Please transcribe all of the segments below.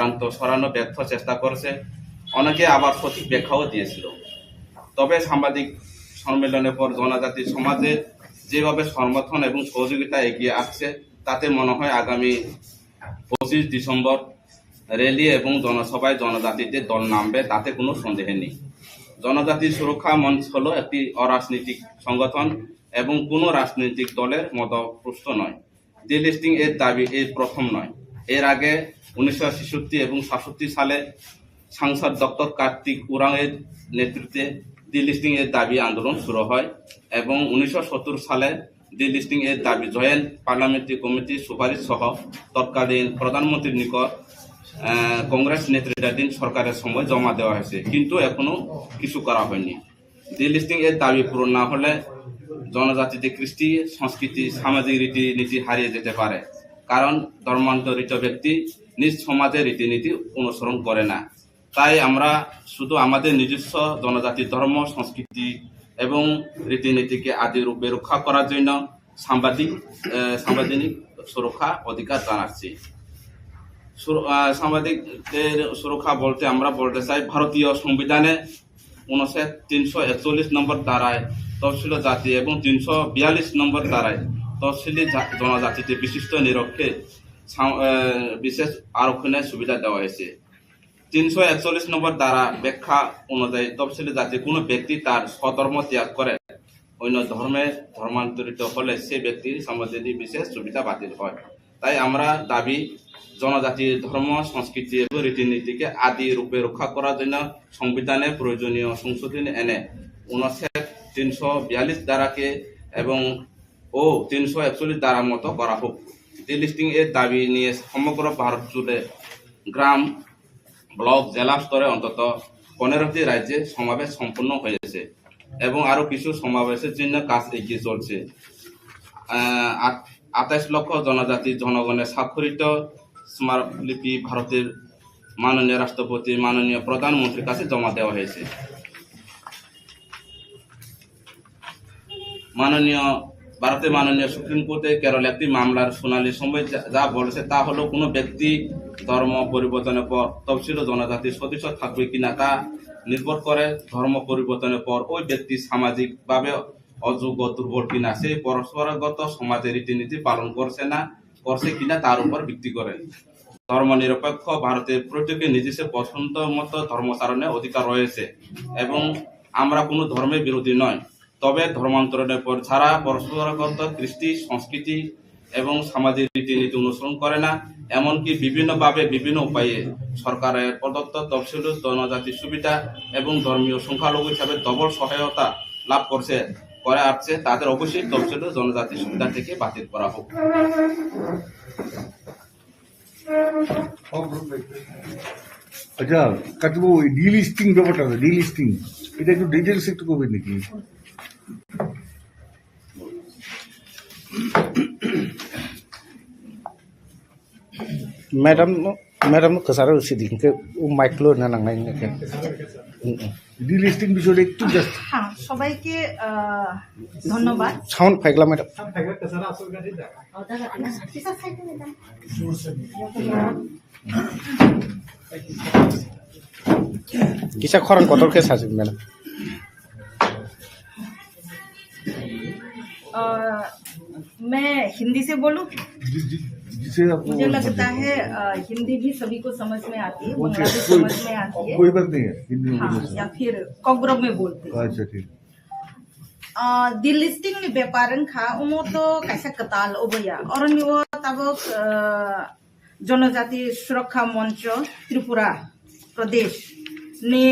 প্রান্ত সরানো ব্যর্থ চেষ্টা করেছে, অনেকে আবার সঠিক ব্যাখ্যাও দিয়েছিল। তবে সাংবাদিক সম্মেলনের পর জনজাতি সমাজের যেভাবে সমর্থন এবং সহযোগিতা এগিয়ে আসছে, তাতে মনে হয় আগামী 25 ডিসেম্বর র্যালি এবং জনসভায় জনজাতিদের দল নামবে, তাতে কোনো সন্দেহ নেই। জনজাতি সুরক্ষা মঞ্চ হলো একটি অরাজনৈতিক সংগঠন এবং কোনো রাজনৈতিক দলের মদতপুষ্ট নয়। ডিলিস্টিং এর দাবি এই প্রথম নয়। এর আগে 1966 এবং 67 সালে সাংসদ ডক্টর কার্তিক উরাং এর নেতৃত্বে ডিলিস্টিং এর দাবি আন্দোলন শুরু হয় এবং 1970 সালে ডিলিস্টিং এর দাবি জয়েন্ট পার্লামেন্টারি কমিটির সুপারিশ সহ তৎকালীন প্রধানমন্ত্রীর নিকট কংগ্রেস নেতৃত্বাধীন সরকারের সময় জমা দেওয়া হয়েছে, কিন্তু এখনো কিছু করা হয়নি। ডিলিস্টিং এর দাবি পূরণ না হলে জনজাতিতে কৃষ্টি, সংস্কৃতি, সামাজিক রীতিনীতি হারিয়ে যেতে পারে, কারণ ধর্মান্তরিত ব্যক্তি নিজ সমাজের রীতিনীতি অনুসরণ করে না। তাই আমরা শুধু আমাদের নিজস্ব জনজাতির ধর্ম, সংস্কৃতি এবং রীতিনীতিকে আদি রূপে রক্ষা করার জন্য সাংবিধানিক সুরক্ষা অধিকার জানাচ্ছি। সাংবাদিকদের সুরক্ষা বলতে আমরা বলতে চাই, ভারতীয় সংবিধানে 341 নম্বর ধারায় তফসিল জাতি এবং 342 নম্বর ধারায় তফসিলি জনজাতিতে বিশিষ্ট নিরক্ষে বিশেষ আরক্ষণের সুবিধা দেওয়া হয়েছে। 341 নম্বর ধারা ব্যাখ্যা অনুযায়ী তফসিলি জাতি কোনো ব্যক্তি তার স্বধর্ম ত্যাগ করে অন্য ধর্মে ধর্মান্তরিত হলে সে ব্যক্তির সাংবিধানিক বিশেষ সুবিধা বাতিল হয়। তাই আমরা দাবি, জনজাতির ধর্ম, সংস্কৃতি এবং রীতিনীতিকে আদি রূপে রক্ষা করার জন্য সংবিধানে প্রয়োজনীয় সংশোধনী এনে 342 ধারাকে এবং 341 ধারা মতো করা হোক। ডিলিস্টিং এর দাবি নিয়ে সমগ্র ভারত জুড়ে গ্রাম, ব্লক, জেলা স্তরে অন্তত 15টি রাজ্যে সমাবেশ সম্পন্ন হয়েছে এবং আরো কিছু সমাবেশের জন্য কাজ এগিয়ে চলছে। 28 লক্ষ জনজাতি জনগণের স্বাক্ষরিত স্মারকলিপি ভারতের মাননীয় রাষ্ট্রপতি, মাননীয় প্রধানমন্ত্রীর কাছে জমা দেওয়া হয়েছে। ভারতের মাননীয় সুপ্রিম কোর্টে কেরল একটি মামলার শুনানির সময় যা বলেছে তা হলো, কোনো ব্যক্তি ধর্ম পরিবর্তনের পর তফসিল জনজাতির সদস্য থাকবে কিনা তা নির্ভর করে ধর্ম পরিবর্তনের পর ওই ব্যক্তি সামাজিকভাবে অযোগ্য, দুর্বল কিনা, সেই পরস্পরগত সমাজের রীতিনীতি পালন করছে কিনা তার উপর ভিত্তি করে। ধর্ম নিরপেক্ষ ভারতের প্রত্যেকের নিজস্ব পছন্দ মতো ধর্মাচরণের অধিকার রয়েছে এবং আমরা কোনো ধর্মের বিরোধী নয়। তবে ধর্মান্তরণের পর যারা পরস্পরগত কৃষ্টি, সংস্কৃতি এবং সামাজিক রীতিনীতি অনুসরণ করে না, এমনকি বিভিন্নভাবে বিভিন্ন উপায়ে সরকারের প্রদত্ত তফসিল জনজাতির সুবিধা এবং ধর্মীয় সংখ্যালঘু হিসাবে ডবল সহায়তা লাভ করে আসছে, তাদের অবশ্যই তফসিল জনজাতির সুবিধা থেকে বাতিল করা হোক। আচ্ছা কাটবো, ডিলিস্টিং ব্যাপারটা, ডিলিস্টিং এটা একটু ডিটেলস একটু করবেন নাকি? ম্যাডাম কেসারা সিদিকে মাইক্রো না নাংনাই নাকি ডিলিস্টিং বিষয়টা একটু জাস্ট। হ্যাঁ, সবাইকে ধন্যবাদ। সাউন্ড ফাইগলা ম্যাডাম কিসা খরং কতর কে সাজিব ম্যাডাম। मैं हिंदी से बोलूं? जिसे मुझे लगता है हिंदी भी सभी को समझ में आती है, बंगला भी समझ में आती है। कोई बात नहीं है, हिंदी में हाँ, या फिर कोकबोरोक में बोलते हैं। अच्छा ठीक। डिलिस्टिंग व्यापारन खा उमो तो कैसा कताल ओबया और निवो तबक जनजाति सुरक्षा मंच त्रिपुरा प्रदेश ने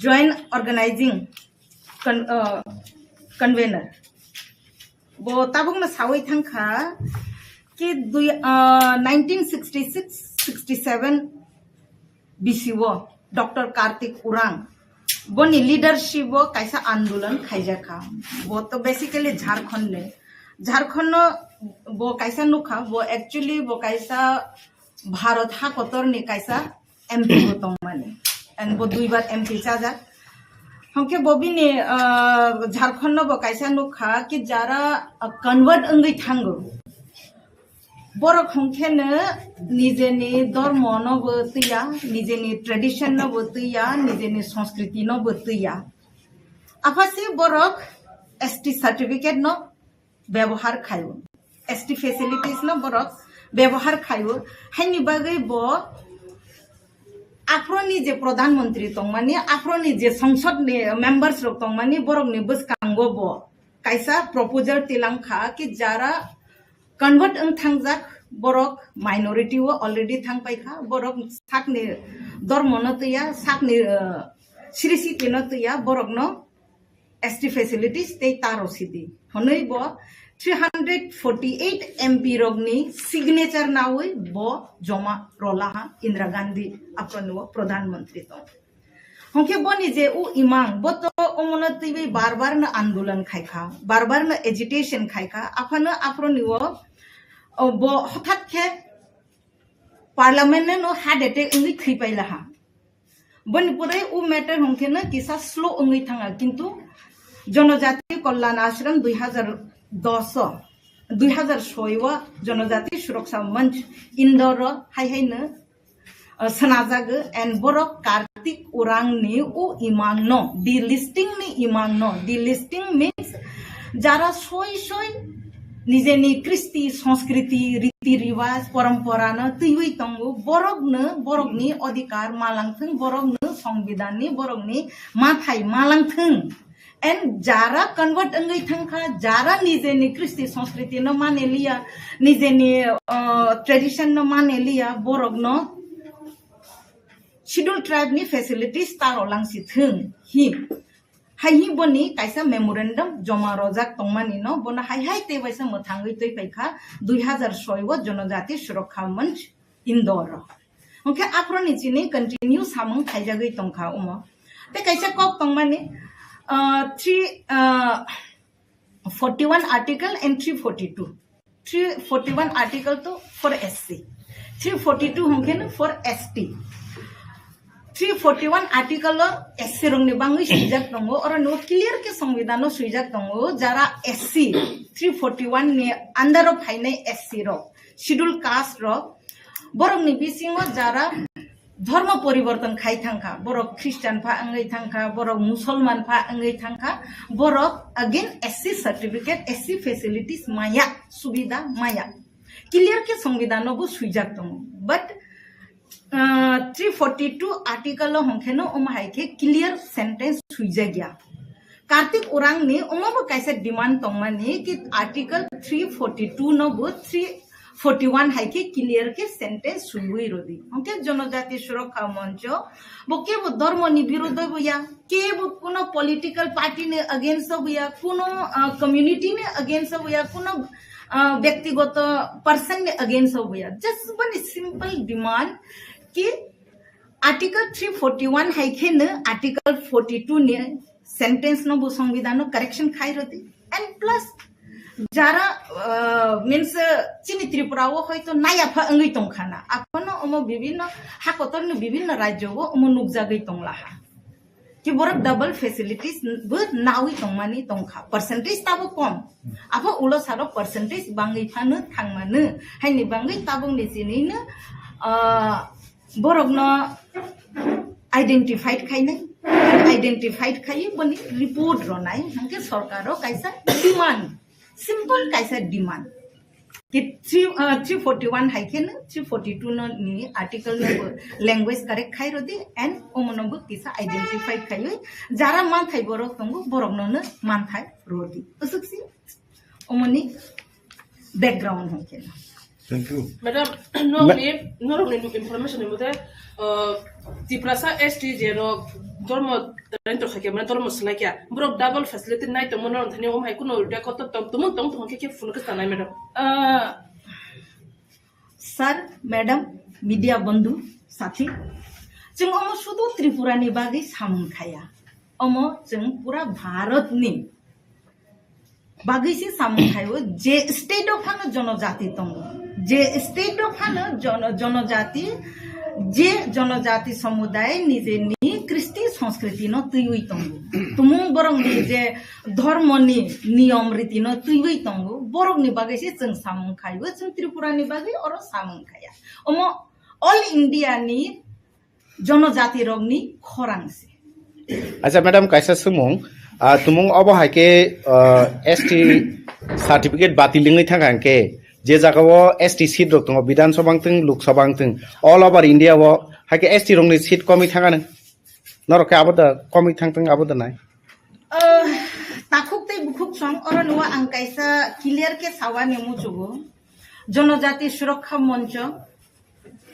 जॉइंट ऑर्गेनाइजिंग कन्वेनर वो तबक में सावई थंखा कि 1966-67 बीसीओ डॉक्टर कार्तिक उरांग वो लीडरशिप वो कैसा आंदोलन खाइजा खा। वो तो बेसिकली झारखंड वो कैसा नुखा, वो एक्चुअली वो कैसा भारत हा कोतर ने कैसा एमपी होता माने एंड वो 2 बार एमपी चाजा हमके वो भी ने झारखंड वो कैसा नुखा कि जारा कन्वर्ट अंगई थांगो borok hongkene nijeni dormo no betiya nijeni tradition no betiya nijeni sanskriti no betiya apasi borok ST certificate no ব্যবহার খাইব ST facilities no borok ব্যবহার খাইব হাইনি বাগৈ bo आफ्रोनी जे प्रधानमंत्री तंगमानी आफ्रोनी जे संसद नि members रok तंगमानी borok ni bwskango bo kaisa proposal tilangkha ki jara convert ang thangjak borok minority wo already thangpaikha borok sakni dormo no tuya sakni sirisi tino tuya borok no ST facilities te taro sidi honoi bo 348 MP rogni signature nawi bo joma Rwlaikha Indira Gandhi apronwo प्रधानमंत्री तो होंके बनी जे उ इमांग बो तो ओमन तिबे बार-बार न आंदोलन खाइखा बार-बार न एजिटेशन खाइखा आफानो आफ्रोनिवो बो हठात के parliament no heart attack Ingi खैपाइला हा बनि पुरै उ मैटर होंके न किसा स्लो इंगि थांगा किंतु जनजाति कल्याण आश्रम 2006 जनजाति सुरक्षा मंच इंदौर हाइहाइनो सनाजागो एंड borok कार्तिक उरांग नि उ इमांग no delisting means jara soy निजेनि कृष्टि संस्कृति रीति रिवाज परंपरा न तुई तंगो borokनि अधिकार मालांथों borokनो संविधाननि borokनि माथाय मालांथों एंड जारा कन्वर्ट अंगै थांखा जारा निजेनि कृष्टि संस्कृति न माने लिया निजेनि ट्रेडिशन न माने लिया borokनो शेड्यूल ट्राइब नि फैसिलिटीज तारो लांसि थों हि हाइहि बनि काइसा मेमोरेंडम जमा रजाक तंगमानि न बना हाइहाइ ते बाइसा मथांगै तै पैखा 2006 जनजाति सुरक्षा मंच इंदौर ओके आफ्रोनि चिनि कंटिन्यू सामंग थाइजागै तंखा उमो ते काइसा कक तंगमानि 341 article and 341 article तो for SC 342 होंगे न for ST 341 आर्टिकल SC रंगनि बांगै सुइजाक दंगो और नो क्लियर के संविधान सुइजाक दंगो जरा SC 341 नि अंडर ऑफ फाइनाय SC रो शेड्यूल कास्ट रो borokनि बिसिङो जरा धर्म परिवर्तन खाइ थांखा borok ख्रिस्टान फा अंगै थांखा borok मुसलमान फा अंगै थांखा borok again SC certificate SC facilities माया सुविधा माया क्लियर के संविधान बो सुइजाक दंगो बट 342 आर्टिकल होंखेनो ओमहाइके क्लियर सेंटेंस सुइजा गया कार्तिक उरांग ने ओमबो कैसे डिमांड तंगमानि कि आर्टिकल 342 नो बो 341 हाइके क्लियर के सेंटेंस सुइबोइ रोदि ओके जनजाति सुरक्षा मंच बके बो धर्म नि विरोध बया के बो कोनो पॉलिटिकल पार्टी ने अगेंस्ट बया कोनो कम्युनिटी ने अगेंस्ट बया कोनो व्यक्तिगत पर्सन ने अगेंस्ट बया जस्ट वन सिंपल डिमांड कि आर्टिकल 341 हाइके न आर्टिकल 42 ने सेंटेंस नो बो संविधान करेक्शन खाइ रति एंड प्लस जारा मीन्स चिनि त्रिपुरा वो हयतो नायाफा अंगै तंखाना आपन ओमो विभिन्न हाकतरनि विभिन्न राज्यगो ओमो नुकजागै तंलाहा कि borok डबल फैसिलिटीज बो नावि तंमानि तंखा परसेंटेज ताबो कम आफा उलो सारो परसेंटेज बांगै फानो थांमानो हाइनि बांगै ताबों निसिनैनो borokno आइडेंटिफाइड खाइ बनि रिपोर्ट रनाय हंके सरकारो काइसा डिमांड सिंपल काइसा डिमांड कि 341 हाइके न 342 नो नि आर्टिकल न लैंग्वेज करेक्ट खाइ रदि एंड ओमनबो किसा आइडेंटिफाइड खाइ जारा मान थाइ borok तंगो borokनो न मान थाइ रदि असुक्सि ओमनि बैकग्राउंड हंके thank you madam no information मुते Tripura ST जेरो धर्म रेंटो खके मन धर्म सलाकिया ब्रो डबल फैसिलिटी नाइ त मन थने ओम हाइ कुनो रे कत तुम के फुल के सनाय मैडम सर मैडम मीडिया बंधु साथी जों अमो सुदु त्रिपुरानि बागै सामं खाया अमो जों पूरा भारतनि बागैसे सामं खायो जे स्टेट ऑफ हानो जनजाति तंगो जे स्टेट ऑफ हानो जनजाति जे जनजाति समुदाय निजेनि कृष्टि संस्कृति न तुई तंगो तुमुं borok ni je dharma ni niyam riti no tuibai tongo borok ni bagai se jeng samung khaibo jeng Tripura ni bagai oro samung khaya omo all India ni जनजाति रगनी खरां से अच्छा मैडम कैसा सुमुंग तुमुंग अब हाके एसटी सर्टिफिकेट बातिलिंगै थांगां के जे जागाव ST seat रक दङ विधानसभा थं लोकसभा थं ऑल ओवर इंडिया वो हाके एसटी रंगनि सीट कमी थांगान नरके आबदा कमी थांथं आबदा नाय ताखुक तै बुखुक सं और नवा आं कैसा क्लियर के सावा नेमु जुगो जनजाति सुरक्षा मंच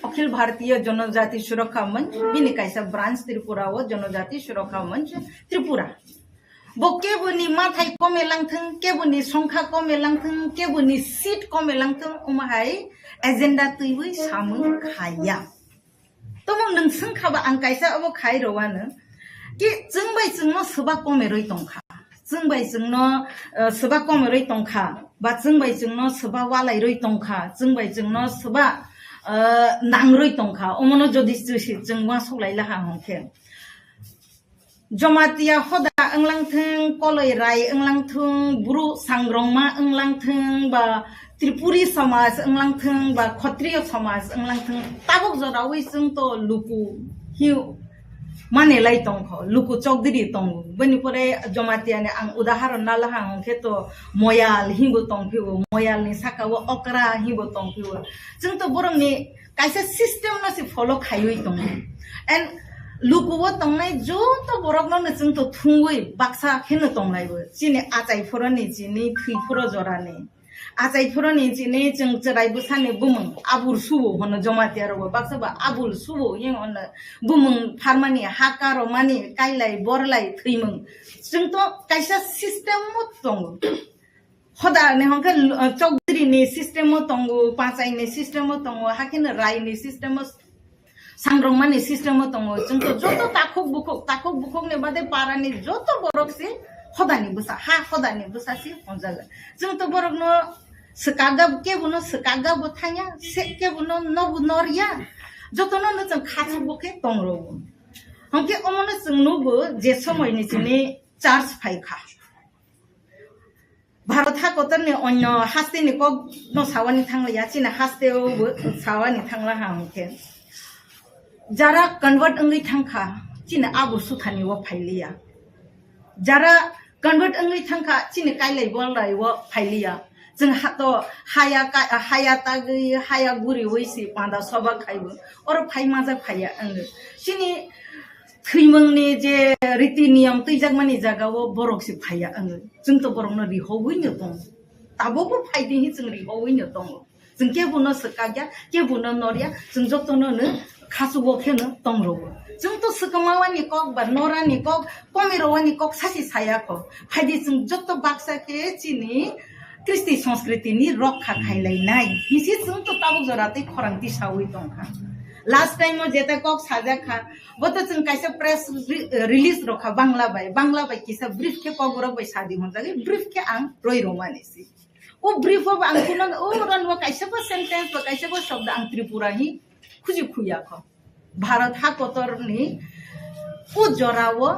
अखिल भारतीय जनजाति सुरक्षा मंच बिनि कैसा ब्रांच त्रिपुरा वो जनजाति सुरक्षा मंच त्रिपुरा बोके बुनी माथाय कमेलांथों के बुनी संख्या कमेलांथों के बुनी सीट कमेलांथों उमाहाय एजेंडा तैबै सामु खाया तो नोंसों खाबा आं कैसा अब खाय रवानो कि जोंबाय जोंनो सोबा कमेरै दंखा जोंबाय जोंनो सोबा कमेरै दंखा बा जोंबाय जोंनो सोबा वालायरै दंखा जोंबाय जोंनो सोबा नांगरै दंखा अमनो जदि जों मा सलायला हांखे जमातिया हदा अंलांथों कलय राय अंलांथों बुरु सांग्रंमा अंलांथों बा त्रिपुरी समाज अंलांथों बा क्षत्रिय समाज अंलांथों ताबक जरावै जों तो लुकु हिउ माने लाई तंखो लुकु चौधरी तंगु बनिपरे जमातियाने आं उदाहरण नाला हांखे तो मयाल हिबो तंखिबो मयाल नि साकावो अकरा हिबो तंखिबो जों तो बरंनि कायसे सिस्टेम नसि फलो खायoi तंग एन्ड लुकुवो तंनाय जो तो बरकनो जों तो थुंगै बाक्सा खेनो तंनायबो जिने आचाइफोरनि जिनि थैफोर जराने आचाइफोरनि जिनि जों जरायबो साने बुमं आबुर सुबो होनो जमातियारबो बाक्साबा आबुल सुबो यं होनो बुमं फारमानि हाकारो मानि काइलाय बरलाय थैमं जों तो कायसा सिस्टेम मो दङ हदा ने हंके चौधरीनि सिस्टेम मो दङ पाचाइनि सिस्टेम मो दङ हाकिनो रायनि सिस्टेम मो सांग्रंमानि सिस्टेम मो दङ जों तो जतो ताखुक बुखुक ने बादे पारानि जतो बरक से हदानि बुसा हा हदानि बुसा से हंजागोन जों तो बरकनो सकागा के बुनो सकागा बथाया से के बुनो नबु नरिया जतनो न जों खाथु बके दंरो हंके अमनो जों नुबो जे समयनि जिनि चार्ज फाइखा भारत हाकतनि अन्य हास्तेनि क न सावानि थांलाया चिना हास्तेओबो सावानि थांला हांके जारा कन्वर्ट अंगै थांखा चिना आबु सुथानि व फाइलिया जारा कन्वर्ट अंगै थांखा चिने काइलाय बलराय व फाइलिया जों हातो हाया तागै हाया गुरि वैसि पादा सबा खाइबो और फाइ माजा फाया अंगो चिनि थैमंनि जे रीति नियम तैजागमानि जागावो बरकसि फाया अंगो जों तो बरकनो रिहौवैनो दं ताबोबो फाइदिहि जों रिहौवैनो दं जों के बुनो सकाग्या के बुनो नरिया जों जतनो खासुबो खेनो दंरो जों तो सकमावानि कक बा नरानि कक कमेरवानि कक सासि सायाखो फाइदि जों जत बाक्सा के चिनि कृष्टि संस्कृति नि रक्षा खाइलायनाय हिसि जों तो ताबुक जरातै खरांति सावै दंखा लास्ट टाइम जेता कक साजा खा बत जों काइसे प्रेस रिलीज रखा बांग्ला बाय किसा ब्रीफ के कगुरा बाय सादि हनजागे ब्रीफ के आं रोय रोमानिसि ओ ब्रीफ अब आं कुन ओ रनवा काइसे बा सेंटेंस बा काइसे बा शब्द आं त्रिपुरा हि खुजि खुयाखो भारत हाकतरनि उ जरावो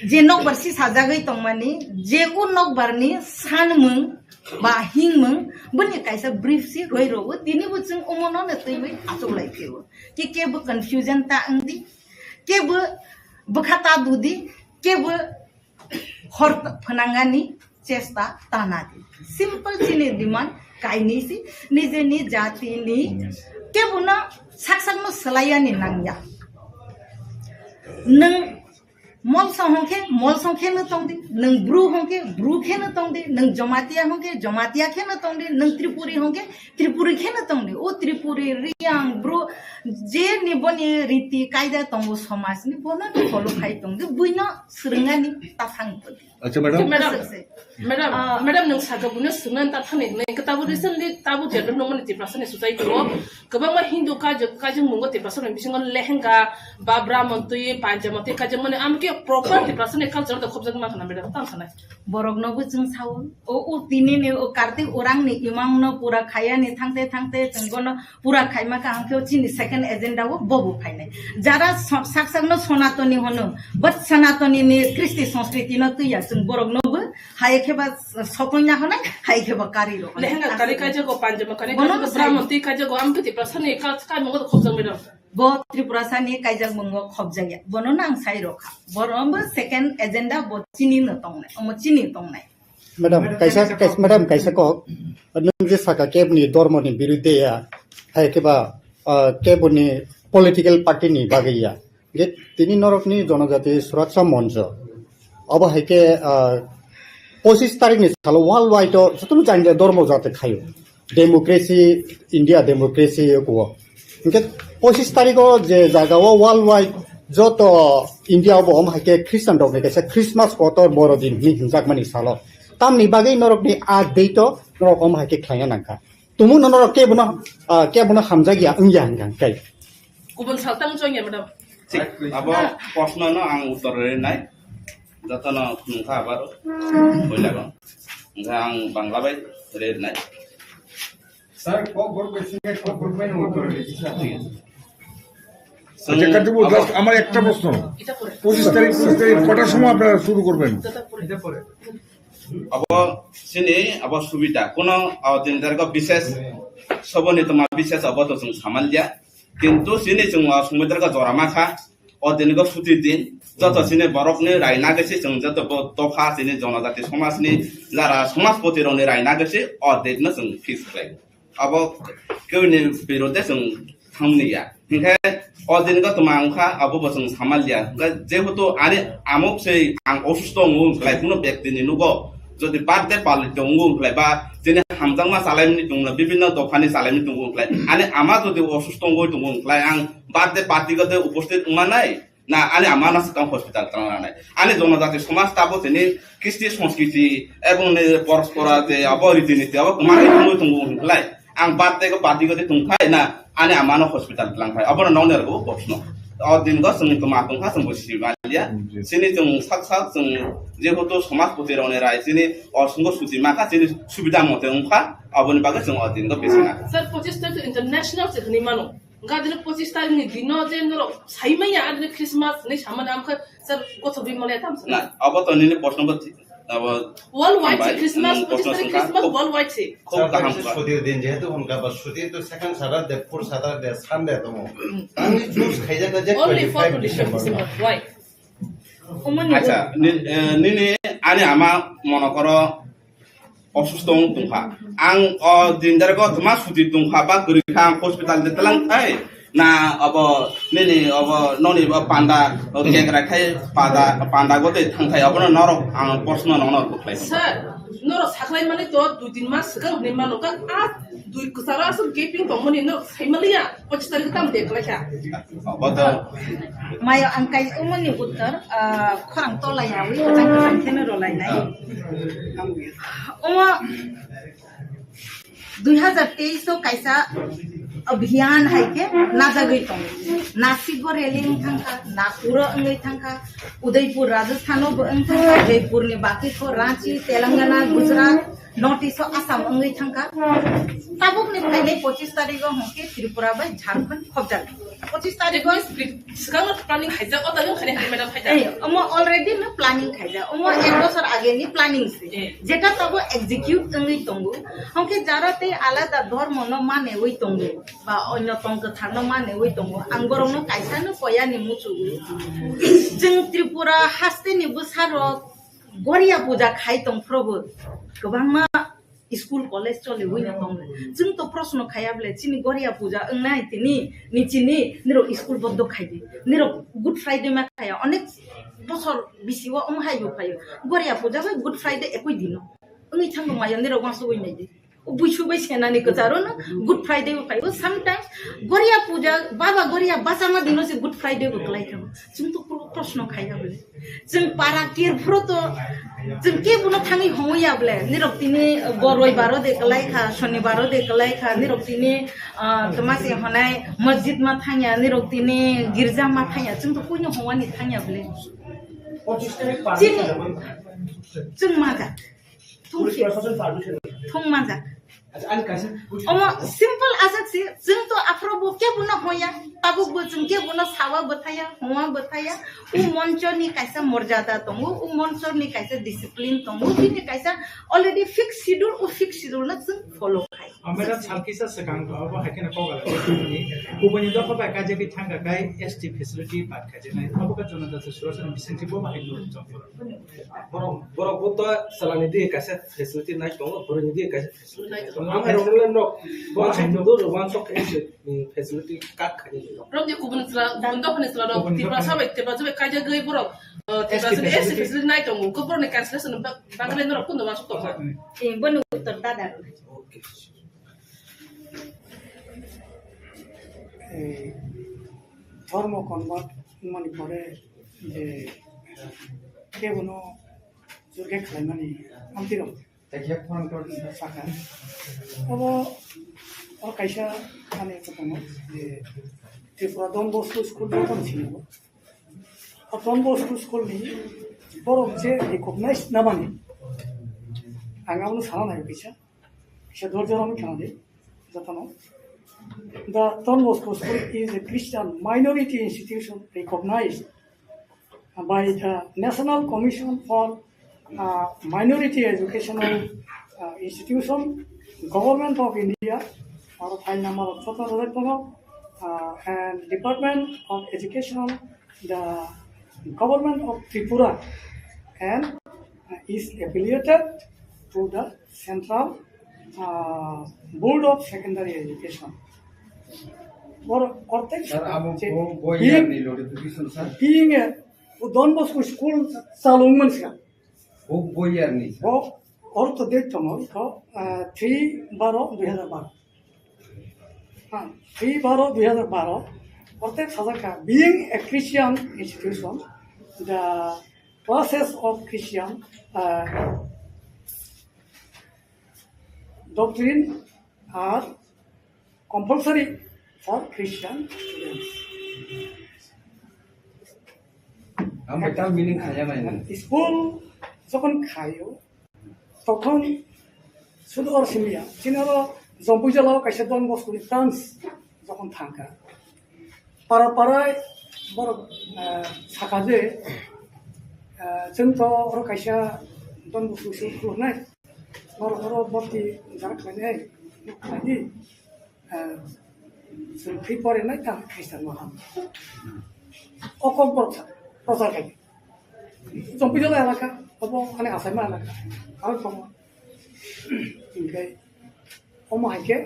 जे नकबारसि साजागै तंमानि जे उ नकबारनि सानमों बा हिंमों बनि काइसा ब्रीफ सि रोयरोबो दिनिबो जों उमनो न तैबै आचोलायखेबो कि केबो कन्फ्यूजन ता अंदि केबो बखाता दुदि केबो हर फनांगानि चेष्टा तानादि सिंपल चिनि डिमान्ड काइनिसि निजेनि जातिनि केबो न साकसाकनो सलायानि नांया नों मलसा हंके न तंदि नों ब्रु हंके ब्रु खेन तंदि नों जमातिया हंके जमातिया खेन तंदि नों त्रिपुरी हंके त्रिपुरी खेन तंदि ओ त्रिपुरी रियांग ब्रु जे निबनि रीति कायदा तंगो समाजनि बना फलो खाइ तंदि बुइना सुरंगानि ताथांपदि अच्छा मैडम मैडम नों सागाबुनो सुनन ता थाने नै कताबु रिसेंटली ताबु जेद नमन तिप्रासने सोसाइटी रो गोबां हिन्दू का जों मुंगो तिप्रासने बिसिंग लेहेंगा बा ब्राह्मण तुय पांचमते का जों माने आमके proper Tripura ni culture to khobjak ma khana madam tam sanai borok no bu jung sawo o tini ni o kartik orang ni imang no pura khaya ni thangte jenggo no pura khaima ka angkeo chini second agenda wo bobu phainai jara saksak no sonatoni hono but sanatoni ni kristi সংস্কৃতি no tuya jung borok no bu hai kheba sokoina honai hai kheba kari ro lehenga kari ka jago panjama kari ka brahman ti ka jago am Tripura ni ka mo ko khobjak madam bo Tripura ni kaijak mungo khobjaya bono nang sai rokha borom second agenda bo chini no tongnai omo chini tongnai madam kaisa ko nung je saka keb ni dormo ni birude ya hai ke ba keb ni political party ni bagaiya ge tini norok ni jonojati suraksha monjo aba hai ke 25 তারিখ ni salo world wide jotunu jangja dormo jate khayo democracy india democracy ko ke 25 তারিখও যে জায়গাও world wide যত India bomb হাইকে খ্রিস্টান দক নেকে Christmas কতর বড়দিন নি হিংসাক মানি সালো তামনি বাগৈ নরক ni a deito নরক om haike khlaya nangka tumu nonor ke bono hamjagia ungya hangkang kai kubun saltang jonya madam abo প্রশ্ন no ang uttor re nai jatana khungkha abar boilagon nga ang bangla bai re nai sir KOKBOROK এর KOKBOROK উত্তর আচ্ছা কাটবো আমার একটা প্রশ্ন এটা পরে 25 তারিখ কটার সময় আপনারা শুরু করবেন এটা পরে abo sini abo subida kono dindarga বিশেষ সবনি তোমা বিশেষ abo to jung samalya কিন্তু sini jung sumudraga jorama kha অদিনগো ছুটির দিন যত সিনে বরফনি রায়না গেছে जों যত তফা সিনে জনজাতি সমাজনি যারা সমাজপতি রনি রায়না গেছে অদিননো जों ফিক্স খাই अब কেউনি বিরুদ্ধে जों থামনিয়া হিংখা অদিনগো তোমাংখা अब जों সামালিয়া যেহেতু আরে আমক সেই আং অসুস্থ মুং খাই কোনো ব্যক্তিনি নুগো যদি বার্থডে পালি দঙ্গুং খাই বা যেনে হামজাংমা সালাইমনি দংলা বিভিন্ন দফানি সালাইমনি দঙ্গুং খাই আরে আমা যদি অসুস্থ গই দঙ্গুং খাই আং বার্থডে পার্টি গতে উপস্থিত উমানাই না আনে আমার নাসকাম হসপিটাল তানানাই আনে জনজাতি সমাজ তাবো তিনি কৃষ্টি সংস্কৃতি এবং পরস্পর যে অবরীতিনীতি অব কুমারী দঙ্গুং খাই আং বার্থডে গো পার্টি গতে তুংখাই না আনে আমানো হসপিটাল তাংখাই অবর ননেরগো প্রশ্ন অদিনগো जों তোমা তুংখা जों বসিবালিয়া সিনি जों সাকসাক जों যেহেতু সমাজপতি রনে রায় সিনি অসংগ সুতি মাখা সিনি সুবিধা মতে উংখা অবনি বাগে जों অদিনগো বেসিনা স্যার 25 তারিখ ইন্টারন্যাশনাল চেকনি মানো গাদিন 25 তারিখ নি দিনো যে নরো সাইমাইয়া আদিন ক্রিসমাস নি সামান আমখা স্যার কত বিমলে তাম না অবতনিনি প্রশ্ন ওয়ার্ল্ড ওয়াইড ক্রিসমাস 25 তারিখ ক্রিসমাস ওয়ার্ল্ড ওয়াইড সে খুব কাহাম ছুটির দিন যেহেতু উনকা বা ছুটি তো second Saturday four Saturday Sunday তো আমি জুস খাইজাকা যে only for December why আচ্ছা নিনি আনে আমা মনে করো অসুস্থ তুংখা আং দিনদারগো তোমা ছুটি তুংখা বা গরিখা হসপিটাল দে তলাং থাই না अब নিনি अब ননি বা পান্ডা কেকরা খাই পান্ডা গতে থাংখাই अब নরক আং প্রশ্ন ননর কই স্যার নরো সাখলাই মানে তো 2-3 মাস সিগাং নি মানো কা আ দুই কুসারা সব গেপিং তো মনি নরো সাইমালিয়া 25 তারিখ তাম দেখলাইখা বদল mayo angkai umani uttar khorang tolaya wi jang thene rolai nai oma 2023 to kaisa अभियान है के ना जगह तो नासिक गो रेलिंग थंका नागपुर अंगई थंका उदयपुर राजस्थान थंका जयपुर ने बाकी को Ranchi Telangana Gujarat north east Assam अंगई thangka Tabuk ने पहले 25 तारीख को होके त्रिपुरा बाय झारखंड खबजा 25 तारीख को सिगां प्लानिंग खाइजा अदाजों खाने खाइ मैडम खाइजा ओमो अलरेडी न प्लानिंग खाइजा ओमो एक बছর आगे नि प्लानिंग से जेटा तब एग्जीक्यूट अंगई तंगु हमके जाराते आलादा धर्म न माने वई तंगु बा अन्य तंग थानो माने वई तंगु आंगरं न काइसा न पया नि मुचुगु जों त्रिपुरा हास्ते नि बुसारो गरिया पूजा खाइ तं प्रभु गोबांमा स्कूल कॉलेज चले वई न तंग जों तो प्रश्न खायाब्ले चिनि गरिया पूजा अंगनाय तिनि निचिनि निरो स्कूल बद्द खाइदि निरो गुड फ्राइडे मा खाया अनेक बছর बिसिवा ओम हाइबो फायो गरिया पूजा बा गुड फ्राइडे एकoi दिनो अंगै थांगो माया निरो वासो वई नाइदि बुइसु बै सेनानि गजारो न गुड फ्राइडे फायो समटाइम्स गरिया पूजा बाबा गरिया बासामा दिनो से गुड फ्राइडे को लाइखम जों तो प्रश्न खायाब्ले जों पारा केरफ्रो तो जों के बुनो थाङै हङैयाब्ले निरक्तिनि बरय बारो देखलाइखा शनिबारो देखलाइखा निरक्तिनि तमासे हनाय मस्जिद मा थाङया निरक्तिनि गिर्जा मा थाङया जों तो कुइनो हवानि थाङयाब्ले जों माजा थुं माजा अमा सिंपल आजाक से जों तो आफ्रोबो के बुना होया ताबुक बो जों के बुना सावा बताया हुआ बताया उ मंचनी कैसा मर्यादा दंगो उ मंचनी कैसा डिसिप्लिन दंगो बिनि कैसा ऑलरेडी फिक्स शेड्यूल उ फिक्स शेड्यूल ना जों फॉलो खाय Amera chalkisa sekang to abo hakena kogal ni kubani do pa ka je bi thanga kai ST facility pat ka je nai abo ka jona da surasana bisanti bo ma hekno jom borok buto salani di kase facility nai to borok di kase facility to am ai rong no bo hai no do wan sok facility kat khani Rob dia kubun sila bundok ni sila dok tiba sabai tiba sabai kaja gay borok tiba sabai facility nai to ko borok ni cancellation bangale no pun do masuk to ए बनु उत्तर दादा ধর্ম convert মানে পরে যে কে কোনো জোরকে খাইমানি আমতিরম সাকা अब और कैसा खाने को तुम ये त्रिपुरा डन बस्को स्कूल में कौन सी हो और डन बस्को स्कूल में बड़ों से रिकॉग्नाइज ना बने आंगावनो साना नहीं कैसा दौर जोर हम खाना दे जाता ना The Don Bosco School is a Christian minority institution recognized by the National Commission for Minority Educational Institution, Government of India, or file number of and Department of Education, the Government of Tripura, and is affiliated to the Central Board of Secondary Education. और being a Don Bosco school salon से वो और तो देखता हूँ इसको 3/12/2012 हाँ 3/12/2012 और तक साझा का being a Christian institution the classes of Christian doctrine are compulsory for Christian students. School যখন খাইও তখন শুধু আর সিমিয়া চিনারো জম্পুজলাও কাইসা দন বস্কুনি টান্স যখন থাকা পাড়া পাড়ায় বড় সাকাজে जोंथ' और कायसा दन बस्कु खुलनाय और बर्ती जाना खायनाय खायनि जों फै फरायनाय था ख्रिस्टान माहा KOKBOROK प्रचार खाय जम्पिजला एलाका अब आने आसामा एलाका आरो दङ ओमफ्राय अमाहायके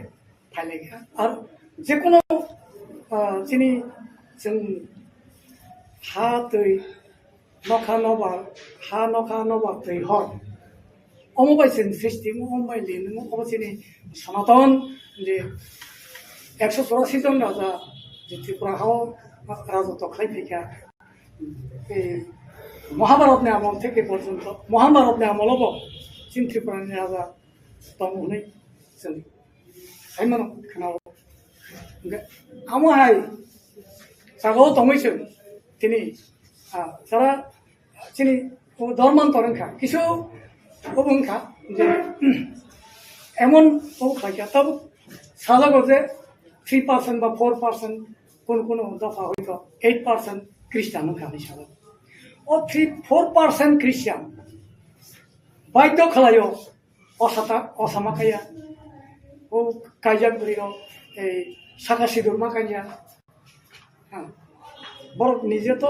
फायलायखा आरो जेखुनु जोंनि जों हा दै नखा नबा दै हर अमबाय जों सृष्टि अमबाय लिरनो अब जोंनि सनातन जे 184 जन राजा जे त्रिपुरायाव राजत्व खालामफैखा महाभारतनि आमल থেকে পর্যন্ত महाभारतनि आमलावबो जों त्रिपुरानि राजा दं होननाय जों खायमान खोनागौ आमहाय जागायाव दंमैसो दिनै যারা চিনি ধর্মান্তরণখা কিছু অবংখা যে এমন খাইকা তবে সাজাগো যে 3% বা 4% কোন কোন দফা হয়তো 8% খ্রিস্টান খালি সাজা ও 3-4% খ্রিস্টান বাধ্য খালাইও অসাতা অসামাকাইয়া ও কাইজাগুলিও এই সাকা সিঁদুর মাকাইয়া হ্যাঁ বড় নিজে তো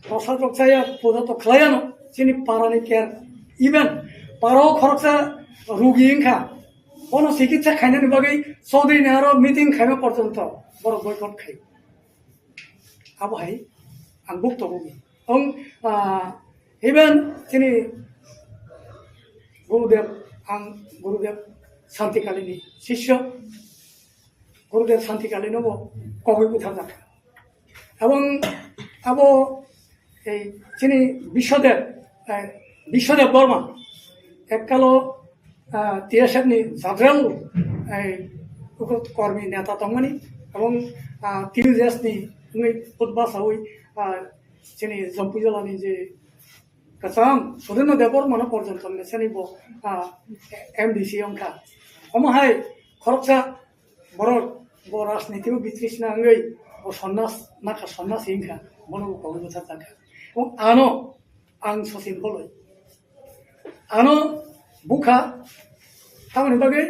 प्रसाद रक्षा पूजा तो खलायानो चिनी पारानि केयर इवन पाराव खरकसा रुगी इंखा कोनो चिकित्सा खाइनानि बागै चौधरी नेहारो मिटिं खाइमा पर्यन्त बड़ बयकट खाइ अब हाय आं बुक्त बुगी ओं इवन चिनी गुरुदेव शान्तिकालिनी शिष्य गुरुदेव शान्तिकालिनो कवि बुथा जाखा এবং अब চিনি বিশ্বদেব বর্মা এককালো টিএসএফনি জাদ্রাল কর্মী নেতা দंमोन এবং তিরুজেসনি উনি উদ্বাসাওই sini zampu jalani je kasam sodeno debor mana porjonton sini bo MDC ongka omahai khoroksa borok bo rajnitigo bitrisna angai bo sonnas naka sonnas ingka mono ko botha taka ano ang sosin boloi ano buka tamani bage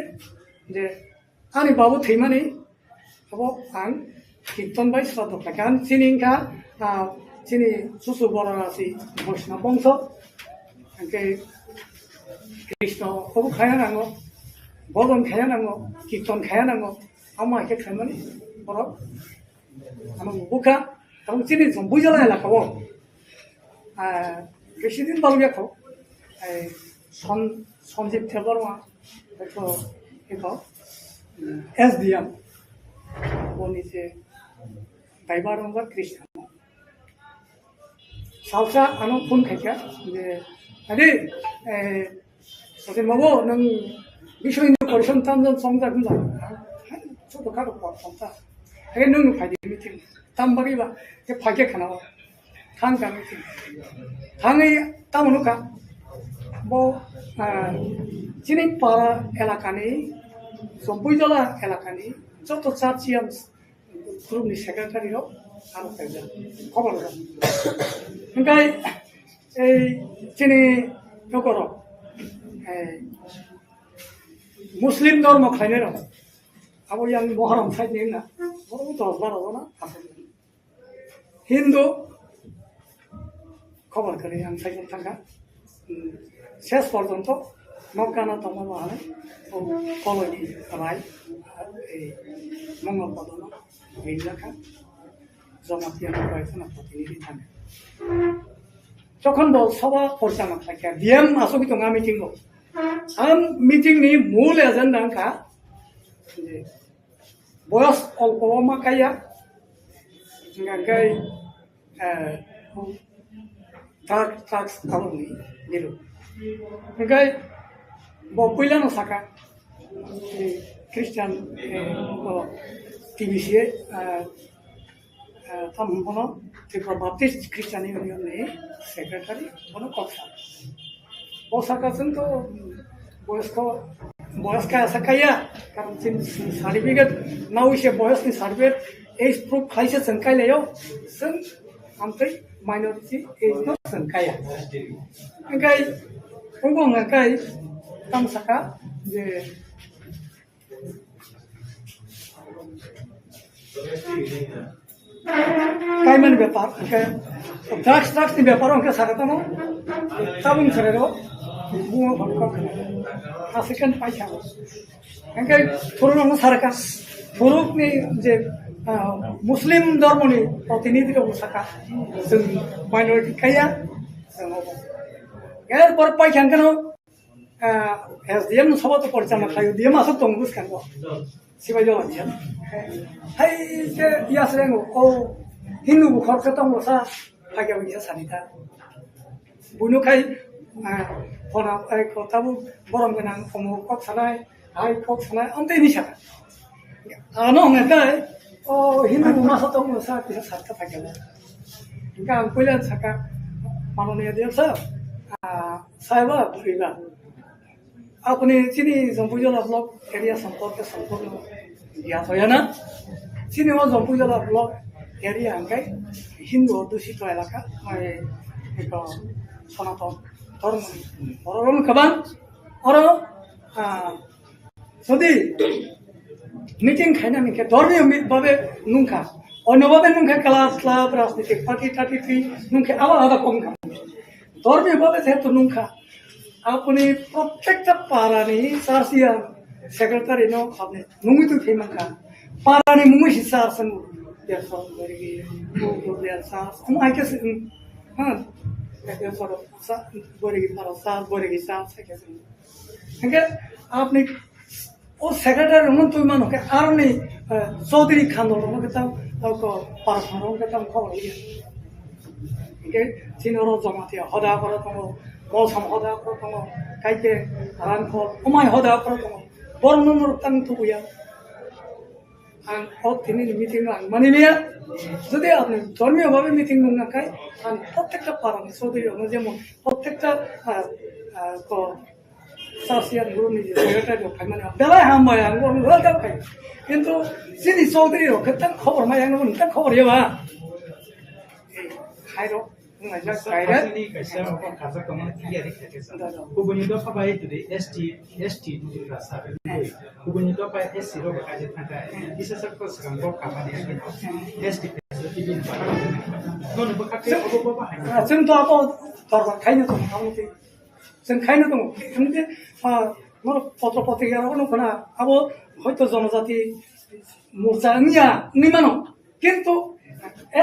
je ani babu theimani abo ang kirtan bai sradho kan sini ingka sini susu borasi Vaishnava bangsa angke Krishna obu khaya nango bodon khaya nango kirtan khaya nango ama ke khamani borok ama buka ang sini zambu jala elakawo বেশিদিন বালুয়া খাও সঞ্জীব থেবরমা দেখো SDM বনিছে দাইবার রঙা Krishna salsa আনো phone খাইকা যে আরে সদিন বাবু নং বিশ্ব হিন্দু পরিষদ তামজন সংযা গুলা ছোট খাটো পড়তা আগে নং ফাইদি মিটিং তামবাগিবা যে ফাইকে খানাও থাঙ্কা মিটিং থাঙ্গাই তামনুকা bo sini para elakani Sombujala elakani joto chachiam group ni secretary ho aro kaja khobor ra engai ei sini nokoro muslim dharma khaine ro abo yang moharam sai ni na bo to baro na hindu খবর করে আমি cycle থাকা শেষ পর্যন্ত নৌকানা তোমার হয় ও colony রায় এই মঙ্গল পদন এই লেখা জমাতিয়া কয়েকজন প্রতিনিধি থাকে যখন বল সভা পরিচালনা থাকে ডিএম আসবি তোমার মিটিং আম মিটিং নি মূল এজেন্ডা কা বয়স অল্প মাকাইয়া গাই tax kaloni diru ngai bo puila no saka Christian ko TBC tam bono Tripura Baptist Christian Union ni secretary bono koksa bo saka sento boyaska sakaya karon sin certificate now she boyas ni certificate age proof khaise sankai leyo sen amtai minority is not sankaya angkai ungong angkai tam saka je kaiman byapar angkai drugs ni byapar angkai saka tamo tabung sarero bungo bangkok asikan paisa angkai thurung saraka thuruk ni je Muslim ধর্মনি প্রতিনিধিরা বসাকা जों minority খাইয়া এরপর পাইখান কেন SDM সভা তো পরিচালনা খাই DM আসো তো বুঝখান সিবাই জওয়ান হাই যে ইয়াসরেন ও হিন্দু খরচ তো বসা থাকে ইয়া সানিতা বুনু খাই ফনা কথাবু বরম গোনাং কক সানাই হাই কক সানাই অন্তে নিছা আনো হংকাই Hindu masa to masa bisa sarta pakela. Inka angkoila saka manoniya dia saya beriba. Apni sini Zompujala block area সম্পর্কে সম্পূর্ণ জ্ঞাত হয় না sini Zompujala block area angkai Hindu অধ্যুষিত এলাকা মানে এটা সনাতন ধর্ম বড় কাবান আর যদি মিটিং খাইনা মিকে ধর্মীয় ভাবে নুনখা অন্যভাবে নুনখা ক্লাব রাজনৈতিক পার্টি টাটি নুনখা আলাদা কম খা ধর্মীয় ভাবে যেহেতু নুনখা আপনি প্রত্যেকটা পারানি সারসিয়া সেক্রেটারি নো আপনি নুমিতু খেমাখা পারানি মুমিসি সারসন দেড়শো বরেগি দেড়শো আমাকে হ্যাঁ দেড়শো বরেগি বরেগি সার আপনি ও সেক্রেটারি রমন তুই মানো কে আর নেই চৌধুরী খান রমন কে তাও তাও পারস রমন কে তাও খবর ইয়ে কে চিনর জমাতিয়া হদা করে তো বলসাম হদা করে তো কাইতে রান খল ওমাই হদা করে তো বর্ণন তাং তো ইয়া আং ও তিনি মিটিং আং মানি নিয়া যদি আপনি ধর্মীয়ভাবে মিটিং না খায় প্রত্যেকটা পাড়ায় চৌধুরী যেমন প্রত্যেকটা সাসিয়ান গুরু নিজে সেক্রেটারি মানে বেলায় হামায় ওয়েলকাম খাই কিন্তু যিনি চৌধুরী রক্ষে তার খবর মাই তার খবর এবা খাইর Personally, kaisa kaza kama kiyari kesa. Kubunyi do pa bai today ST du rasa. Kubunyi do pa SC ro kaje thaka. Isa sa ko sang bo kama ni ST bin pa. No no bwkhaktui obo ba hai. जोंथ' आब' दरबार खायनो दं आब'नि जों खायनो दं एमनि मोर पत्र पत्रिकायाव नुखोना आब' हयथ' जनजाति मोर्चा नि मानो किन्तु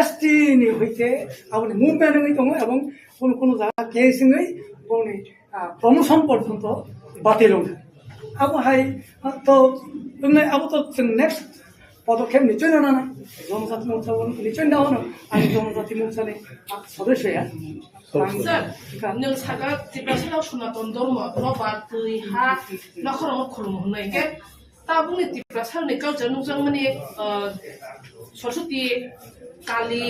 ST नि हयते आब'नि मुभमेन्ट दङ এবং কোনো কোনো জায়গা কেসিङै गावनि प्रमोशन पर्यन्त बातिल आब' हाय तो आब'थ' जों नेक्स्ट पदक्षेप निश्चय नाना जनजाति मोर्चा निश्चय नावनो आंनि जनजाति मोर्चानि सदस्यया Sir, nung saga tiba sila sunatan dormo, robat tui ha, nakorong kulum hunay ke. Tabung ni tiba sila ni kau janung jang mani Saraswati, Kali,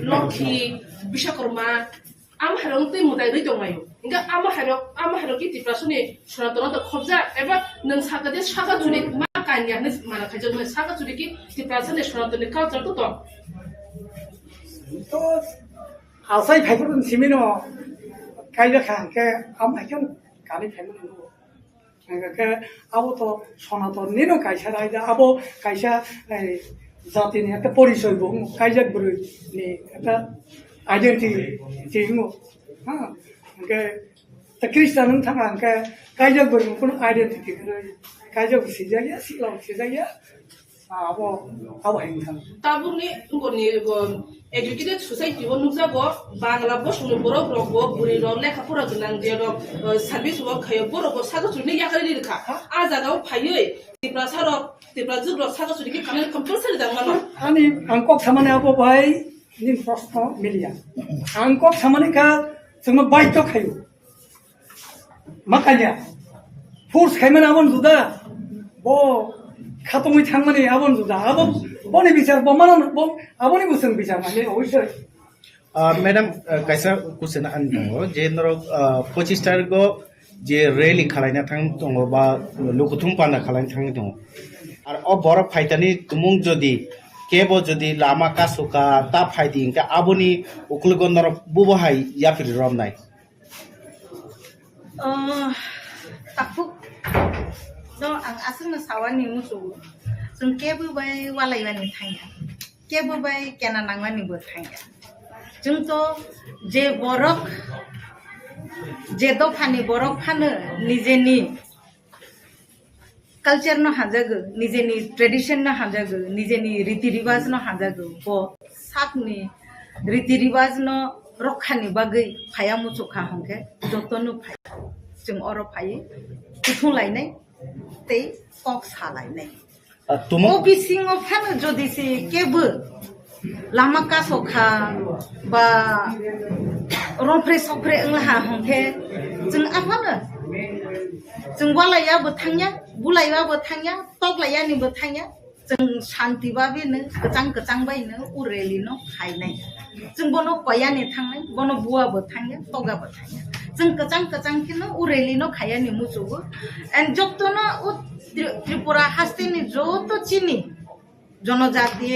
Lokhi, Bishakarma, am harong tui muday rito ngayon. Inga am harong ki tiba sila ni sunatan to khobja, eba nung saga dia saga tuli makanya ni mana kaja nung saga tuli ki tiba sila ni sunatan ni kau jantung to. तो आसाय फाइफोरखौ सिमिनो गायजाखा के आम हायखौ गानै फाइमोन के आबोथ' सनातननिनो गायसा रायजा आबो गायसा जातिनि একটা পরিচয় বং গায়জাক বরনি একটা আইডেন্টিটি দङ হ্যাঁ के ता ख्रिस्टान थाङा के गायजाक बरनि কোনো आइडेन्टिटी गायजाक सिजाया सिलाव सिजाया आबो हायनो थाङो Tabung ni ngoni educated society wo nuksa bo bangla bo sunu borok rok bo buri Rwlaikha pura gunang je rok service wo khayo borok bo saga chuni yakari ni kha a jaga wo phayoi tipra jug rok saga chuni ki kamel compulsory dang mano ani angkok samane abo bai nin prosto milia angkok samane ka जोङो बायथ' खायो makanya force खायमोन आबन जुदा bo खातङै थांमाने आबन जुदा आबो बनि बिचार बमाना आबनि boson बिचार माने अवश्य मैडम कैसा क्वेश्चन आन दङ जे नर 25 तारिखो जे रैली खालायना थां दङ बा लुकुथुम पाना खालायना थां दङ आरो अ बरफ फाइटानि तुमुं जदि केबो जदि लामा कासुका ता फाइदि इनका आबनि उखलगनर बुबहाय याफिर रमनाय takuk do ang asing na sawani musu sung kebu bai walai wani thanya kebu bai kena nangwani bo thanya jung to je borok je do phani borok phano nijeni culture no hajago nijeni tradition no hajago nijeni riti riwaj no hajago bo sakni riti riwaj no rokhani bagai phaya muchukha hongke jotonu phaya jung oro phayi kuthung lainai tei kok salainai तुमुं o bisingo phano jodi se kebo lama ka sokha ba rompre sokre englaha hongke jung afano jung walaya bo thangya bulaiwa bo thangya toklaya ni bo thangya jung shanti ba be ne kachang bai ne ureli no khainai jung bono koya ni thangnai bono buwa bo thangya toga bo thangya jung kachang kino ureli no khaya ni muchugo and joktono Tripura Hasteo joto chini जनजाति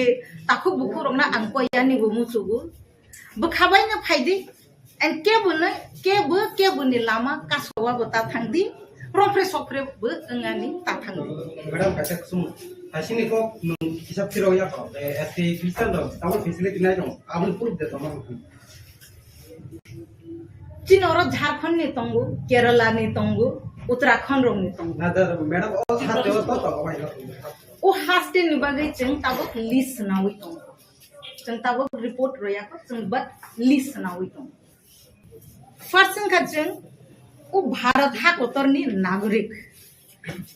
ताखु बुखुरना आंकोयानि बो मुसुगु बखाबायना फायदि N केबुनि Lama कासवा बता थांदि रफ्रे सफ्रे बो अंगानि ता थांदि madam कैसे सुम हासिनि को हिसाब फिरो या को एसटी क्रिस्टियन दो ताव फेसिलिटी नाइ दं आबुन प्रूफ दे दं चिनोर झारखंड नि तंगु केरला नि तंगु उत्तराखंड रोंग नि तंगु ना मैडम ओ हास्टेओ तो भाइ ओ हास्टेल नि बागै जों ताबो लिस्ट नावै दं जों ताबो रिपोर्ट रोयाखौ जों बट लिस्ट नावै दं फर्स्ट जों खाजों ओ भारत हाकतरनि नागरिक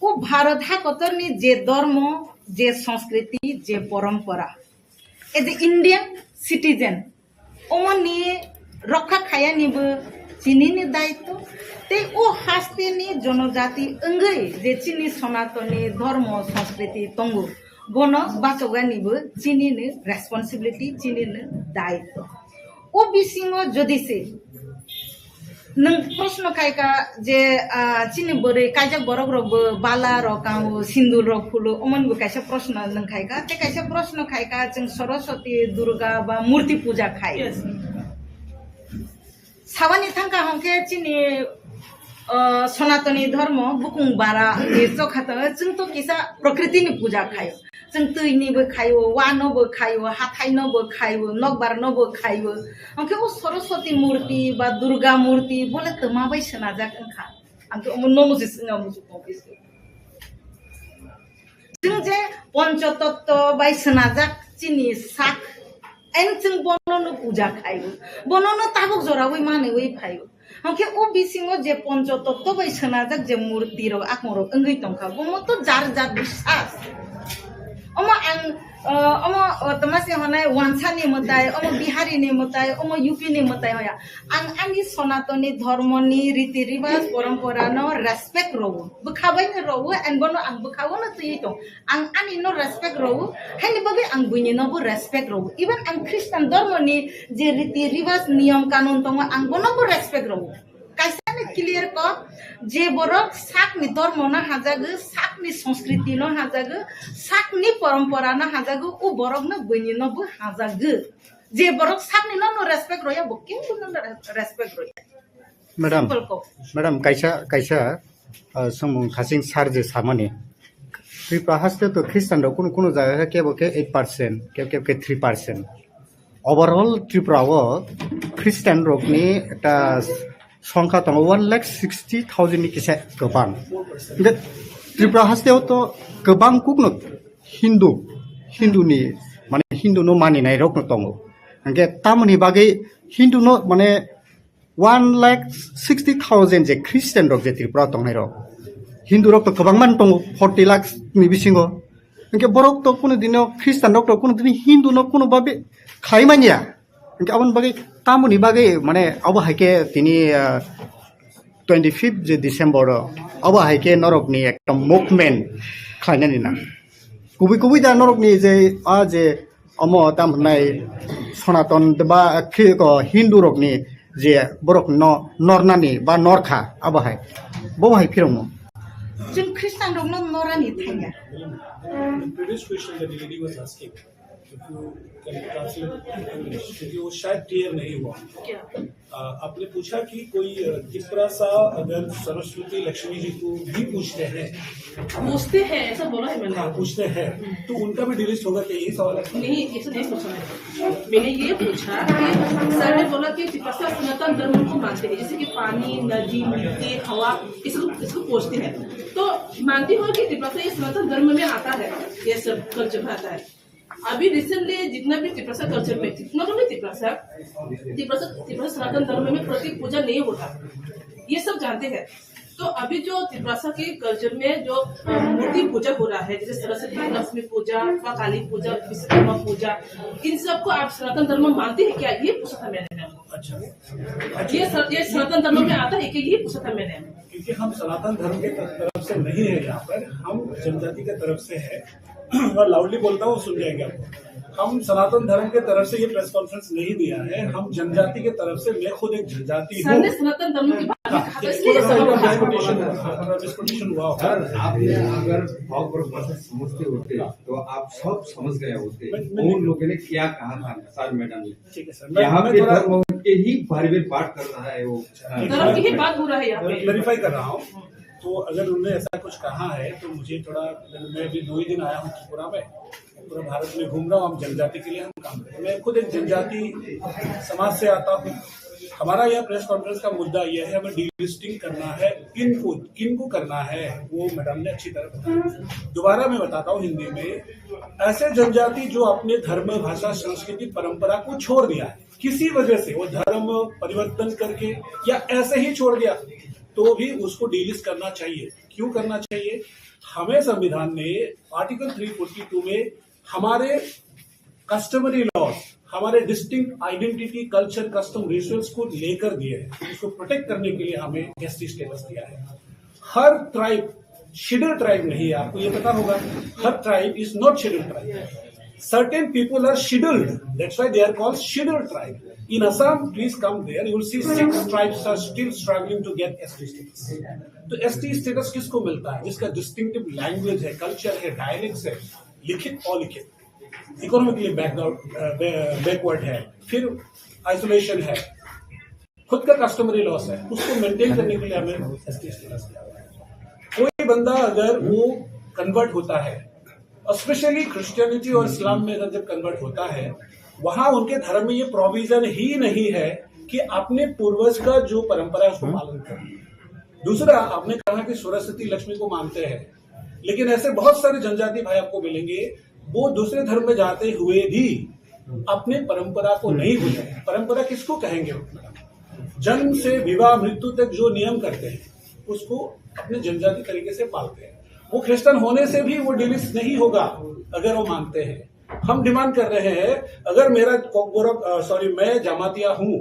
ओ भारत हाकतरनि जे धर्म जे संस्कृति जे परंपरा एज इंडियन सिटीजन ओमनि रक्षा खायानिबो चिनिनि दायित्व ते ओ हास्तेनि जनजाति अंगै जे चिनि सनातनी धर्म संस्कृति तंगु bono bachoganibo chinini responsibility chinini daitto o bisingo jodise nang प्रश्न खायका जे चिनी बरे कायजा बरक रब बाला रकाव सिंदूर रक फुलो अमन बो कायसा प्रश्न नंग खायका ते कायसा प्रश्न खायका जों सरस्वती दुर्गा बा मूर्ति पूजा खाय सावानी थांका हंके चिनी सनातनी धर्म बुकुं बारा एसो खाता जों तो किसा प्रकृतिनि पूजा खाय जों तैनिबो खायो वानोबो खायो हाथाइनोबो खायो नगबारनोबो खायो अंके ओ सरस्वती मूर्ति बा दुर्गा मूर्ति बोले त माबाय सनाजाक अंखा अंके ओ नमुजि सिंगा मुजु कपिसो जों जे पंचतत्व बाय सनाजाक चिनि साक एन जों बननो पूजा खायो बननो ताबक जरावै माने वै फायो अंके ओ बिसिङो जे पंचतत्व बाय सनाजाक जे मूर्ति रो आखमरो अंगै तंखा बमो तो जार जार बिसास ओमो तमासे हनाय वानसानि मताय ओमो बिहारीनि मताय ओमो यूपीनि मताय होया आंनि सनातनी धर्मनि रीति रिवाज परंपरा नो रेस्पेक्ट रो बखाबायनो रो एन बनो आं बखावनो तयै दं आंनि नो रेस्पेक्ट रो हैनि बगे आं बुनि नबो रेस्पेक्ट रो इवन आं ख्रिस्टान धर्मनि जे रीति रिवाज नियम कानुन दङ आं बनबो रेस्पेक्ट रो कायसानि क्लियर क जे बरक साकनि धर्म न हाजागो साकनि संस्कृति न हाजागो साकनि परंपरा न हाजागो उ बरक न बनि नबो हाजागो जे बरक साकनि न रेस्पेक्ट रोया बकिं न रेस्पेक्ट रोया मैडम कैसा समूह खासिं सारजे सामाने त्रिपुरा हास्ते तो ख्रिस्टान रो कोनो जायगा के 8% के 3% ओवरऑल त्रिपुरा वो ख्रिस्टान रोकनि एटा संख्या दङ 1,60,000 नि किसे गोबां त्रिपुरा हास्तेयाव तो गोबां कुकनो हिन्दुनि माने हिन्दुनो मानिनाय रकनो दङ अंके तामनि बागै हिन्दुनो माने 1,60,000 जे ख्रिस्टान रक जे त्रिपुरा दंनाय रक हिन्दु रक तो गोबां मान दङ 40 लाख नि बिसिङो अंके बरक तो कोनो दिनो ख्रिस्टान रक तो कोनो दिन हिन्दु न कोनो बाबे खायमानिया अंके आवन बागै तामुनि बागै माने अब हाइके तिनी 25 जे डिसेम्बर अब हाइके नरकनि एकदम मुभमेन्ट खायनानि ना गुबै दा नरकनि जे जे अमो तामनाय सनातन बा हिन्दु रकनि जे बरक नरनानि बा नरखा अब हाय बहाय फिरमु जों ख्रिस्टान रकनो नरानि थाया previous question that the lady was asking, if you can translate English, क्योंकि वो शायद क्लियर नहीं हुआ। आपने पूछा कि कोई त्रिपुरा सा अगर सरस्वती लक्ष्मी जी को भी पूछते हैं ऐसा बोला है मैंने। हाँ, पूछते हैं तो उनका भी डिलीट होगा क्या, यही सवाल है? नहीं, ऐसा नहीं पूछा मैंने ये पूछा कि सर ने बोला कि त्रिपुरा सनातन धर्म को मानते हैं, जैसे कि पानी, नदी, मिट्टी, हवा इसको पूछते हैं, तो मानती हो कि त्रिपुरा ये सनातन धर्म में आता है, ये सब कल्चर में आता है। अभी रिसेंटली जितना भी त्रिपुरा कल्चर में जितना भी त्रिपुरा सनातन धर्म में प्रतीक पूजा नहीं होता, ये सब जानते हैं। तो अभी जो त्रिपुरा के कल्चर में जो मूर्ति पूजा हो रहा है, जैसे सरस्वती लक्ष्मी पूजा, काली पूजा, विश्वकर्मा पूजा, इन सबको आप सनातन धर्म मानते हैं क्या, ये पूछा था मैंने। अच्छा, ये सनातन धर्म में आता है कि ये पूछा था मैंने। क्योंकि हम सनातन धर्म के तरफ से नहीं है, यहाँ पर हम जनजाति के तरफ से है। मैं लाउडली बोलता हूँ, सुन जाएंगे आपको। हम सनातन धर्म के तरफ से ये प्रेस कॉन्फ्रेंस नहीं दिया है, हम जनजाति के तरफ से, मैं खुद एक जनजाति हूँ। सनातन धर्म की बात डिस्कशन हुआ होगा। आपने अगर भावपूर्वक समझते होते तो आप सब समझ गए होते उन लोगों ने क्या कहा था सर मैडम ने। ठीक है सर, यहाँ पे धर्म के ही बारे में बात कर रहा है, वो धर्म की ही बात हो रहा है यहाँ पे। क्लैरिफाई कर रहा हूँ। तो अगर उन्होंने ऐसा कुछ कहा है तो मुझे थोड़ा, मैं अभी 2 ही दिन आया हूँ त्रिपुरा में, पूरा भारत में घूम रहा हूँ, हम जनजाति के लिए हम काम करते हैं। मैं खुद एक जनजाति समाज से आता हूँ। हमारा यह प्रेस कॉन्फ्रेंस का मुद्दा यह है, हमें डीलिस्टिंग करना है, किनको करना है, वो मैडम ने अच्छी तरह बताया। दोबारा मैं बताता हूँ हिंदी में, ऐसे जनजाति जो अपने धर्म, भाषा, संस्कृति, परंपरा को छोड़ दिया है किसी वजह से, वो धर्म परिवर्तन करके या ऐसे ही छोड़ दिया, तो भी उसको डीलिस्ट करना चाहिए। क्यों करना चाहिए? हमें संविधान ने आर्टिकल 342 में हमारे कस्टमरी लॉज, हमारे distinct identity, culture, custom, rituals को लेकर दिए हैं। इसको प्रोटेक्ट करने के लिए हमें एसटी स्टेटस दिया है। हर ट्राइब शेड्यूल ट्राइब नहीं है, आपको ये पता होगा, हर tribe is not schedule tribe. Certain people are scheduled. That's why they are called scheduled tribe. In Assam, please come there. You will see 6 tribes are still struggling to get ST status. तो ST status किसको मिलता है? जिसका distinctive language है, culture है, dialects है, लिखित अलिखित, economically backward है, फिर आइसोलेशन है, खुद का कस्टमरी लॉस है, उसको मेंटेन करने के लिए हमें ST status दिया हुआ है. कोई बंदा अगर वो कन्वर्ट होता है, स्पेशली क्रिश्चियनिटी और इस्लाम में अगर जब कन्वर्ट होता है, वहां उनके धर्म में ये प्रोविजन ही नहीं है कि अपने पूर्वज का जो परंपरा है उसको पालन करें. दूसरा, आपने कहा कि सरस्वती लक्ष्मी को मानते हैं, लेकिन ऐसे बहुत सारे जनजाति भाई आपको मिलेंगे, वो दूसरे धर्म में जाते हुए भी अपने परंपरा को नहीं भूले. परंपरा किसको कहेंगे? जन्म से विवाह मृत्यु तक जो नियम करते हैं उसको अपने जनजाति तरीके से पालते हैं. वो क्रिश्चियन होने से भी वो डिलीस नहीं होगा अगर वो मानते हैं. हम डिमांड कर रहे हैं, अगर मेरा कोकबोरोक मैं जमातिया हूं,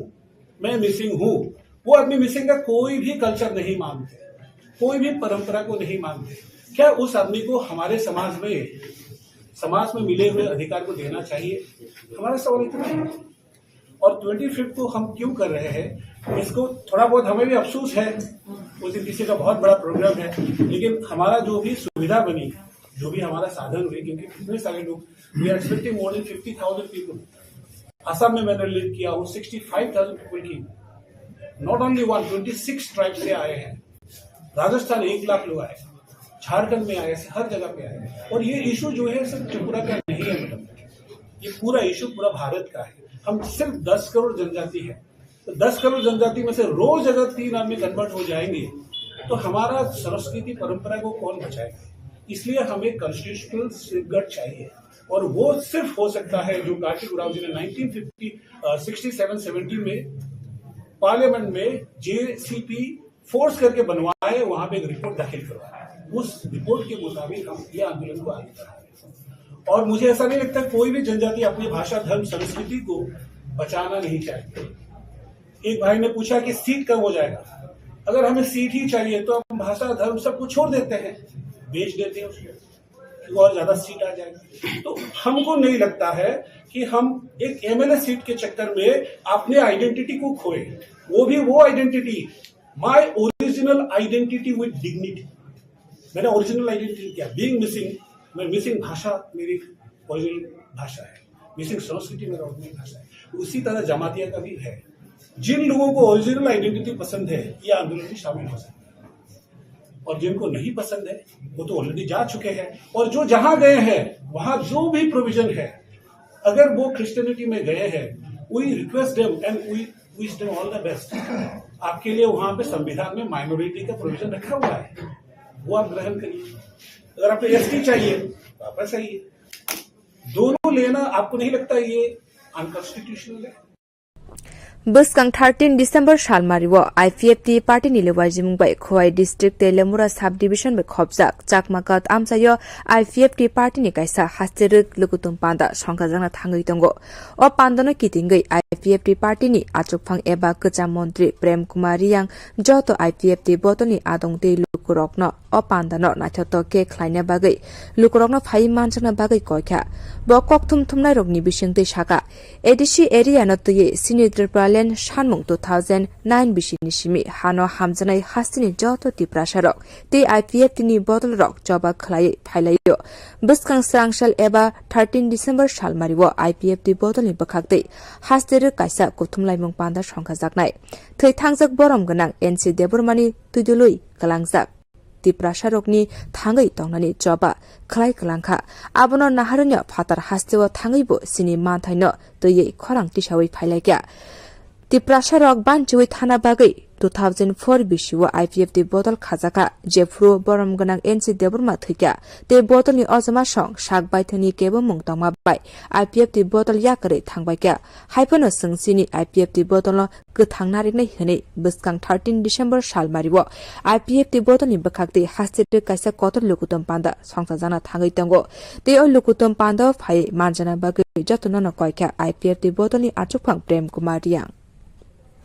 मैं मिसिंग हूं, वो आदमी मिसिंग का कोई भी कल्चर नहीं मानते, कोई भी परंपरा को नहीं मानते, क्या उस आदमी को हमारे समाज में मिले हुए अधिकार को देना चाहिए? हमारा सवाल इतना है. और 25 को हम क्यों कर रहे हैं, इसको थोड़ा बहुत हमें भी अफसोस है. उस दिन किसी का बहुत बड़ा प्रोग्राम है, लेकिन हमारा जो भी सुविधा बनी, जो भी हमारा साधन हुए, क्योंकि कितने सारे लोग, we are expecting more than 50,000 people. Assam में मैंने लीड किया हूँ, 65,000 पीपल की, नॉट ओनली 126 ट्राइब से आए हैं. राजस्थान 1 लाख लोग आए, झारखंड में आए, हर जगह पे आए. और ये इशू जो है सिर्फ त्रिपुरा का नहीं है मैडम, ये पूरा इशू पूरा भारत का है. हम सिर्फ 10 करोड़ जनजाति है, तो 10 करोड़ जनजाति में से रोज अगर 3 आदमी कन्वर्ट हो जाएंगे तो हमारा संस्कृति परंपरा को कौन बचाएगा? इसलिए हमें कॉन्स्टिट्यूशनल सेफगार्ड चाहिए, और वो सिर्फ हो सकता है जो कार्तिक उरांव जी ने 1967 में पार्लियामेंट में JCP फोर्स करके बनवाए, वहां पे एक रिपोर्ट दाखिल करवाया. उस रिपोर्ट के मुताबिक हम ये आंदोलन को आगे बढ़ाएं. और मुझे ऐसा नहीं लगता कोई भी जनजाति अपनी भाषा धर्म संस्कृति को बचाना नहीं चाहती. एक भाई ने पूछा कि सीट कब हो जाएगा. अगर हमें सीट ही चाहिए तो हम भाषा धर्म सब कुछ छोड़ देते हैं, बेच देते हैं उसको, और ज्यादा सीट आ जाएगी. तो हमको नहीं लगता है कि हम एक MLA सीट के चक्कर में अपने आइडेंटिटी को खोए. वो भी वो identity, my original identity with dignity. मैंने ओरिजिनल आइडेंटिटी क्या, बीइंग मिसिंग, मैं मिसिंग भाषा मेरी ओरिजिनल भाषा है, मिसिंग संस्कृति मेरा ओरिजिनल भाषा है. उसी तरह जमातिया का भी है. जिन लोगों को ओरिजिनल आइडेंटिटी पसंद है, ये आंदोलन में शामिल हो सकते हैं, और जिनको नहीं पसंद है वो तो ऑलरेडी जा चुके हैं. और जो जहां गए हैं वहां जो भी प्रोविजन है, अगर वो क्रिश्चियनिटी में गए हैं, we request them and we wish them all the best. आपके लिए वहां पे संविधान में माइनॉरिटी का प्रोविजन रखा हुआ है, वो आप ग्रहण करिए. अगर आपको ST चाहिए वापस आइए. दोनों लेना आपको नहीं लगता ये अनकॉन्स्टिट्यूशनल है? Bwkhaktui 13 December Shalmariwo IPFT Party ni lewajimung bai Khowai District Telemura Subdivision bai khobjak chakmakat amsayo IPFT Party ni kaisa Hasteo lukutung panda songkajana thangui tongo. O pandano kitingui IPFT Party ni achukphang eba kcha Montri Prem Kumar yang joto IPFT botoni adongte lukurokno o pandano naithoto ke khlaina bagai lukurokno phai manchana bagai koikha bo kokthum thumnai rokni bisingtei saka ADC area no tuye senior Tripura Shanmung 2009 bisini simi hano hamjanai hastini joto tiprasarok te IPFT ni Badol rok joba khlai phailayo. Bwkhaktui sangshal eba 13 December Shalmariwo IPFT Badol ni Bwkhaktui Hasteo kaisa kuthumlaimung panda songkhajaknai thei thangjak borom ganang NC Debormani tuidului kalangjak tiprasarokni thangai tongnani joba khlai kalangkha abono naharnya phatar Hasteo thangaibo sini manthaino toyei khorang tisawi phailaikya. Tiprasarok banchui thana bagai 2004 bisiwo IPFT Badol khajaka jefru borom ganang NC Deborma thikya te Badol ni ojama song sakbaithani kebo mungtangma bai IPFT Badol yakare thangbaikya haipono sungsini IPFT Badol no gthang nariknai hene Bwkhaktui 13 December Shalmariwo IPFT Badol ni Bwkhaktui Hasteo kaisa kotor lukutum panda songsajana thangai tongo te o lukutum panda phai marjana bagai jotono no koikya IPFT Badol ni achukphang Prem Kumar yang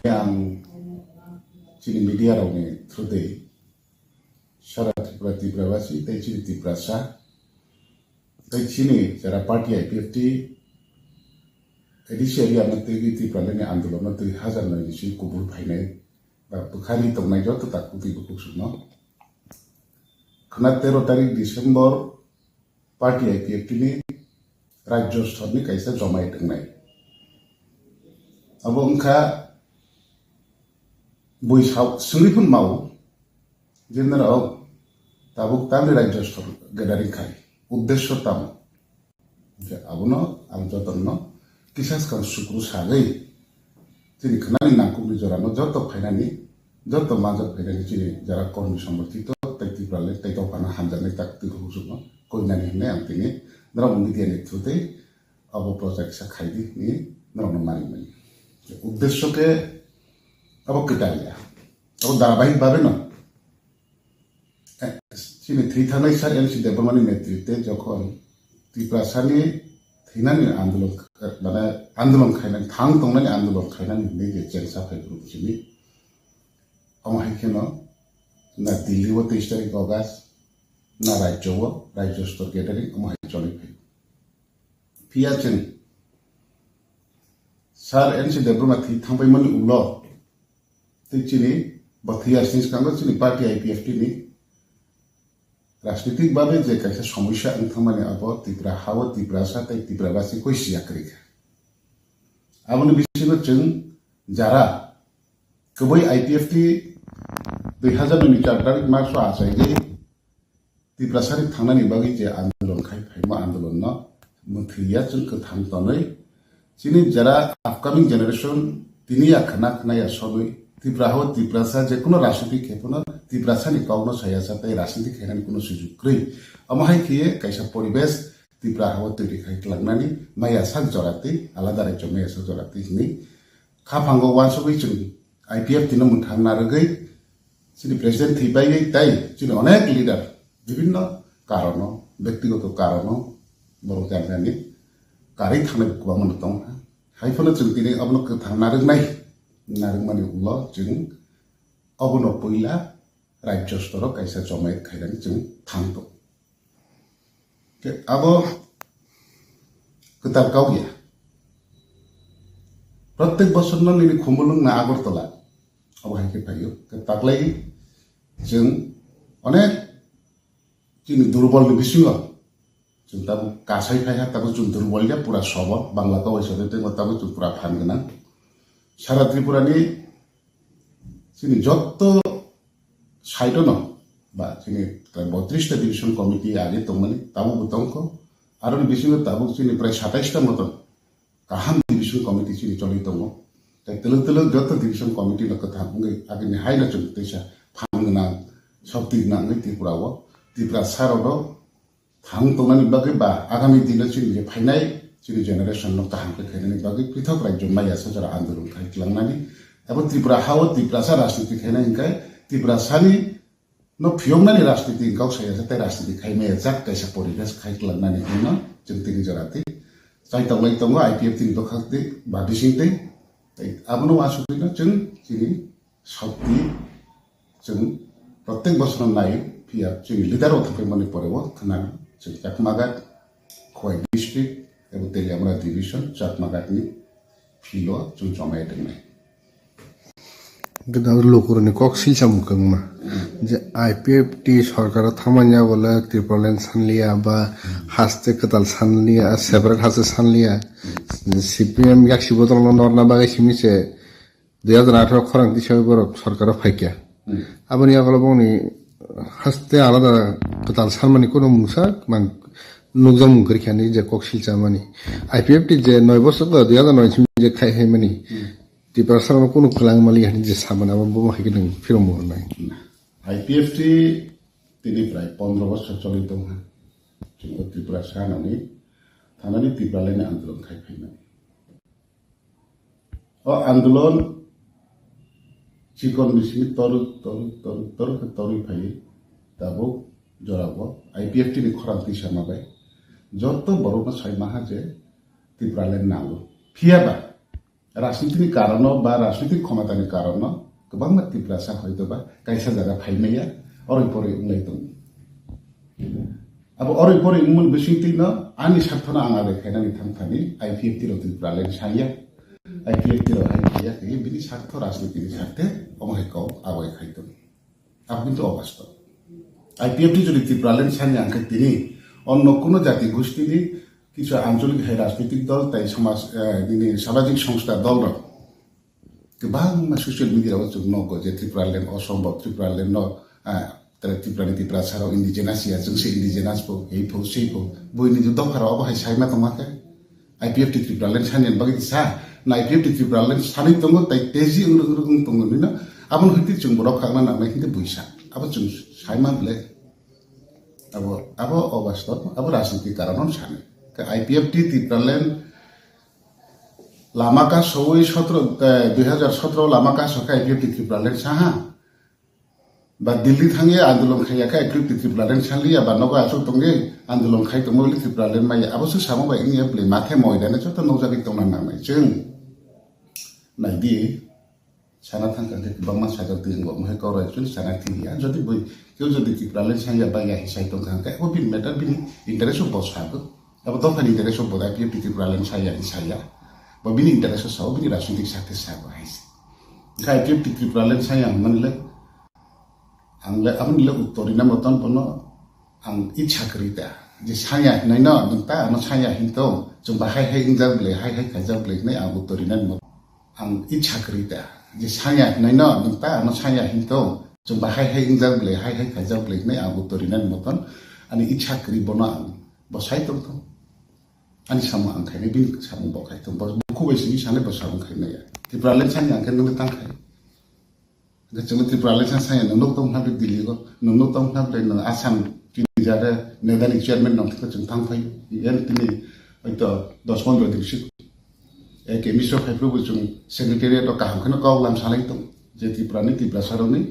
yang sini media raune through सारा त्रिपुरा त्रिपुरावासी तैचिनि त्रिपुरासा तैचिनि जरा party IPFT एडिशियरी आमतेगी त्रिपुरानि आंदोलन न 2009 नि कुबुल फाइनाय बा बुखारी तंनाय जत ताकुति बुकुसुनो खना 13 तारिख December party IPFT नि राज्य स्तरनि कायसा जमाय दंनाय अब उनका बैसाव सुंगिफुन माव जेनराव ताबुक तामि राज्य स्तर गेदारिं खाय उद्देश्य ताम जे आबुनो आं जतन किसास kan सुक्रु सागै जिनि खनानि नांकुमनि जरानो जत फाइनानि जत माजक फाइनानि जिनि जरा कर्मी समर्थित तैतिफ्राले तैतावफाना हानजानाय ताकति हुजुनो कोइनानि हने आंतिनि नराव मिडियानि थ्रुते अब प्रोजेक्ट सा खाइदि नि नराव मारिमनि उद्देश्य के अब किटालिया अब धारावाहिक भावे न जिनि थ्री थानाय सार एलसी देबरमानि नेतृत्वे जखन त्रिपुरासानि थैनानि आंदोलन माने आंदोलन खायनानि थां तंनानि आंदोलन खायनानि ने जे जेंसा फाइब्रु जिनि अमाहिकेनो ना दिल्ली वो 23 तारिख अगस्त ना राज्य स्तर गेदारिं अमाहि चलि फै फियाचेन सार एनसी देब्रमा थि थांबायमोन उल तिचिनि बथियासनि सिगाङाव चिनि पार्टी आईपीएफटी नि राजनीतिक भावे जे कैसे समस्या अंथमाने अब त्रिपुरा हाव त्रिपुरा साथै त्रिपुरावासी कोइ सियाक्रिका आबनि बिसिनो जों जारा गुबै आईपीएफटी 2009 4 तारिख मार्च आसायगे त्रिपुरासारि थांनानि बागै जे आन्दोलन खाय फाइमा आन्दोलन न मुथिया जों कथां तनै जिनि जरा अपकमिंग जनरेशन तिनि आखना खनाया सबै त्रिपुरा हाव त्रिपुरासा जे कोनो राजनीतिक खेपनो त्रिपुरासानि काउनो सायासातै राजनीतिक खेनानि कोनो सुजुग कै अमाहाय खिये कैसा परिवेश त्रिपुरा हाव तैरि खायख्लांनानि माया sak जराति आलादा राज्य माया sak जराति नि खाफांगो वासबै जों आईपीएफ तिनो मुनथांना रगै जिनि प्रेसिडेंट थैबायै ताई जिनि अनेक लीडर विभिन्न कारण व्यक्तिगत कारण बर' गामियानि गारै थांनाय गोबां दं हायफोनो जों दिनै अबनो गोथां नारंमानि उल जों अबनो पहिला राज्य स्तर कैसा जमायत खायनानै जों थांदों अब गोदार गावया प्रत्येक बोसोर नैनि खुमलुं ना आगरतला अब हायके फायो तागलाय जों अनेक जिनि दुर्बलनि बिसिङाव जों ताबो गासाय फायहा ताबो जों दुर्बलया पुरा सब बांला गावै सदैते ताबो जों पुरा फानगोना सारा त्रिपुरानि जिनि जत्त साइड न बा जिनि 32 टा डिविजन कमिटी आगे तंगमानि ताबो बुतंको आरो बिसिङाव ताबो जिनि प्राय 27 टा मतन गाहाम डिविजन कमिटी जिनि चलि दङ ताइ तेलो जत्त डिविजन कमिटी न कथा बुङै आगे हाइना जों तैसा फानगोना शक्ति नाङै त्रिपुराव त्रिपुरा साराव थां तंनानि बागै बा आगामी दिन जिनि फाइनाय जिनि जेनेरेशन न काहामके खायनानि बागै पृथक राज्य माया सजरा आन्दोलन खायख्लांनानि एबा त्रिपुरा हाव त्रिपुरासा राजनीति खायनाय हिंखाय त्रिपुरासानि न फियमनानि राजनीति हिंखाव सायाजाथाय राजनीति खायनाया जाक कैसा परिवेश खायख्लांनानि हिंना जों तिनि जराति जाय तंलाय तंग आईपीएफ तिनि बखाक्तै बादिसिंतै आबनो वासुखैनो जों जिनि शक्ति जों प्रत्येक बोसोर नाय फिया जोंनि लिडार थांफायमानि परेव खोनानो जों जाकमागाट खवाइ डिस्ट्रिक्ट एबा तेलियामरा डिविजन जाकमागाटनि फिल' जों जमाय दोंनाय गोदान लोकरनि कक सिलसाम गंमा जे आईपीएफटी सरकार थामानिया बोला त्रिपुरालेन सानलिया बा हास्ते कताल सानलिया सेपारेट हास्ते सानलिया सीपीएम याक्सिबो दंल नरना बागै सिमिसे 2018 खरां दिसाबो बरक सरकार फायकिया आबनि आगलबनि हास्ते आलादा कताल सानमानि कोनो मुसा मान नुगजम गरखानि जे कक सिलसामानि आईपीएफटी जे 9 बोसोर 2009 सिम जे खायहायमानि त्रिपुरा सरकार कोनो खलांमालि हानि जे सामना बो माखै नों फिरमो होनाय आईपीएफटी तिनिफ्राय 15 बोसोर चलि दं जों त्रिपुरा सानानि थानानि त्रिपुरालायनि आन्दोलन खायफैनाय अ आन्दोलन चिकन बिसिनि तरू फाय दाबो जराबो आईपीएफटी नि खरांति सामाबाय जत्त बर'नो सायमाहा जे त्रिपुरालायनि नांगौ फियाबा राजनीतिनि कारण बा राजनीतिक क्षमतानि कारण गोबां त्रिपुरासा हयतोबा कैसा जागा फायनाया Pore unglai tong. Abo pore ungmun besingti no ani sarthona anga dekhaina ni thangthani IPFT ro Tripura len saya. IPFT ro haikya ke bini sartho rajniti ni sarthe omai ko aboi khaitong. Abo kintu obasto. IPFT jodi Tripura len saya angka tini onno kono jati goষ্ঠী ni কিছু আঞ্চলিক রাজনৈতিক দল তাই সমাজ সামাজিক সংস্থা দলরা गोबां social मिडियायाव जों नंगौ जे त्रिपुरालेण्ड असम्भव त्रिपुरालेण्ड त्रिपुरानि त्रिपुरासाराव इन्डिजिनासिया जोंसो इन्डिजिनासबो एइफौ सैफौ बयनि जुग दफाराव बाहाय साइमा दङाखै आइपिएफटि त्रिपुरालेण्ड सानियान बागि सा ना आइपिएफटि त्रिपुरालेण्ड सानै दङ ताइ तेजि उंरुं दङ निना आबन हति जों बरफ खांना नांनाय खिन्थु बैसा आबो जों साइमा बले आबो अबास्तव आबो राजनीति कारण सानो आइपिएफटि त्रिपुरालेण्ड लामाका सवै 2017 लामाका सका आइपिएफटि त्रिपुरालेण्ड साहा बा दिल्ली थांगे आन्दोलन खायाखै आइपिएफटि त्रिपुरालेण्ड सालिया बा नगा आसु तंगे आन्दोलन खाय तंगोलि त्रिपुरालेण्ड माय आबोसो सामो बा इंगे प्ले माथे मयदाने जत नौजागि तंना नांनाय जों नायदि साना थांखांखे गोबां साजा दिंगो महे कवरायजों साना थिया जदि बै केउ जदि त्रिपुरालेण्ड साया बाया हिसाय तंखांखे ओ बिन मेटार बिन इंटरेस्ट बसाबो अब दफानि इंटरेस्ट बदा आइपिएफटि त्रिपुरालेण्ड साया हिसाया Bini interest sa bini rasyudik sakit sa bahis. Kaya tiap Tripuraland saya manle, angle amun le utorina moton pono ang icha kerita. Jadi saya naina minta anak saya hinto, cuma hai injal beli hai kajal beli ni ang utorina mot ang icha kerita. Jadi saya naina minta anak saya hinto, cuma hai injal beli hai kajal beli ni ang utorina moton ani icha keri bona bosai tong. Ani sama angkai ni bin sama bokai tu bos buku besi sana bos sama angkai ni ya. Tripuraland sana angkai nunggu tangkai. Kecuma Tripuraland sana nunggu tong habis Delhi ko nunggu tong habis nung Assam kini jada nedani chairman nong kita cengtang fai. Yang ini itu 10-15 divisi. Kemisro fai pun ceng sekretariat atau kaham kena kau lam saling tong. Jadi Tripura saroni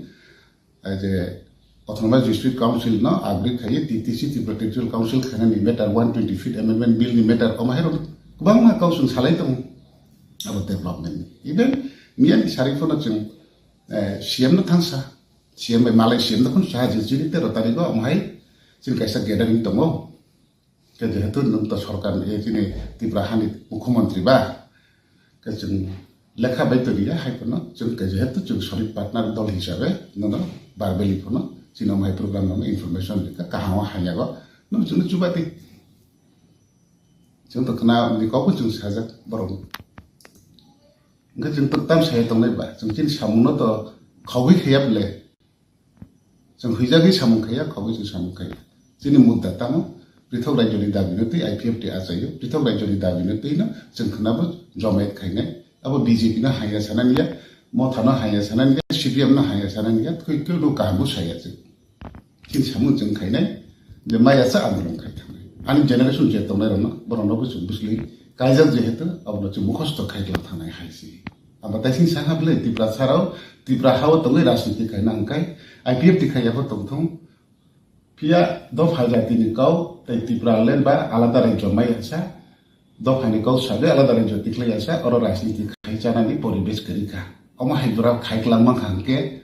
aje Autonomous District Council no agri kaya TTC Tripura Territorial Council kena ni meter 120 feet amendment bill ni meter omahero kubang ma kau sun salai tong abo development even mian sarifona jeng CM no thangsa CM malai CM no kon sahaja jiri te rotari go omahai jin kaisa gathering tongo ke jehetu nung to sarkar jini Tripura hani mukhyamantri ba ke jeng lekha baitoriya hai kono jeng ke jehetu jeng solid partner dol hisabe no barbeli kono Sino mai program nama information dekat kahawa hanya kok, namun cuma coba ti, contoh kenal di kau pun cuma saja baru, enggak cuma pertama saya tahu nih bah, cuma cini samuno to kau hiap le, cuma hijagi samung kaya kau itu samung kaya, cini muda tamu, prithau rajoli dabinati IPFT asayo, prithau rajoli dabinati na, cuma kenapa jomet kayaknya, apa BJP na hanya sana niya, mau tanah hanya sana niya, CPM na hanya sana niya, kau lu kamu saya sih. Kini samun jeng kainai, jemaya sa andolong kaitan. Ani generation jeton na rona, barono ko busli, kaizal jehetu, abno chu mukhosto kaitan thanai haisi. Abatai sing sahab le Tripura sarau, Tripura hawa tongai rasniti kaina angkai, IPFT kaya ko tongthong. Pia do phajati ni kau, tai Tripuraland ba alada rajyo mai asa, do phani kau sabe alada rajyo tiklai asa, oro rasniti kaicana ni poribesh karika. Oma haidura kaiklang mangkangke,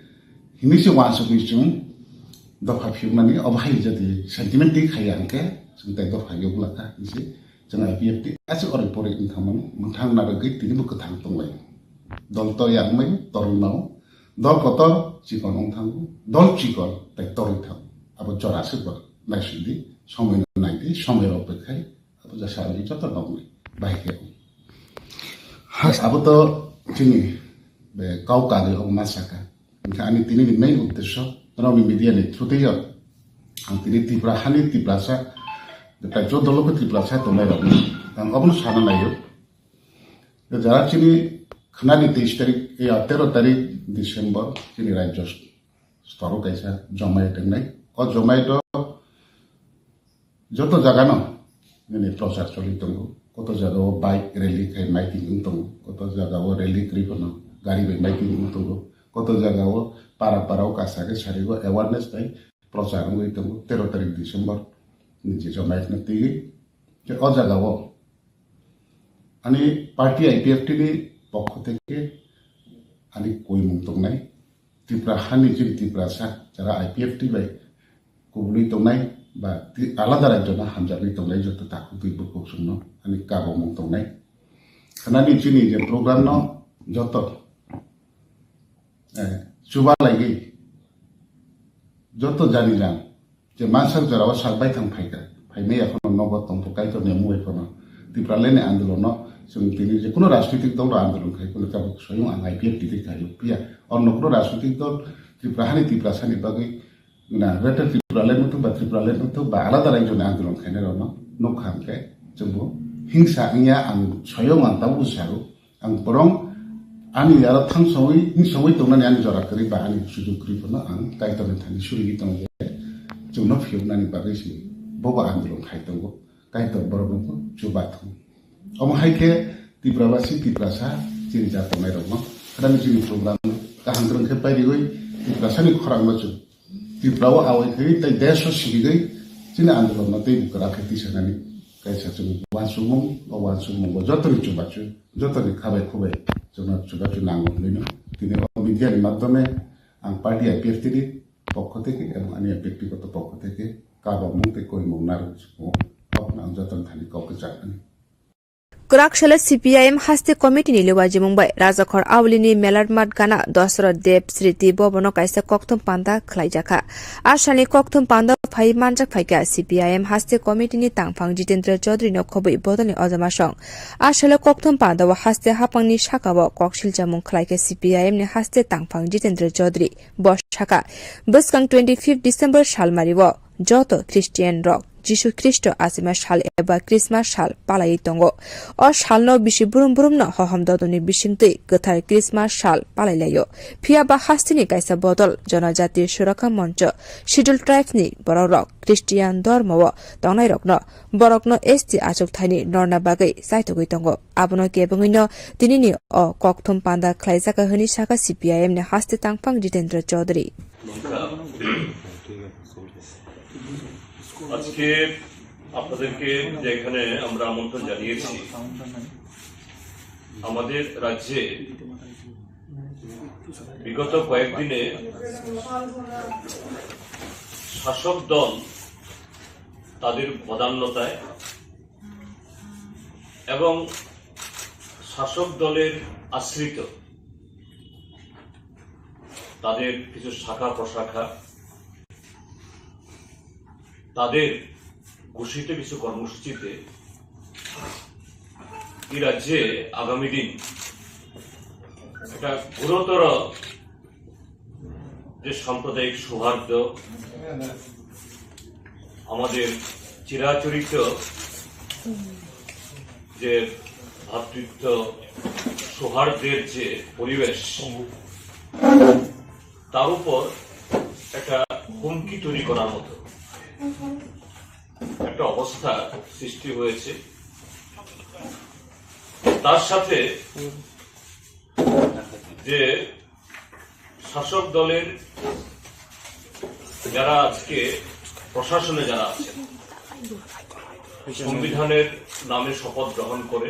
ini si wasuk isung, dofha fiumani obhai jadi sentiment dik hayangke suntai dofha yoglaka isi jana IPFT asu ori pore inthaman munthang naragi tini bukathang tonglai dol to yang mai torunau dol kotor chikon ongthang dol chikon tai tori thang abo jorase ba naisidi somoy naidi somoy opekhai abo jasari joto nongni baike abo to chini be kaukari ong masaka ani tini ni main uddesho Orang media ni, sudah ya, angkini Tripura hani Tripura sa, dekat jodoh lo ke Tripura sa tu mai ramai, dan apa nu sana nayo, jarak sini kena di 13 tarik Desember sini rajos, seteru kaisa jomai tenai, kau jomai to, jodoh jaga no, ini proses soli tunggu, kau jaga wo bike rally kayak making tunggu, kau jaga wo rally kripono, gari making tunggu. Kota jagawo para ukasake sarigo awareness tai procharan goi tunggu 13 tarik Desember ni je jomai nanti ke o jagawo ani party IPFT ni pokho theke ani koi mungtok nai Tripura হানি যিনি ত্রিপুরাসা যারা IPFT by কুবলি তংনাই বা আলাদা রাজ্য না হামজাবি তংনাই যত তাকুবি বকসুন আমি KOKBOROK তংনাই খানানি যিনি যে প্রোগ্রাম ন যত চুবা লাগি যত জানি যান যে মানসার যারা সালবাই থাং ফাইকা ফাইমে এখন নগদ তংতো কাইতো নেমু এখন ত্রিপুরা লেনে আন্দোলন তিনি যে কোনো রাজনৈতিক দল আন্দোলন খাই কোনো কাবো স্বয়ং আং আইপিএফটি খাই পিয়া অন্য কোনো রাজনৈতিক দল ত্রিপুরা হানি ত্রিপুরাসানি বাকি না রেটা ত্রিপুরা লেন মতো বা ত্রিপুরা লেন মতো বা আলাদা রাজ্যনে আন্দোলন খাইনে রন নখামকে जोंबो हिंसा इया आं स्वयं आं ताबो सारो आं बरं आंनि आरो हिंसावै दंनानै आं जराखै बा आंनि सुजुग्रिफोरनो आं कायतने थानि सुरिगि दं जे जोंनो फिउनानि बागैसो बबा आन्दोलन खायदोंगो कायत बरबो जुबाथों अमहायके तिब्राबासि तिब्रासा जिनि जातनाय रङ खादानि जिनि प्रग्राम गाहांद्रंखे बायदिगै तिब्रासानि खरांबाजो तिब्राव आवैखै तै देश सिगिगै जिनि आन्दोलन दै बुकराखै तिसनानि kaisa जों वानसुमं যতনি চুবাচু যতনি খাবাই খুবাই जोंना চুবাচু নাঙ্গল লইনো তিনি মিডিয়ার মাধ্যমে আং পার্টি আইপিএফটি পক্ষ থেকে এবং আমি ব্যক্তিগত পক্ষ থেকে KOKBOROK তে কই মংনার আং যতন Thani ককে চাকনি Kurakshale CPIM Haste Committee ni lewaji Mumbai Rajakhor Awlini Melarmat Gana Dosra Deb Sriti Bobono kaisa Koktum Panda Khlaijaka Ashani Koktum Panda Phai Manjak Phaika CPIM Haste Committee ni Tangphang Jitendra Chaudhary no khoboi bodoni Ojamasong Ashale Koktum Panda wa Haste Hapangni Shakawo Kokshilchamung Khlaike CPIM ni Haste Tangphang Jitendra Chaudhary Boshaka Bwkhaktui 25 December Shalmariwo Joto Christian Rock যিশু খ্রিস্ট আসিমা সাল এবা Christmas সাল পালাই তঙ্গ অ সালনো বিশি বুরুম বুরুমনো হহম দদনি বিশিংতৈ গথার Christmas সাল পালাইলাयो ফিয়া বা হাস্তিনি কাইসা বদল জনজাতীয় সুরক্ষা মঞ্চ শিডিউল ট্রাইবসনি বরক খ্রিস্টিয়ান ধর্মও তংনাই রকন বরকন এসটি আচক থাইনি নরনা বাগৈ সাইতগৈ তঙ্গ আবনো কেবংইনো তিনিনি অ kokthum পান্দা খ্লাইজাকা হনি শাখা সিপিআইএম নে হাস্তে তাংপাং জিতেন্দ্র চৌধুরী আজকে আপনাদেরকে যেখানে আমরা আমন্ত্রণ জানিয়েছি আমাদের রাজ্যে বিগত কয়েকদিনে শাসক দল তাদের বদান্যতায় এবং শাসক দলের আশ্রিত তাদের কিছু শাখা প্রশাখা তাদের ঘোষিত কিছু কর্মসূচিতে এই রাজ্যে আগামী দিন একটা গুরুতর যে সাম্প্রদায়িক সৌহার্দ্য আমাদের চিরাচরিত যে ভ্রাতৃত্ব সৌহার্দ্যের যে পরিবেশ তার উপর একটা হুমকি তৈরি করার মতো একটা অবস্থা সৃষ্টি হয়েছে তার সাথে যে শাসক দলের যারা আজকে প্রশাসনে যারা আছেন সংবিধানের নামে শপথ গ্রহণ করে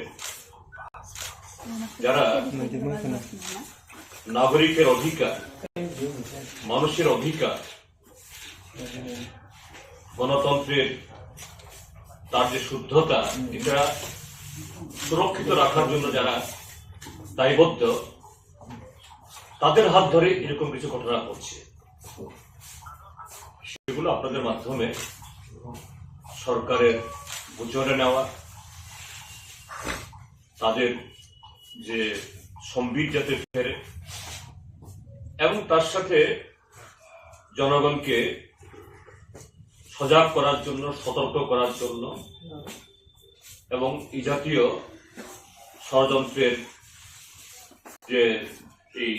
যারা নাগরিকের অধিকার মানুষের অধিকার গণতন্ত্রের তার যে শুদ্ধতা এটা সুরক্ষিত রাখার জন্য যারা দায়বদ্ধ তাদের হাত ধরে এরকম কিছু ঘটনা ঘটছে সেগুলো আপনাদের মাধ্যমে সরকারের গোচরে নেওয়া তাদের যে সম্বিত যাতে ফেরে এবং তার সাথে জনগণকে সজাগ করার জন্য সতর্ক করার জন্য এবং এই জাতীয় ষড়যন্ত্রের যে এই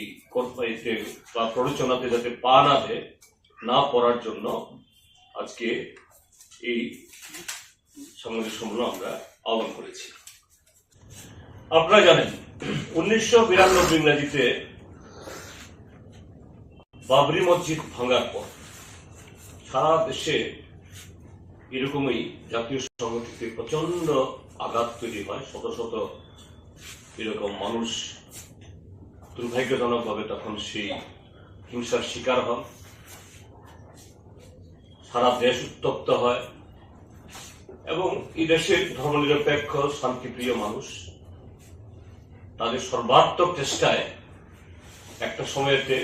বা প্ররোচনাতে যাতে পা না পড়ার জন্য আজকে এই সাংবাদিক সম্মেলন আমরা আহ্বান করেছি। আপনারা জানেন 1992 ইংরেজিতে বাবরি মসজিদ ভাঙার পর সারা দেশে এরকমই জাতীয় সংহতিতে প্রচন্ড আঘাত তৈরি হয়, শত শত এরকম মানুষ দুর্ভাগ্যজনকভাবে তখন সেই হিংসার শিকার হন, সারা দেশ উত্তপ্ত হয় এবং এই দেশের ধর্মনিরপেক্ষ শান্তিপ্রিয় মানুষ তাদের সর্বাত্মক চেষ্টায় একটা সময়েতে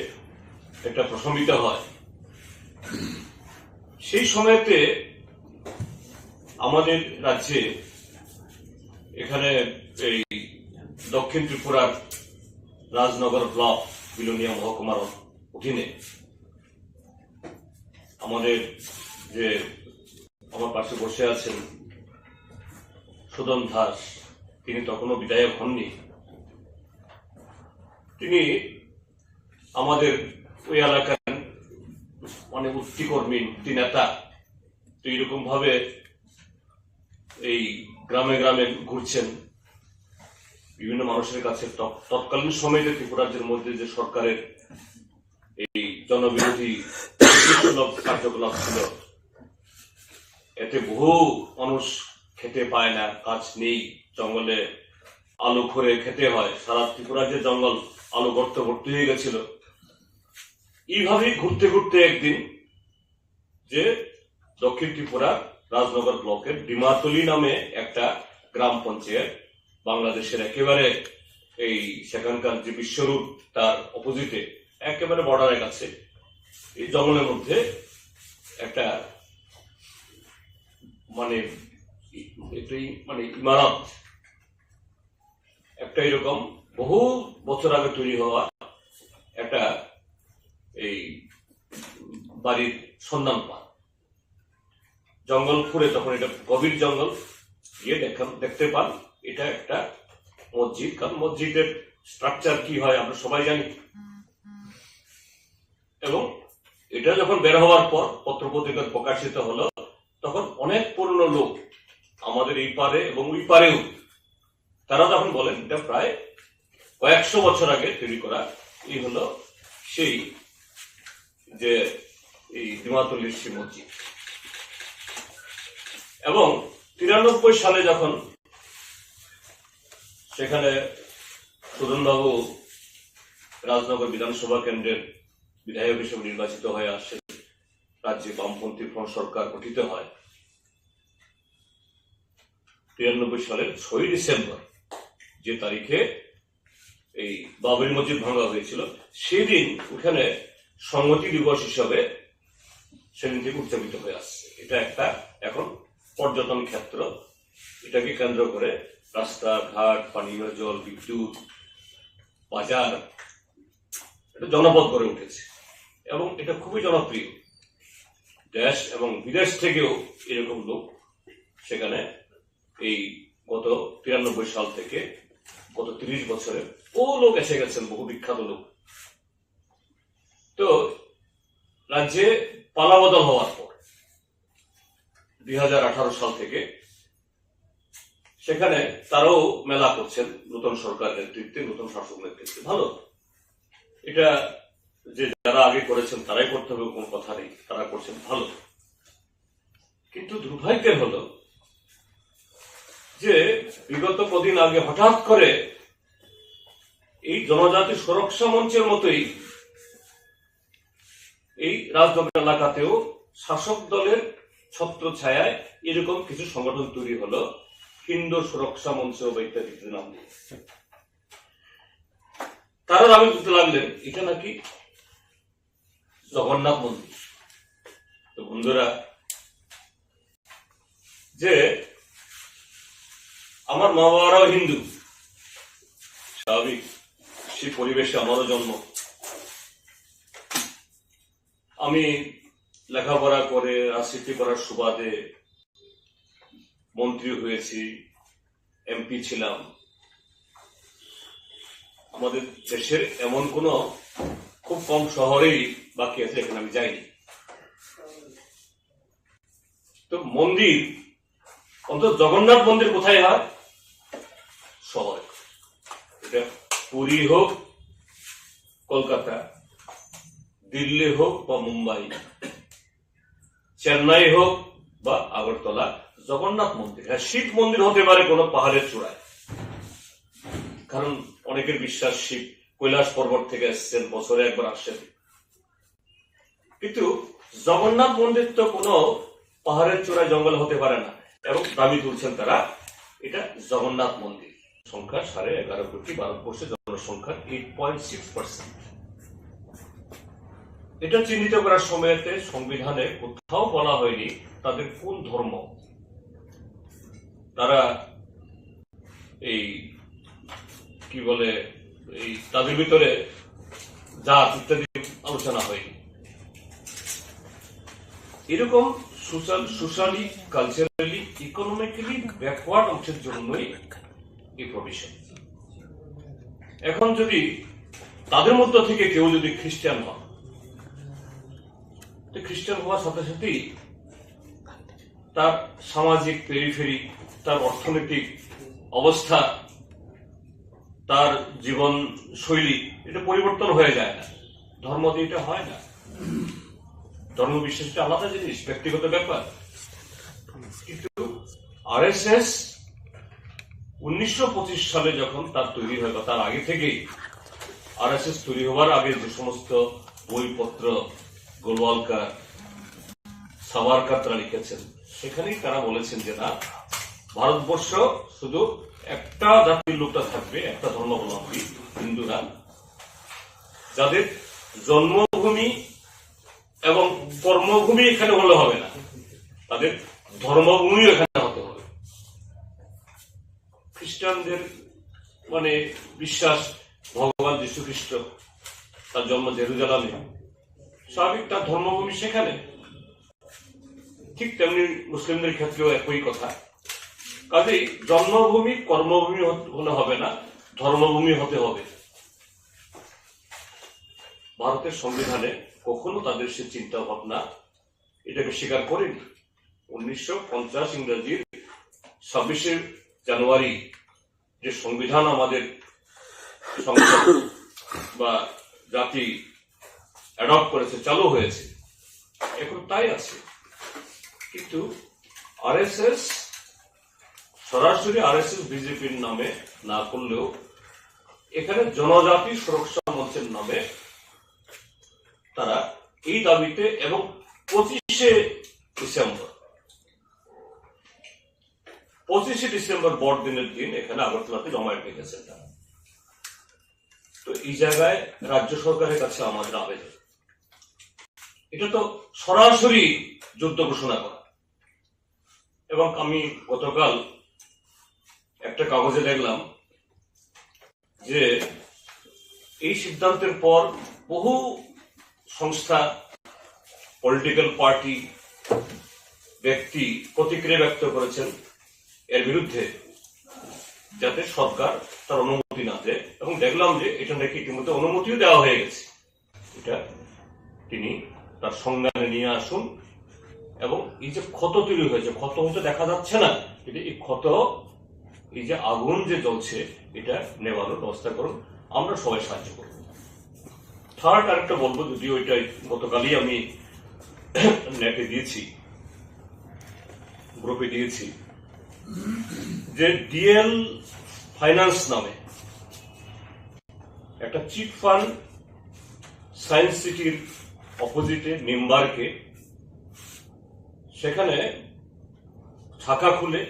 একটা প্রশমিত হয়। সেই সময়তে আমাদের রাজ্যে এখানে এই দক্ষিণ ত্রিপুরার রাজনগর ব্লক বিলোনিয়া মহকুমার অধীনে আমাদের যে আমার পাশে বসে আছেন সুদন দাস, তিনি তখনও বিধায়ক হননি। তিনি আমাদের ওই এলাকার অনেক উত্তিকর্মী নেতা। তো এইরকম ভাবে এই গ্রামে গ্রামে ঘুরছেন, বিভিন্ন মানুষের কাছে তৎকালীন সময়ে ত্রিপুরা রাজ্যের মধ্যে যে সরকারের এই জনবিরোধী কার্যকলাপ ছিল, এতে বহু মানুষ খেতে পায় না, কাজ নেই, জঙ্গলে আলু খড়ে খেতে হয়, সারা ত্রিপুরা যে জঙ্গল আলু গর্ত ভর্তি হয়ে গেছিল। এইভাবেই ঘুরতে ঘুরতে একদিন যে দক্ষিণ ত্রিপুরা রাজনগর ব্লকের ডিমাতলি নামে একটা গ্রাম পঞ্চায়েত, বাংলাদেশের একেবারে এই সেখানকার যে বিশ্বরূপ তার অপোজিটে একেবারে বর্ডারের কাছে এই জঙ্গলের মধ্যে একটা মানে ইমারত, একটা এরকম বহু বছর আগে তৈরি হওয়া একটা এই বাড়ির সন্ধান পান। জঙ্গল ফুরে তখন এটা গভীর জঙ্গল গিয়ে দেখতে পান এটা একটা মসজিদ। কারণ মসজিদের স্ট্রাকচার কি হয় আমরা সবাই জানি। এবং এটা যখন বের হওয়ার পর পত্রপত্রিকা প্রকাশিত হলো, তখন অনেক পুরনো লোক আমাদের এই পারে এবং ওই পারেও তারা যখন বলেন এটা প্রায় কয়েকশো বছর আগে তৈরি করা। এই হলো সেই যে এই ডিমাতলির সেই মসজিদ। এবং 93 সালে যখন সেখানে সুদনবাবু রাজনগর বিধানসভা কেন্দ্রের বিধায়ক হিসেবে নির্বাচিত হয়ে আসে, রাজ্যে বামপন্থী ফ্রন্ট সরকার গঠিত হয়। 93 সালের 6 ডিসেম্বর যে তারিখে এই বাবরি মসজিদ ভাঙা হয়েছিল, সেদিন ওখানে সংহতি দিবস হিসাবে সেদিন থেকে উদযাপিত হয়ে আসছে। এটা একটা এখন পর্যটন ক্ষেত্র। এটাকে কেন্দ্র করে রাস্তাঘাট, পানীয় জল, বিদ্যুৎ, বাজার, এটা জনপদ গড়ে উঠেছে এবং এটা খুবই জনপ্রিয়। দেশ এবং বিদেশ থেকেও এরকম লোক সেখানে এই গত 93 সাল থেকে গত 30 বছরে বহু লোক এসে গেছেন, বহু বিখ্যাত লোক। তো রাজ্যে পালাবদল হওয়ার পর 2018 সাল থেকে সেখানে তারাও মেলা করছেন নতুন সরকার নেতৃত্বে, নতুন শাসক নেতৃত্বে। ভালো, এটা যে যারা আগে করেছেন তারাই করতে হবে কোনো কথা নেই, তারা করছেন ভালো। কিন্তু দুর্ভাগ্যের হলো যে বিগত কদিন আগে হঠাৎ করে এই জনজাতি সুরক্ষা মঞ্চের মতোই এই রাজনগর এলাকাতেও শাসক দলের ছত্র ছায়ায় এরকম কিছু সংগঠন তৈরি হলো, হিন্দু সুরক্ষা মঞ্চ বা ইত্যাদি নাম দিয়ে। তারা দাবি করতে লাগলেন এটা নাকি জগন্নাথ মন্দির। তো বন্ধুরা, যে আমার মা বাবারাও হিন্দু, স্বাভাবিক, সেই পরিবেশে আমারও জন্ম। আমি লেখাপড়া করে রাজনীতি করার সুবাদে মন্ত্রী হয়েছি, এমপি ছিলাম। আমাদের দেশের এমন কোন খুব কম শহরেই বাকি আছে এখানে আমি যাইনি। তো মন্দির, অন্তত জগন্নাথ মন্দির কোথায় হয়? শহরে। এটা পুরী হোক, কলকাতা, দিল্লি হোক বা মুম্বাই, চেন্নাই হোক বা আগরতলা, জগন্নাথ মন্দির। হ্যাঁ, শিব মন্দির হতে পারে কোনো পাহাড়ের চূড়ায়, কারণ অনেকের বিশ্বাস শিব কৈলাস পর্বত থেকে এসছেন, বছরে একবার আসছেন। কিন্তু জগন্নাথ মন্দির তো কোনো পাহাড়ের চূড়ায় জঙ্গল হতে পারে না, এবং দাবি তুলছেন তারা এটা জগন্নাথ মন্দির। সংখ্যা 11.5 কোটি, ভারতবর্ষের জনসংখ্যার 8.6%। এটা চিহ্নিত করার সময়তে সংবিধানে কোথাও বলা হয়নি তাদের কোন ধর্ম। তারা এই কি বলে এই তাদের ভিতরে জাত ইত্যাদি আলোচনা হয়নি। এরকম সোশ্যালি, কালচারালি, ইকোনমিক্যালি ব্যাকওয়ার্ড অংশের জন্যই এই প্রভিশন। এখন যদি তাদের মধ্য থেকে কেউ যদি খ্রিস্টান হয়, তো খ্রিস্টান হওয়ার সাথে সাথেই তার সামাজিক পেরিফেরি, তার অর্থনৈতিক অবস্থা, তার জীবন শৈলী এটা পরিবর্তন হয়ে যায় না। ধর্ম দিয়ে এটা হয় না। ধর্ম বিশ্বাসটা আলাদা জিনিস, ব্যক্তিগত ব্যাপার। কিন্তু আরএসএস 1925 সালে যখন তার তৈরি হয়, বা তার আগে থেকেই আরএসএস তৈরি হওয়ার আগে যে সমস্ত বইপত্র গোলওয়ালকার, সাভারকার তারা লিখেছেন, সেখানেই তারা বলেছেন যে না, ভারতবর্ষ শুধু একটা জাতির লোকটা থাকবে, একটা ধর্মাবলম্বী হিন্দুরা, যাদের জন্মভূমি এবং কর্মভূমি এখানে হলে হবে না, তাদের ধর্মভূমি এখানে হতে হবে। খ্রিস্টানদের মানে বিশ্বাস ভগবান যীশু খ্রিস্ট, তার জন্ম জেরুজালেমে, স্বাভাবিক তার ধর্মভূমি সেখানে। ঠিক তেমনি মুসলিমদের ক্ষেত্রেও একই কথা। কাজেই জন্মভূমি কর্মভূমি হলে হবে না, ধর্মভূমি হতে হবে। ভারতের সংবিধানে কখনো তাদের সে চিন্তা ভাবনা এটাকে স্বীকার করেনি। 1950 ইংরেজির 26শে জানুয়ারি যে সংবিধান আমাদের সংসদ বা জাতি অ্যাডপ্ট করেছে, চালু হয়েছে, এখন তাই আছে। কিন্তু আরএসএস সরাসরি আরএসএস বিজেপির নামে না করলেও এখানে জনজাতি সুরক্ষা মঞ্চের নামে তারা এই দাবিতে, এবং 25শে ডিসেম্বর বড়দিনের দিন এখানে আগরতলাতে জমায়েত ডেকেছেন তারা। তো এই জায়গায় রাজ্য সরকারের কাছে আমাদের আবেদন, এটা তো সরাসরি যুদ্ধ ঘোষণা করা। এবং আমি গতকাল একটা কাগজে দেখলাম যে এই সিদ্ধান্তের পর বহু সংস্থা, পলিটিক্যাল পার্টি, ব্যক্তি প্রতিক্রিয়া ব্যক্ত করেছেন এর বিরুদ্ধে, যাতে সরকার তার অনুমতি না দেয়। এবং দেখলাম যে এটা নাকি ইতিমধ্যে অনুমতিও দেওয়া হয়ে গেছে। এটা তিনি তার সংজ্ঞানে নিয়ে আসুন, এবং এই যে ক্ষত তৈরি হয়েছে, ক্ষত হয়তো দেখা যাচ্ছে না, কিন্তু এই ক্ষত, এই যে আগুন যে জ্বলছে, এটা নেভানোর ব্যবস্থা করুন, আমরা সবাই সাহায্য করব। থার্ড আরেকটা বলবো, যদিও এটা গতকালই আমি নেটে দিয়েছি, গ্রুপে দিয়েছি, যে ডিএল ফাইন্যান্স নামে একটা চিট ফান্ড সায়েন্স সিটির অপোজিটে নিমবার্গে, সেখানে শাখা খুলে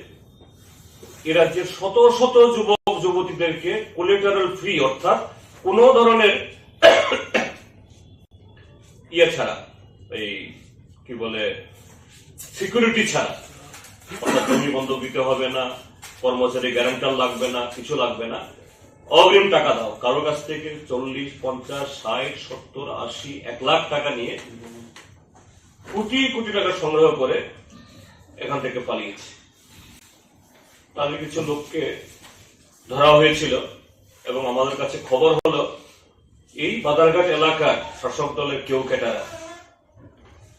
এ রাজ্যের শত শত যুবক যুবতীদেরকে কোলেটারাল ফ্রি, অর্থাৎ কোন ধরনের ইয়ে ছাড়া, এই কি বলে সিকিউরিটি ছাড়া, অর্থাৎ জমি বন্ধক দিতে হবে না, কর্মচারী গ্যারান্টার লাগবে না, কিছু লাগবে না, অগ্রিম টাকা দাও। কারো কাছ থেকে 40, 50, 60, 70, 80, 1 লাখ টাকা নিয়ে কোটি কোটি টাকা সংগ্রহ করে এখান থেকে পালিয়েছে। তাদের কিছু লোককে ধরা হয়েছিল, এবং আমাদের কাছে খবর হলো এই বাদারঘাট এলাকার শাসক দলের কেউ কেটারা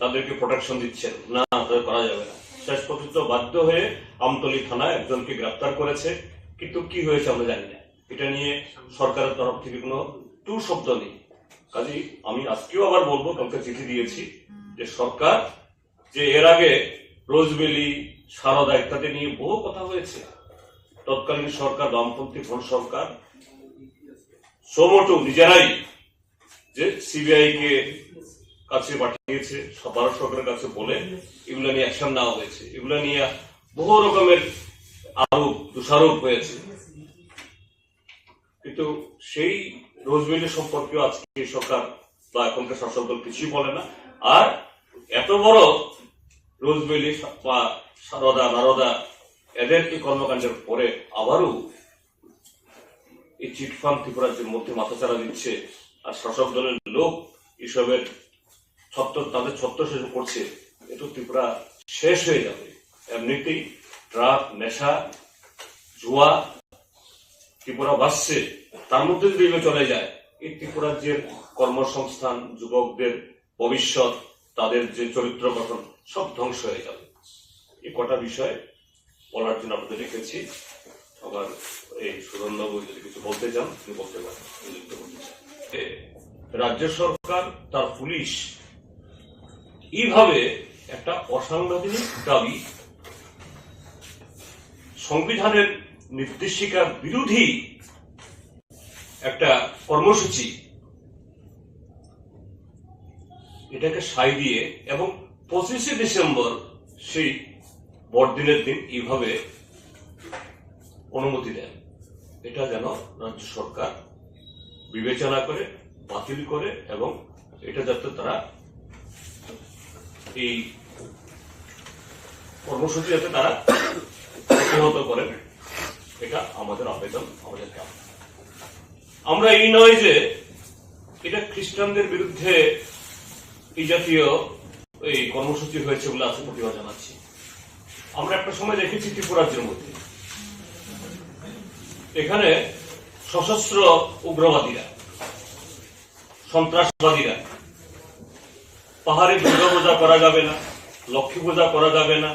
তাদেরকে প্রোটেকশন দিচ্ছেন না, তাদের করা যাবে না। শেষ পর্যন্ত বাধ্য হয়ে আমতলী থানায় একজনকে গ্রেপ্তার করেছে, কিন্তু কি হয়েছে আমরা জানি না। এটা নিয়ে সরকারের তরফ থেকে কোনো টু শব্দ নেই। কাজেই আমি আজকেও আবার বলবো, কালকে চিঠি দিয়েছি, যে সরকার যে এর আগে রোজবেলি, সারদা ইত্যাদি নিয়ে বহু কথা হয়েছে, তৎকালীন সরকার, বামপন্থী ফ্রন্ট সরকার সোমোটো নিজেরাই যে সিবিআই কে কাছে পাঠিয়েছে, ভারত সরকারের কাছে বলে এগুলো নিয়ে অ্যাকশন নেওয়া হয়েছে। এগুলো নিয়ে বহু রকমের আরোপ দোষারোপ হয়েছে, কিন্তু সেই রোজ মিল সম্পর্কেও আজকে সরকার বা এখনকার শাসক দল কিছুই বলে না। আর এত বড় রোজ মিল বা সারদা নারদা এদের এই কর্মকাণ্ডের পরে আবারও এই চিটফান্ড ত্রিপুরাজ্যের মধ্যে মাথাচাড়া দিচ্ছে, আর শাসক দলের লোক এসবের তাদের ছত্র শেষ করছে। এটা ত্রিপুরা শেষ হয়ে যাবে। এমনিতেই ড্রাগ, নেশা, জুয়া ত্রিপুরা বাড়ছে, তার মধ্যে যদি এগুলো চলে যায়, এই ত্রিপুরাজ্যের কর্মসংস্থান, যুবকদের ভবিষ্যৎ, তাদের যে চরিত্র গঠন সব ধ্বংস হয়ে যাবে। এই কটা বিষয় বলার জন্য আপনাদের রেখেছি। আবার এই সুরন্দবাবু যদি কিছু বলতে চান তিনি বলতে পারেন। রাজ্য সরকার তার পুলিশ এইভাবে একটা অসাংবিধানিক দাবি, সংবিধানের নির্দেশিকার বিরোধী একটা কর্মসূচি, এটাকে সায় দিয়ে এবং 25শে ডিসেম্বর সেই বড়দিনের দিন এইভাবে অনুমতি দেন, এটা যেন রাজ্য সরকার বিবেচনা করে বাতিল করে এবং এটা যাতে তারা এই কর্মসূচি যাতে তারা প্রতিহত করেন, এটা আমাদের আবেদন, আমাদের কাজ। আমরা এই নয় যে এটা খ্রিস্টানদের বিরুদ্ধে এই জাতীয় এই কর্মসূচি হয়েছে বলে আজকে প্রতিবাদ জানাচ্ছি। আমরা একটা সময় দেখেছি ত্রিপুরাজ্যের মধ্যে এখানে সশস্ত্র উগ্রবাদীরা, সন্ত্রাসবাদীরা পাহাড়ে দুর্গা পূজা করা যাবে না, লক্ষ্মী পূজা করা যাবে না,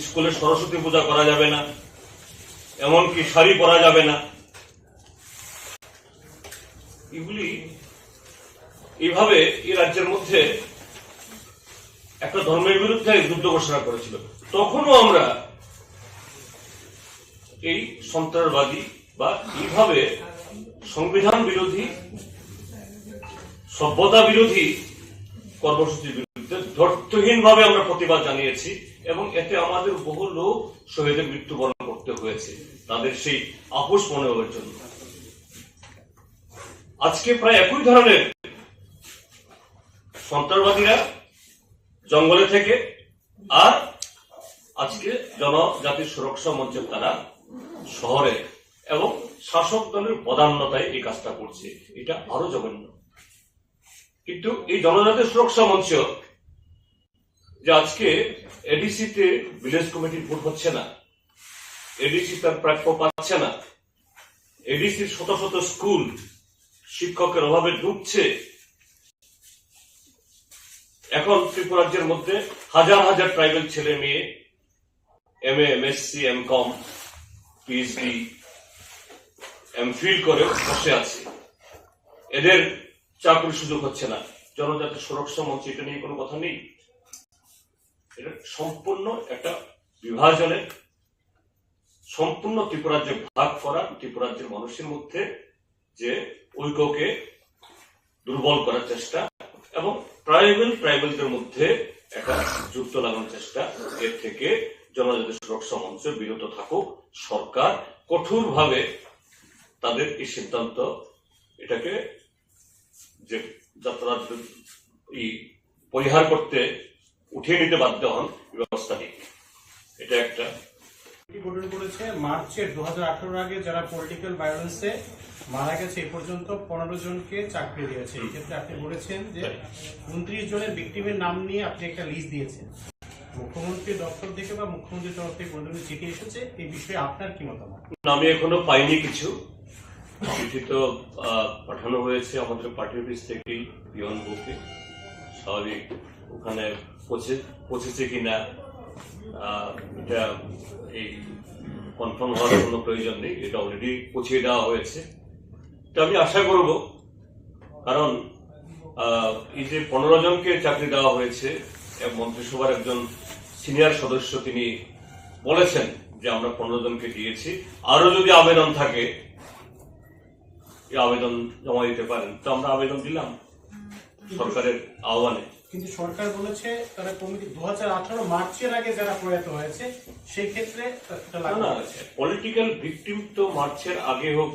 স্কুলে সরস্বতী পূজা করা যাবে না, এমনকি শাড়ি পরা যাবে না, এগুলি এইভাবে এই রাজ্যের মধ্যে একটা ধর্মের বিরুদ্ধে যুদ্ধ ঘোষণা করেছিল। তখনও আমরা এই সন্ত্রাসবাদী বা এইভাবে সংবিধান বিরোধী, সভ্যতা বিরোধী কর্মসূচির বিরুদ্ধে ধৈর্যহীন ভাবে আমরা প্রতিবাদ জানিয়েছি এবং এতে আমাদের বহু লোক শহীদের মৃত্যুবরণ করতে হয়েছে তাদের সেই আপোষ মনোভাবের জন্য। আজকে প্রায় একই ধরনের সন্ত্রাসবাদীরা জঙ্গলে থেকে আর আজকে জনজাতির সুরক্ষা মঞ্চের তারা শহরে এবং শাসক দলের বদান্যতায় এই কাজটা করছে, এটা আরো জঘন্য। কিন্তু এই জনজাতির সুরক্ষা মঞ্চ যে আজকে এডিসিতে ভিলেজ কমিটির ভোট হচ্ছে না, এডিসি তার প্রাপ্য পাচ্ছে না, এডিসির শত শত স্কুল শিক্ষকের অভাবে ডুবছে, এখন ত্রিপুরাজ্যের মধ্যে হাজার হাজার ট্রাইবেল ছেলে মেয়ে MA, MSc, MCom, PhD, MPhil করে বসে আছে, এদের চাকরির সুযোগ হচ্ছে না। জনজাতি সুরক্ষা মঞ্চ এটা নিয়ে কোনো কথা নেই। এটা সম্পূর্ণ একটা বিভাজনের, সম্পূর্ণ ত্রিপুরাজ্যে ভাগ করা, ত্রিপুরাজ্যের মানুষের মধ্যে যে ঐক্যকে দুর্বল করার চেষ্টা এবং ট্রাইবেলদের মধ্যে একটা যুক্ত লাগানোর চেষ্টা। এর থেকে জনজাতি সুরক্ষা মঞ্চ বিরত থাকুক, সরকার কঠোরভাবে তাদের এই সিদ্ধান্ত এটাকে যে যাত্রা পরিহার করতে উঠিয়ে নিতে বাধ্য হন, ব্যবস্থা নিক। এটা একটা গঠন করেছে মার্চের 2018 আগে যারা পলিটিক্যাল ভায়োলেন্সে মারা গেছে এ পর্যন্ত 15 জনকে চাকরি দিয়েছে। এই ক্ষেত্রে আপনি বলেছেন যে 29 জনের ভিকটিমের নাম নিয়ে আপনি একটা লিস্ট দিয়েছেন। মুখ্যমন্ত্রী দপ্তর থেকে বা মুখ্যমন্ত্রীর তরফ থেকে কোনো চিঠি এসেছে, এই বিষয়ে আপনার কি মতামত? আমি এখনো পাইনি কিছু চিঠি, তো পাঠানো হয়েছে আমাদের পার্টি অফিস থেকেই পিয়নবুকে, স্বাভাবিক ওখানে পৌঁছেছে কিনা এটা এই কনফার্ম হওয়ার কোনো প্রয়োজন নেই, এটা অলরেডি পৌঁছিয়ে দেওয়া হয়েছে। তো আমি আশা করব, কারণ এই যে 15 জনকে চাকরি দেওয়া হয়েছে, মন্ত্রিসভার একজন সিনিয়র সদস্য তিনি বলেছেন যে আমরা 15 জনকে দিয়েছি, আরো যদি আবেদন থাকে এই আবেদন জমা দিতে পারেন। তো আমরা আবেদন দিলাম, সরকারের আহ্বানে। কিন্তু সরকার বলেছে তারা কমিটি 2018 মার্চের আগে যারা প্রয়াত হয়েছে সেই ক্ষেত্রে পলিটিক্যাল ভিকটিম তো মার্চের আগে হোক,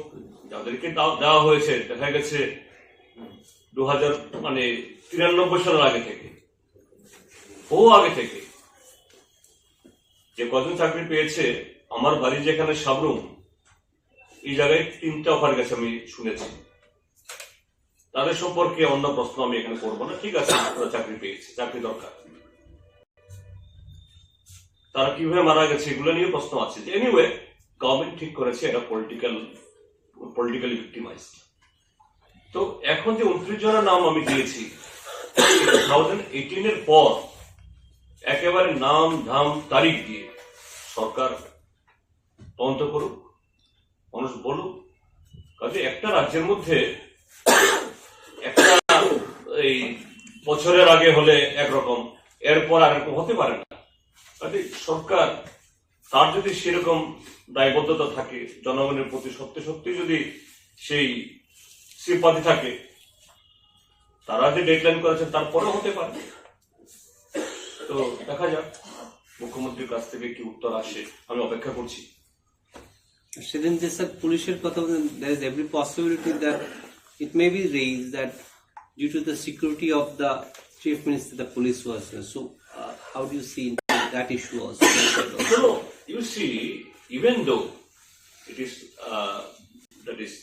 যাদেরকে দেওয়া হয়েছে দেখা গেছে 2093 সালের আগে থেকে, বহু আগে থেকে। যে কজন চাকরি পেয়েছে, আমার বাড়ি যেখানে সাবরুম, এই জায়গায় 3টা অফার গেছে আমি শুনেছি। তাদের সম্পর্কে অন্য প্রশ্ন আমি এখানে করবো না, ঠিক আছে, তারা চাকরি পেয়েছে, চাকরি দরকার। তারা কিভাবে মারা গেছে এগুলো নিয়ে প্রশ্ন আছে। এনিওয়ে, গভর্নমেন্ট ঠিক করেছে এটা পলিটিক্যালি ভিক্টিমাইজড। তো এখন যে 29 জনের নাম আমি দিয়েছি, 2018 পর একেবারে নাম ধাম তারিখ দিয়ে সরকার তদন্ত করুক, মানুষ বলুক। কাজে একটা রাজ্যের মধ্যে একটা এই বছরের আগে হলে একরকম, এরপর আরেকরকম হতে পারে না। কাজে সরকার তার যদি সেরকম দায়বদ্ধতা থাকে, জনগণের প্রতি সত্যি সত্যি যদি সেই সিম্পাথি থাকে, তারা যে ডেডলাইন করেছেন তারপরেও হতে পারে। তো দেখা যাক মুখ্যমন্ত্রীর কাছ থেকে কি উত্তর আসে, আমি অপেক্ষা করছি। সেদিন যে স্যার পুলিশের কথা বলেন, there is every possibility that it may be raised that due to the security of the chief minister, the police was there. So how do you see that issue also? No, you see, even though it is that is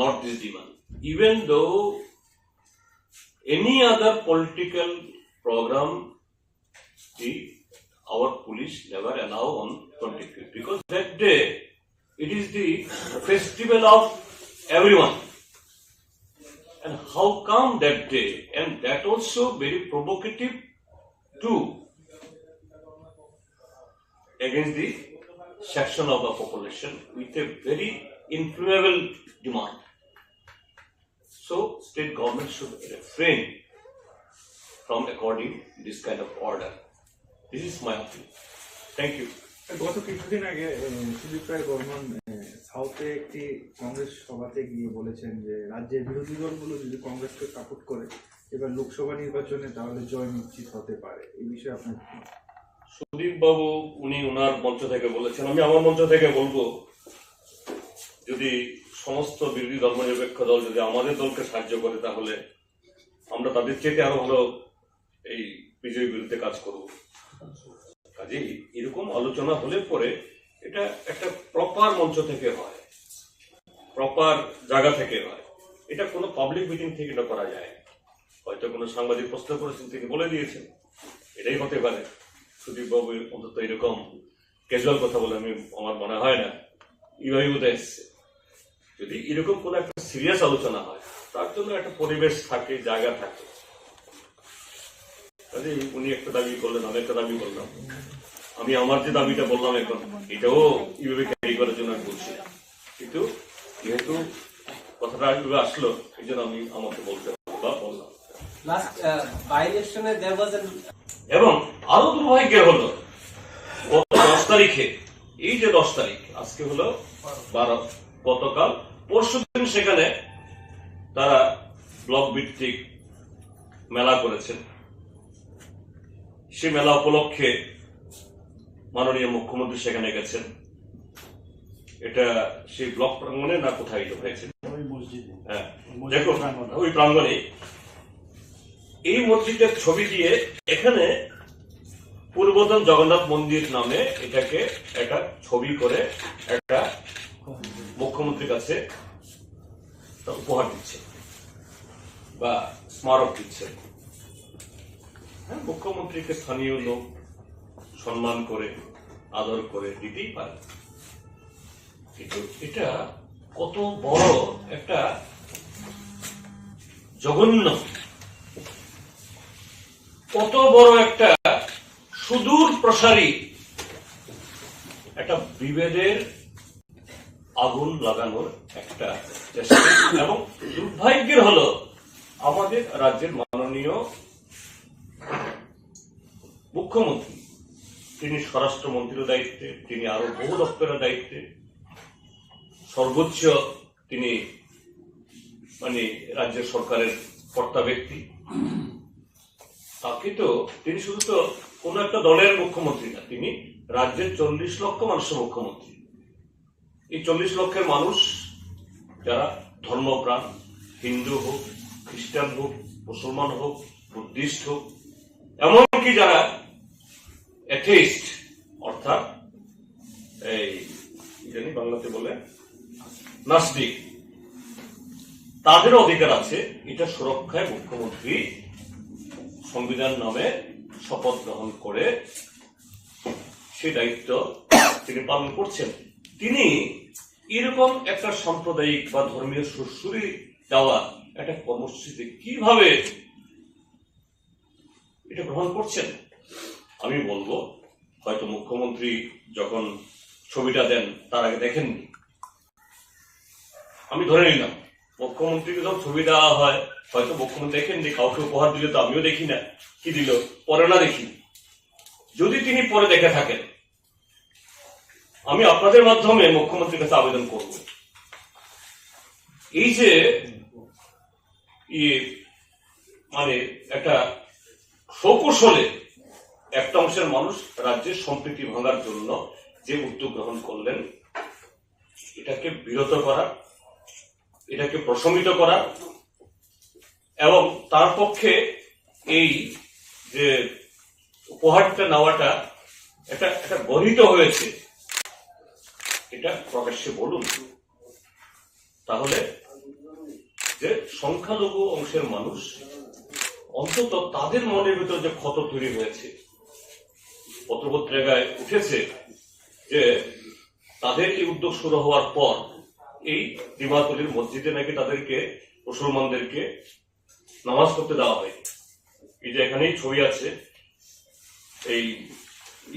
not this demand, even though any other political program, our police never allow on 25th, because that day it is the festival of everyone. And how come that day? And that also very provocative too against the section of the population with a very inflammable demand. So state government should refrain from according this kind of order. This is my opinion. Thank you. গত কিছুদিন আগে সুদীপ রায় বর্মন সাউথে একটি কংগ্রেস সভাতে গিয়ে বলেছেন যে রাজ্যের বিরোধী দলগুলো যদি কংগ্রেসকে সাপোর্ট করে এবার লোকসভা নির্বাচনে তাহলে জয় নিশ্চিত হতে পারে। এই বিষয়ে আপনার সুদীপ বাবু উনি ওনার মঞ্চ থেকে বলেছেন, আমি আমার মঞ্চ থেকে বলবো, যদি সমস্ত বিরোধী ধর্মনিরপেক্ষ দল যদি আমাদের দলকে সাহায্য করে তাহলে আমরা তাদের চেয়ে আরো ভালো এই বিজয়ীর বিরুদ্ধে কাজ করব। কাজে এরকম আলোচনা হলে পরে এটা একটা প্রপার মঞ্চ থেকে হয়, প্রপার জায়গা থেকে হয়। এটা কোনো পাবলিক মিটিং থেকে এটা করা যায়। হয়তো কোনো সাংবাদিক প্রশ্ন করেছেন, তিনি বলে দিয়েছেন, এটাই হতে পারে। সুদীপ বাবু অন্তত এরকম ক্যাজুয়াল কথা বলে আমার মনে হয় না। এইভাবে বোধহয় এসছে। যদি এরকম কোন একটা সিরিয়াস আলোচনা হয়, তার জন্য একটা পরিবেশ থাকে, জায়গা থাকে। কাজে উনি একটা দাবি করলেন, আমি একটা দাবি করলাম, আমি আমার যে দাবিটা বললাম এখন এটাও এইভাবে ক্যারি করার জন্য আমি বলছি। কিন্তু যেহেতু কথাটা এইভাবে আসলো, এই জন্য আমি আমাকে বলতে বললাম। এবং আরো দুর্ভাগ্যের হলো গত 10 তারিখে, এই যে 10 তারিখ, আজকে হলো 12, গতকাল পরশুদিন সেখানে তারা ব্লক ভিত্তিক মেলা করেছেন। সে মেলা উপলক্ষে মাননীয় মুখ্যমন্ত্রী সেখানে গেছেন। এটা সেই ব্লক প্রাঙ্গণে না কোথায় এটা হয়েছে, হ্যাঁ দেখুন ওই প্রাঙ্গণে। এই মসজিদের ছবি দিয়ে এখানে পূর্বতন জগন্নাথ মন্দির নামে এটাকে একটা ছবি করে একটা মুখ্যমন্ত্রীর কাছে উপহার দিচ্ছে বা স্মারক দিচ্ছে। হ্যাঁ, মুখ্যমন্ত্রীকে স্থানীয় লোক সম্মান করে আদর করে দিতেই পারে, কিন্তু এটা কত বড় একটা জঘন্য, কত বড় একটা সুদূর প্রসারী একটা বিভেদের আগুন লাগানোর একটা চেষ্টা। এবং দুর্ভাগ্যের হলো আমাদের রাজ্যের মাননীয় মুখ্যমন্ত্রী, তিনি স্বরাষ্ট্রমন্ত্রীর দায়িত্বে, তিনি আরো বহু দপ্তরের দায়িত্বে, সর্বোচ্চ তিনি রাজ্যের সরকারের কর্তা ব্যক্তি, তাকে তো তিনি শুধু তো কোন একটা দলের মুখ্যমন্ত্রী না, তিনি রাজ্যের 40 লক্ষ মানুষের মুখ্যমন্ত্রী। এই 40 লক্ষের মানুষ যারা ধর্মপ্রাণ, হিন্দু হোক, খ্রিস্টান হোক, মুসলমান হোক, বুদ্ধিস্ট হোক, এমনকি যারা অ্যাথেইস্ট অর্থাৎ এই জানি বাংলাতে বলে নাস্তিক, তাদের অধিকার আছে এটা সুরক্ষায় মুখ্যমন্ত্রী সংবিধান নামে শপথ গ্রহণ করে সেই দায়িত্ব তিনি পালন করছেন। তিনি এরকম একটা সাম্প্রদায়িক বা ধর্মীয় সুরসুরি দেওয়া একটা কর্মসূচিতে কিভাবে এটা গ্রহণ করছেন? আমি বলবো হয়তো মুখ্যমন্ত্রী যখন ছবিটা দেন তার আগে দেখেননি। আমি ধরে নিলাম মুখ্যমন্ত্রীকে যখন ছবি দেওয়া হয় হয়তো মুখ্যমন্ত্রী দেখেননি, কাউকে উপহার দিলে তো আমিও দেখি না, কি দিল পরে না দেখি। যদি তিনি পরে দেখে থাকেন, আমি আপনাদের মাধ্যমে মুখ্যমন্ত্রীর কাছে আবেদন করব, এই যে মানে একটা সকুশলে একটা অংশের মানুষ রাজ্যের সম্প্রীতি ভাঙার জন্য যে উদ্যোগ গ্রহণ করলেন, এটাকে বিরত করা, এটাকে প্রশমিত করা এবং তার পক্ষে এই যে উপহারটা নেওয়াটা একটা গরিত হয়েছে, এটা প্রকাশ্যে বলুন। তাহলে যে সংখ্যালঘু অংশের মানুষ অন্তত তাদের মনের ভিতর যে ক্ষত তৈরি হয়েছে, পত্রপত্রিকায় উঠেছে যে তাদের এই উদ্যোগ শুরু হওয়ার পর এই দিমাতুলির মসজিদে নাকি তাদেরকে মুসলমানদেরকে নামাজ পড়তে দেওয়া হয়। এই যে এখানেই ছবি আছে, এই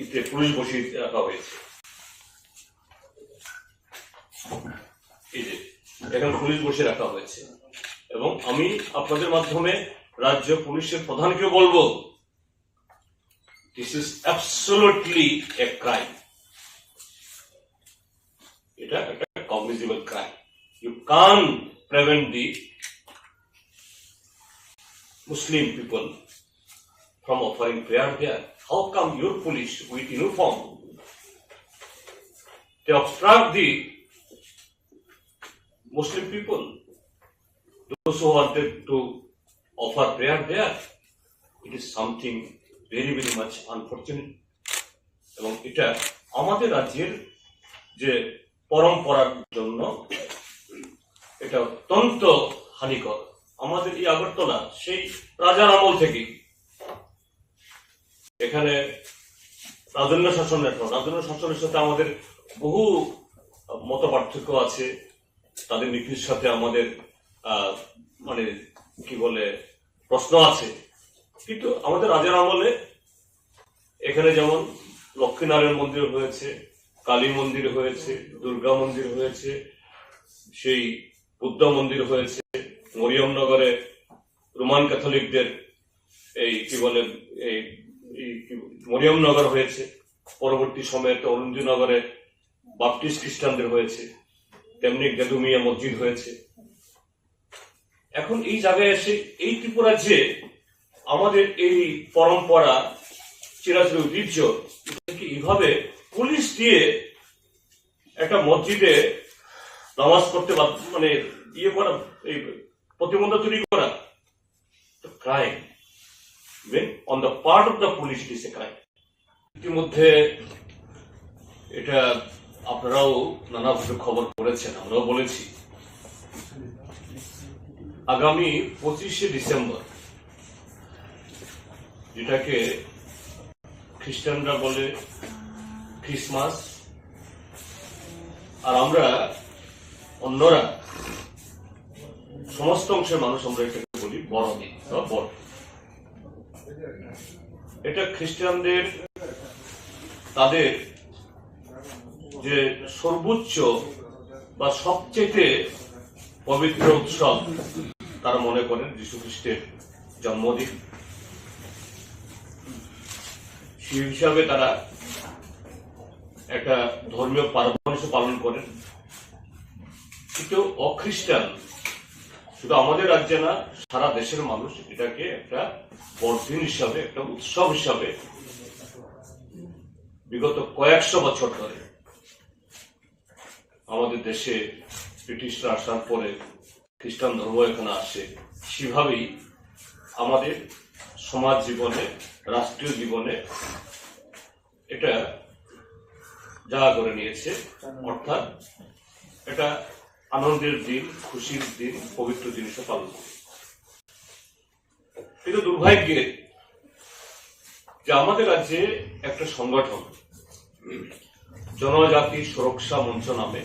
ইতে পুলিশ বসিয়ে রাখা হয়েছে, এই যে এখানে পুলিশ বসিয়ে রাখা হয়েছে। এবং আমি আপনাদের মাধ্যমে রাজ্য পুলিশের প্রধানকে বলবো, this is absolutely a crime. এটা একটা cognizable crime. You can prevent the Muslim people from offering prayer there. How come your police with uniform, they obstruct the Muslim people, those who wanted to offer prayer there? It is something very, very much unfortunate. এবং এটা আমাদের রাজ্যের যে পরম্পরার জন্য এটা অত্যন্ত হানিকর। আমাদের এই আগরতলা সেই রাজার আমল থেকে এখানে রাজন্য শাসনের সাথে আমাদের বহু মত পার্থক্য আছে, তাদের নীতির সাথে আমাদের মানে কি বলে প্রশ্ন আছে। কিন্তু আমাদের রাজার আমলে এখানে যেমন লক্ষ্মীনারায়ণ মন্দির হয়েছে, কালী মন্দির হয়েছে, দুর্গা মন্দির হয়েছে, সেই বুদ্ধ মন্দির হয়েছে, মরিয়মনগরে রোমান ক্যাথলিকদের এই কি বলে এই মরিয়মনগর হয়েছে, পরবর্তী সময়ে একটা অরুন্ধনগরে বাপটিস্ট খ্রিস্টানদের হয়েছে, তেমনি গেদুমিয়া মসজিদ হয়েছে। এখন এই জায়গায় এসে এই ত্রিপুরা যে আমাদের এই পরম্পরা চিরাচরিত ঐতিহ্য, এটাকে এইভাবে পুলিশ দিয়ে একটা মসজিদে নামাজ পড়তে মানে ইয়ে করা, এই প্রতিবন্ধক তৈরি করা, crime on the part of the police, it is a crime. ইতিমধ্যে এটা আপনারাও নানাভাবে খবর করেছেন, আমরাও বলেছি, আগামী 25শে ডিসেম্বর, যেটাকে খ্রিস্টানরা বলে ক্রিসমাস, আর আমরা অন্যরা সমস্ত অংশের মানুষ আমরা এটাকে বলি বড়দিন বা বড়। এটা খ্রিস্টানদের তাদের যে সর্বোচ্চ বা সবচেয়ে পবিত্র উৎসব তারা মনে করেন যীশু খ্রিস্টের জন্মদিন। সেই হিসাবে তারা একটা ধর্মীয় পার্বণ হিসেবে পালন করেন। কিন্তু অখ্রিস্টান শুধু আমাদের রাজ্যে না, সারা দেশের মানুষ এটাকে একটা বড়দিন হিসাবে, একটা উৎসব হিসাবে বিগত কয়েকশো বছর ধরে আমাদের দেশে ব্রিটিশরা আসার পরে খ্রিস্টান ধর্ম এখানে আসে, সেভাবেই আমাদের সমাজ জীবনে, রাষ্ট্রীয় জীবনে এটা জায়গা করে নিয়েছে। অর্থাৎ এটা আনন্দের দিন, খুশির দিন, পবিত্র দিন হিসেবে পালন করি। কিন্তু দুর্ভাগ্যের যে আমাদের রাজ্যে একটা সংগঠন জনজাতি সুরক্ষা মঞ্চ নামে,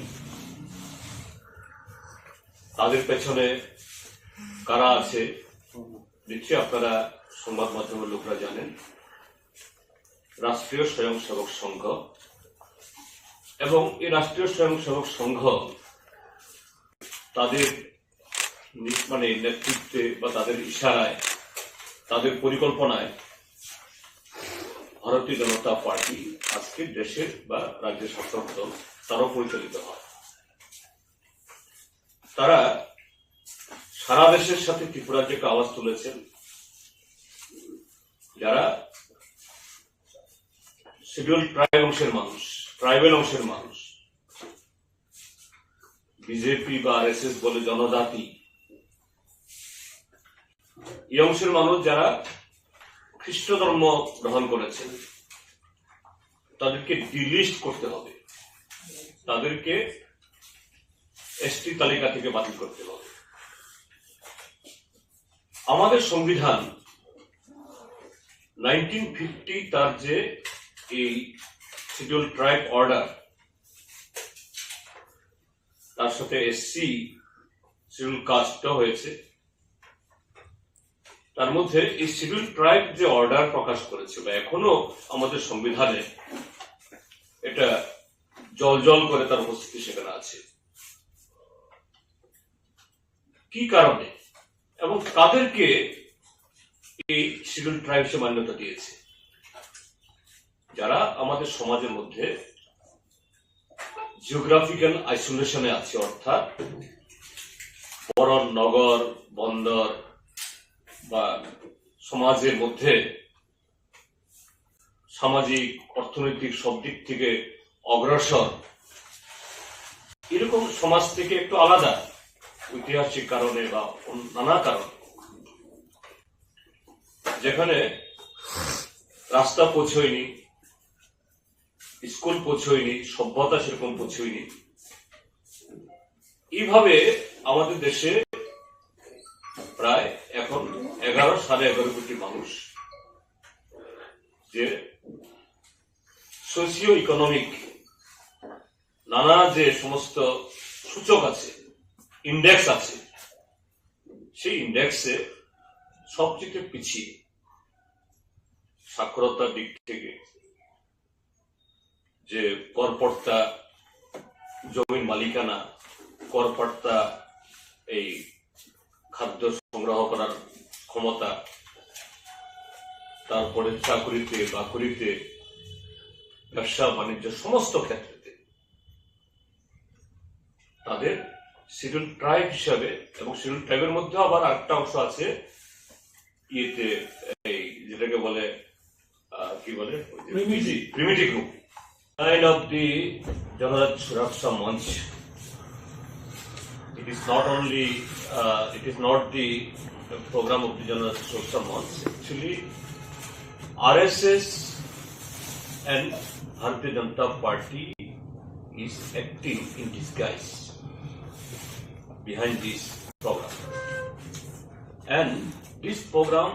তাদের পেছনে কারা আছে নিশ্চয়ই আপনারা সংবাদ মাধ্যমের লোকরা জানেন। রাষ্ট্রীয় স্বয়ংসেবক সংঘ, এবং এই রাষ্ট্রীয় স্বয়ংসেবক সংঘ তাদের নেতৃত্বে বা তাদের ইশারায়, তাদের পরিকল্পনায় ভারতীয় জনতা পার্টি আজকে দেশের বা রাজ্যের শাসক দল তারাও পরিচালিত হয়। তারা সারা দেশের সাথে ত্রিপুরার যে আওয়াজ তুলেছেন, যারা শিডিউল ট্রাইব অংশের মানুষ, ট্রাইবেল অংশের মানুষ, বিজেপি বা আরএসএস বলে জনজাতি, এই অংশের মানুষ যারা খ্রিস্ট ধর্ম গ্রহণ করেছেন, তাদেরকে ডিলিস্ট করতে হবে, তাদেরকে এসটি তালিকা থেকে বাতিল করতে হবে। আমাদের সংবিধান 1950 তার যে এই শিডিউল ট্রাইব অর্ডার, তার সাথে এসসি শিডিউল কাস্টও হয়েছে, তার মধ্যে এই শিডিউল ট্রাইব যে অর্ডার প্রকাশ করেছে বা এখনো আমাদের সংবিধানে এটা জল করে তার উপস্থিতি সেখানে আছে। কি কারণে এবং কাদেরকে এই শিডিউল ট্রাইব সে মান্যতা দিয়েছে? যারা আমাদের সমাজের মধ্যে জিওগ্রাফিক্যাল আইসোলেশনে আছে, অর্থাৎ বড় নগর, বন্দর বা সমাজের মধ্যে সামাজিক, অর্থনৈতিক সব দিক থেকে অগ্রসর, এরকম সমাজ থেকে একটু আলাদা ঐতিহাসিক কারণে বা নানা কারণে, যেখানে রাস্তা পৌঁছয়নি, স্কুল পৌঁছয়নি, সভ্যতা সেরকম পৌঁছয়নি। এইভাবে আমাদের দেশে প্রায় এখন 11.5 কোটি মানুষ যে সোশিও ইকোনমিক নানা যে সমস্ত সূচক আছে, ইন্ডেক্স আছে, সেই ইন্ডেক্সে সবচেয়ে পিছিয়ে, সাক্ষরতার দিক থেকে, যে করপর্তা জমির মালিকানা, করপর্তা এই খাদ্য সংগ্রহ করার ক্ষমতা, তারপরে চাকরিতে, বাকরিতে, ব্যবসা বাণিজ্য সমস্ত ক্ষেত্রে তাদের শিডিউল ট্রাইব হিসাবে, এবং শিডিউল ট্রাইবের মধ্যে আবার আরেকটা অংশ আছে ইয়েতে, এই যেটাকে বলে কি বলে primitive group. Kind of the Janaraj Suraksha Manch. It is not the program of the Janaraj Suraksha Manch. Actually, RSS and Bharatiya Janata Party is acting in disguise behind this program. And this program,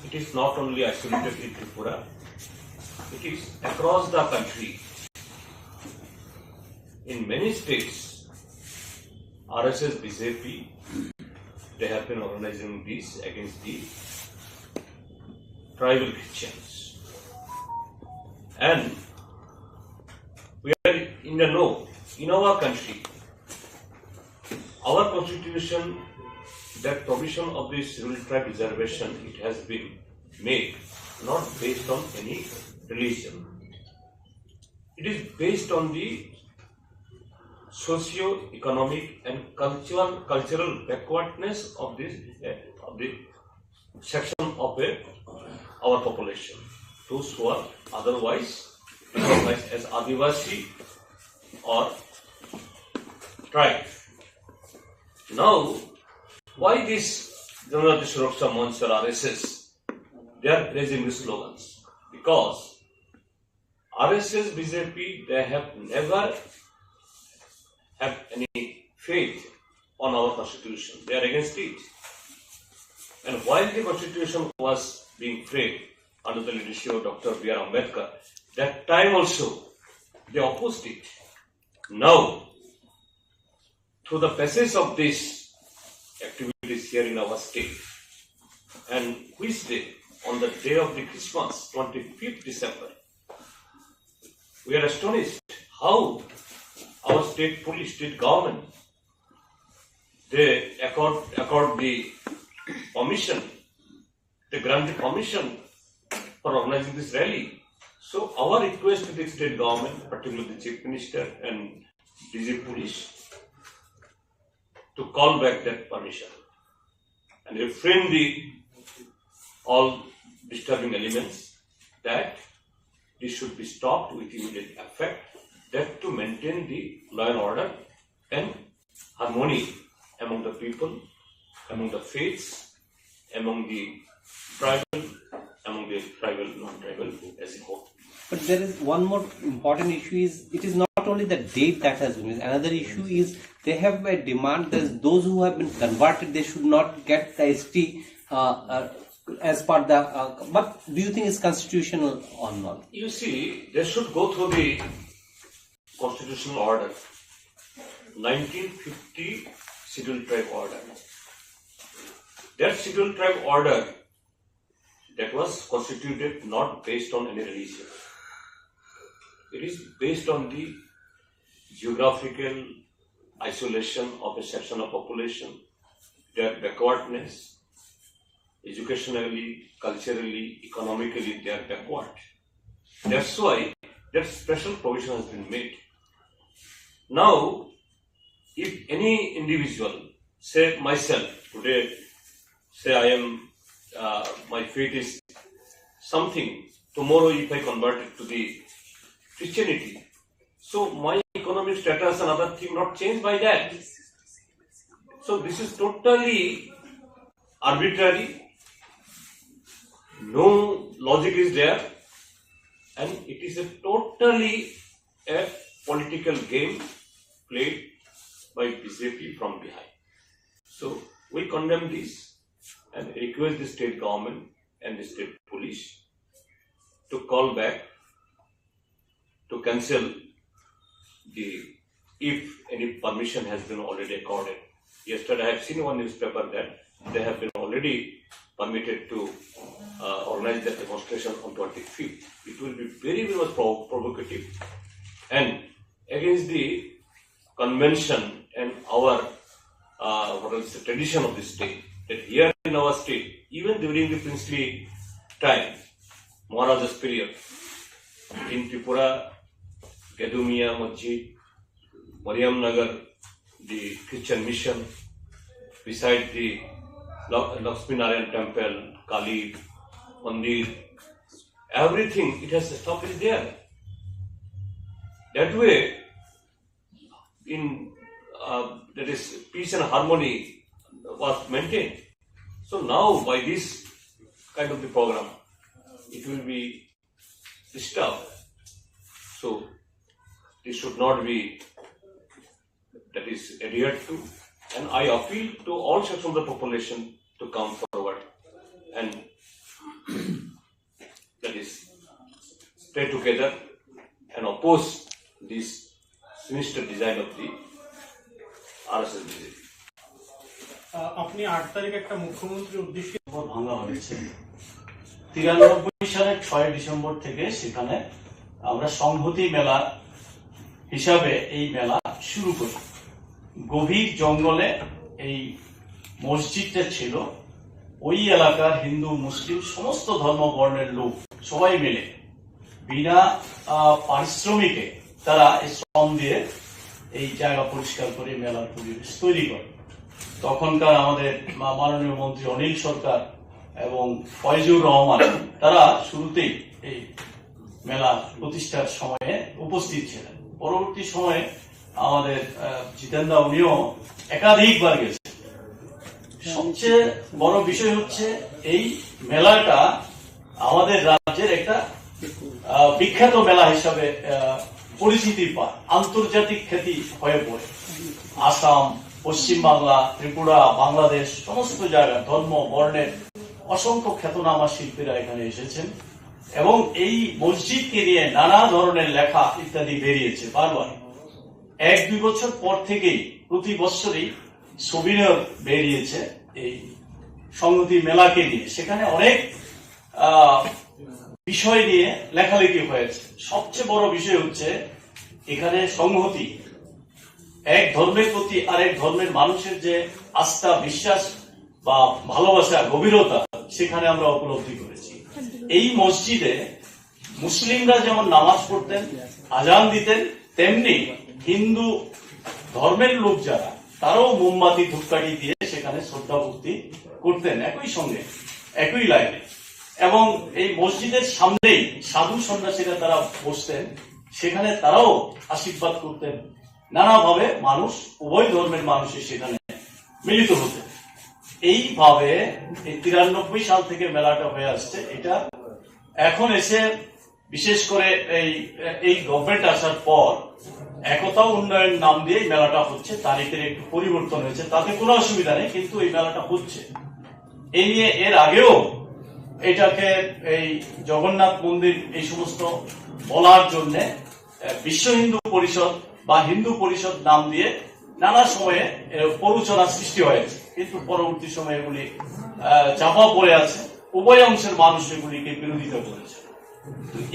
it is not only isolated in Tripura, it is across the country. In many states, RSS, BJP, they have been organizing this against the tribal Christians. And we are in the know. In our country, our constitution, that provision of this scheduled tribe reservation, it has been made not based on any religion. It is based on the socio-economic and cultural backwardness of the section of our population, those who are otherwise recognized as Adivasi or tribe. Now, why this Janajati Suraksha Manch or RSS? They are raising the slogans because RSS, BJP, they have never have any faith on our constitution. They are against it. And while the constitution was being framed under the leadership of Dr. B.R. Ambedkar, that time also they opposed it. Now, through the passage of these activities here in our state, and which day, on the day of the Christmas, 25th December, we are astonished how our state police, state government, they accord the permission, they grant the permission for organizing this rally. So our request to the state government, particularly the Chief Minister and DG Police, to call back that permission and refrain all disturbing elements, that this should be stopped with immediate effect, that to maintain the law and order and harmony among the people, among the faiths, among the tribal, non-tribal as a whole. But there is one more important issue is, it is not only the date that has been missed. Another issue is they have a demand that those who have been converted, they should not get the ST as part the. But do you think it's constitutional or not? You see, they should go through the constitutional order, 1950 Scheduled Tribe Order. That Scheduled Tribe Order, that was constituted not based on any religion. It is based on the geographical isolation of a section of population, their backwardness, educationally, culturally, economically, they are backward. That's why that special provision has been made. Now, if any individual, say myself, today, say I am, my faith is something, tomorrow if I convert it to the Christianity, so my economic status and other thing not changed by that. So this is totally arbitrary, no logic is there, and it is a totally a political game played by BJP from behind. So we condemn this and request the state government and the state police to call back, to cancel if any permission has been already accorded. Yesterday I have seen one newspaper that they have been already permitted to organize the demonstration on 25th. It will be very, very much provocative and against the convention and our the tradition of the state. That here in our state, even during the princely time, Maharaja's period, in Tripura, Gadumia Masjid, Mariam Nagar, the Christian mission, beside the Lakshmi Narayan temple, Kali Mandir, everything it has established there. That way, that is peace and harmony was maintained. So now by this kind of the program, it will be disturbed. So this should not be, that is adhered to, and I appeal to all sections of the population to come forward and that is stay together and oppose this sinister design of the RSS BJP. আপনি 8 তারিখ একটা মুখ্যমন্ত্রীর উদ্দেশ্যে ভাঙা হয়েছে 93 সালের 6 December থেকে সেখানে আমরা সংহতি মেলা হিসাবে এই মেলা শুরু করি। গভীর জঙ্গলে এই মসজিদটা ছিল, ওই এলাকার হিন্দু মুসলিম সমস্ত ধর্ম বর্ণের লোক সবাই মিলে বিনা পারিশ্রমিকে তারা শ্রম দিয়ে এই জায়গা পরিষ্কার করে মেলার পরিবেশ তৈরি করে। তখনকার আমাদের মাননীয় মন্ত্রী অনিল সরকার এবং ফয়জুর রহমান তারা শুরুতেই এই মেলা প্রতিষ্ঠার সময়ে উপস্থিত ছিলেন। পরবর্তী সময়ে আমাদের জিতেন্দা উনিও একাধিকবার গেছেন। সবচেয়ে বড় বিষয় হচ্ছে এই মেলাটা আমাদের রাজ্যের একটা বিখ্যাত মেলা হিসাবে পরিচিতি পায়, আন্তর্জাতিক খ্যাতি হয়ে পড়ে। আসাম, পশ্চিমবাংলা, ত্রিপুরা, বাংলাদেশ সমস্ত জায়গায় ধর্ম বর্ণের অসংখ্য খ্যাতনামা শিল্পীরা এখানে এসেছেন এবং এই মসজিদকে নিয়ে নানা ধরনের লেখা ইত্যাদি বেরিয়েছে বারবার। 1-2 বছর পর থেকেই প্রতি বছরই সবিনয় বেরিয়েছে এই সংহতি মেলাকে নিয়ে। সেখানে অনেক বিষয় নিয়ে লেখালেখি হয়েছে। সবচেয়ে বড় বিষয় হচ্ছে এখানে সংহতি, এক ধর্মের প্রতি আরেক ধর্মের মানুষের যে আস্থা, বিশ্বাস বা ভালোবাসা, গভীরতা সেখানে আমরা উপলব্ধি করেছি। এই মসজিদে মুসলিমরা যেমন নামাজ পড়তেন, আজান দিতেন, তেমনি হিন্দু ধর্মের লোক যারা তারাও মোমবাতি ধূপকাঠি দিয়ে সেখানে শ্রদ্ধা ভক্তি করতেন একই সঙ্গে, একই লাইনে। এবং এই মসজিদের সামনেই সাধু সন্ন্যাসীরা তারা বসতেন, সেখানে তারাও আশীর্বাদ করতেন। নানাভাবে মানুষ, উভয় ধর্মের মানুষের সেখানে মিলিত হতেন। এইভাবে 93 সাল থেকে মেলাটা হয়ে আসছে। এটা এখন এসে বিশেষ করে এই গভর্নমেন্ট আসার পর একতা উন্নয়ন নাম দিয়ে মেলাটা হচ্ছে। তারিখের একটু পরিবর্তন হয়েছে, তাতে কোনো অসুবিধা নেই, কিন্তু এই মেলাটা হচ্ছে। এই নিয়ে এর আগেও এটাকে এই জগন্নাথ মন্দির এই সমস্ত বলার জন্য বিশ্ব হিন্দু পরিষদ বা হিন্দু পরিষদ নাম দিয়ে নানা সময়ে প্ররোচনা সৃষ্টি হয়েছে, কিন্তু পরবর্তী সময়ে এগুলি চাপা পড়ে আছে। উভয় অংশের মানুষ এগুলিকে বিরোধিতা করেছে।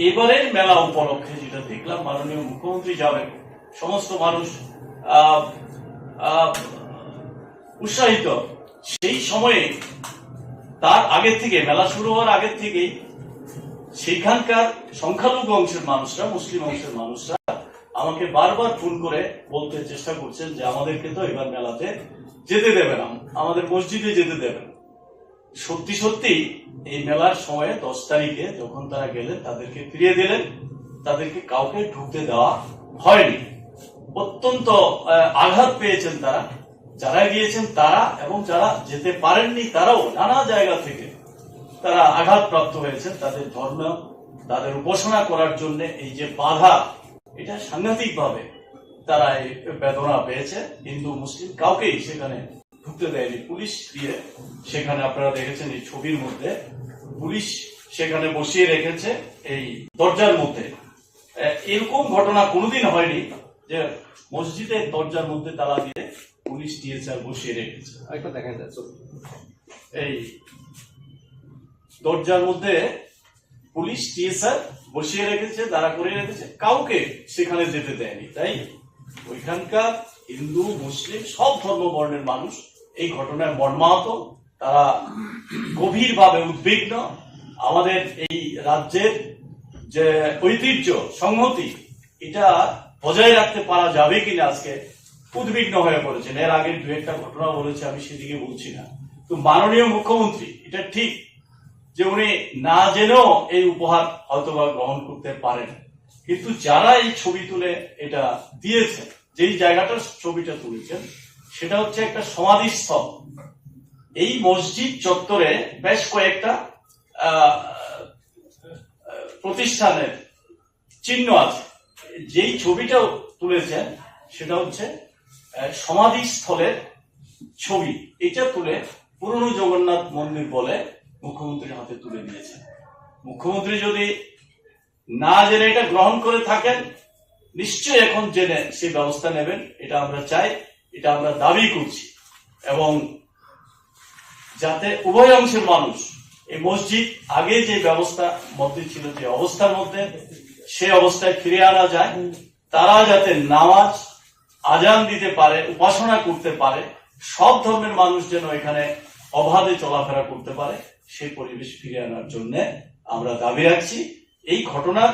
এবারের মেলা উপলক্ষে যেটা দেখলাম, মাননীয় মুখ্যমন্ত্রী যাবেন, সমস্ত মানুষ উৎসাহিত। সেই সময়ে তার আগে থেকে, মেলা শুরু হওয়ার আগে থেকেই সেখানকার সংখ্যালঘু অংশের মানুষরা, মুসলিম অংশের মানুষরা আমাকে বারবার ফোন করে বলতে চেষ্টা করছেন যে আমাদেরকে তো এবার মেলাতে যেতে দেবে না, আমাদের মসজিদে যেতে দেবে না। সত্যি সত্যি এই মেলার সময়ে 10 তারিখে যখন তারা গেলেন, তাদেরকে ফিরিয়ে দিলেন, তাদেরকে কাউকে ঢুকতে দেওয়া হয়নি। অত্যন্ত আঘাত পেয়েছেন তারা, যারা গিয়েছেন তারা, এবং যারা যেতে পারেননি তারাও নানা জায়গা থেকে তারা আঘাতপ্রাপ্ত হয়েছেন। তাদের ধর্ম, তাদের উপাসনা করার জন্য এই যে বাধা, এটা সাংঘাতিক ভাবে তারা এই বেদনা পেয়েছে। হিন্দু মুসলিম কাউকেই সেখানে ঢুকতে দেয়নি, পুলিশ দিয়ে সেখানে আপনারা দেখেছেন এই ছবির মধ্যে, পুলিশ সেখানে বসিয়ে রেখেছে এই দরজার মধ্যে। এরকম ঘটনা কোনোদিন হয়নি যে মসজিদের দরজার মধ্যে তালা দিয়ে পুলিশ টিএসআর বসিয়ে রেখেছে। দেখা যাচ্ছে এই দরজার মধ্যে পুলিশ টিএসআর বসিয়ে রেখেছে, দাঁড়া করে রেখেছে, কাউকে সেখানে যেতে দেয়নি। তাই ওইখানকার হিন্দু মুসলিম সব ধর্ম বর্ণের মানুষ এই ঘটনায় মর্মাহত, তারা গভীরভাবে উদ্বিগ্ন। আমাদের এই রাজ্যের যে ঐতিহ্য, সংহতি, এটা বজায় রাখতে পারা যাবে কিনা আজকে উদ্বিগ্ন হয়ে পড়েছেন। এর আগে 2-1টা ঘটনা বলেছে, আমি সেদিকে বলছি না। তো মাননীয় মুখ্যমন্ত্রী এটা ঠিক যে উনি না জেনেও এই উপহার হয়তোবা গ্রহণ করতে পারেন, কিন্তু যারা এই ছবি তুলে এটা দিয়েছেন, যেই জায়গাটার ছবিটা তুলেছেন, সেটা হচ্ছে একটা সমাধিস্থল। এই মসজিদ চত্বরে বেশ কয়েকটা প্রতিষ্ঠানের চিহ্ন আছে। যেই ছবিটা তুলেছেন সেটা হচ্ছে সমাধিস্থলের ছবি। এটা তুলে পুরনো জগন্নাথ মন্দির বলে মুখ্যমন্ত্রীর হাতে তুলে দিয়েছেন। মুখ্যমন্ত্রী যদি না জেনে এটা গ্রহণ করে থাকেন, নিশ্চয়ই এখন জেনে সেই ব্যবস্থা নেবেন। এটা আমরা চাই, এটা আমরা দাবি করছি, এবং যাতে উভয় অংশের মানুষ এই মসজিদ আগে যে ব্যবস্থা মধ্যে ছিল, যে অবস্থার মধ্যে, সেই অবস্থায় ফিরে আনা যায়। তারা যাতে নামাজ, আজান দিতে পারে, উপাসনা করতে পারে, সব ধর্মের মানুষ যেন এখানে অবাধে চলাফেরা করতে পারে, সেই পরিবেশ ফিরে আনার জন্য আমরা দাবি রাখছি। এই ঘটনার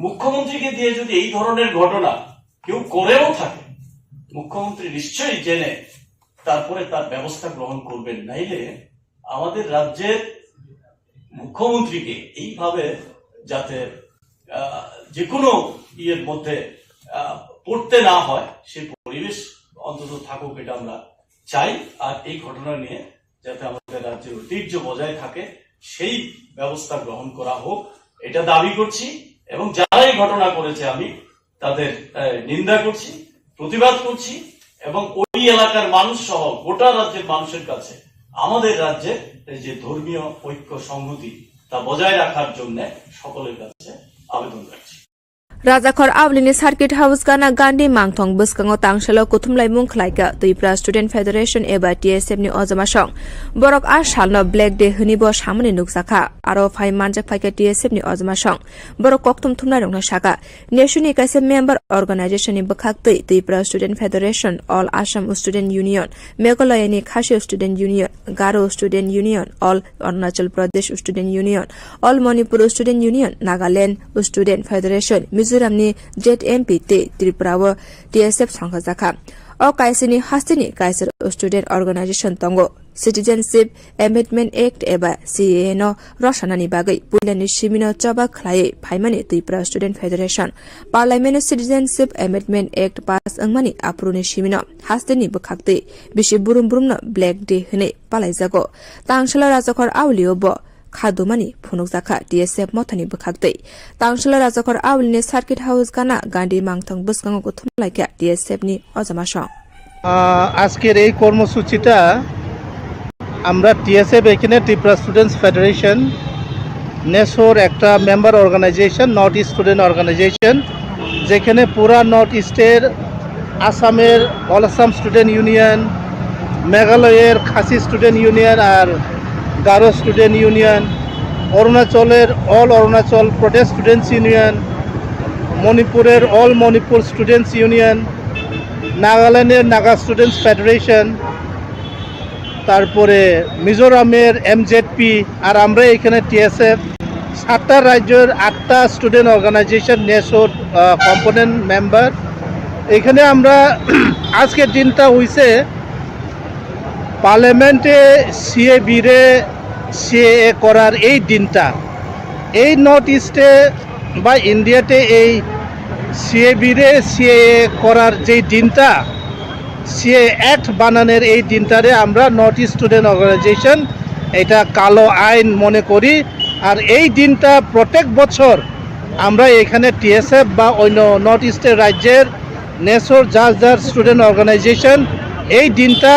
মুখ্যমন্ত্রীকে দিয়ে যদি এই ধরনের ঘটনা কেউ করেও থাকে, মুখ্যমন্ত্রী নিশ্চয়ই জেনে তারপরে তার ব্যবস্থা গ্রহণ করবেন, নাইলে আমাদের রাজ্যের মুখ্যমন্ত্রীকে এইভাবে যাতে যে কোনো ইয়ের মধ্যে পড়তে না হয় সেই পরিবেশ অন্তত থাকুক, এটা আমরা চাই। আর এই ঘটনা নিয়ে যাতে আমাদের রাজ্যের ঐতিহ্য বজায় থাকে সেই ব্যবস্থা গ্রহণ করা হোক, এটা দাবি করছি। এবং যারা এই ঘটনা করেছে আমি তাদের নিন্দা করছি, প্রতিবাদ করছি এবং ওই এলাকার মানুষ সহ গোটা রাজ্যের মানুষের কাছে আমাদের রাজ্যে যে ধর্মীয় ঐক্য সংহতি তা বজায় রাখার জন্য সকলের কাছে আবেদন রাখছি। Rajakor Avlini Circuit House Gana Gandhi Mangthong Buskango Tangshalo Kuthumlaimung Khlaika Tripura Student Federation eba TSF ni Ojamashong Borok Ashalno Black Day Hunibo Shamani Nuksaka Aro Phai Manjak Phaika TSF ni Ojamashong Borok Koktum Thumnarongna Shaka Neshuni Kaise member organization ni Bwkhaktui Tripura Student Federation All Assam Student Union Meghalaya ni Khasi Student Union Garo Student Union All Arunachal Pradesh Student Union All Manipur Student Union Nagaland Student Federation Mizoramni ZMPT Tripura TSF Sanghajaka O Kaisini Hastini Kaiser Student Organization Tongo Citizenship Amendment Act eba CAA no Roshanani bagai Pulani Shimino Chaba Khlai Phaimani Tripura Student Federation Parliament Citizenship Amendment Act pass angmani apruni Shimino Hastini Bwkhaktui Bishi Burum Burumno Black Day hne palaijago Tangshala Rajakor Awlio bo Khadumani Phunukjaka TSF Mothani Bwkhaktui Tangshala Rajakor Awlini Circuit House Gana Gandhi Mangthong Buskango Kuthumlaika TSF ni Ojamashong আজকের এই কর্মসূচিটা আমরা TSF এখানে Tripura students federation নেসোর একটা member organisation north east student organisation যেখানে পুরা north ইস্টের আসামের অল আসাম স্টুডেন্ট ইউনিয়ন মেঘালয়ের খাসি স্টুডেন্ট ইউনিয়ন আর গারো স্টুডেন্ট ইউনিয়ন অরুণাচলের all Arunachal Pradesh students union মণিপুরের অল মণিপুর স্টুডেন্টস ইউনিয়ন নাগাল্যান্ডের নাগা স্টুডেন্টস ফেডারেশন তারপরে মিজোরামের এমজেডপি আর আমরা এখানে টিএসএফ 7টা রাজ্যের 8টা স্টুডেন্ট অর্গানাইজেশন নেসোর কম্পোনেন্ট মেম্বার এখানে আমরা আজকের দিনটা হইছে পার্লামেন্টে সিএএ করার এই দিনটা এই নর্থ ইস্টে বা ইন্ডিয়াতে এই সিএএ করার যে দিনটা সিএ অ্যাক্ট বানানোর এই দিনটারে আমরা নর্থ ইস্ট স্টুডেন্ট অর্গানাইজেশন এটা কালো আইন মনে করি আর এই দিনটা প্রত্যেক বছর আমরা এখানে টিএসএফ বা অন্য নর্থ ইস্টের রাজ্যের নেসোর যার স্টুডেন্ট অর্গানাইজেশন এই দিনটা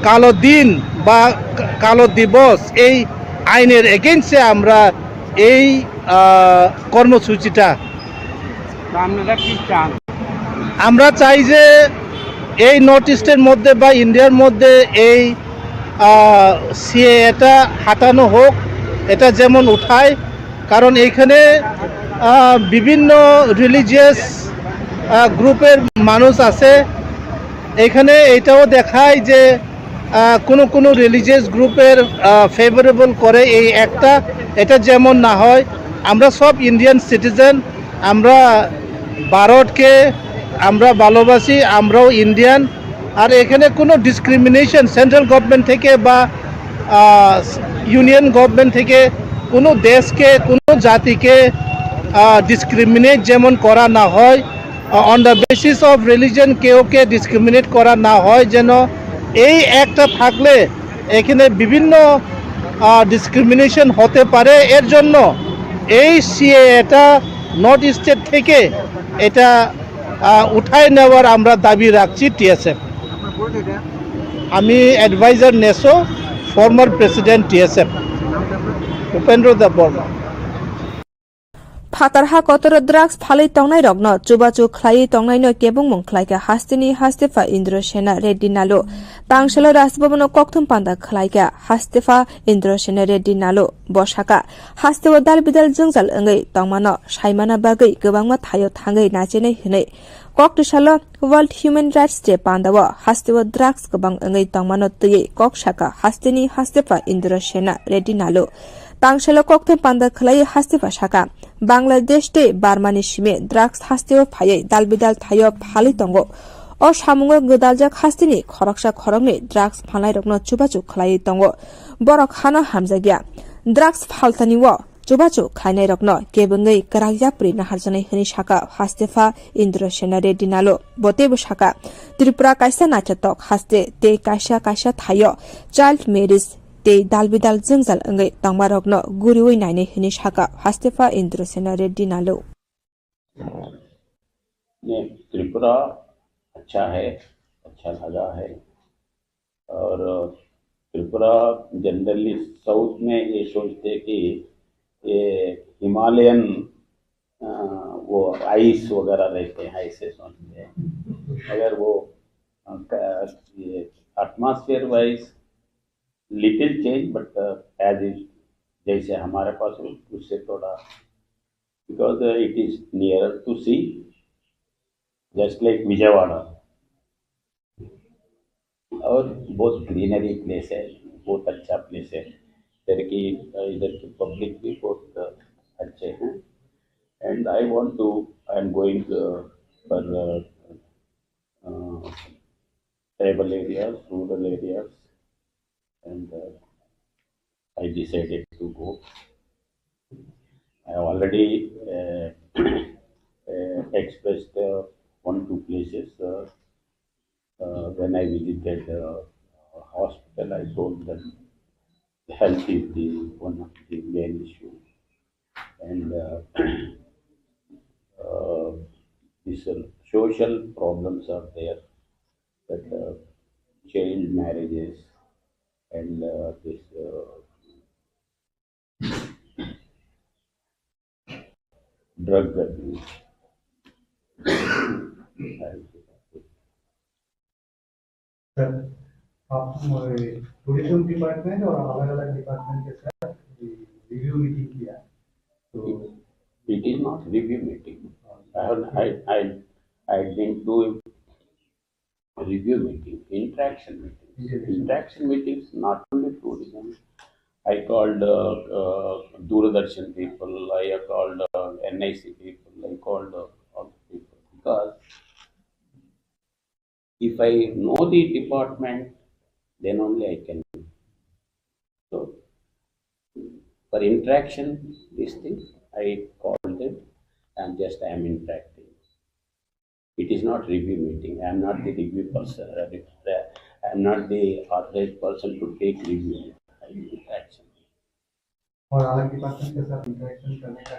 কালো দিন বা কালো দিবস এই আইনের এগেইনস্টে আমরা এই কর্মসূচিটা আমরা চাই যে এই নর্থ ইস্টের মধ্যে বা ইন্ডিয়ার মধ্যে এই সিএটা হাঁটানো হোক এটা যেমন উঠায় কারণ এইখানে বিভিন্ন রিলিজিয়াস গ্রুপের মানুষ আছে এখানে এটাও দেখায় যে কোনো রিলিজিয়াস গ্রুপের ফেভারেবল করে এই একটা এটা যেমন না হয় আমরা সব ইন্ডিয়ান সিটিজেন আমরা ভারতকে আমরা ভালোবাসি আমরাও ইন্ডিয়ান আর এখানে কোনো ডিসক্রিমিনেশন সেন্ট্রাল গভর্নমেন্ট থেকে বা ইউনিয়ন গভর্নমেন্ট থেকে কোনো দেশকে কোনো জাতিকে ডিসক্রিমিনেট যেমন করা না হয় on the basis of religion কেউকে ডিসক্রিমিনেট করা না হয় যেন এই একটা থাকলে এখানে বিভিন্ন ডিসক্রিমিনেশন হতে পারে এর জন্য এই সিএটা নর্থ ইস্টের থেকে এটা উঠায় নেওয়ার আমরা দাবি রাখছি টিএসএফ আমি adviser নেসো former president TSF Upendra দেব Varma Fatarha kotor drugs phalai tongnai rokno chubachu khlai tongnai no kebungmung khlaika hastini hastefa Indra Sena Reddy Nalo Tangshala Rasbabano kokthum panda khlaika hastefa Indra Sena Reddy Nalo Boshaka Hasteo dalbidal jungjal angai tongmano saimana bagai gobangma thayo thangai nachenai hinai Koktishalo World Human Rights Day pandawa Hasteo drugs gobang angai tongmano tui kokshaka hastini hastefa Indra Sena Reddy Nalo Tangshala kokthum panda khlai hastefa shaka Bangladesh te Barmani shime drugs hasteo phayai dalbidal thayo phali tongo o samungo godaljak hastini khoroksa khorokni drugs phalnairokno chubachu khlai tongo borok hano hamjagya drugs phaltaniwo chubachu khainairokno kebungai karagyapri naharjanai hini saka hastefa Indrasena Reddy nalo botebo saka Tripura kaisa nachatok haste te kaisa thayo child marriage te dalbidal jengzal angai tangmarokno guriwai naine hini saka hastefa Indrasena Reddy nalo Tripura अच्छा है, अच्छा लगा है। और Tripura generally south में ये सोचते कि ये हिमालयन वो आइस वगैरह रहते हैं, ऐसे सोचते हैं। अगर वो atmosphere wise little change but as is जैसे हमारे पास उससे थोड़ा because it is near to sea just like Vijayawada और बहुत ग्रीनरी प्लेस है, बहुत अच्छा प्लेस है। इधर की पब्लिक भी बहुत अच्छे हैं and I am going for tribal areas, rural areas and I decided to go. I already expressed 1-2 places. When I visited hospital, I told them health is one of the main issue, and these social problems are there, that child marriages and this drug abuse. Sir, आप tourism department और अलग अलग department के साथ review meeting किया, तो it is not review meeting. I didn't do a review meeting, interaction meetings. Interaction meetings, not only tourism. I called Doordarshan people, I called NIC people, I called all the people, because if I know the department, then only I can. So for interaction, these things, I called them and just I am interacting. It is not review meeting. I am not the review person. I am not the authorized person to take review. I do interaction. और अलग department के साथ interaction करने का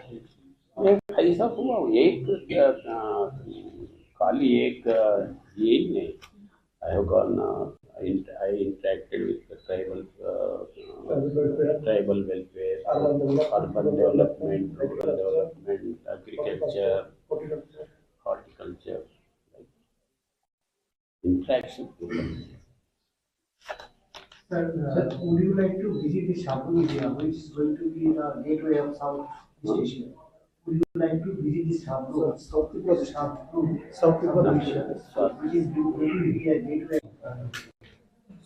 ऐसा हुआ एक खाली एक यही नहीं. I have gone. I interacted with the tribal welfare, urban development, rural development, agriculture, horticulture, interaction. Sir, would you like to visit the Shabu area, which is going to be the gateway of South Asia? Would you like to visit the Shabu, South Tripura, which is going to be a gateway?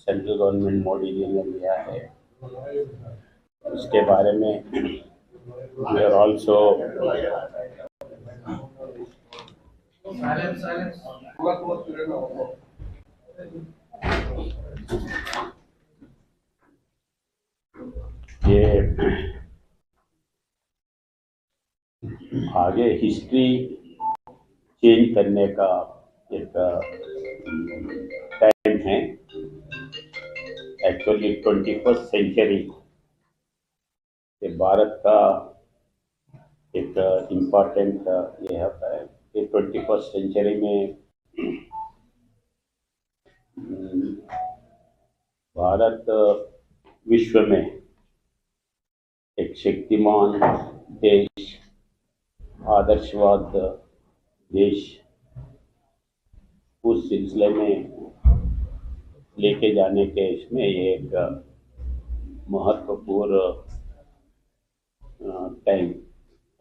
Central government Modi ji ने लिया है, उसके बारे में we are also ये आगे history change करने का एक टाइम है. एक्चुअली 21st सेंचुरी के भारत का एक इम्पोर्टेंट ये होता है कि 21st सेंचुरी में भारत विश्व में एक शक्तिमान देश, आदर्शवाद देश, उस सिलसिले में लेके जाने के इसमें ये एक महत्वपूर्ण टाइम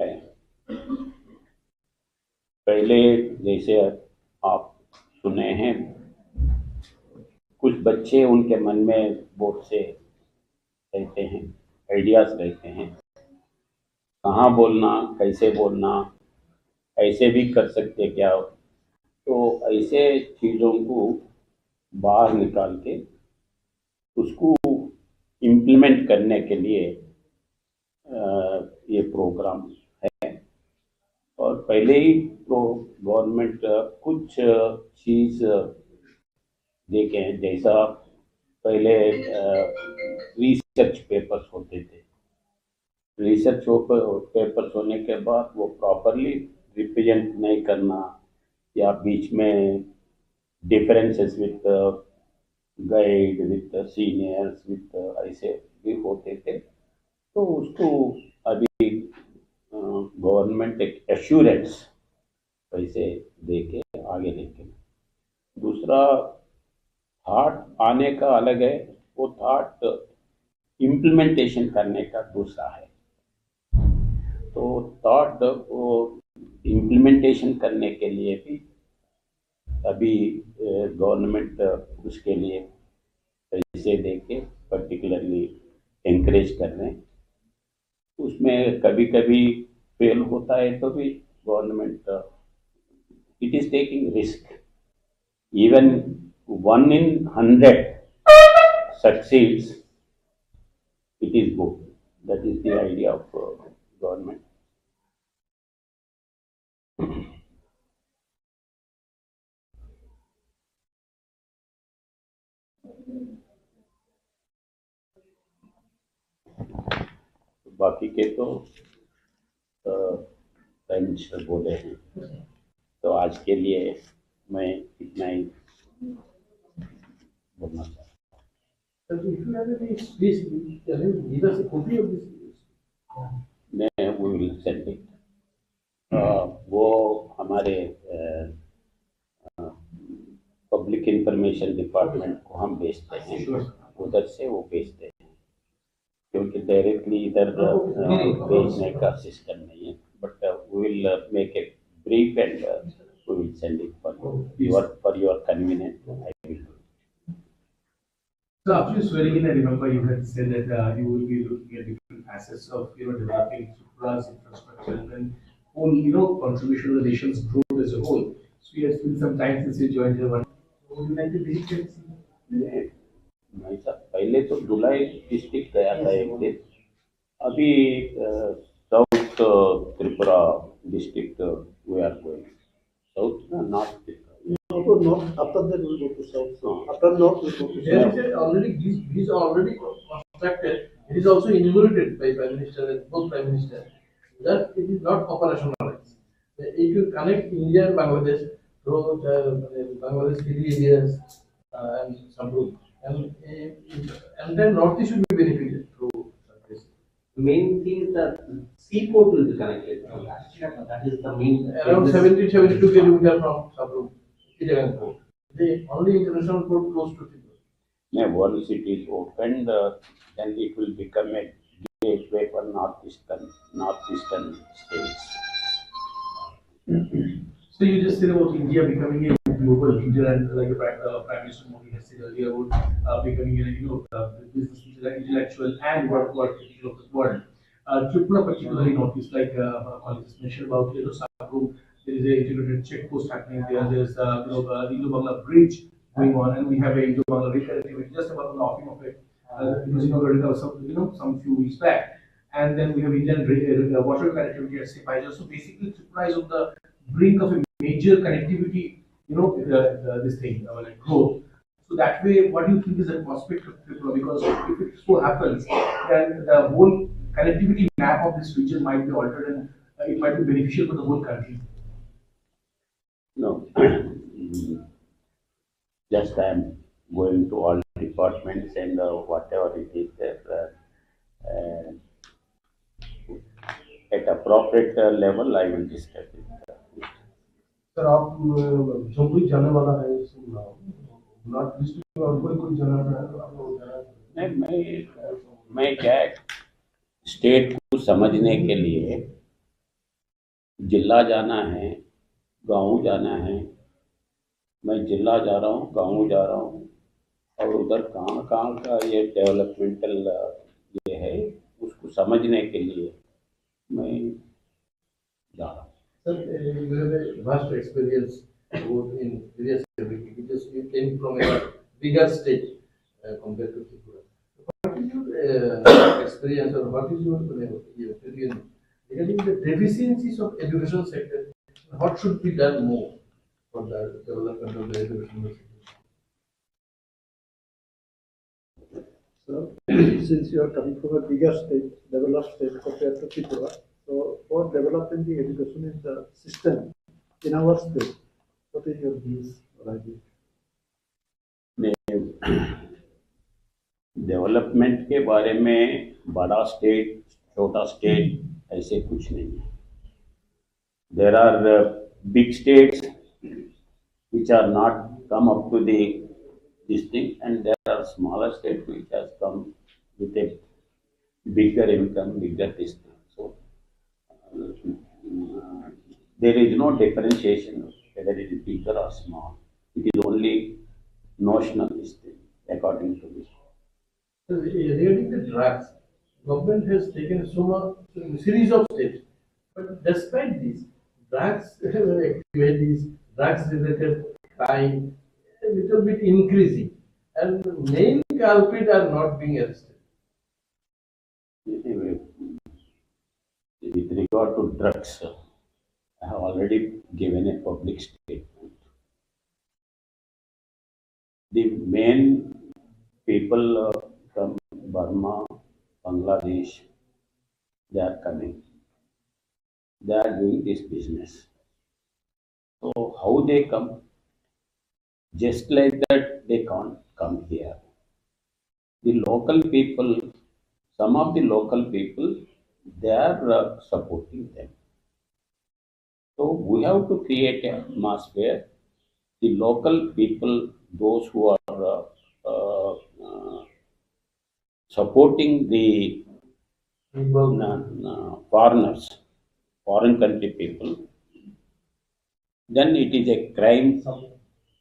है. पहले जैसे आप सुने हैं, कुछ बच्चे उनके मन में बहुत से रहते हैं, आइडियाज रहते हैं, कहाँ बोलना, कैसे बोलना, ऐसे भी कर सकते क्या, तो ऐसे चीज़ों को बाहर निकाल के उसको इम्प्लीमेंट करने के लिए ये प्रोग्राम है। और पहले ही गवर्नमेंट कुछ चीज़ देखें, जैसा पहले रिसर्च पेपर्स होते थे। रिसर्च पेपर्स होने के बाद वो प्रॉपरली रिप्रेजेंट नहीं करना, या बीच में differences with guide, with seniors, with ऐसे भी होते थे। तो उसको अभी गवर्नमेंट एक एश्योरेंस पैसे दे के आगे लेके। दूसरा, थॉट आने का अलग है, वो थॉट इम्प्लीमेंटेशन करने का दूसरा है। तो थॉट वो इम्प्लीमेंटेशन करने के लिए भी अभी गवर्नमेंट उसके लिए पैसे दे के पर्टिकुलरली एनकरेज कर रहे हैं। उसमें कभी कभी फेल होता है तो भी government it is taking risk. Even 1 in 100 succeeds, it is good. That is the idea of government. बाकी के तो प्राइम मिनिस्टर बोले हैं, तो आज के लिए मैं इतना ही बोलना चाहता हूँ। We will send it. वो हमारे पब्लिक इंफॉर्मेशन डिपार्टमेंट को हम भेजते हैं, उधर से वो भेजते हैं, क्योंकि डायरेक्टली इधर भेजने का सिस्टम नहीं है। But we will make a brief and we will send it for your convenience. I will. So after swearing in, I remember you had said that you will be looking at different facets of developing Tripura's infrastructure and then whole contribution to the nation's growth as a whole. So it has been some time since you joined here. Would you like to visit it? नहीं सर, पहले तो Dhalai district गया था एक दिन। अभी south Tripura district we are going. South north Tripura. After that we will go to south. So after north we will go to south. There is already these are already constructed. It is also enumerated by Prime Minister and both Prime Minister that it is not operationalized. It will connect India and Bangladesh through Bangladesh hilly areas and Samrud, and then northeast will be benefited through this. The main thing is that seaport will be connected. That is the main. Around 70-72 kilometers from Samrud. The only international port close to Tripura. Yeah, once it is opened, then it will become a gateway for northeastern states. So you just said about India becoming a global leader, and like Prime Minister Modi has said earlier about becoming a business intellectual and world leader of the world. Tripura particularly noticed, like colleagues mentioned about Sabru. There is a integrated check post happening there. There's the Indo-Bangla bridge going on, and we have a Indo-Bangla connectivity just about the offing of it. It was inaugurated some few weeks back, and then we have Indian water connectivity at Sepaija. So basically, Tripura is on the brink of a major connectivity. This thing like growth. So that way, what do you think is the prospect of Tripura? Because if it so happens, then the whole connectivity map of this region might be altered, and it might be beneficial for the whole country. No, just I am going to all departments and whatever it is there at appropriate level I will discuss it. Sir आप जो कोई जाने वाला है north east में और कोई जाना है नहीं, मैं क्या स्टेट को समझने के लिए जिला जाना है, गांव जाना है। मैं जिला जा रहा हूँ, गांव जा रहा हूँ, और उधर कहाँ कहाँ का ये डेवलपमेंटल ये है उसको समझने के लिए मैं जा रहा हूँ। Sir, you have a vast experience vote in various areas. It came from a bigger state compared to Tripura. What is your experience or what is your opinion regarding the deficiencies of education sector? What should be done more for the development of the education sector? So, since you are coming from a bigger state, developed state compared to Tripura, so for developing the education in the system in our state, what is your views or ideas? Development के बारे में बड़ा state छोटा state ऐसे कुछ नहीं है. There are big states which are not come up to this thing, and there are smaller states which has come with a bigger income, bigger this thing. So there is no differentiation whether it is bigger or small. It is only notional this thing according to me. So, regarding the drugs, government has taken a series of steps, but despite this, drugs activities, drugs-related crime, a little bit increasing, and main culprits are not being arrested. Anyway, with regard to drugs, I have already given a public statement. The main people from Burma, Bangladesh, they are coming. They are doing this business. So how they come? Just like that, they can't come here. The local people, some of the local people, they are supporting them. So we have to create an atmosphere. The local people, those who are supporting the foreigners, foreign country people, then it is a crime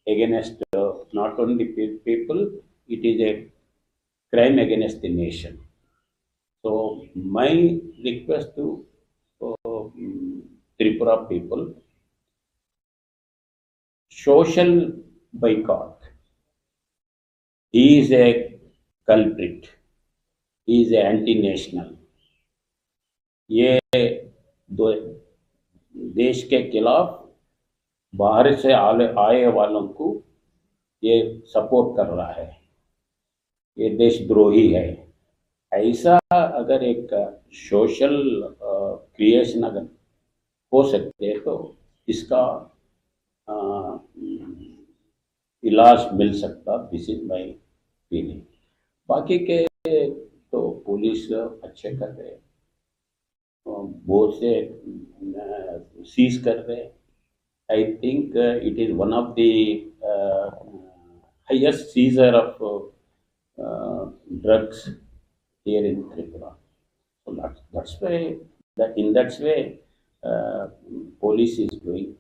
against not only people, it is a crime against the nation. So my request to Tripura people, social boycott. He is a culprit. He is anti-national. ये देश के खिलाफ बाहर से आए वालों को ये सपोर्ट कर रहा है. ये देशद्रोही है. ऐसा अगर एक सोशल क्रिएशन अगर हो सकते हैं तो इसका इलाज मिल सकता. This is my feeling. बाकी के तो पुलिस अच्छे कर रहे हैं, बहुत से सीज कर रहे हैं. I think it is one of the highest scissor of drugs here in Tripura. So that's why in that way police is doing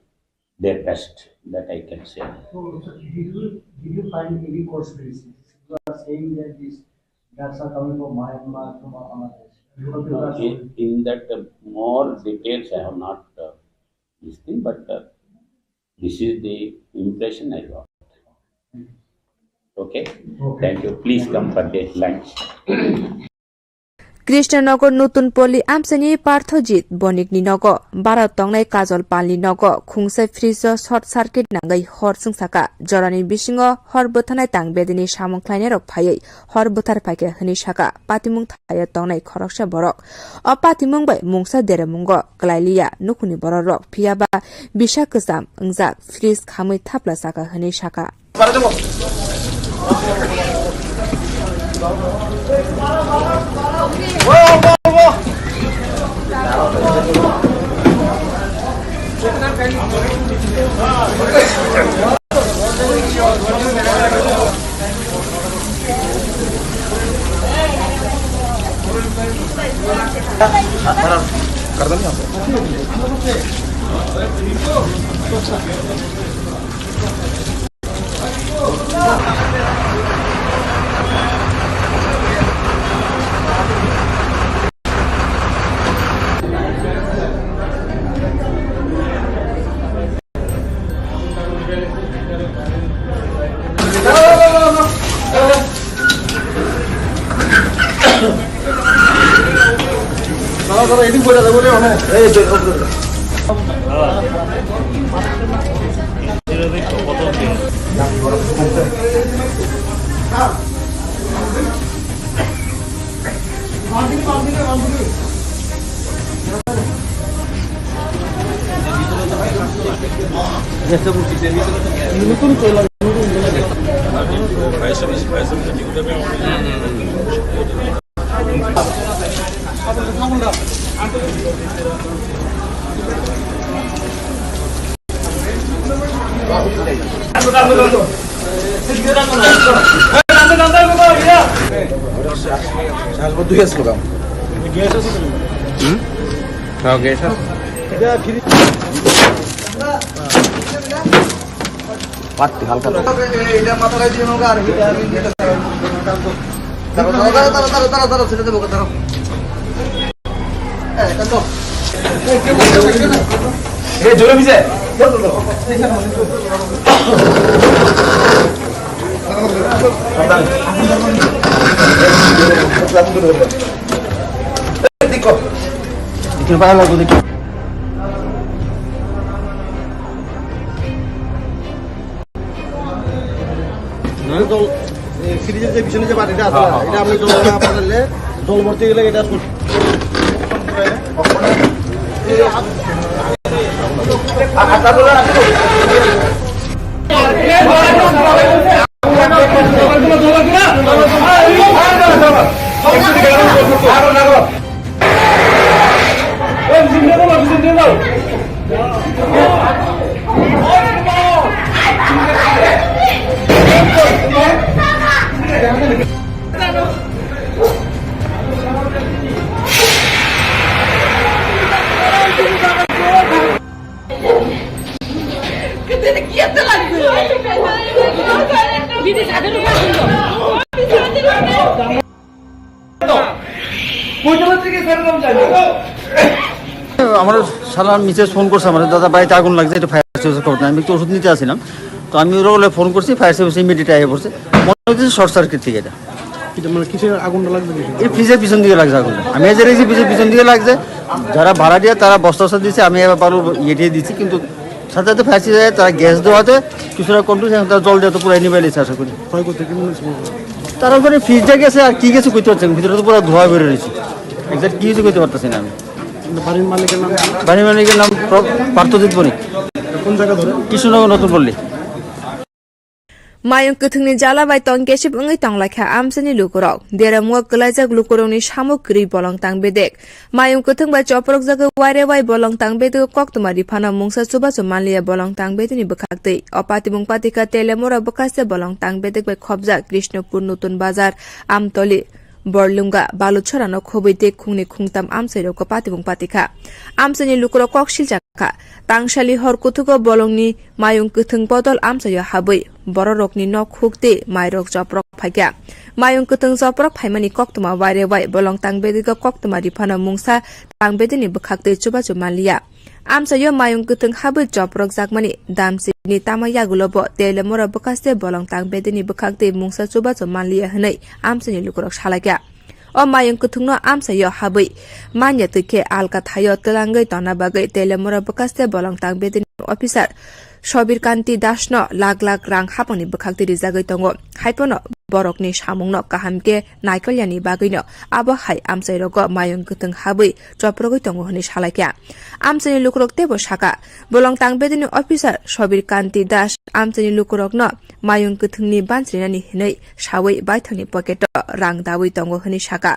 their best, that I can say. So did you find any conspiracy? You are saying that these drugs are coming from Myanmar, from Bangladesh. In that more details I have not this thing, but this is the impression I got. Okay? Thank you. Please come for the lunch. Krishnanagar নতুন পল্লী আমসানি পার্থজিৎ বণিকনি নগ ভারত তংনাই কাজল পালনি নগ খুংসাই fridge short circuit নাঙ্গাই হর সুংসাকা জরানি বিসিङ হর बोथानाय तां बेदिनि सामंख्लायनाय रक फायै हर बोथार फायके हनि साका पातिमुं थाय तंनाय खरकसा बरक अ पातिमुं bye मुंसा देरमुंग ग्लाइलिया नुखुनि बर रक फियाबा बिसा गोजाम अंजाक फ्रिज खामै थाप्ला साका हनि साका সিরিজের যে পিছনে যে বাড়িটা আছে এটা আমি জল না পাঠালে জল ভর্তি গেলে এটা আমার সালাম মিসেস ফোন করছে আমার দাদা বাড়িতে আগুন লাগছে এটা ফায়ার সার্ভিসের খবর আমি একটু ওষুধ নিতে আসছিলাম তো আমি ওরা ফোন করছি ফায়ার সার্ভিস ইমিডিয়েট আগে পড়ছে মনে হচ্ছে শর্ট সার্কিট থেকে এটা মানে কিসের আগুনটা লাগবে এই ফ্রিজের পিছন দিকে লাগছে আগুনটা আমি এসে রেখেছি ফ্রিজের পিছন দিকে লাগছে যারা ভাড়া দিয়ে তারা বস্তা বস্তা দিচ্ছে আমি এবার বালু ইয়ে দিয়ে দিচ্ছি কিন্তু সাথে সাথে ফায়ার সার্ভিস তারা গ্যাস দেওয়াতে কিছুটা কন্ট্রোল তারা জল দেওয়া তো পুরো নিবে নিচ্ছে আশা করি তার উপরে ফ্রিজটা গেছে আর কি গেছে করতে পারছেন ভিতরে তো পুরো ধোয়া বেরো রয়েছে এক্সাক্ট কি কিছু করতে পারতেছি না আমি বাড়ির মালিকের নাম পার্থজিৎ বণিক কোন জায়গা ধরে কৃষ্ণনগর নতুন পল্লী Mayung kuthungni jala bai tong kesip ngai tong lakha amsani lukurok dera muak kelajak lukurokni samukri bolong tang bedek mayung kuthung bai choprok jaga ware bai bolong tang bedek kok tumari phana mungsa chuba chumanlia bolong tang bedini Bwkhaktui opati mungpatika telemora bokase bolong tang bedek bai khobja Krishnopur nutun bazar amtoli Borlunga Baluchorano Khobite Khungni Khungtam Amsero Kopati Bungpatika Amsani Lukro Kokshil Jaka Tangshali Hor Kutuko Bolongni Mayung Kutung Badol Amsayo Habui Bororokni Nok Hukte Mayrok Joprok Phaga Mayung Kutung Joprok Phaimani Koktuma Wire Wai Bolong Tangbedika Koktuma Ripana Mungsa Tangbedini Bwkhaktui Chuba Chumanlia Amsayo Mayung Kutung Habui Joprok Jakmani Damsini Tamayagulobo Telemora Bwkaste Bolong Tangbedini Bwkhaktui Mungsa Chuba Chumanlia Hnai Amsani Lukrok Shalaga O mayung kuthungno amsayo habui manya tuke alka thayo telangai tona bagai telemora Bwkaste bolong tangbedini officer Shobir Kanti Dashno lag rang haponi Bwkhaktui rijagai tongo haipono borokni samungno kahamke naikolyani bagino abo hai amsairogo mayung kuthung habui choprogoi tongo hni salaikya amsani lukrok tebo saka bolong tangbedini officer Shobir Kanti Dash amsani lukrokno mayung kuthungni bansrinani hnei sawai baithani pocket rang dawi tongo hni saka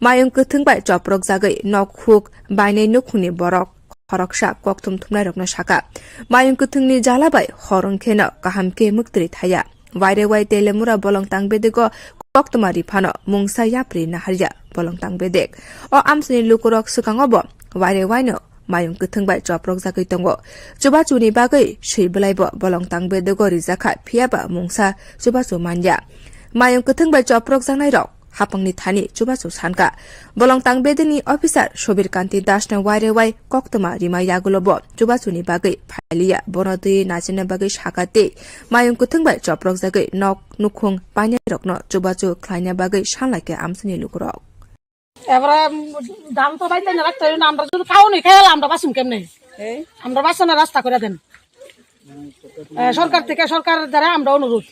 mayung kuthung bai choprok jagai nok huk bainai nukhuni borok Horoksa koktum thumnai rokno saka mayung kuthungni jalabai horongkheno kahamke muktri thaya waire wai telemura bolong tangbedego koktumari phano mungsa yapri naharya bolong tangbedek o amsni lukurok sukangobo waire waino mayung kuthung bai choprok jagai tongo chuba chuni bagai seiblaibo bolong tangbedego rijaka phiaba mungsa chuba chumanya mayung kuthung bai choprok janai rok hapangni thani chuba chu sanka bolong tangbedini officer Shobir Kanti Dashna waire wai koktuma rima yagulobo chuba chuni bagai phailia bonodi nachina bagai sakate mayung kuthung bai choprok jagai nok nukhung panya rokno chuba chu khlaina bagai sanlaike amsani lukurok এবারে ধান তো বাইতে না রাখতে না, আমরা যদি খাও নি খেয়াল আমরা বাঁচুন কেমনে, আমরা বাঁচানোর রাস্তা করে দেন সরকার থেকে, সরকার দ্বারা আমরা অনুরোধ।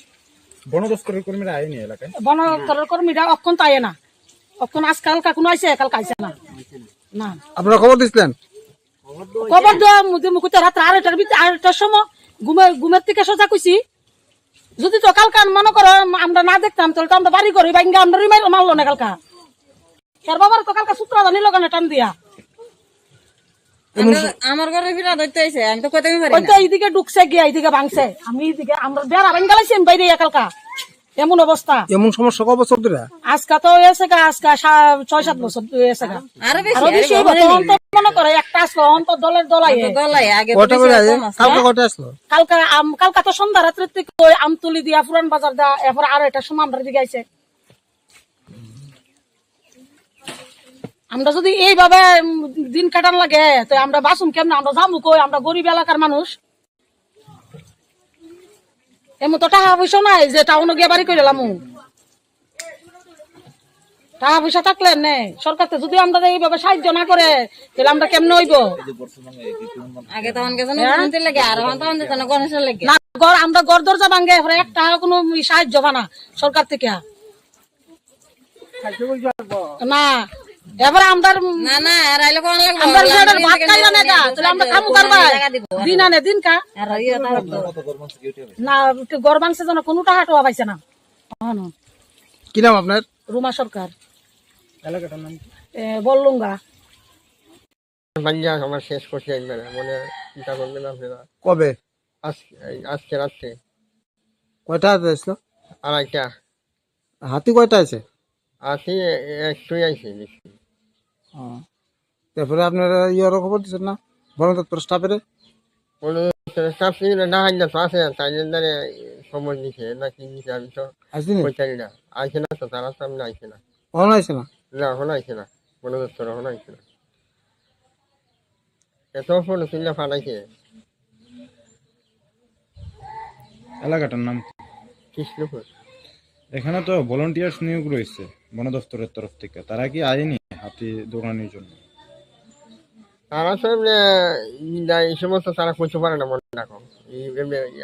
বন দপ্তরের কর্মীরা আইনি এলাকায়, বন দপ্তরের কর্মীরা অক্ষণ তো আয় না, অক্ষণ আজকাল কোনো আইসে কালকে আইসে না। না আপনারা খবর দিচ্ছিলেন? খবর দেওয়া মুখে রাত্রে 2:30টার সময় ঘুমের থেকে সোজা কইছি, যদি তো কালকা মনে করো আমরা না দেখতাম তাহলে তো আমরা বাড়ি করি বাইঙ্গা আমরা মারলো না কালকা। তার বাবার তো কালকা সূত্র নিল কেন টান দিয়া, আমার ঘরে বিরাট হইতে আইছে, আমি তো কইতে পারি না। এইদিকে ঢুকছে গিয়া এইদিকে ভাঙছে, আমি এইদিকে আমরা বেড়া ভাঙ গেলাইছি আমি বাইরে কালকা, এমন অবস্থা। এমন সমস্যা কত বছর ধরে? আজকা তো হয়েছে গা, আজকা 6-7 বছর হয়েছে গা, আরো বেশি হইব। তখন তো মনে করে একটা আসলো, অন্ত দলের দলাই আগে কালকা তো সন্ধ্যা রাত্রে থেকে আমতুলি দিয়া পুরান বাজার দা, এরপর আরো একটা সময় আমরা দিকে আইছে। আমরা যদি এইভাবে দিন কাটান লাগে তো আমরা বাসুম কেমন, আমরা যাবো কই, আমরা গরিব এলাকার মানুষ, এমন তো টাকা পয়সা নাই যে টাউনে গিয়ে বাড়ি করে এলাম। টাকা পয়সা থাকলে নে সরকার যদি আমরা এইভাবে সাহায্য না করে তাহলে আমরা কেমন হইব? আমরা গড় দরজা ভাঙ্গে একটা কোনো সাহায্য বানা সরকার থেকে না। এবার আমরা দিন আনে দিন কা না গড় ভাঙছে যেন কোনো টাকা টোয়া পাইছে না। কি নাম আপনার? রুমা সরকার। এলাকাটার নাম বললুঙ্গা। আমার শেষ করছি একবারে, মনে চিন্তা করবেন আপনারা। কবে? আজকে রাত্রে। কয়টা হাতে আসলো? 2:30টা। হাতি কয়টা আছে? হাতি একটুই আইছে বেশি। তারপরে আপনারা ইয়ারও খবর দিচ্ছেন না বন দপ্তর স্টাফের? বন দপ্তরের স্টাফ না হাইনা তো আছে, তাই জন্য সময় দিছে না কি দিছে আমি তো বলতে না। আইছে না তো, তারা সামনে আইছে না। কখন আইছে না? না এখন আইছে না, বন দপ্তর এখন আইছে না। এত ফোন তুলে ফাটাইছে। এলাকাটার নাম কৃষ্ণপুর। এখানে তো ভলান্টিয়ার্স নিয়োগ রয়েছে বন দপ্তরের তরফ থেকে, তারা কি আইনি হাতি দৌড়ানোর জন্য? তারা তো এই সমস্ত তারা করতে পারে না, মনে রাখো।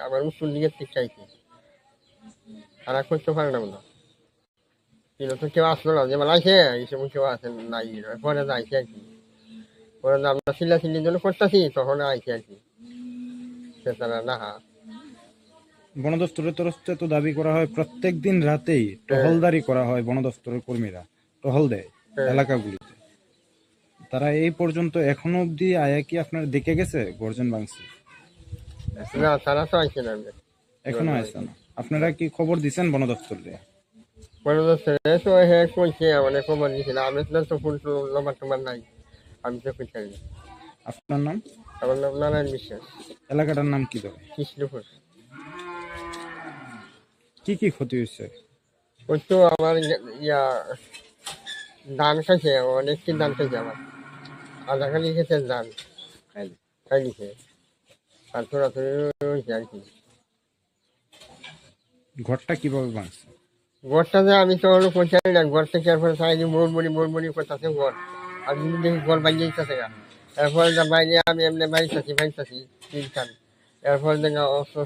আমার উত্তর দিকের ঠিক চাইছে, তারা করতে পারে না মনে। কিন্তু তো কেউ আসলো না, যেমন আইসে এই সময় কেউ আসে নাই, পরে আইসে আর কি। পরে আমরা চিল্লাচিল্লির জন্য করতেছি, তখন আইসে আর কি। তারা না বন দপ্তরের তরফ থেকে তো দাবি করা হয় প্রত্যেক দিন রাতেই টহলদারি করা হয়, বন দপ্তরের কর্মীরা টহল দেয় এলাকাগুলিতে। তারা এই পর্যন্ত এখনো অব্দি আয়া কি আপনার দেখে গেছে গর্জন ভাঙছে? না, তারা তো আইসে না, এখনো আসছে না। আপনারা কি খবর দিচ্ছেন বন দপ্তরে? বন দপ্তরে তো কইছে, মানে খবর দিয়েছিল। আমি তো ফুল লম্বা টম্বার নাই, আমি তো কইতে পারি। আপনার নাম? আমার নাম নারায়ণ বিশ্বাস। এলাকাটার নাম কি ধরে? কৃষ্ণপুর। কি কি ক্ষতি হয়েছে? ওই তো আমার ধান খাইছে, অনেকটি ধান খাইছে। আমার আধা খালি খেতে ধান খাইছে, আর থোড়া থোড়ি রয়েছে আর কি। ঘরটা কিভাবে ভাঙছে? ঘরটা যে আমি তো হলো পৌঁছাই না, ঘর থেকে এরপরে সাইডে মোড়মড়ি করতেছে ঘর। আমি দেখি ঘর বাইরে যেতেছে গা, এরপরে বাইরে আমি এমনি বাইরেছি তিনখান। এরপরে দেখা অস্ত্র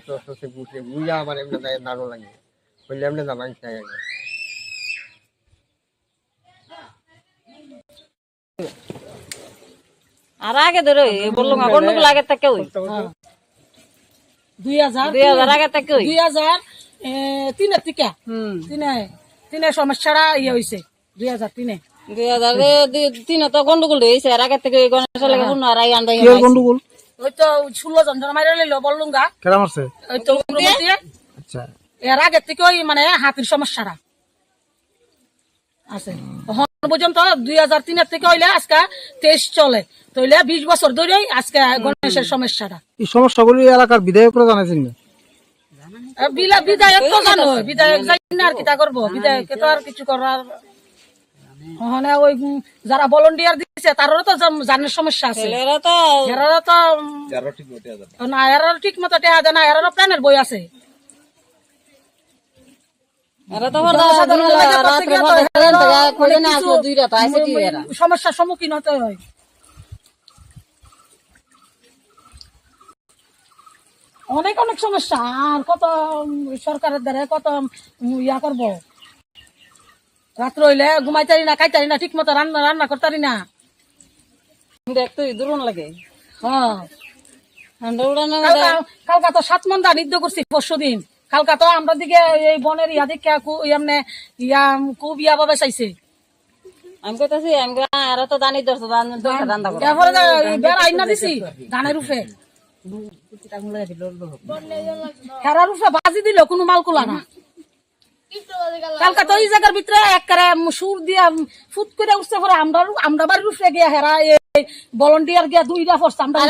গুছিয়ে বুঝা আমার এমনি যায় দাঁড়ো লাগে, বললে এমনি যা বাইরে চাই আগে। আর আগে ধরো বললো না গন্ডগোল আগে থেকে 2000 আগে থেকে 2003 থেকে তিনে সমস্যাটা ইয়ে হয়েছে। 2003 তো গন্ডগোল হয়েছে, আর আগে থেকে গণেশের লাগে পূর্ণ আর আন্দা গন্ডগোল ওই তো 16 জন মাইরা লইলো বললুঙ্গা। কেডা মারছে? ওই তো আচ্ছা, এর আগে থেকে ওই মানে হাতির সমস্যাটা আছে পর্যন্ত। 2003 থেকে হইলে আজকে 23 চলে, তাইলে 20 বছর ধরেই আজকে গণেশের সমস্যাটা। এই সমস্যাগুলি এলাকার বিধায়করা জানাইছেন না? বিধায়ক তো জানো, বিধায়ক জানি না আর কিটা করবো, বিধায়ক তো আর কিছু করার। ওখানে ওই যারা ভলান্টিয়ার দিচ্ছে তারও তো জানের সমস্যা আছে, এরা তো না, এরাও ঠিক মতো টেহা দেয় না, এরারও প্ল্যানের বই আছে। সমস্যার সম্মুখীন হতে হয়। অনেক অনেক সমস্যা, আর কত সরকারের দ্বারা কত ইয়া করবো। রাত্র হইলে ঘুমাইতারি না, খাইতারি না, ঠিক মতো রান্না করতারি না, দেখতো দুরুন লাগে। কালকা তো 7 মন ধান করছি পরশু দিন। কালকা তো আমরা দিকে এই বনের ইয়া দিকে এমনি খুব ইয়া ভাবে চাইছে। আমি কইতাছি আর তো দানি ধরছো বেড়া আইনা দিছি ধানের উপরে, হেরার উপরে বাজি দিল কোনো মাল কুলা না। কালকা তো এই জায়গার ভিতরে একবারে সুর দিয়া ফুট করে উঠছে পরে আমরা বাড়ির উপরে গিয়া হেরা ভলান্টিয়ার গিয়া 2টা ফোর্স আমরা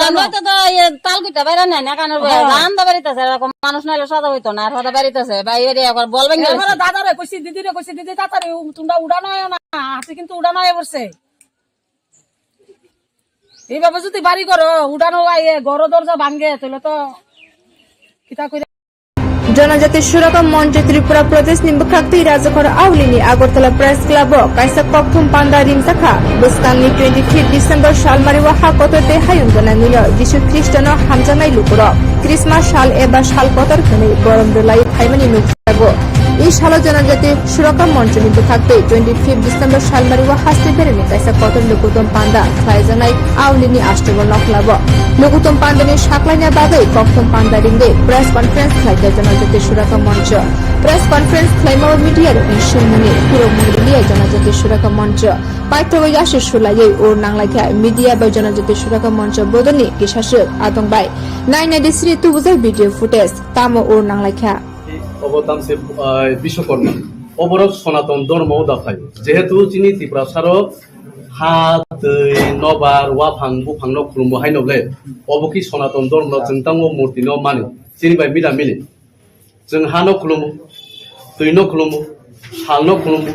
তালকিটা বাইরে নাই না, কারণ রান্দা বাড়িতেছে এরকম মানুষ নাইলে সদা হইতো না, আর সদা বাড়িতেছে বাইরে একবার বলবেন দাদারে কইছি, দিদিরে কইছি, দিদি তাড়াতাড়ি তোমরা উড়ানো না, হাতে কিন্তু উড়ানো হয়ে পড়ছে। এইভাবে যদি বাড়ি করো উড়ানো ঘর দরজা ভাঙ্গে তাহলে তো কিতা কইরা। জনজাতি সুরক্ষা মঞ্চ ত্রিপুরা প্রদেশ Bwkhaktui রাজঘর আউলিনি আগরতলা প্রেস ক্লাব কাইসা ককথুম পান্ডা রিমসাখা বসকাংনি 25 ডিসেম্বর সালমারি ওয়াহা কততে হায়ুং জানানিল যিশু খ্রিস্টান হামজানাই লুকুর ক্রিসমাস সাল এবা সাল কতর খনে গরম দলাই ফাইমানি নুকসাগো এই সাল জনজাতি সুরক্ষা মঞ্চ Bwkhaktui 25 ডিসেম্বর সালমারি ওয়াহা স্টেবেরনি কাইসা কতর লুকুতম পান্ডা ফাইজানাই আউলিনি আষ্টবল নখলাব লুকুতম পান্ডানি সাকলাইনা বাগৈ ককথুম পান্ডা রিংগে প্রেস কনফারেন্স খাইতে জনজাতি সুরক্ষা মঞ্চ প্রেস কনফারেন্স ক্লাইমার মিডিয়ার ইনশুমনি Phirokmung লিয়ে জনজাতি সুরক্ষা মঞ্চ পাইতগৈ ইয়াশু সুলাই Urnanglaijak মিডিয়া বা জনজাতি সুরক্ষা মঞ্চ বদনি কি শাসক আতংবাই 993 তুবুজাই ভিডিও ফুটেজ তামো Urnanglaijak অবদানসে বিশ্বকর্মা অবরক সনাতন ধর্ম দাফাই যেহেতু চিনি ত্রিপুরা সার হাত নবার ওয়াফাং বুফাং ন খুলুমো হাইনবলে অবকি সনাতন ধর্ম जों तांगो मूर्ति न माने जेनेबा मिला मिले जों हा न खुलुमो दै न खुलुमो साल न खुलुमो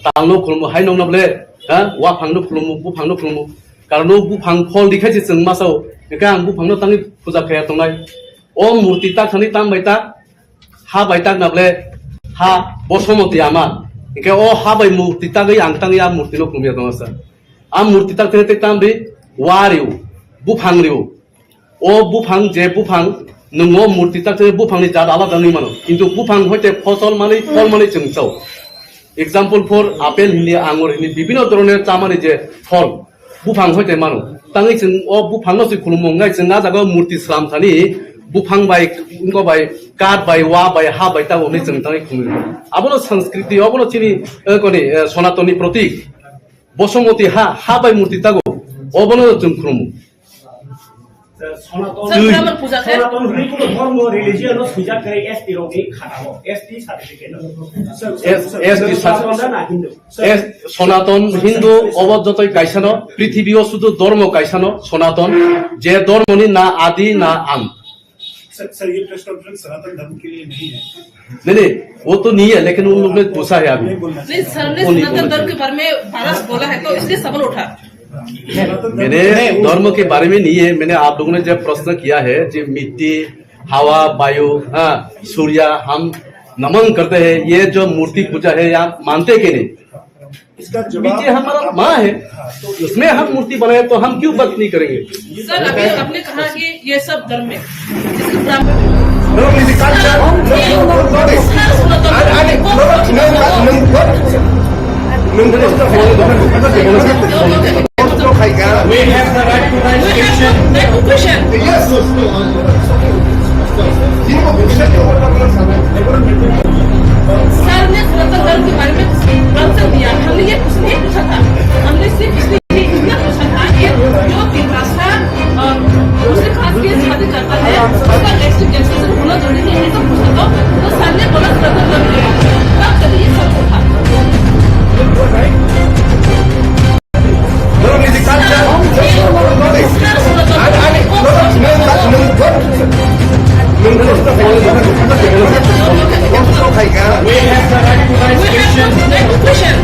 ताल न खुलुमो हाइनौ नबले हा वाफां न खुलुमो बुफां न खुलुमो कारण बुफां फल दिखाइसे जों मासाव एका आं बुफां न तांनि फुजा खाया तंनाय अ मूर्ति ताखनि तांबाय ता हा बाय ताक नबले हा बसमति आमा एका अ हा बाय मूर्ति तागै आं तांनि आ मूर्ति न खुलुमिया दंसा आ मूर्ति ताक ते तांबे वारिउ बुफां रिउ ओ बुफां जे बुफां नोंगो मूर्ति ताकते बुफांनि जात आलादा नै मानो किन्तु बुफां हयते फसल माने फल माने जोंसाव एग्जाम्पल फर आपेल हिनि आंगुर हिनि বিভিন্ন ধরনের চামানি যে ফল বুফাং হইতে মানো তাঙ্গै जों अ बुफां नसि खुलुमंगाय जों ना जागा मूर्ति स्लाम थानि बुफां बाय इंगो बाय काट बाय वा बाय हा बाय तागो नै जों तांगै खुलुमो आबोनो संस्कृति अबोनो चिनि कोनि सनातननि प्रतीक बसमति हा बाय मूर्ति तागो अबोनो जों खुलुमो सनातन हुने कुनै धर्म रिलिजियन हो सुजा करे एसटी रोगी खानाहो एसटी सर्टिफिकेट एसटी सनातन हिंदू अबद्धतै गायसानो पृथ्वीओ शुद्ध धर्म गायसानो सनातन जे धर्मनि ना आदि ना अंत। सर ये प्रेस कॉन्फ्रेंस सनातन धर्म के लिए नहीं है। नहीं वो तो नहीं है लेकिन उन लोगों ने पूछा है अभी नहीं सर ने सनातन धर्म के बारे में भारत बोला है तो इसलिए सवाल उठा। मैंने धर्म के बारे में नहीं है, मैंने आप लोगों ने जब प्रश्न किया है जो मिट्टी हवा वायु सूर्य हम नमन करते हैं ये जो मूर्ति पूजा है आप मानते कि नहीं? मिट्टी हमारा माँ है उसमें हम मूर्ति बनाए तो हम क्यों बात नहीं करेंगे? सर अभी आपने कहा कि ये सब धर्म में We have the right to raise question. Yes. Sir ने सनातन धर्म के बारे में आंसर दिया। हमने ये कुछ नहीं पूछा था, हमने सिर्फ इसलिए इतना पूछा था कि जो त्रिभाषा दूसरे खास के शादी करता है उसका नेक्स्ट जनरेशन होना जरूरी नहीं है तो पूछा तो सर ने बोला सनातन धर्म के बात करिए सब था। We have the right to raise question.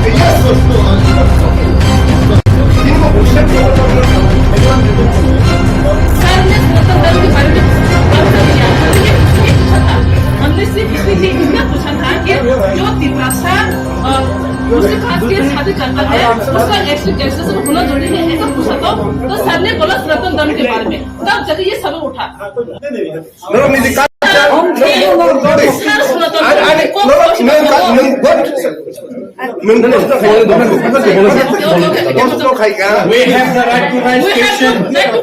से होना जरूरी है ऐसा पूछा तो सर ने बोला सनातन धर्म के बारे में, तब जाके ये सवाल उठा। We have the right to raise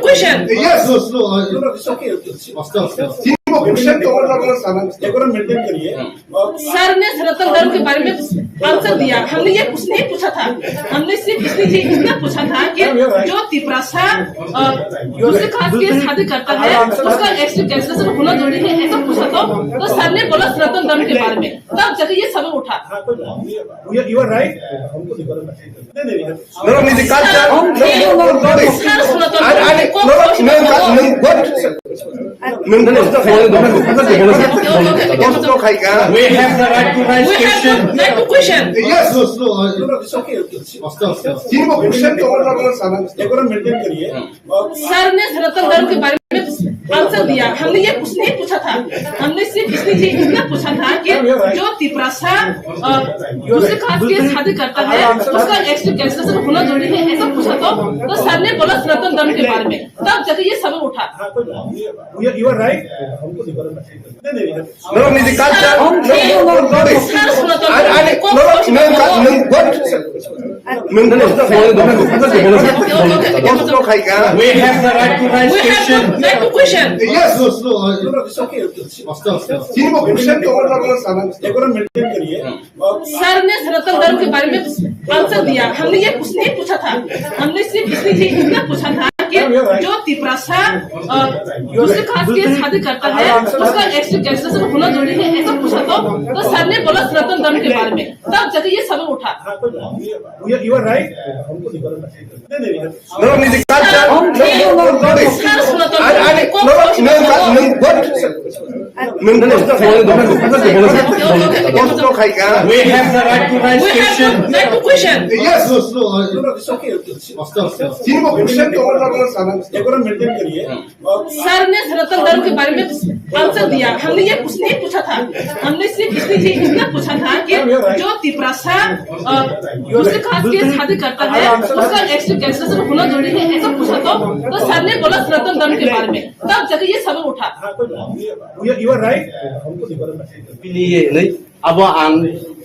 question. Yes, no, it's okay. Sir ने सनातन धर्म के बारे में आंसर दिया। हमने ये कुछ नहीं पूछा था, हमने सिर्फ इतना पूछा था कि जो त्रिपुरा दूसरे कास्ट की शादी करता है उसका एक्सट्रीम कैंसलेशन होना जरूरी है ऐसा पूछा तो सर ने बोला सनातन धर्म के बारे में, तब जाके ये सवाल उठा। You are right. We have the right to raise question. Yes, no, it's okay. Sir ने सनातन धर्म के बारे में आंसर दिया। हमने ये कुछ नहीं पूछा था, हमने सिर्फ इतना पूछा था कि जो त्रिपुरा दूसरे कास्ट की शादी करता है उसका एक्सट्रीम कैंसलेशन होना जरूरी है ऐसा पूछा तो सर ने बोला सनातन धर्म के बारे में, तब जाके ये सवाल उठा। You are right. We have the right to raise question. Yes, no, it's okay. Sir ने सनातन धर्म के बारे में आंसर दिया। हमने ये कुछ नहीं पूछा था, हमने सिर्फ इतना पूछा था कि जो त्रिपुरा दूसरे कास्ट की शादी करता है उसका एक्सट्रीम कैंसलेशन होना जरूरी है ऐसा पूछा तो सर ने बोला सनातन धर्म के बारे में, तब जाके ये सवाल उठा। You are right. We have the right to raise question. Yes, no, it's okay. Sir ने सनातन धर्म के बारे में आंसर दिया। हमने ये कुछ नहीं पूछा था, हमने सिर्फ इतना पूछा था कि जो त्रिपुरा दूसरे कास्ट की शादी करता है उसका एक्सट्रीम कैंसलेशन होना जरूरी है ऐसा पूछा तो सर ने बोला सनातन धर्म के बारे में, तब जाके ये सवाल उठा। You are right. अब आं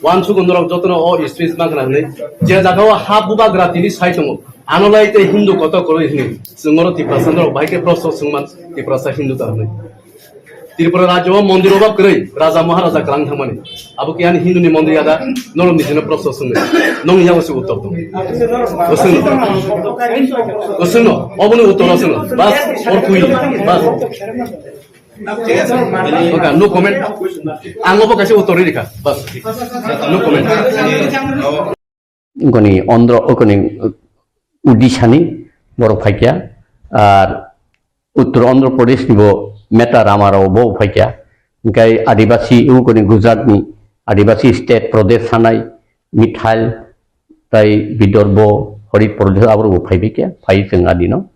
वान सुगंधराव जतन ओ स्पेस मांगना है जे जागाव हा बुबा ग्रातिनि साइट दङ आनलाइते हिंदू कत करो हिनि जोंगर त्रिपुरा चंद्र बाइके प्रश्न सोंमान त्रिपुरा हिंदू तारने त्रिपुरा राज्य मंदिर बा कै राजा महाराजा ग्रां थांमानि अब कियानि हिंदूनि मंदिर आदा नरम निजनो प्रश्न सोंनो नों यावसे उत्तर दं गोसोनो अबनो उत्तर सोंनो बस और कुइ बस Okay, no comment. Anggo po kasi utoro dika. Bas. No comment. Goni Andhra goni Odisha ni boro phaikya ar Uttor Andhra Pradesh ni bo Meta Ramarao bo phaikya. Ngai Adibasi goni Gujarat ni Adibasi state Pradesh sanai Mithal tai Bidorbo Horit Pradesh abro bo phaibikya. Phai sing adino.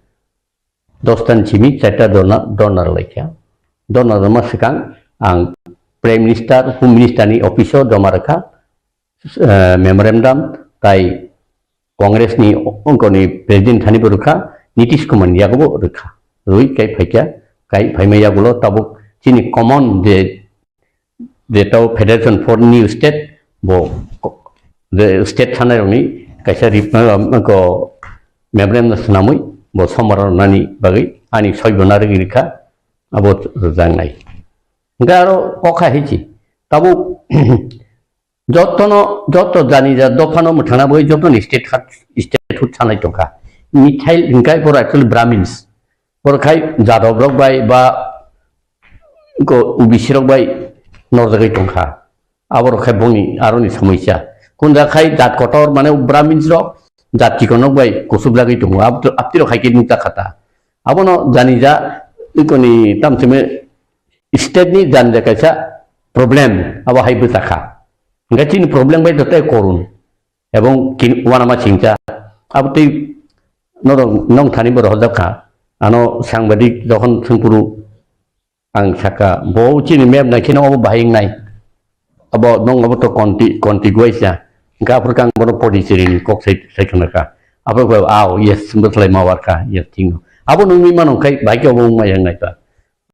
Dostan chimi chata donar laikya. Donor sekarang ang Prime Minister, Home Minister ni officio domaraka memorandum tai Kongres ni ni Presiden thani beruka Nitish Kumar ya go beruka rui kai phaikia kai phaimai ya gulo tabuk chini common de tau Federation for New State bo the state thanai ni kaisa ko memorandum sanamui bo somarar nani bagi ani soibonari girika abot jangai garo kokha hichi tabu joto jani ja dofano muthana boi joto state hut thanai toka mithai inkai por actually Brahmins por khai jadov rok bai ba ko ubisi rok bai norjagai toka abor khai boni aroni samoisa kunda khai jat kotor mane Brahmins rok jat chikonok bai kusublagi tongo aptiro khai ke nita khata abono jani ja ikoni tamsime state ni jan kaisa problem abo haibu takha ngachin problem bai dotai korun ebong wanama chingcha abtei nong thani bor hojaka ano sangbadik jokhon sungpuru ang saka bo chini map na kino abo bahing nai abo nong abo to contiguous ya gapur kang bor podisirin kok sai kanaka Apa ko yes betul mawar ka yes ting abo nung mi manong kai bai ke obong mai ngai ta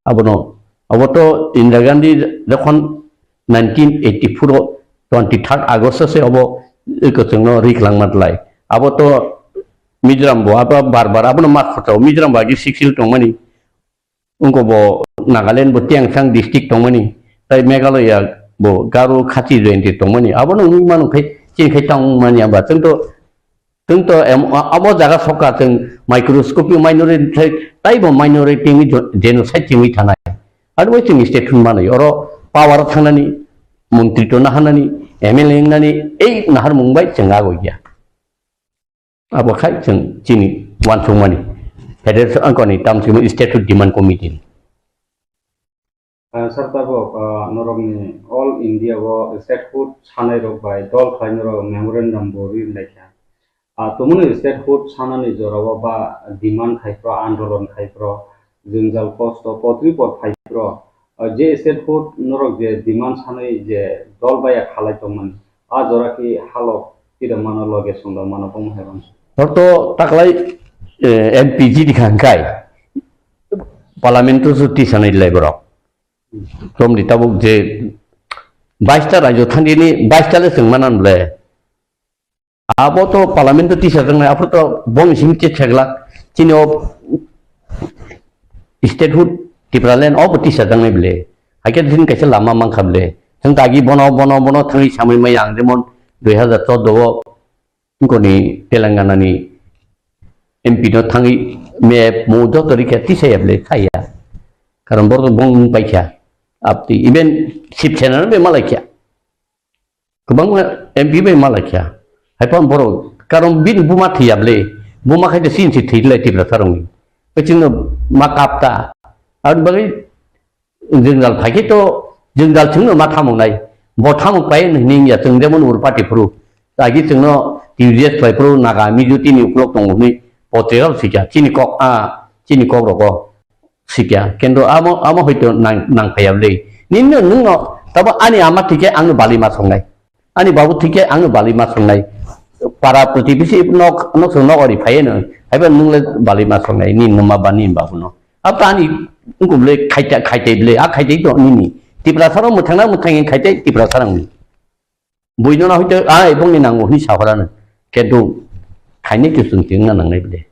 abo no abo to Indira Gandhi যখন 1984 23 August se abo ko jengno riklang matlai abo to Mizoram bo apa bar abo no mat khotau Mizoram bagi siksil tongmani ungko bo Nagaland bo tiang sang district tongmani tai Meghalaya bo Garo Khasi jointi tongmani abo no mi manong kai chin kai tongmani aba Tentu abo jaga soka teng microscope minority taibo minority ni genocide cimi tanai. Adu wai cimi state mana oro power thanani menteri to nahanani MLA nani nahar mumbai cenga goya. Abo khai ceng cini wan sumani. Federal angkoni tam cimi state demand committee. Serta bo norong all India bo state food sanai rok by dol khai norong memorandum bo Rwlaikha. Tumun state food sanani jorawa ba demand khaipro andolon khaipro jingjal kosto potripor khaipro je state food norok je demand sanai je dol baya khalai tongman a jora ki halok tira mano loge sunda mano pom heban Orto taklai MPG dikhangkai parlamento suti sanai lebrok tom ditabuk je 22 ta rajo thandi ni 22 ta le sengmanan ble abo to parlamento tisa jeng apo to bong singche cheglak chini state hood tipralen ob tisa jeng ble haike din kaise lama mangkhable jeng tagi bono thangi samai mayang jemon 2014 ngoni Telangana ni MP no thangi me modo torike tisa yable khaya karon bor bong paikha apti even sip channel be malakya kubang MP be malakya Haipan boro, karong bin buma tiable, buma kaya sin si tidle tibra sarong. Kecing makapta, ada bagi jenderal kaki to jenderal cengno matamong nai, botamong payen ning ya cengdemon urpati pro. Lagi cengno tiudias pai pro naga mijuti ni uklok tong ni poteral sikya, cini kok roko sikya. Kendo amo hoito nang payable. Ninno nungo, taba ani amat tike anu bali masong nai, ani babu tike anu bali masong nai. Para politisi nok ori payeno haiba nungle bali masong nai ni nama bani babu no apa ni ngumle khaite ble a khaite to ni tipra sarong muthangin khaite tipra sarong ni buino na hoite a ebong ni nango ni sahorana kedu khaine ki sungting na nangai ble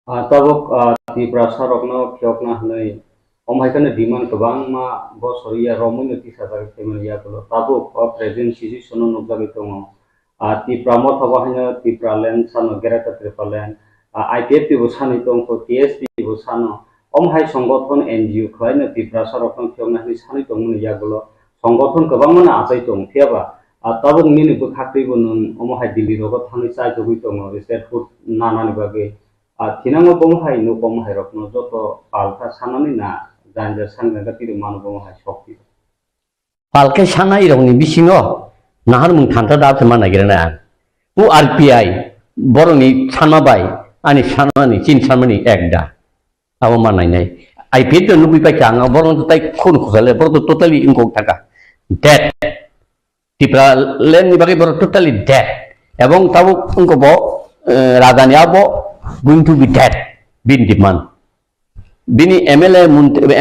tabok tipra sarok no kyokna hnai omhaikane demand kobang ma bo soria romun ti sadar kemelia ko tabok present sisi sono nokjagi tongo Tipra mo thawa hanya Tipra land sano gerata Tripura IPF ti busani tong ko TSP busano hai সংগঠন NGO khwai na Tipra sarokon kyongna ni sani tong mun yagulo সংগঠন kobang mana asai tong thiaba tabung mini Bwkhaktui bunun hai Delhi rogo thani chai jogui tong state food nana ni bage thinango hai no hai rokno joto palka sanani na janja sanga gati manu hai shokti palke sanai rokni bisingo nahar mung thanta da sama nagirana u RPI boroni sanma bai ani sanani chin sanmani ekda abo manai nai IPF to nubi pa kanga boron to tai khun khosale bor to totally ingok taka dead Tipra len ni bagi bor totally dead ebong tabu ungko bo radani abo going to be dead bin demand bini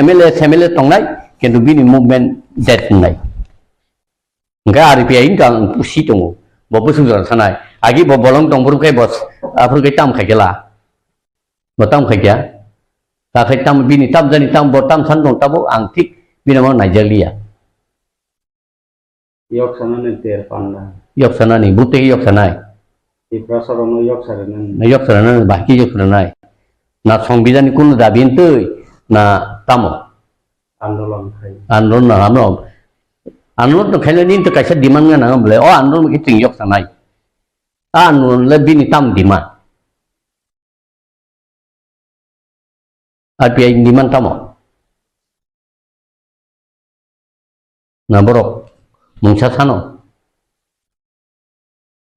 MLA tongnai kendu bini movement dead nai Enggak RPI ingkang pusi tunggu, bawa sudah sana. Agi bawa bolong tong buruk bos, apa kita tam kagela, botam kagya, tak tam bini tam jadi tam botam sandong tabu antik bina mau Nigeria. Yok sana ni terpanda. Yok sana ni, bukti yok sana. Tipra sarong yok sarana. Yok sarana, baki yok sarana. Na song bidan ikun dah bintu, na tamu. Andolon khai. Andolon na hamlo. Anul to khaile nin to kaisa demand nga nang ble anul mi ting yok sanai anul lebih ni tam demand RPI demand tamo na borok mungsa sano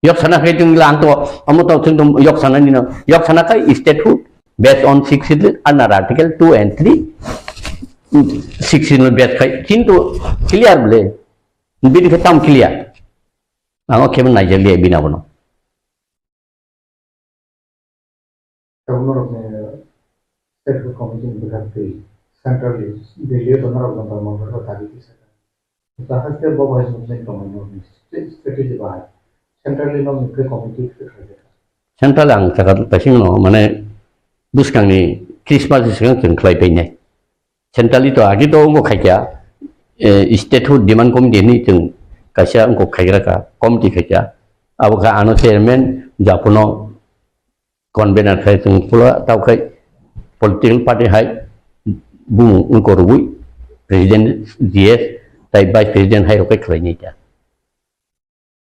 yok sana kai tung lang to amo to tung yok sana ni no yok sana kai state food based on 6 under article 2 and 3 16 based kai kintu clear ble Bin ketam clear. Angok kemen Nigeria bina bono. Central Committee in Bwkhaktui, centrally, the leader of the Mongolia Tagiti. The Hasteo Bob has movement on strategy by centrally no nuclear committee. Central ang sakat pasing no mana buskang ni Christmas sekarang tengklai penye. Central itu agi to ngo kaya statehood demand committee ni teng kasya ngo kaya ka committee kaya. Abu ka ano chairman Japono convener kaya teng pula tau kaya political party hai bung ngo rubui president DS tai vice president hai rokai kaya ni ja.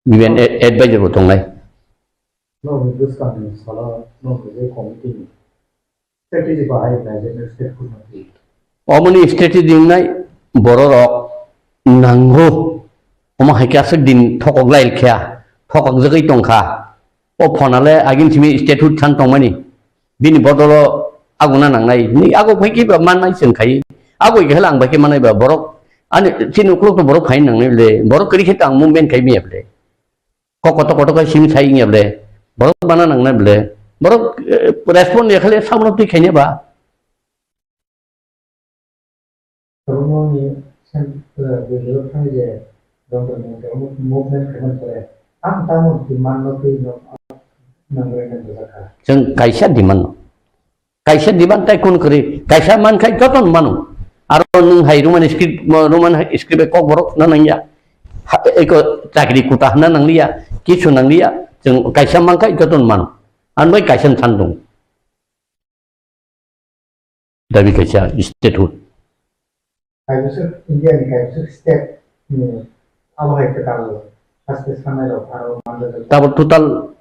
Even advisor utong nai. No, this company, no, the committee. Strategy by management state could not be. Omni strategy nai borok nangho oma hakiasa din thokok lail kya thokok jagai tongkha o phonale agin simi state hood than tongmani bini bodolo aguna nangnai ni ago pheki ba manai sengkhai ago gelang ba ke manai ba borok ani sinu klok to borok khain nangnai le borok kri khetang movement khai mi able kokoto koto sim sai ngi able borok bana nangnai ble borok respond le khale samno ti khene ba Ceremony the Rwlaikha movement kaman pare am tamun demand no pe no nangren Bwkhaktui. Jeng kaisa demand tai kun kri kaisa man khai joton manu aro nung hai roman script KOKBOROK na nangya eko chakri kutah na nanglia kisu nanglia jeng kaisa man khai joton manu an bai kaisa thandung dabi kaisa statehood Kaisa India ni kaisa state ni awai tekal Hasteo samai lo aro mandal. Tahu total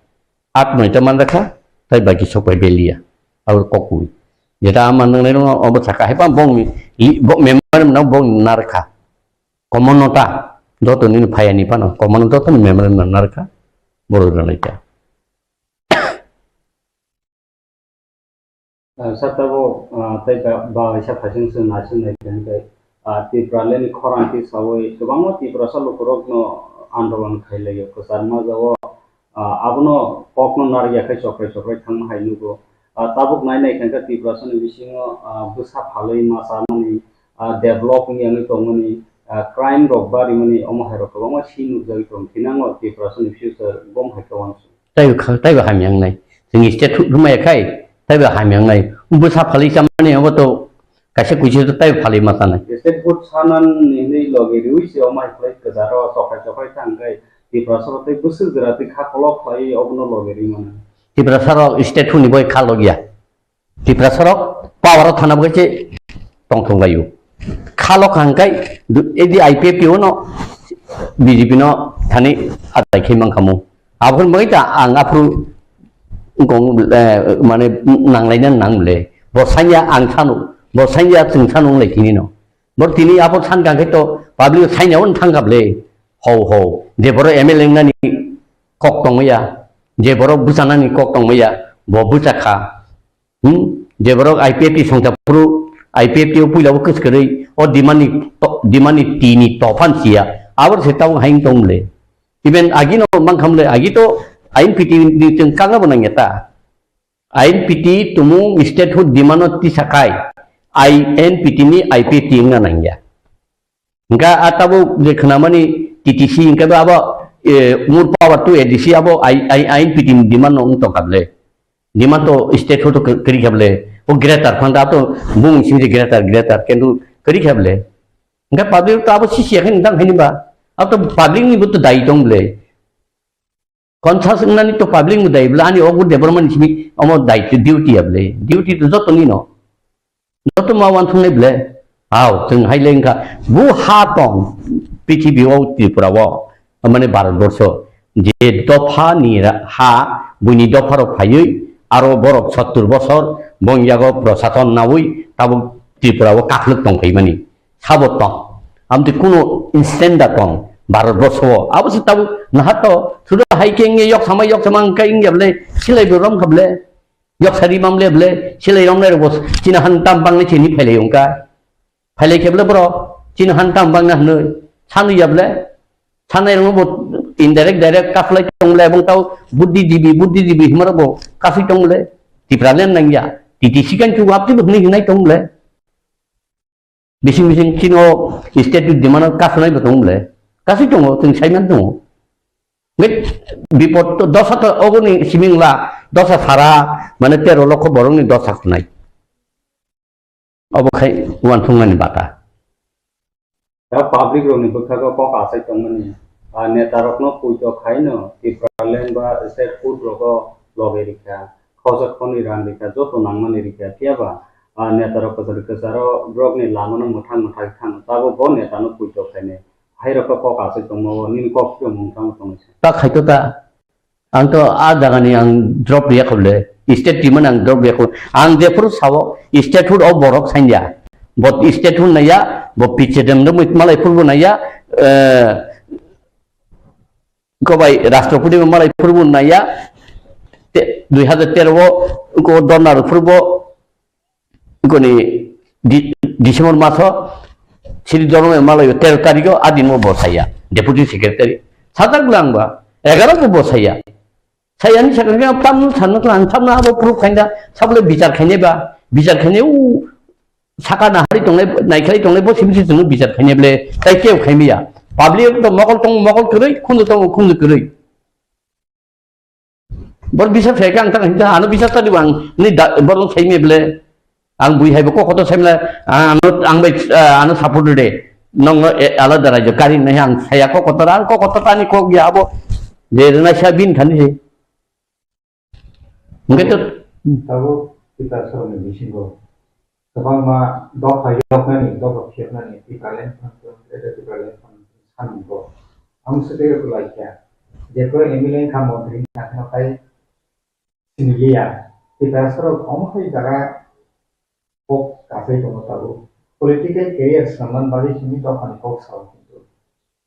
8 macam mana kah? Tapi bagi sopai belia, atau kokui. Jadi aman dengan itu obat sakit. Hebat bong memang mana bong narka. Komonota, doktor ini payah ni pana. Komonota tu memang narka. Baru Rwlaikha. Satago tapi bahwa siapa sih nasional itu kan ti praleni khoran ti sawoi subamo ti prasalo korok no andolan khaile yo kasarma jawo abno kokno narya khai chokrai thang hainu go tabuk nai nai kan ti prasan bisingo busa phaloi masamani develop ni ani tongani crime robbari mani omo hairo ko ma sinu jai tong tinango ti prasan future gom haikawan tai ba hamyang nai singi state rumai khai tai ba hamyang nai busa phaloi chamani abo to kaisa kuisi to tai phaloi masana state food sanan ni logi ruisi omai play kazaro chokrai tangkai ti prasan tai busul grati khakolok khai obno logi rimana Tripura state ni boy khalogia Tripura power thana bge tongthong layu khalok hangkai edi IPP no BJP no thani atai khimang khamu abon bai ta ang apru ngong mane nanglainan nangle bo sanya ang thanu bo sanya chung thanung le kini no bo tini apon than gang to public sanya on thangap le ho je boro MLA ngani kok tongya je borok busana ni kok tong maya bo busakha je borok IPP songtapuru IPP puila bukus keri o dimani tini tofan sia awar setau haing tongle even agino mangkhamle agito ain piti ni tengkanga bonangeta ain piti tumu statehood dimanot ti sakai INPT ni IPP nga nangya nga atabu je khnamani TTC nga ba umur power tu edisi abo INPT demand no untuk kable demand to state to keri kable o greater fanda to bung sing greater kendu keri kable enggak public to abo sisi kan ndang hani ba atau public ni butuh dai tong ble conscious nani to public mu dai bla ani ogu development simi omo dai duty able duty to joto ni no joto ma wan thung ble aw jeng haileng ka bu ha tong PTB o Tripura wo মানে ভারতবর্ষ যে দফা নিরা হা বুনি দফার ফাইই আরো বরক 70 বছর বঙ্গিয়াগ প্রশাসন নাউই তাব ত্রিপুরাও কাখলক দংখাইমানি সাবত আমতি কোনো instant দং ভারতবর্ষ আবশ্য তাব নাহাত সুদা hiking yok samang kai ngyable silai borom khable yok sari mamle ble silai romle bos chinahan tampang ni chini phele yongka phele keble bro chinahan tampang na noi sanu yable Sana yang buat indirect direct kaflai tongle, bang tahu buddhi jibi himara bo kafi tongle, Tripura len nang ya TTC kan cu wap ti begni nai tong le bising kino state di mana kas nai betong le kasi tong teng sai man tong nget bipot to dosa to ogoni siming la dosa sara mane 13 লক্ষ borong ni dosa nai obo khai wan thungani bata ta public ro ni bukha ko ka sai tong mani neta rokno pujo khaino Tripura len ba state food ro ko logerika khojak khoni ran rika joto nangmani rika tiaba neta ro pasar kesaro brok ni lamano muthang muthang khan tabo bo neta no pujo khaine hairo ko ka sai tong mo nin ko pyo mung tang tong ta khai to ta ang to a jaga ni ang drop dia khole state team ang drop dia khole ang de pur sawo state food of borok sanja bot state food na ya bo piche dem no malai purbo na ya ko bai rashtrapati malai purbo na ya 2013 ko donar purbo ko ni December maso Sri Jorno malai 13 tariko adin mo bosaya deputy secretary satak lang ba 11 ko bosaya saya ni secretary tam sanok lang tam na abo proof khainda sable bichar khaine ba bichar khaine u saka na hari tongle naikhai tongle bo simsi sunu bichar khaine ble tai keu khaimiya public to mogol kurei khundu kurei bor bisa feka ang tang anu bisa tadi bang ni borong saime ble ang bui hai ko koto saimla ang bai anu support de nong ala dara jo kari na yang saya ko koto tani ko ya abo de na sabin kan he mungkin to tahu kita sore ni singo sabang ma do hayok nani do phiet nani ti kalen eta ti kalen san go am sete ko laikya je ko emilen kham modri na kai siniya kita sore om hai jaga kok kafe ko tahu political career saman bari sini to kan kok sao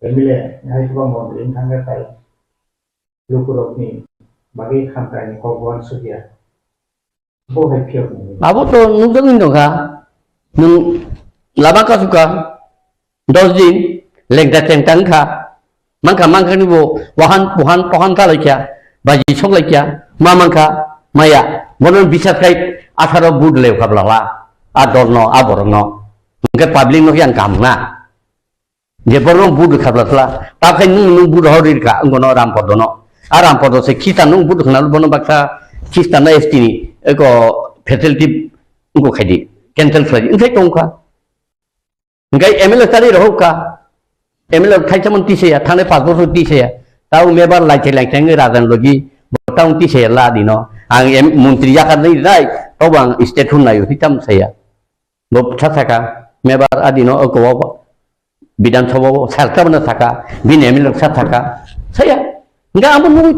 emile hai ko modri thanga kai Phirokmung ni bagi kham kai ni kok wan sudia bo hai Phirokmung abo to nungdong indo ka nung laba ka suka 10 din legda tentang ka mangka ni bo wahan ka laikya baji sok laikya mamangka maya bonon bisa kai 18 bud lew kablala adorno aborno ngke public no yang kamna je borong bud kablala ta kai nung bud horir ka ngono ram podono aram podo se kita nung bud khnal bono baksa kita na estini eko faculty ngo khadi cancel khadi ngai tongka ngai ML tari rohka ML khai chamon ti se ya thane passport ti se ya tau mebar lai ngai rajan logi botang ti se la dino ang menteri ya kan dai to bang state hun nayo hitam saya bob thaka mebar adino ko bidan sabha sarta bana thaka bin ML thaka saya ngai amun nungui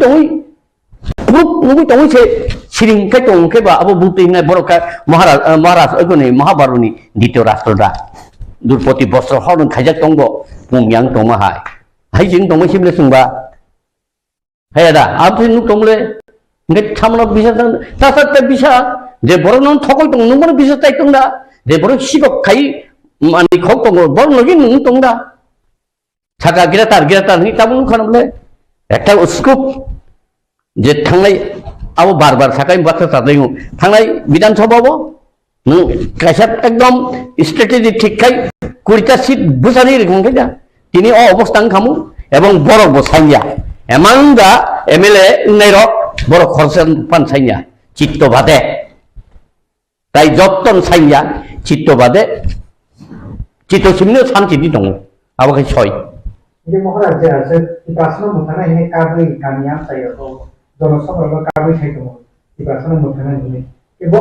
tongui se siring kai tong ke ba abo buti ngai boroka maharaj agoni mahabaruni dito rashtra durpoti bostro horun khajak tongbo pungyang tongma hai jing tongma simle sungba hai ada abu nu tongle ngai thamna bisa ta bisa je boronon thokoi tong nungmon bisa tai tongda je borong sibok khai mani khok tong bor logi nung tongda thaka giratar ni tabun khanble ekta scoop je thangnai abo barbar sakai batsa tadai thangnai bidan sababo nu kaisa ekdom strategy ঠিক kai 20টা seat বুসানি রকম কাইদা তিনি অবস্থান খামু এবং বড় বসাইয়া এমানদা MLA Nair বড় খরচন পানসাইয়া চিত্তবাদে তাই যত্তন সাইয়া চিত্তবাদে চিত্তসিমনে শান্তি দङ আবাকে ছয় ini mokraj je ase ipasno muthana ini kabri kamiam sayo to জনসভা kabri sai to ipasno muthana ini ebo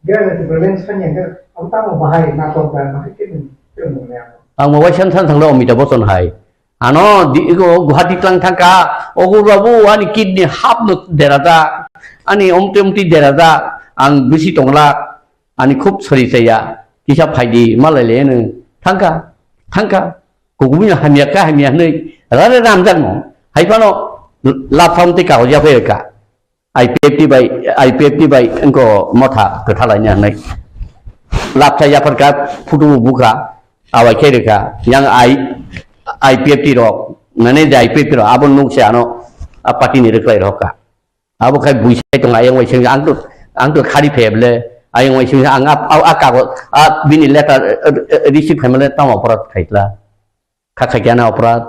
gaya ti prevention yang utama bahai na to ban makin ang mawai san thanglo omita boson hai ano di go guhati tlang thangka ogurabu ani kidney hap no derada ani omti derada ang bisi tongla ani khub sori saya kisa phaidi malale ne thangka kogumina hamia nei rare ramjang mo hai pano lapam ti ka ja phe ka IPFT bai engko motha kethalainya nei lapsa ya perka futu buka awai kereka yang IPFT rok nane ja IPFT ro abon nung se ano apati ni reklai roka abo kai buisai tong ayang wai sing ang ang tu khari feble ayong wai sing ang au akago bini letter receive family tam aparat khaitla khakhakana aparat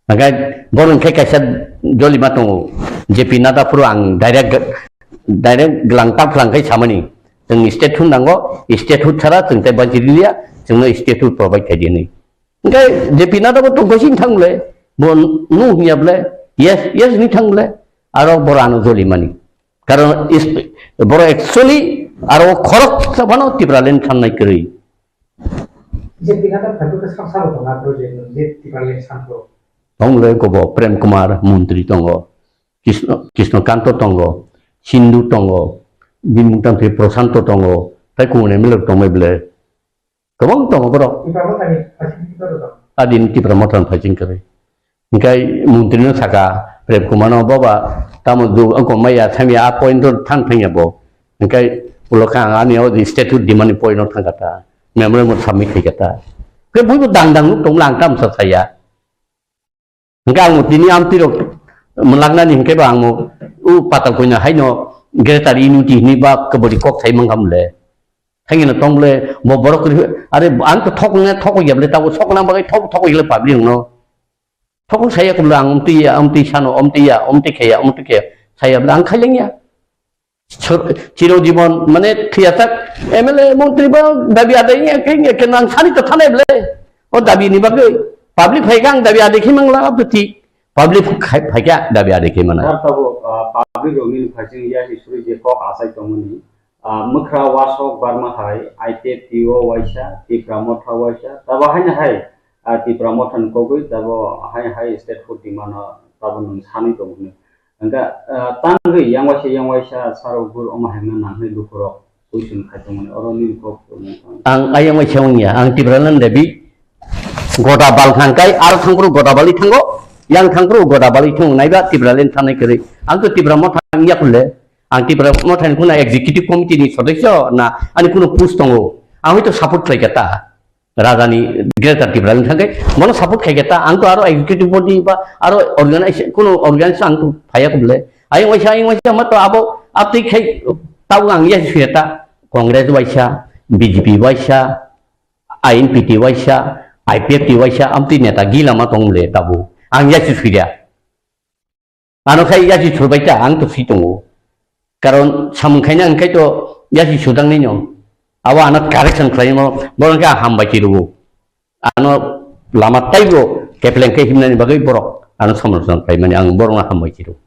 nagai borun khai kaisa joli matong jepi nada puru ang direct gelangtap gelangkai samani जों state hood नांगौ state hood सारा जों ते बाजिलिया जोंनो state hood provide खायदिनि ओंखाय JP नादाबो तो गसिन थांले बन नु हियाबले yes नि थांले आरो बरानो जलिमानि कारण बर एक्चुअली आरो खरक साबानो तिब्रालेन थांनाय करै जेपि नादा फाटुके सासाबो दंना प्रोजेक्ट जे तिब्रालेन सानफ्रो दंले गबो प्रेम कुमार मन्त्री दंगो कृष्णकान्त दंगो सिन्धु दंगो बिमुंतां पे प्रशांत दंगो फाय कुमने मिलक दंबायब्ले गोबां दङ बरो आदिन तिब्रामथान फाइजिं करे ओंखाय मन्त्रिनो थाखा प्रेम कुमारनो बाबा तामदु अंको माया थामिया पॉइंट थान फैयाबो ओंखाय उलखा आनियाव स्टेटु डिमान्ड पॉइंट थांगाता मेमोरे मो साबमिट खैगाता के बयबो दांदां दंलां ताम साया ओंखाय आं दिनि आमतिरो मोनलांनानि ओंखायबो आं उ पाताल कइना हायनो गेटारि इनुटि नि बा कबडी कक थाइ मंगामले थांगिना तंबले बो बरक अरे आं तो थक याबले ताबो थकना बागै थक इले पाब्लिक न थक साया कुला आं अमति सानो अमति खेया सायाबले आं खाइलेंया चिरो जीवन माने थियाता एमएलए मंत्री बा दाबि आदैया के नां सानि तो थानायबले ओ दाबि नि बागै पाब्लिक फाइगा आं दाबि आदैखि मंगला बति पाब्लिक फाइगा दाबि आदैखि मना ताबो पाब्लिक रोमिन फाइजिं या हिस्ट्री जे कक आसाय तंमनि मखरा वासक बारमा हाय आइटेट टिओ वाइसा तिप्रामथा वाइसा तबा हाय हाय तिप्रामथन कोगै तबो हाय स्टेट फुड डिमान्ड तबो नों सानि दंनो अंगा तांगै यांवाइसा सारौगुर अमाहेमना नांहै लुखरक सयसन खायतमन अरनि कक आं आयांवाइसावनिया आं तिप्रालन देबि गदा बालखांकाय आरो थांग्रु गदा बालि थांगो yang thangkru goda bali thung naiba tibralen thanai kare ang to tibramo thang ya kulle ang tibramo than kuna executive committee ni sodasya na ani kuno post tongo ami to support khaigata rajani greater tibralen thangai mono support khaigata ang to aro executive body ba aro organization kuno organization ang to phaya kulle ayang waisa ma to abo apti khai tau ang ya sirata congress waisa bjp waisa INPT waisa IPFT waisa amti neta gila ma tongle tabu ang yasi suria ano kai yasi surbaita ang to sitongo karon samkhaina angkai to yasi sudang ninyo awa ana correction claim borangka hambai tiru ano lama taibo keplen ke himna ni bagai borok ano samrsan pai mani ang borong hambai tiru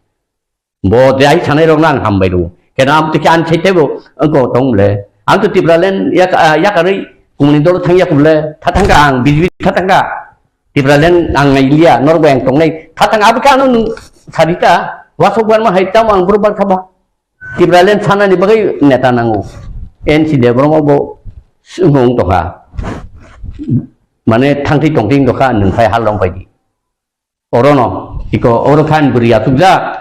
bo dai chanai rong nang hambai ru kena am ti kan chaitebo angko tongle ang to tibralen yakari kumni dol thangya kuble thatanga ang bijbi thatanga tibralen ang ngailia norweng tongnai thatang abkano sarita wasokwan ma haitam ang berbar khaba tibralen sana ni bagai neta nangu NC de bromo bo sungong toka mane thangti tongting toka nung phai halong baidi orono iko orokhan buriya tugja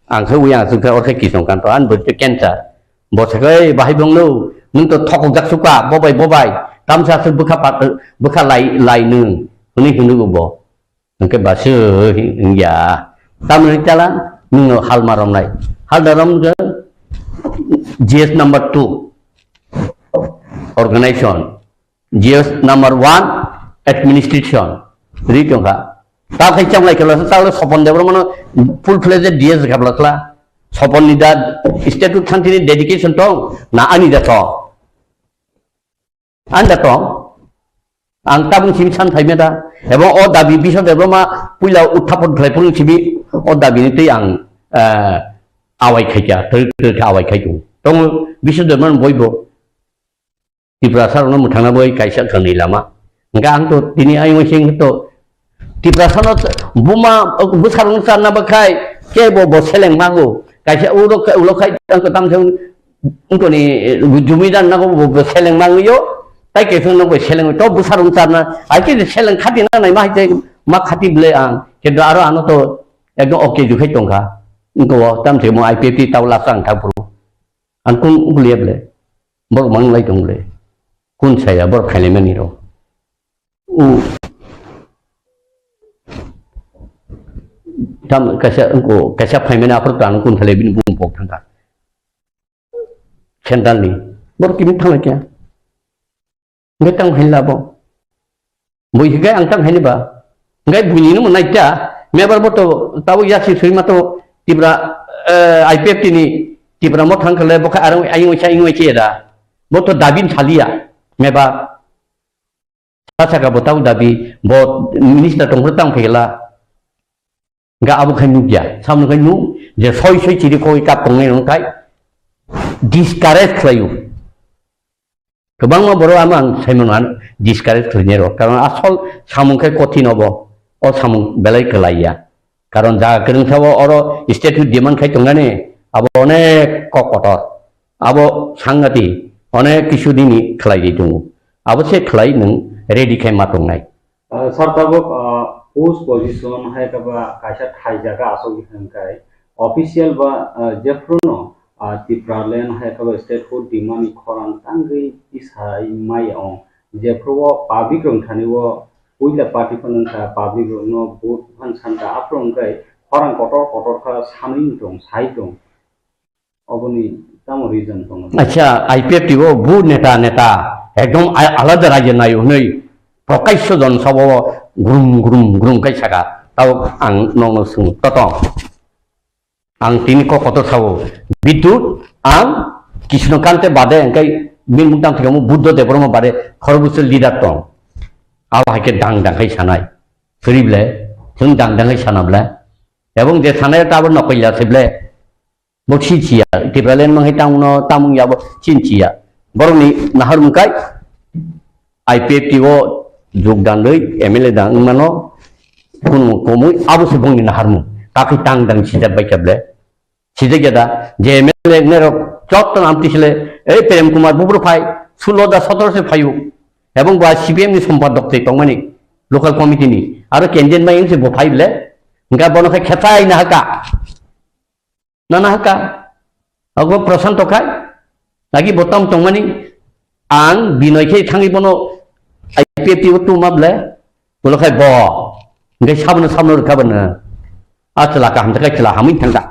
ang khawya sukha orkhe kisong kan to an bur cancer bo sakai bahai bonglu nung to thok jak suka bobai tamsa su bukha lai nung ini hindu bo ngke basu ya tamri jalan nung hal marom nai hal daram ke GS number 2 organization GS number 1 administration ri kyongka ta khai chang lai kala ta sopon debro mano full fledged DS gablatla sopon nida state thantini dedication tong na ani da to anda to ang tabung simi san thaimeda ebong o dabi bisa debroma puila uthapon thaipun sibi o dabi ni te ang awai khaija thoi awai khaiju tong bisa deman boibo tiprasar no muthana boi kaisa khani lama nga ang to tini ai mo sing to tiprasar buma busarung sana bakai ke bo seleng mangu kaisa ulo khai ang ko tam thong ko ni jumidan na ko bo seleng mangu yo tai ke thong no bo seleng to busarung sana ai ke seleng khati na nai ma te ma khati ble ang ke aro ano to ekdom oke ju khai tongka ko tam the mo IPP tau la sang thang puru an kun uliep le bor mang lai tong le kun saya bor khale mani ro u tam kasa phai mena apur tan kun thale bin bum pok thang ka सेंट्रलनि बर किमिन थांनाय क्या ओंखाय थां हायलाबो बयहिगाय आं थां हायनोबा ओंखाय बुनिनो मोननाय क्या मेबार बत Tabo यासि सैमाथ तिब्रा IPFT नि तिब्रा मो थांखले बखा आरो आइंगै दा बत दाबिन सालिया मेबा सासाका बताव दाबि बत मिनिस्टार तंफोर तां फैला गा आबो खाय नुगिया सामनो खाय नु जे सय सय चिरि खय काप तंनाय नंखाय डिसकारेज खालायो गोबां मा बर' आं साइमोना डिसकारेज खालायनाय र कारण आसल सामुंखाय कठिन हबो अ सामुं बेलाय गलाया कारण जा गोरोंथाव अर स्टेट डिमांड खाय तंगाने आबो अनेक ककटर आबो सांगाति अनेक किसु दिनि खालाय दङ आबो से खालाय नों रेडि खाय मा तंनाय सरताबो पोस्ट पोजिशन हाय काबा कायसा थाय जागा आसोगि हंखाय ऑफिशियल बा जेफ्रुनो तिप्रालेन हाय काबा स्टेट फुड डिमांड खरान तांगै इसाय मायाव जेफ्रुवा पाब्लिक रंथानिवो उइला पार्टी फनंखा पाब्लिक रंनो भोट फान सानता आफ्रंखाय खरान कटर का सानै दं साइ दं अबनि तामो रिजन दं अच्छा आईपीएफ टिवो बु नेता एकदम आलादा राज्य नायो नै प्रकाश्य जन सब गुरुम kai saka tau ang nong sung totong ang tini ko kotor sawo bidut ang kisno kante bade kai min mutang thigamu buddha debroma bade khorbus leader tong awa ke dang kai sanai frible jung dang kai sanabla ebong je sanai tabor nokoila seble boksi chia tibralen mang hitang no tamung ya bo chin chia boroni naharum kai IPF tiwo যোগদান লৈ MLA দাং মানো কোন কমই আবশ্যক বংনি নাহারমু তাকে tongue দাং সিজা বাইকাবলে সিজা গেদা যে এমএলএ নের চত্ত নাম তিছিলে এই প্রেম কুমার বুবুর ফাই 16 17 সে ফাইউ এবং বা সিপিএম নি সম্পাদক তে তংমানি লোকাল কমিটি নি আর কেন্দ্রেন মাই সে বফাইলে গা বনখাই খেতাই না হাকা আগো প্রশান্ত খাই লাগি বতাম তংমানি আং বিনয়কে থাঙ্গি বনো IPF tiwo tu mable bolo khai bo ngai sabno rukabana atla ka hamta kai chla hamin thanga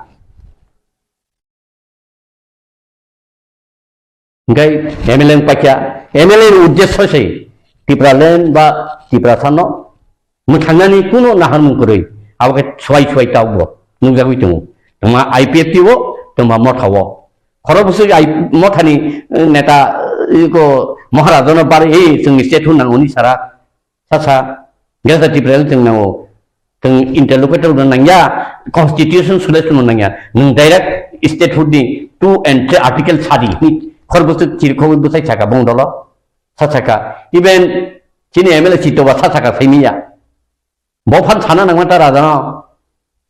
ngai MLN pakya MLN uddesho sei tipralen ba tiprasano muthangani kuno naharmu koroi abake swai tawbo nungjawi tumu tuma IPF tiwo tuma mothawo khorobusu mothani neta iko महाराजनो बारे जों state होनांगौनि सारा सासा गेजेटिभ्रेल जों नांगौ जों interlocutor नांगौ constitution सोलेसन नांगौ नों direct state हुडनि 2 and 3 article सादी खरबसु चिरखौ बुसाय थाका बंदल सासाका इभेन जिनि एमएलए चितबा सासाका सैमिया बफान साना नांगौ ता राजा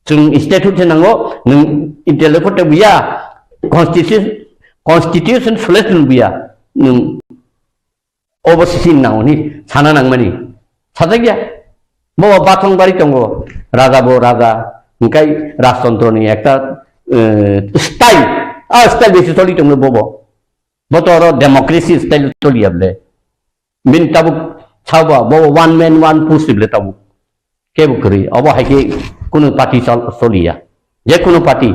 जों स्टेट हुड नांगौ नों इंटरलोकेटर बिया कन्स्टिट्यूशन सोलेसन बिया नों overseas now ni sana nang mani sadagya bo batong bari tongo raja bo raja ngai rajtantro ni ekta style besi toli tongo bobo botoro democracy style toli able min tabu chawba bo one man one possible tabu kebu kri abo haike kuno party soliya je kuno party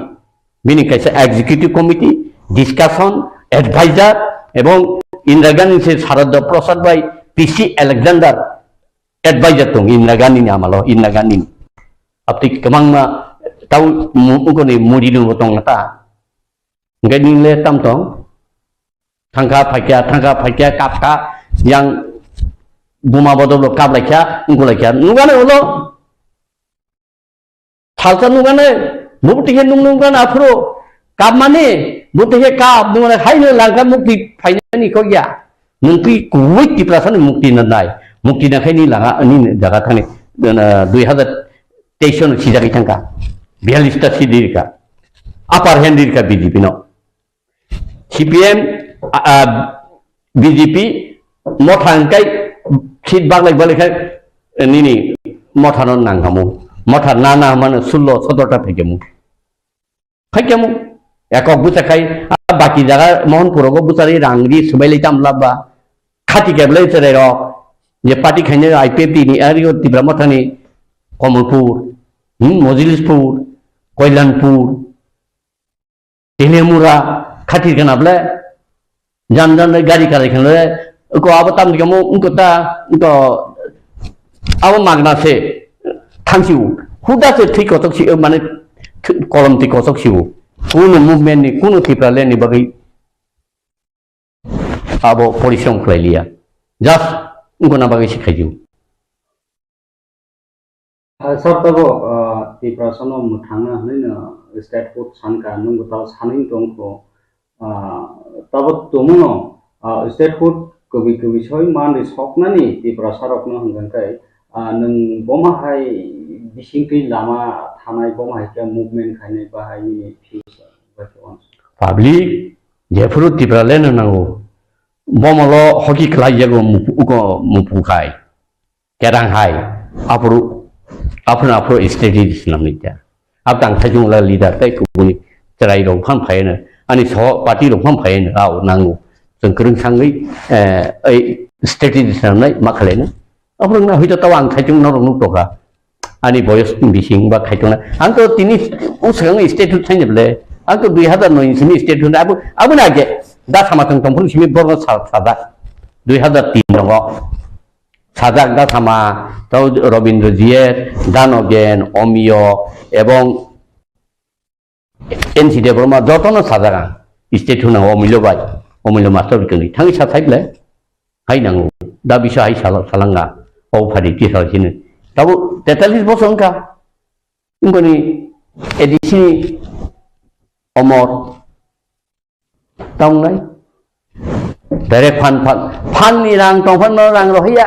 bini kaisa executive committee discussion advisor ebong Indira Gandhi se Sarada Prasad by PC Alexander advisor tong Indira Gandhi ni amalo Indira Gandhi apti kemang ma tau muko ni mudi nu tong ta ngai ni le tam tong thangka phaikia kapka yang buma bodol kap laikya ngulakya nugane ulo thalsa nugane mukti he nungane afro kap mane butuhe kap nungane haine langka mukti ni ko ya mungkin kuwait di perasaan mukti nanai mukti nak ini langa ini jaga thani 2023 si jagi thangka 42 ta sidir ka upper hand ka BJP no CPM BJP mothang kai sit bag lai bale kai nini mothanon nanghamu mothar nana man 16 17 ta phekemu ekok busa kai बाकी जगह मोहनपुर को बुसारी रांगरी सुबह चामलाबा खाती केबले चले रो ये party खाने IPF नी are you तिब्रमथानी Kamalpur मोजिलिसपुर कोयलानपुर टेलेमुरा खाती कनाबले jandan gari kali kan le ko apa tam kamu ko ta ko apa magna se thangsiu huda se thik kotok si mane kolom ti kotok siu kuno movement ni kuno Tripura le ni bagi abo porisom khlailia just ngona bagi sikhaiu sab tabo Tripura sono muthanga haina state food sanka nungu ta saning tongko tabo tomuno state food kobi soi man ri soknani Tripura sarokno hanggan kai nung bomahai bisingkri lama thanai bomahai ka movement khainai bahai ni public jefuru Tripura le nango bomalo hoki khlai jago mupu khai kerang hai apru strategy namni ta abtang thajung la leader tai kubuni cerai rong pham phai na ani so party rong pham phai na au nango jeng kereng sangai strategy namnai makhale na apru na hoito tawang thajung na rong toka ani boyos bising ba khaitona angko tini usang state thainble angko 2009 sini state abu na ge da samatang tongpun simi borgo sada 2003 rongo sajak da sama tau Robindra Jiet Danogen Omio ebong NCD Burma jotono sajagan state huna omilo bai omilo master kini thangi sa thaible hai nangu da bisa hai salanga o phari ki sa sini tabu 43 বছর ka ingoni edisi omor tong nai direct fan ni rang tong fan rang rohia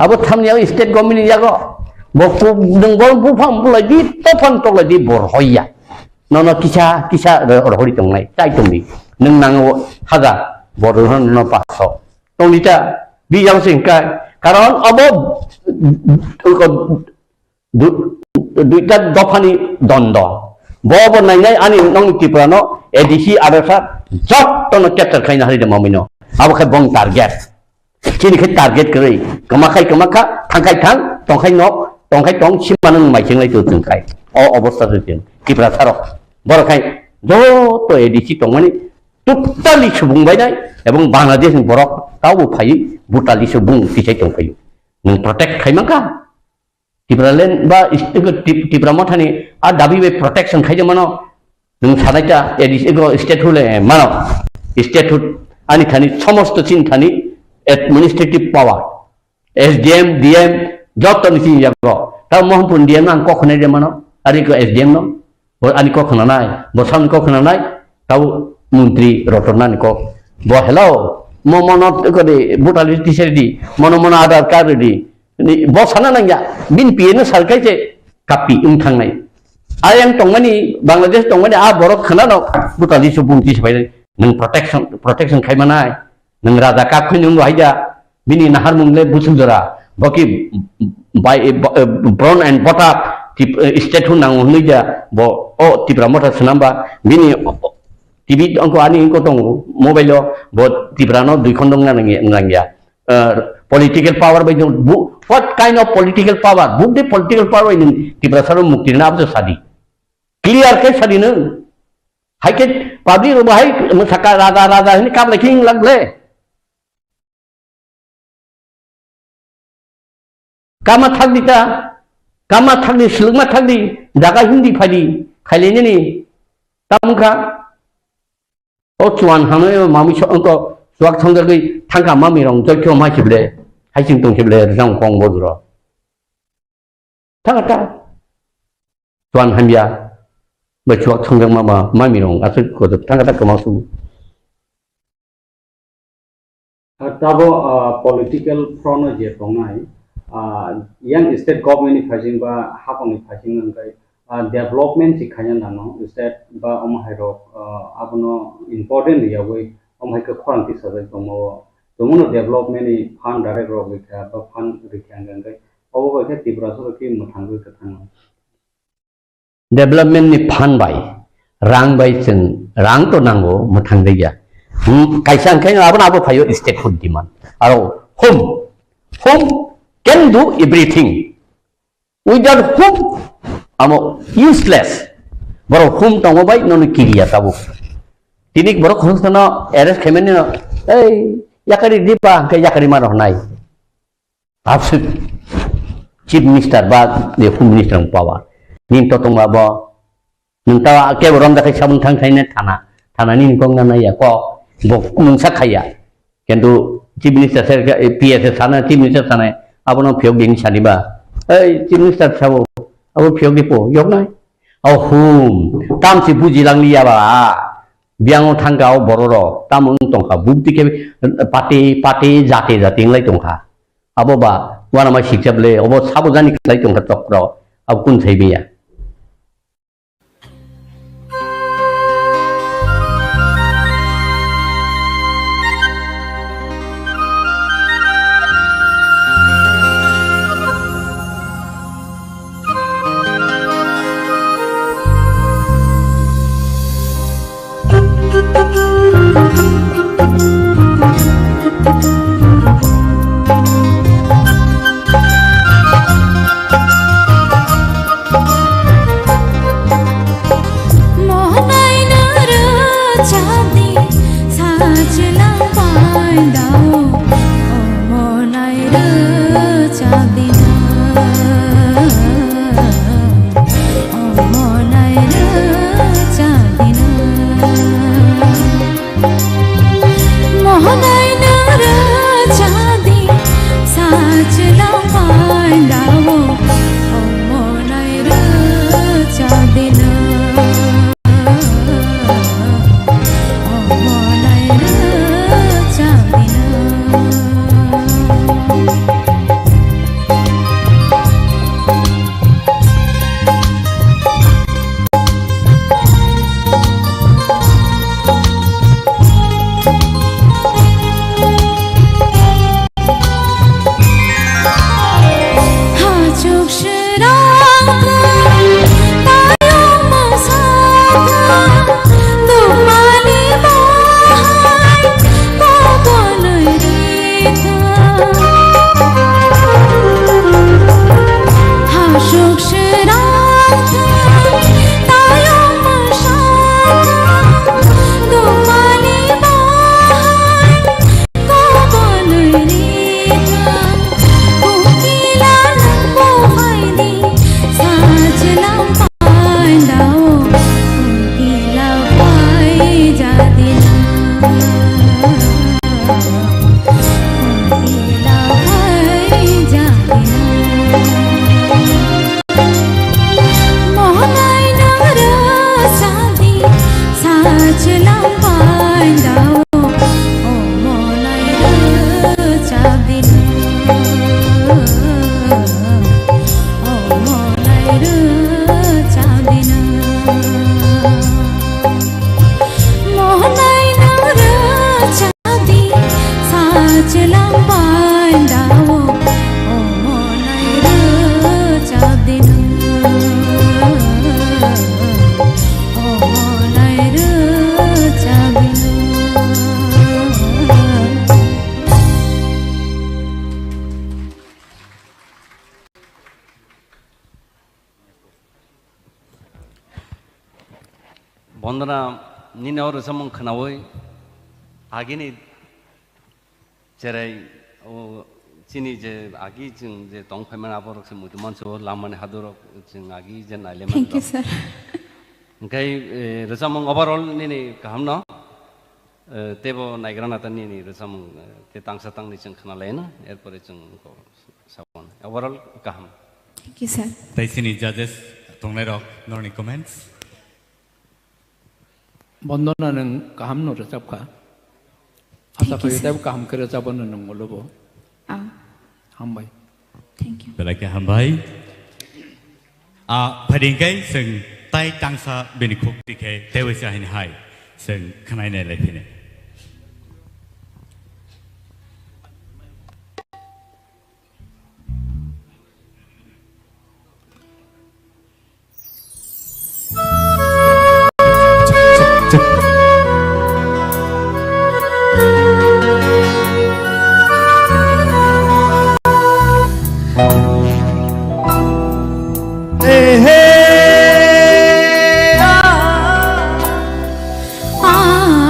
abo thamniao state government yago boku deng bol bu pham lagi to fan to lagi bor hoya nono kisa rohori tong nai tai tong ni neng nang haga bor no paso tong dita bi yang singkai karon abo duita dofani dondo bobo nai ani nong Tripura no edisi arasa jot tono capture khaina hari de momino abo khay bong target kini khay target kari kamakai thangkai thang tongkai nok tongkai tong simanang maiceng lai tu tengkai o obostha tin Tripura sarok bor khay do to edisi tongmani totally subung bai dai ebong Bangladesh ni borok tau phai butali subung tisai tongkai nung protect khai mangka Tripura len ba Tripura mothani a dabi be protection khai jamano nung sadaita edis ego state hule mano state hut ani khani samosto chin khani administrative power SDM DM joto nisi yago ta mohonpur DM nang kokhone de mano ari ko SDM no bo ani kokhona nai bo sam kokhona nai tau mantri rotornan ko bo hello momonot ko de butali tiseri di mono aadhar card di bo sana nang ya bin pn sarkai je kapi thang nai ayang tongmani Bangladesh tongmani a borok khana no butali subung ti sabai nang protection khai manai nang raja ka khunung haija bini nahar mungle busundara boki by brown and bota state hu nang hunija bo o Tripura mota sanamba bini TV angko ani ko tong mobile bo Tripura no dui khondong na nangya political power by what kind of political power book the political power in Tripura saru mukti na abdo sadi clear ke sadi na hai ke public ro hai saka raja ni kam laking lagle kama thagdi silugma thagdi jaga hindi phadi khaileni ni tamka o chuan hanoyo mami ko suak thongger gi thangka mami rong jokyo ma chible haising tong chible rang kong bodro thangata chuan hamya ba suak thongger mami rong asu ko thangata kamasu tabo political front je tongnai yang state government phasing ba haponi phasing ngai development si khanya nano state ba omhairo abono important ya we omhai ka khorang ti sabai tomo development ni fund direct ro ka ba fund rikyang ngai obo ka Tripura so ki muthang ka thang development ni fund bai rang bai cheng rang to nango muthang de ya kaisang kai abo phayo state food demand aro home can do everything without whom amo useless baro whom tongo bai non kiriya tabu tinik borok khus no eres kemen no yakari dipa ke yakari maro nai absut chief minister ba de home minister power nin totong ba nung tawa ke borom da kai sabun thang thaine thana nin kong na ya ko bok nung sakhaya kentu chief minister ser ps sana chief minister sana abono phiok ding sani ba chief minister sabo abo phiok dipo yok nai au hum tam si puji lang liya ba biang thanggao bororo tamung tongkha bukti ke pati jate lai tongkha abo ba wana ma sikjable obo sabujani lai tongkha tokro ab kun thaibiya বন্দনা নিনে और समं खनावै आगिनि जेरै चिनि जे आगि जों जे दंफायमान आबरक से मुदु मानसो लामानि हादरक जों आगि जे नाइलेमान thank you sir ओंखाय रसामं overall निने गाहाम न तेबो नायग्राना त निने रसामं ते तांसा तांनि जों खनालायना एरपरे जों सावन ओभारअल गाहाम थैंक यू सर ताइसिनि जजेस दंनाय रक नरनि कमेन्ट्स बन्दनानों गाहाम नो रोजाबखा आसा खालामो गाहाम रोजाबनो नंगौलबो हामबाय थैंक यू बेलाके हामबाय फादिंखाय जों ताइ तांसा बेनि खुक्तिखे तेवैसा हाय हाय जों खोनायनाय लायफिनो ah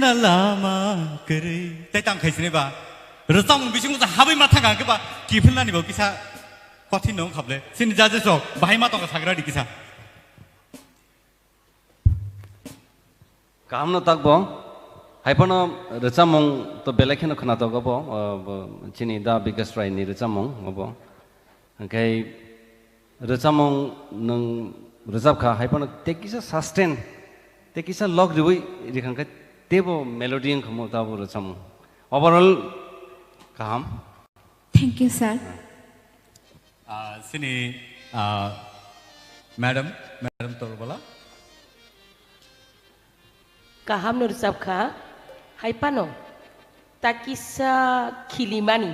Sina lama kere. Tetang kai sini ba. Resam bising musa habi mata kan ke ba. Kipin lah ni bau kisah. Kotin nong kable. Sini jaje sok. Bahai mata ka sagra di kisah. Kaham no tak bong. Hai pano recamong to belekhen khana to gobo. Chini da biggest right ni recamong gobo. Okay. Recamong nang recap kha hai pano tekisa sustain. Tekisa log diwi dikhan ka tebo melody ang khamo ta bo recamong. Overall kaham. Thank you, sir. Sini Madam Torbala. Kaham nur sabkha hai pano takisa khilimani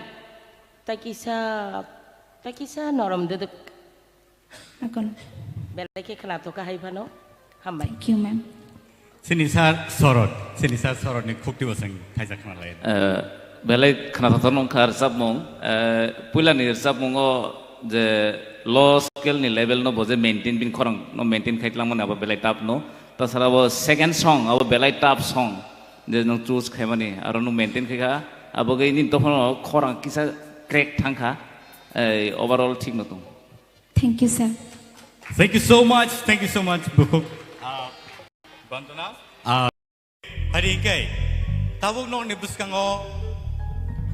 takisa norom deduk Akon. Bwkhaktui khana to ka hai pano hambai. Thank you, ma'am. Sinisar sorot ni khukti wasang khaisa khana lai. Belai khana to nong khar sabmong pula ni sabmong o je low skill ni level no boje maintain bin khorang no maintain khaitlang mon aba belai tap no. Tasara bo second song abo belai top song je nong choose khaimani aro no maintain khaika abo ge ni to khorang kisa crack thangkha overall thik no tong. Thank you, sir. Thank you so much Bwkhaktui. Bantana hari ingkai tabuk nong ni buskango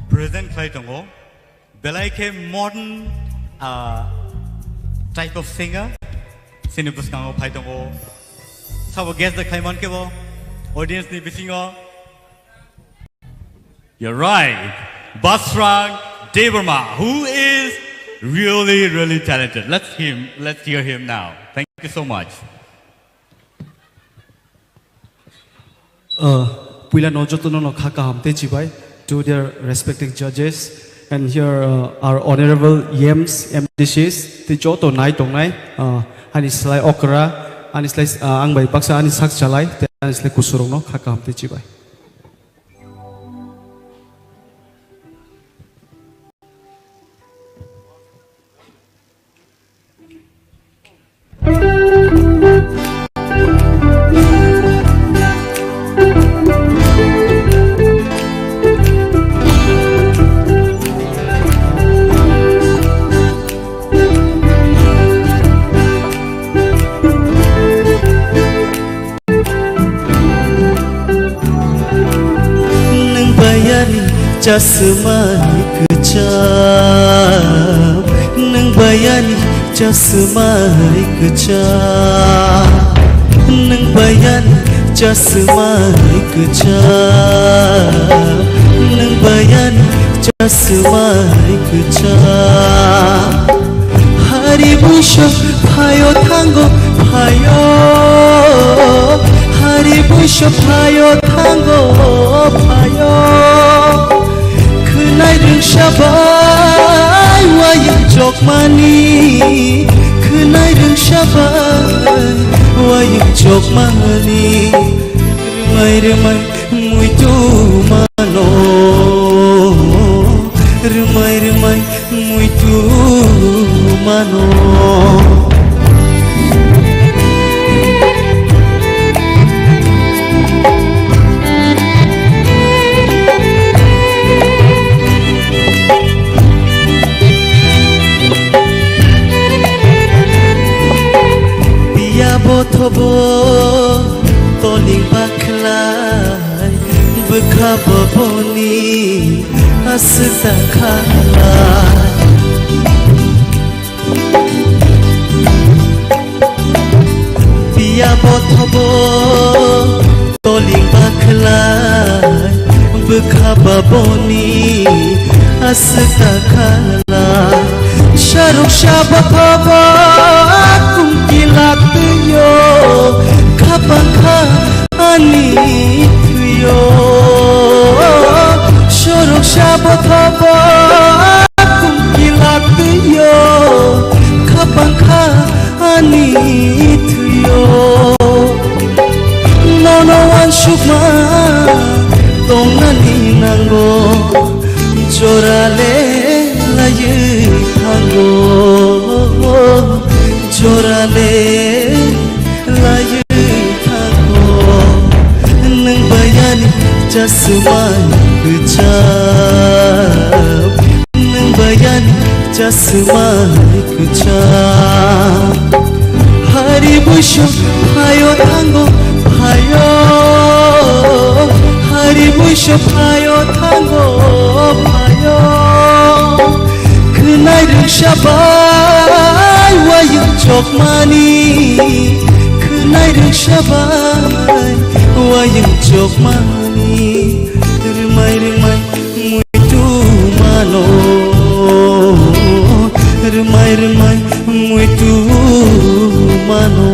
present khai tongo belai ke modern type of singer sini buskango khai tongo. Sabo guess the Kaiman Kebo audience ni bisingo. You're right. Basrang Devarma, who is really talented. Let's hear him now. Thank you so much. Pula nojotono no khaka hamte chibai to their respective judges, and here our honorable yams MDCs the joto nai tongnai hani slai okra ani slai ang bai paksa ani sak chalai te ani slai kusurong no khaka hamte chibai. Jasmani kecap neng bayani jasmani kecap neng bayani jasmani kecap neng bayani jasmani kecap hari busuk payo tango payo hari busuk payo tango payo Kenai rung syabai wayang jok mani Kenai rung syabai wayang jok mani Remai muitu mano Remai muitu mano Botobo toling baklai Bwkhaktui asda khalai Biya botobo toling baklai Bwkhaktui asda khalai Sharuk shabatobo kumkilat yo kapan ka ani yo Sharuk shabatobo kumkilat yo kapan ka ani yo Nono wan shukma tongani nango jorale laye tango jorale laye tango neng bayani jasmai kecap nang bayani jasmai kecap hari busuk hayo tanggo hayo hari busuk hayo tanggo hayo kenai reng syabai wayang jok mani kenai reng syabai wayang jok mani remai-remai muitu mano remai-remai muitu mano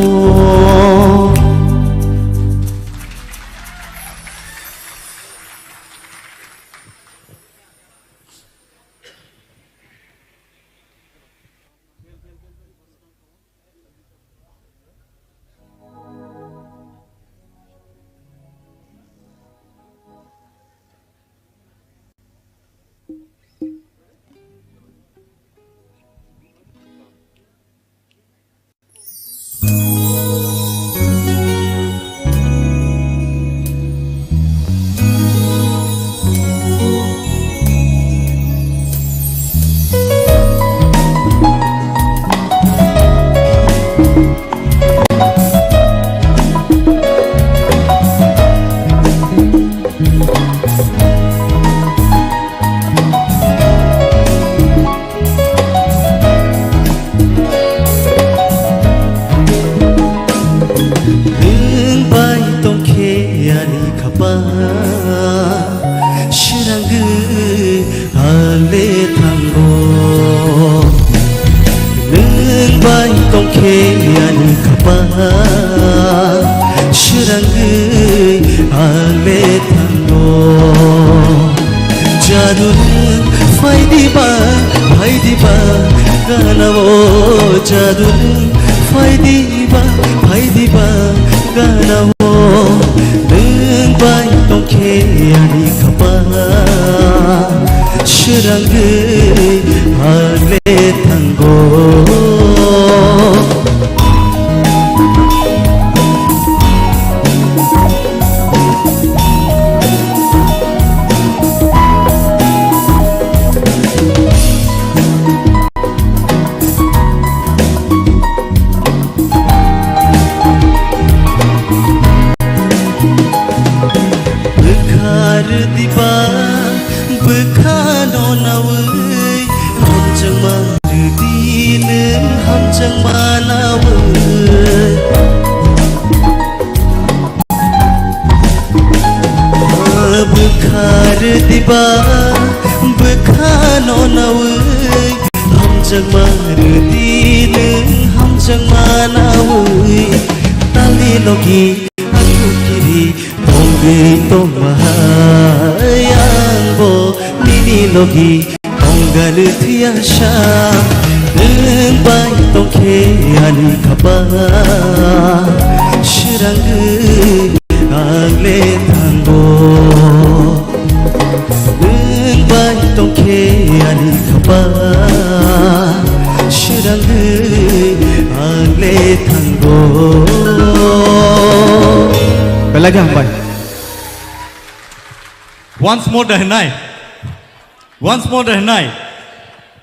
Once more the night.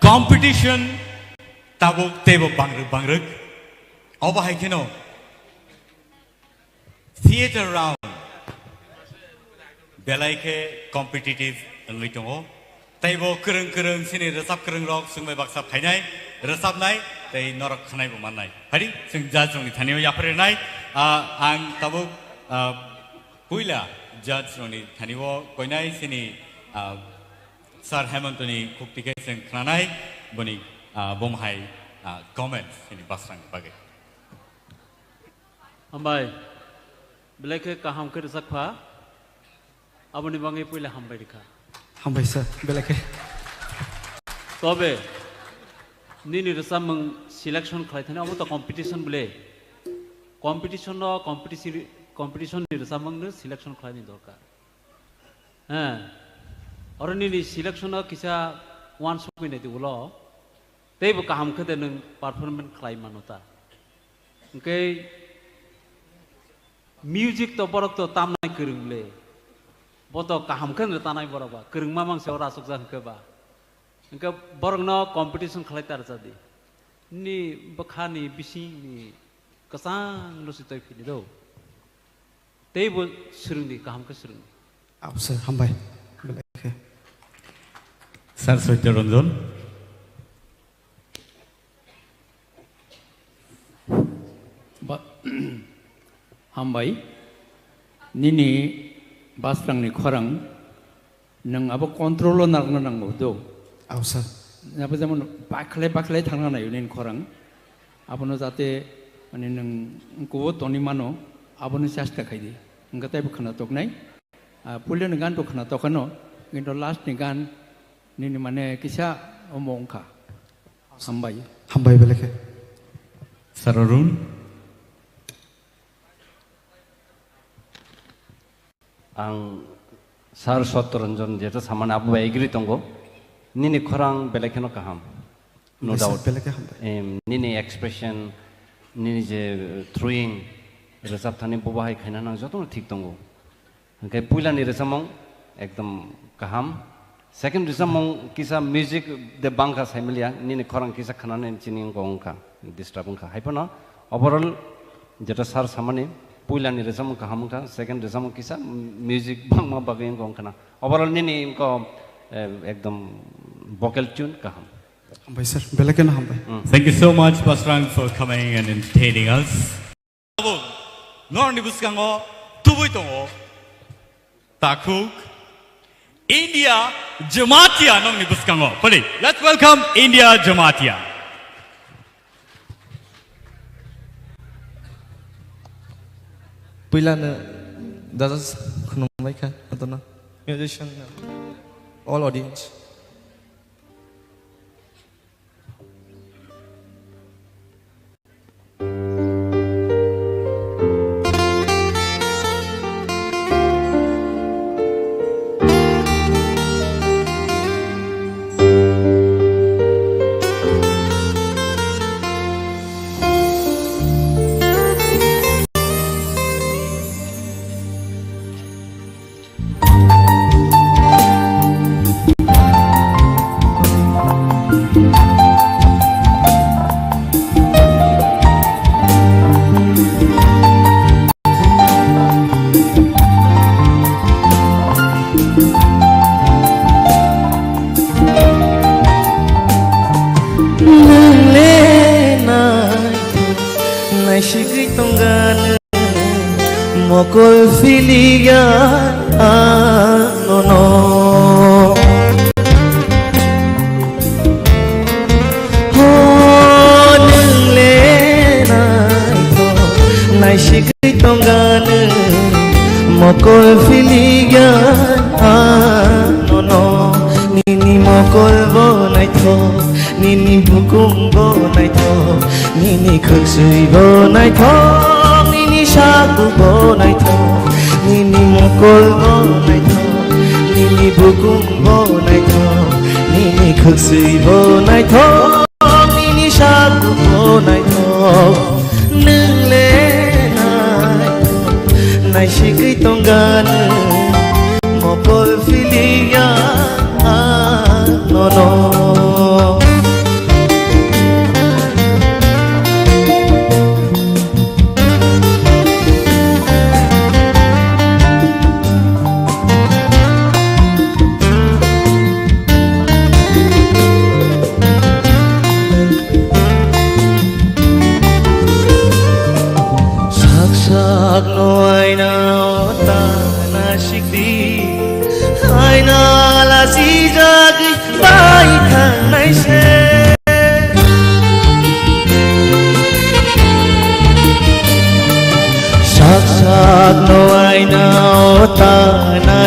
Competition tabo bangruk. Oba haikeno. Theater round. Bwkhaktui competitive litongo. Tabo kereng sini resap kereng rock sungbai baksa phainai resap nai tei norok khanai bo manai. Hari sung jajong thaniyo yapre nai ang tabo puila judge noni thaniwo koinai sini Sir Hemantoni Kuktike sing kranai boni bomhai comments sini basrang bage. Hambai Bwkhaktui kaham kir sakpha aboni bangi puila hambai dikha. Hambai sir Bwkhaktui. Tobe nini resamang selection khlaithani amo to competition bole. Competition no competition ni resamang ne selection khlaini dorkar. और निनी selection किसा one सपिने दी उलो तेब काम खदे नों performance खालाय Manota ओंके music तो बरक तो तामनाय करंगले boto kaham kan tanai boraba kering mamang se ora sukjan ke ba engka borongno competition khlai tar jadi ni bakhani bisi ni kasang lo sitai phini do teibo surungdi kaham ke surung sir hambai Sir Sotyaranjan hambai nini basrangni khorang nang abo control narna nangbo do sir abo যেমন bakhlai thangna na yunin khorang abono jate mane nang ko toni mano abono chesta khaidi ngatai bukhana toknai pulen gan to khana tokano কিন্তু last ni gan nini mane kisa omongkha hambai beleke Sir Arun ang Sir Sotyaranjan jeto saman abu agree tongo nini khorang belekeno kaham no doubt nini expression nini je throwing resap thani bobahai khaina nang joto thik tongo kai puila ni resamong ekdam kaham second resamong kisa music de bangka samilia nini khorang kisa khanane chini ngongka disturb ngka haipono overall jeto sar samani puila ni resam kaham ka second resam kisa music bangma bageng ngongkana overall nini ko ekdam vocal tune kaham hambai sir belekeno hambai Thank you so much Basrang for coming and entertaining us Norni buskango tubui tongo takuk India Jamatia nong ni buskango pali let's welcome India Jamatia Puilana does khunumai atona musician all audience Mokol filiga no honle naito naishikri tongana mokol filiga no nini mokol bo naito nini bukum bo naito nini khuksui bo naito shaku bo naito nini mokol bo naito nini bukum bo naito nini khuksui bo naito nini shaku bo naito nungle naito naishikri tongana mokol filiga no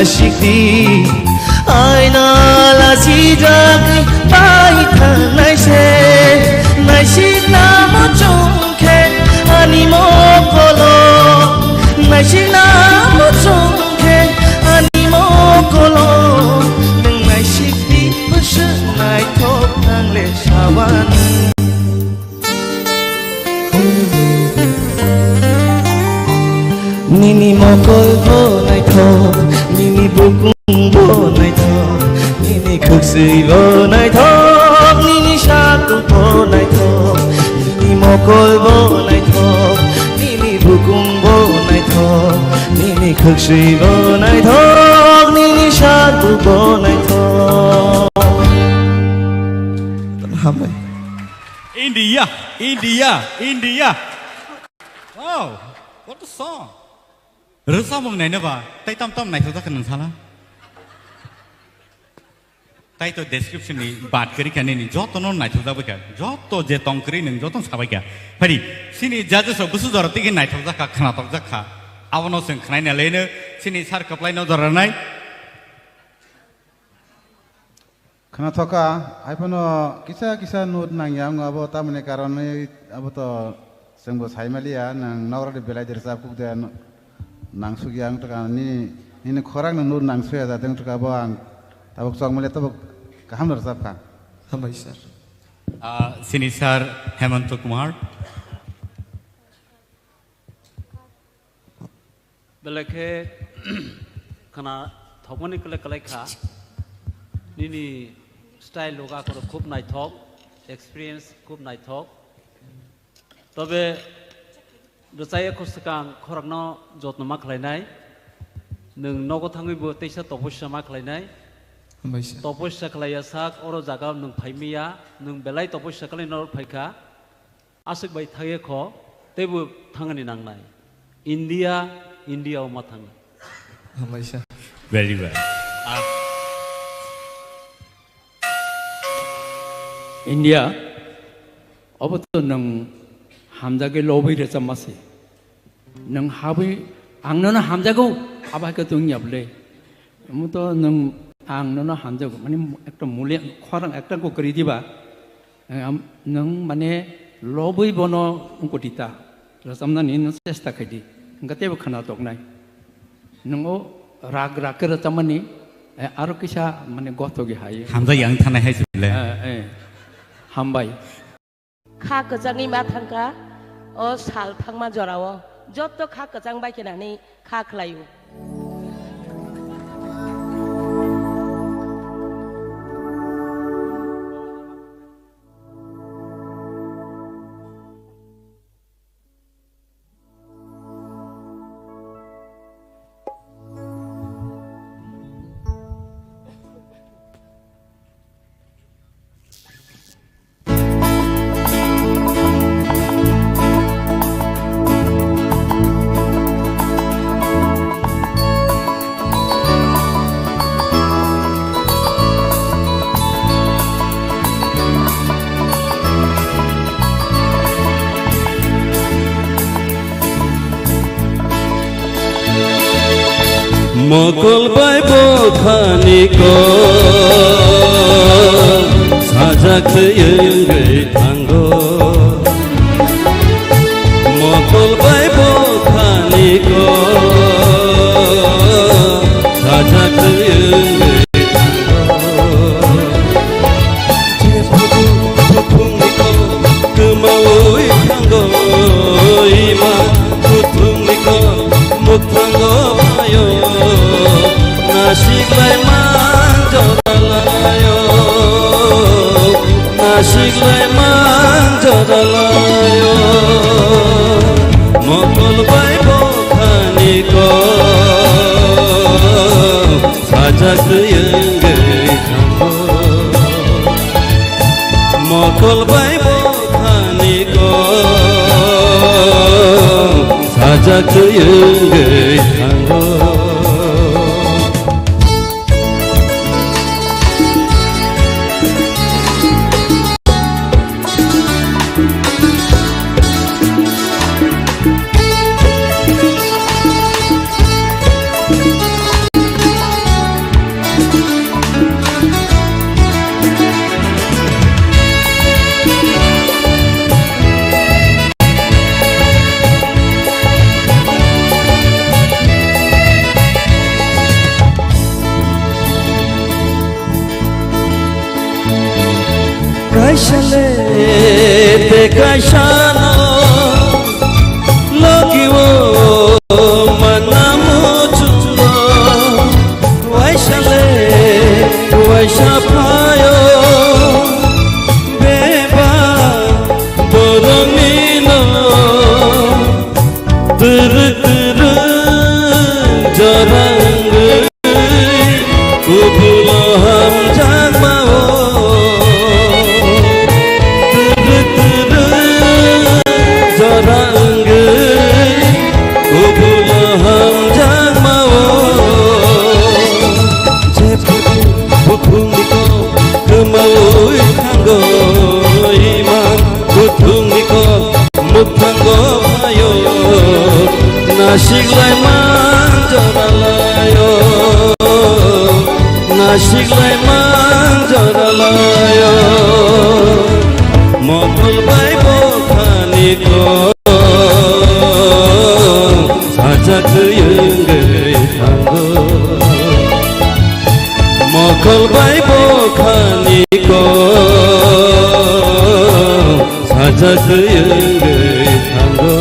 Shikti aina la sijak pai thang nai se nai shina mo chungke ani mo kolo nai shina mo chungke ani mo kolo nai shikti push nai thok thang le shawan nini mo kol bo nai thok nini 부궁보 나이터 니니 극스이보 나이터 니니 샤꾸보 나이터 니니 모콜보 나이터 니니 부궁보 나이터 니니 극스이보 나이터 니니 샤꾸보 나이터 India, India, India. Wow, what a song. Resam này nữa bà, tay tâm này thôi ta cần sao? Tay tôi description này, bát kari cái này, gió tôi nó này thôi ta bây giờ, gió tôi je tông kari nên gió tôi sao bây giờ? Phải đi, xin judges ở busu giờ tí cái này thôi ta cả khana thôi ta cả. Áo nó sinh khana này lên nữa, xin sar kaplai nó giờ này. Karena toka, apa no kisah nut nang yang abo tamu ne karena abo to sengbo sai malia nang naura de belai dersa kuk de nang sugi yang toka ni khorang nut nang suya da teng toka bang tabuk song malia tabuk kaham dersa ka. Hamai sir. Sini sir Hemant Kumar. Bwkhaktui karena thokmani Rwlaikha nini style loga koro khub naithok experience khub naithok tobe dosai khosakang khoragno jotno ma khlainai nung nogo thangui bo teisa toposya ma khlainai toposya khlaya sak oro jaga nung phaimiya nung belai toposya khlai nor phaika asuk bai thage kho tebu thangani nangnai India ma thang Very well. India, apa tu nang hamzage lobby rasa masih, nang habi angnono hamzago apa ke tu nyable, muto nang angnono hamzago, mani ekta mulia khorang ekta ko keri diba, nang mane lobby bono ungko dita, rasamna ni nang sesta kedi, ngate bukan atok nai, nang o rag ke rasamani, aro kisah mane gotogi hai. Hamza yang tanah hai sebelah. Hambai. Kha kejangni ma thangka o sal phangma jorao jotto kha kejang bai kenani kha khlayu Mokol bai bokhani ko sajak yang gay tanggo Mokol bai bokhani ko sajak yang gay tanggo Putung niko kemaui tanggo ima putung niko mutanggo ayo Nasik lai manjodalayo Nasik lai manjodalayo Mokol bai bokhani ko sajak yang gay tanggo Mokol bai bokhani ko sajak yang gay tanggo Kaishale te kaishano Loki wo manamu chuturo nasiklai manjaralayo mokol bai bokhani ko sajak yengge tanggo mokol bai bokhani ko sajak yengge tanggo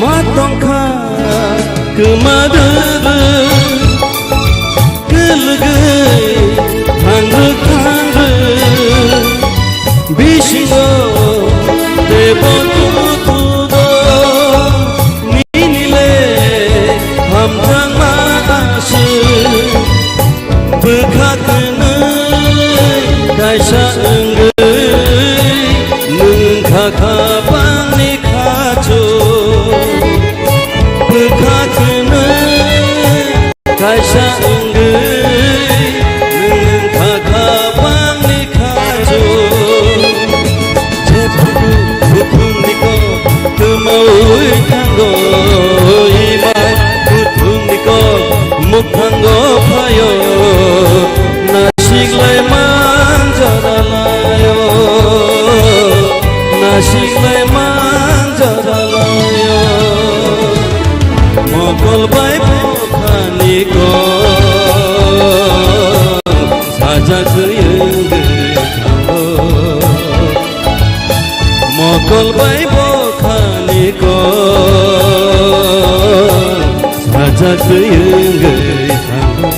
matongkha kemadere kelege thangre bisingo debotudo ninile hamjang maase bwkhaktui kaisa enggai nung khakapangni khajo kaisa enggai nung khakapangni khajo jebuku kuthuniko kemaui tanggo imai kuthuniko mukhanggo phayo nasiklai manjaralayo nasiklai manjaralayo mokol bai bokhani ko sajak yengge tanggo mokol bai bokhani ko sajak yengge tanggo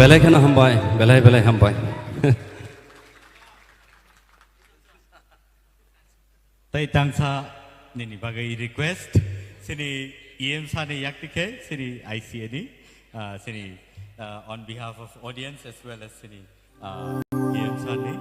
belai kana hambai belai hambai tai tangsa nini bagai request sini em sani yaktike sini ICAD sini on behalf of audience as well as sini em sani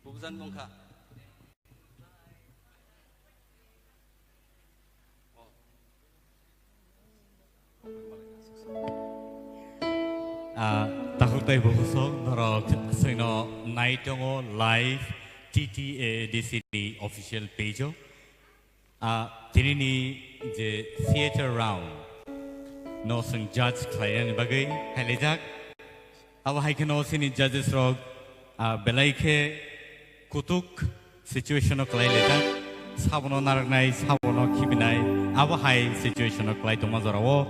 Buksan Bwkha takutai bukusok norok sino naitongo live TTADCD official page tinini je theater round no sing judge klaian bagai halejak awa haikeno sini judges rok belaikhe kutuk situation of Laileta, Sabono Narnai, Sabono Kibinai, our high situation of Klaitomazaro,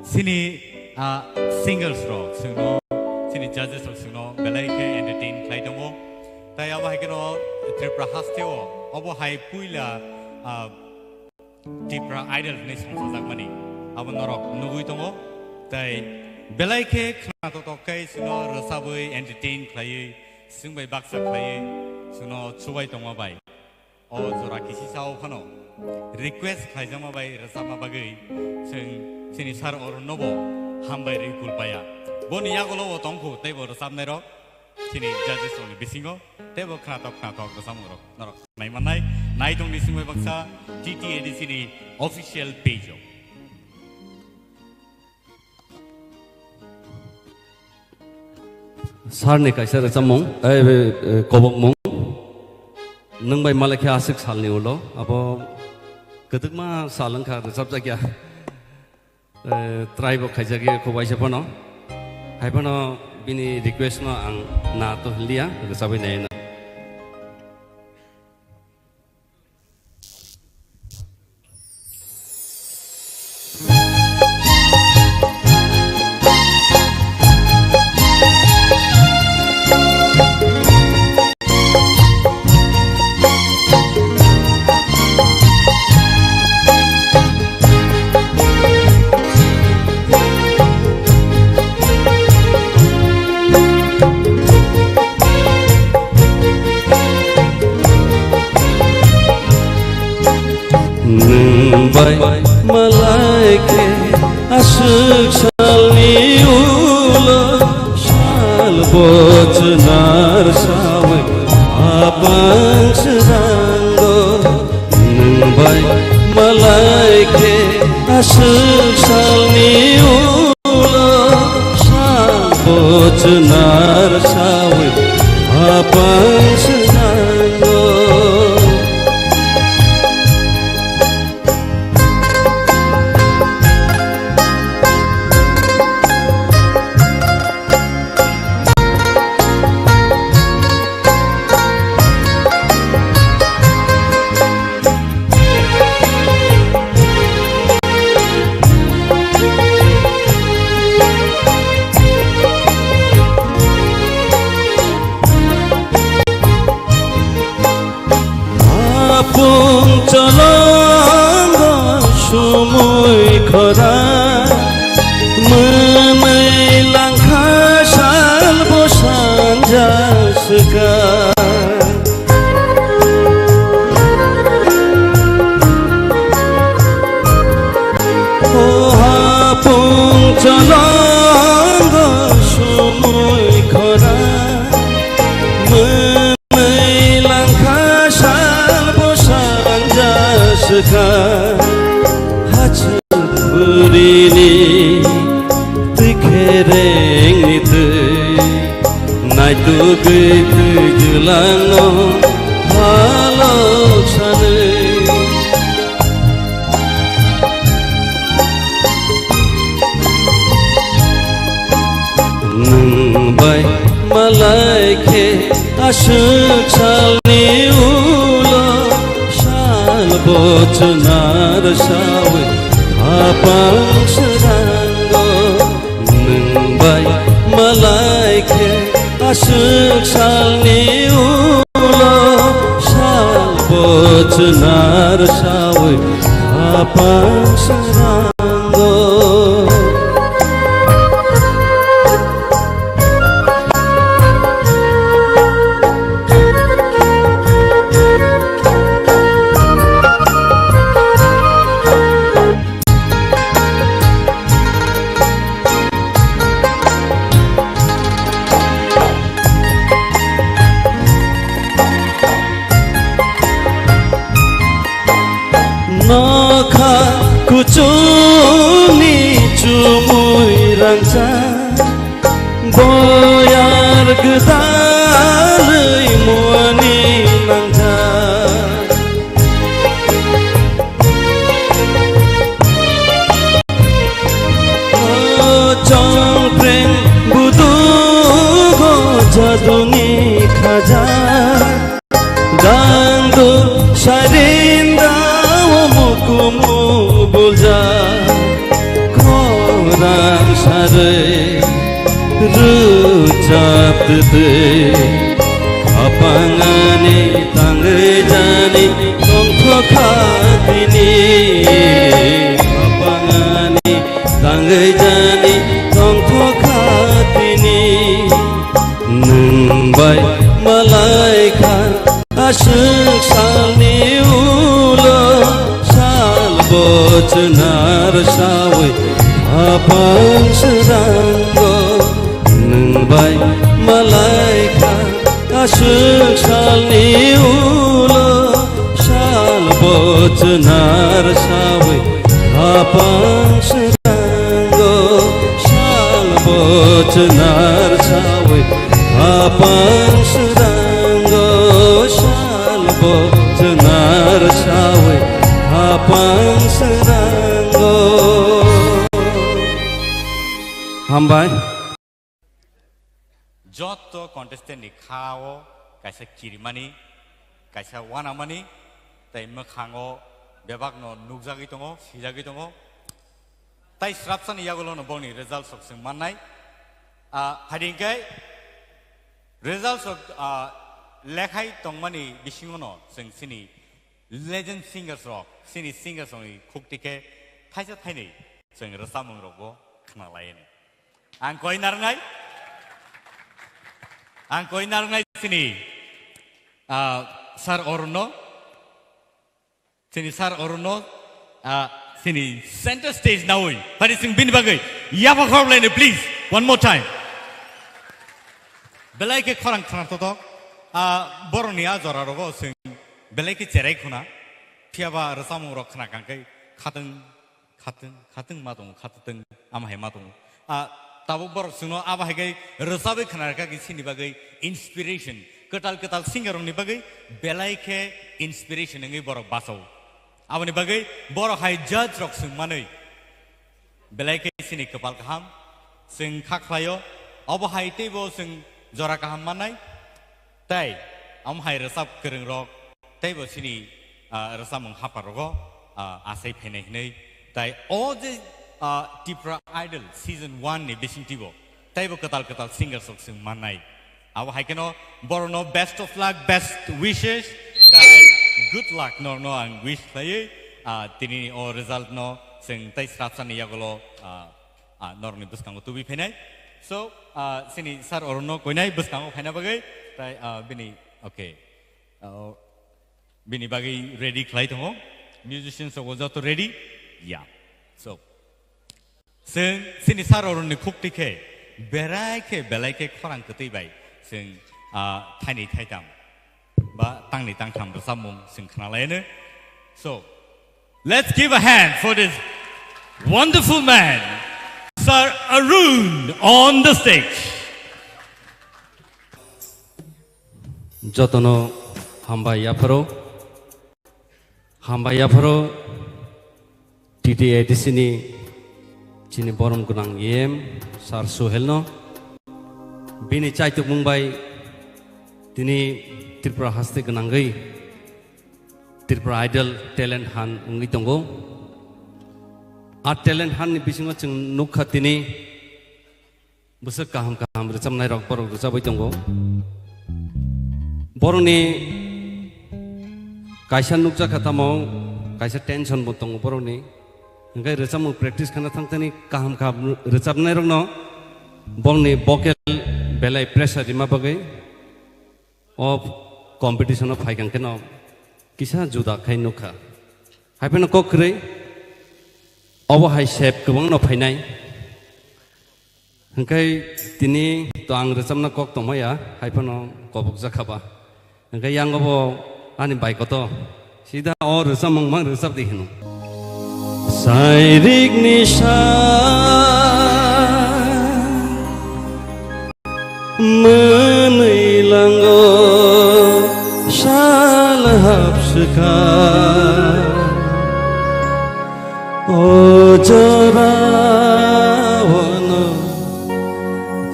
Sini singles rock, Suno, Sini judges of Suno, Belaike, entertain Klaitomo, Tayawakino, Tripura Hasteo, our high Puila, Tripura idol nation for Zakmani, our Norok, Nuguitomo, Tai Belaike, Knatokai, Suno, Rosabui, entertain Clay, Sung by Baksa Clay. Suno chubai tongma bai o jora kisi sao phano request khaijama bai rasama bagai sing sini sar or nobo hambai ri kulpaya boni yagolo o tongku tebo rasam nero sini judges on bisingo tebo khnatok rasamuro norok mai manai nai tong ni singoi baksa TTADC ni official page sar ni kaisa rasamong KOKBOROK nung bai malakhe asik salni ulo abo kedukma salangkha resap jakya tribe khaijagi khobai sepono haipono bini request no ang na to lia resabai nei na nungbai malaike asuk salni ulo shal bocnar sawe abang seranggo nungbai malaike asuk salni ulo shal bocnar sawe abang seranggo khora menai langkah sal bosan jasga oh hapung chalong sumui khora menai langkah sal bosan jasga Burini tikhereng nitu naitu gitu julano halok sane nungbai malaike asuk salni ulo shal bocnar sawe abang seranggo nungbai malaike asuk salni ulo shal bocnar sawe abang seranggo Kucuni cumui rangsa boyar gedalai muani nangja Chongpreng budu go jaduni khaja Dandu sarinda mukumu bulja korang sare rucap tete kapangani tangge jani tongko katini kapangani tangge jani tongko katini nungbai malaika asuk salni ulo bocnar sawe abang seranggo nungbai malaika asuk salni ulo shal bocnar sawe abang seranggo shal bocnar sawe abang seranggo shal bocnar sawe abang seranggo hambai joto contestant ni khao kaisa kirimani kaisa wanamani tai mokhango bebakno nugjagi tongo sijagi tongo tai srapsan yagulo no boni result sok sing manai hadingkai result sok lekhai tongmani bisingono sing sini legend singers rock sini singers ongi kuktike thaisa thaini sing rasamung rogo khna laine ang koi narngai sini sar orno Sini center stage now. Hari sing bin bagai. Yapa khor lain please. One more time. Belai ke khorang khana to. Boronia zora rogo sing. Belai ke cerai khuna. Tiaba rasamu rok khana kangkai. Khateng matong khateng amahai matong. Tabu borok singno abahai kai rasabe khana ka ki sini bagai inspiration. Ketal singer ni bagai belai ke inspiration ngai borok basau. Awani bagai borok hai judge rok sing manai. Belai ke sini kepal kaham sing khaklayo abahai tebo sing jora kaham manai. Tai amhai rasab kereng rok tebo sini rasam menghapar rogo asai phenai nei. Tai all the Tripura Idol season 1 ni bising tibo. Tai bo ketal singer sok sing manai. Awa haikeno borono best of luck, best wishes. Tai good luck no ang wish tai tini o result no sing tai sratsan ya golo nor ni buskang tu bi phenai. So sini sar orono koinai buskang phena bagai tai bini okay. Bini bagai ready klai to musicians so was to ready. Yeah. So sini sar oron ni khuk tike belai ke khorang ketui bai sing thaini thaitam ba tangni tangtham rasamung sing khnalaine. So let's give a hand for this wonderful man, Sir Arun, on the stage. Jotono hamba yaparo TTA di sini borom gunang yem sar suhelno bini caituk mumbai tini Tripura haste gunang gai Tripura Idol talent han ngi tongo talent han ni bisingo chung nukha tini busak kaham recam nai rok porok rusabai tongo boroni kaisa nukja khatamo kaisa tension bo tongo boroni Enggak resam practice karena tangtani kaham resam nai rong no bong ni vocal belai pressure di mabagai of competition of haigang keno kisah Juda kai nukha haipen no kokre obo hai shape kebang no phainai engkai tini to ang resam na kok tomaya haipen no kobok jakhaba engkai yang obo ani bai koto sida or resam mang resam dihinu Sairik nisa menilanggo salahap sekar Ojorawono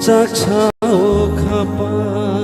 caksao kapan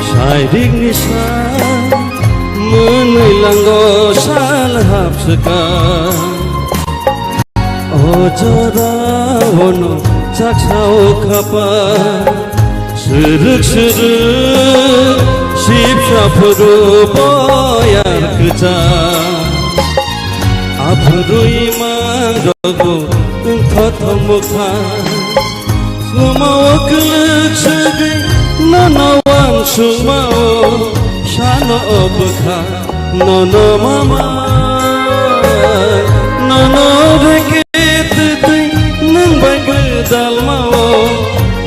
Sairik nisa menilanggo salahap sekar Ojorawono caksao kapan Seruk-seruk sipsa puru boyar kejar Abdui manggogo engkothomukan Sumawa kelek segai Nanawan sumao Shano obka Nono mama Nono rekit Nang bai bedal mau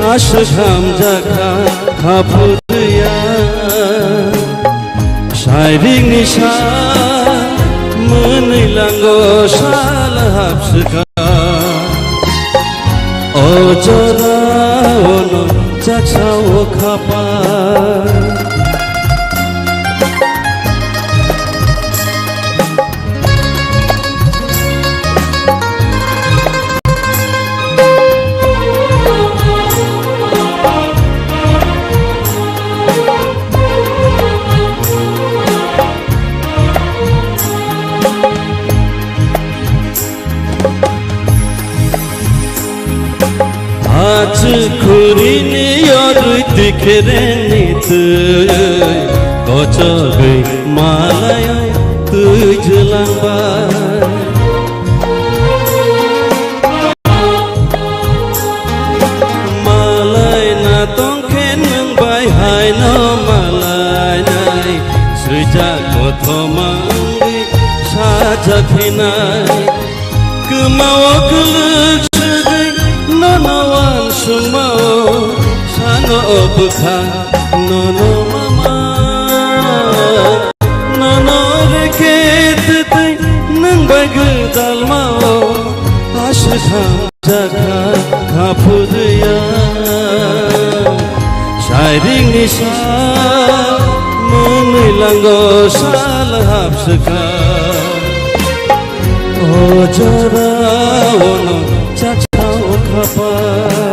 Asham jaka Kapudya Sairik nisa Menilanggo salahap sekar Ojorawono caksao kapan rini yorui tikereni tui kocogai malayo tui jelang bai malai na tongken nang bai hai no malai nai sejak kothomang saja khinai kemau keluk segai nonowan sumau sano bekha nono mama nono reket tai nang bagi dalmau asha jaga kapudya shairing nisa menilanggo salahap sekar oh jara ono cacau kapal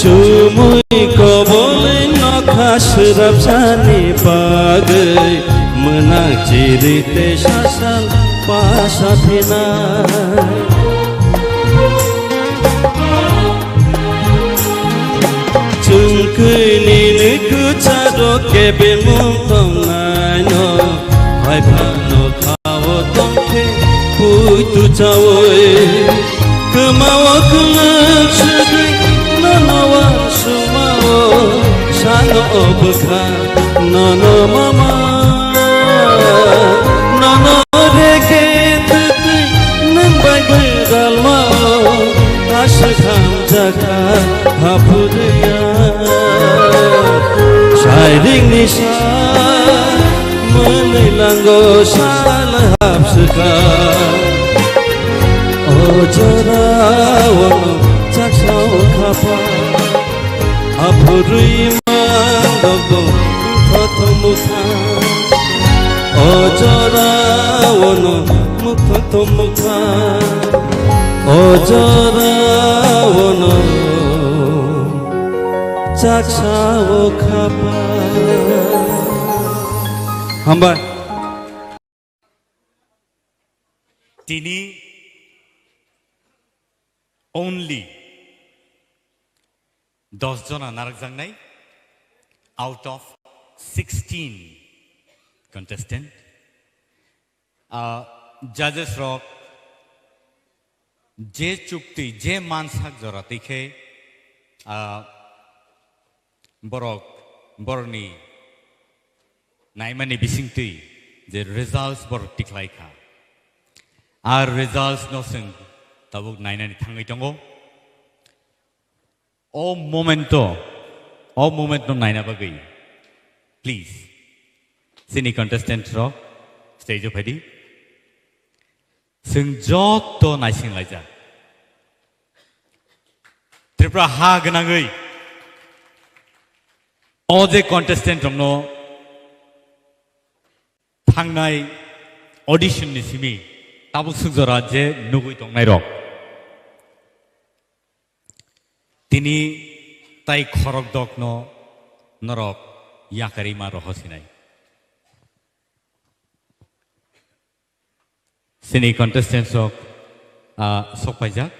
Cumui ko boleh serap sani bagai menang cerita sasal pasapina cungkini niku cado kebin muntong naino hai pano kawo tongke putu cawoy kemawa kelak sedih nanawa sumao sano bekha nono mama nono reket nang bagai dalmau ashkham jaga hapudya shairing nisa menilanggo salahap sekar oh jarawan caksau kapal apurui mandoko mukha oh jarawan mukha oh jarawan caksau kapal hamba তিনি only 10 John নারকজাংনাই out of 16 contestant judges rock je chukti je mansak jora tikhe borok borni naimani bisingti je results bor tiklaika our results no sing tabuk nainani thangai tongo o moment no naina bagai please sini contestant ro stage of ready sing joto naising laija Tripura ha ganangai o je contestant no thangnai audition ni simi tabuk sujora je nugui tongnai rok tini tai khorok dokno norok yakari ma rohosinai sini contestants of sokpaijak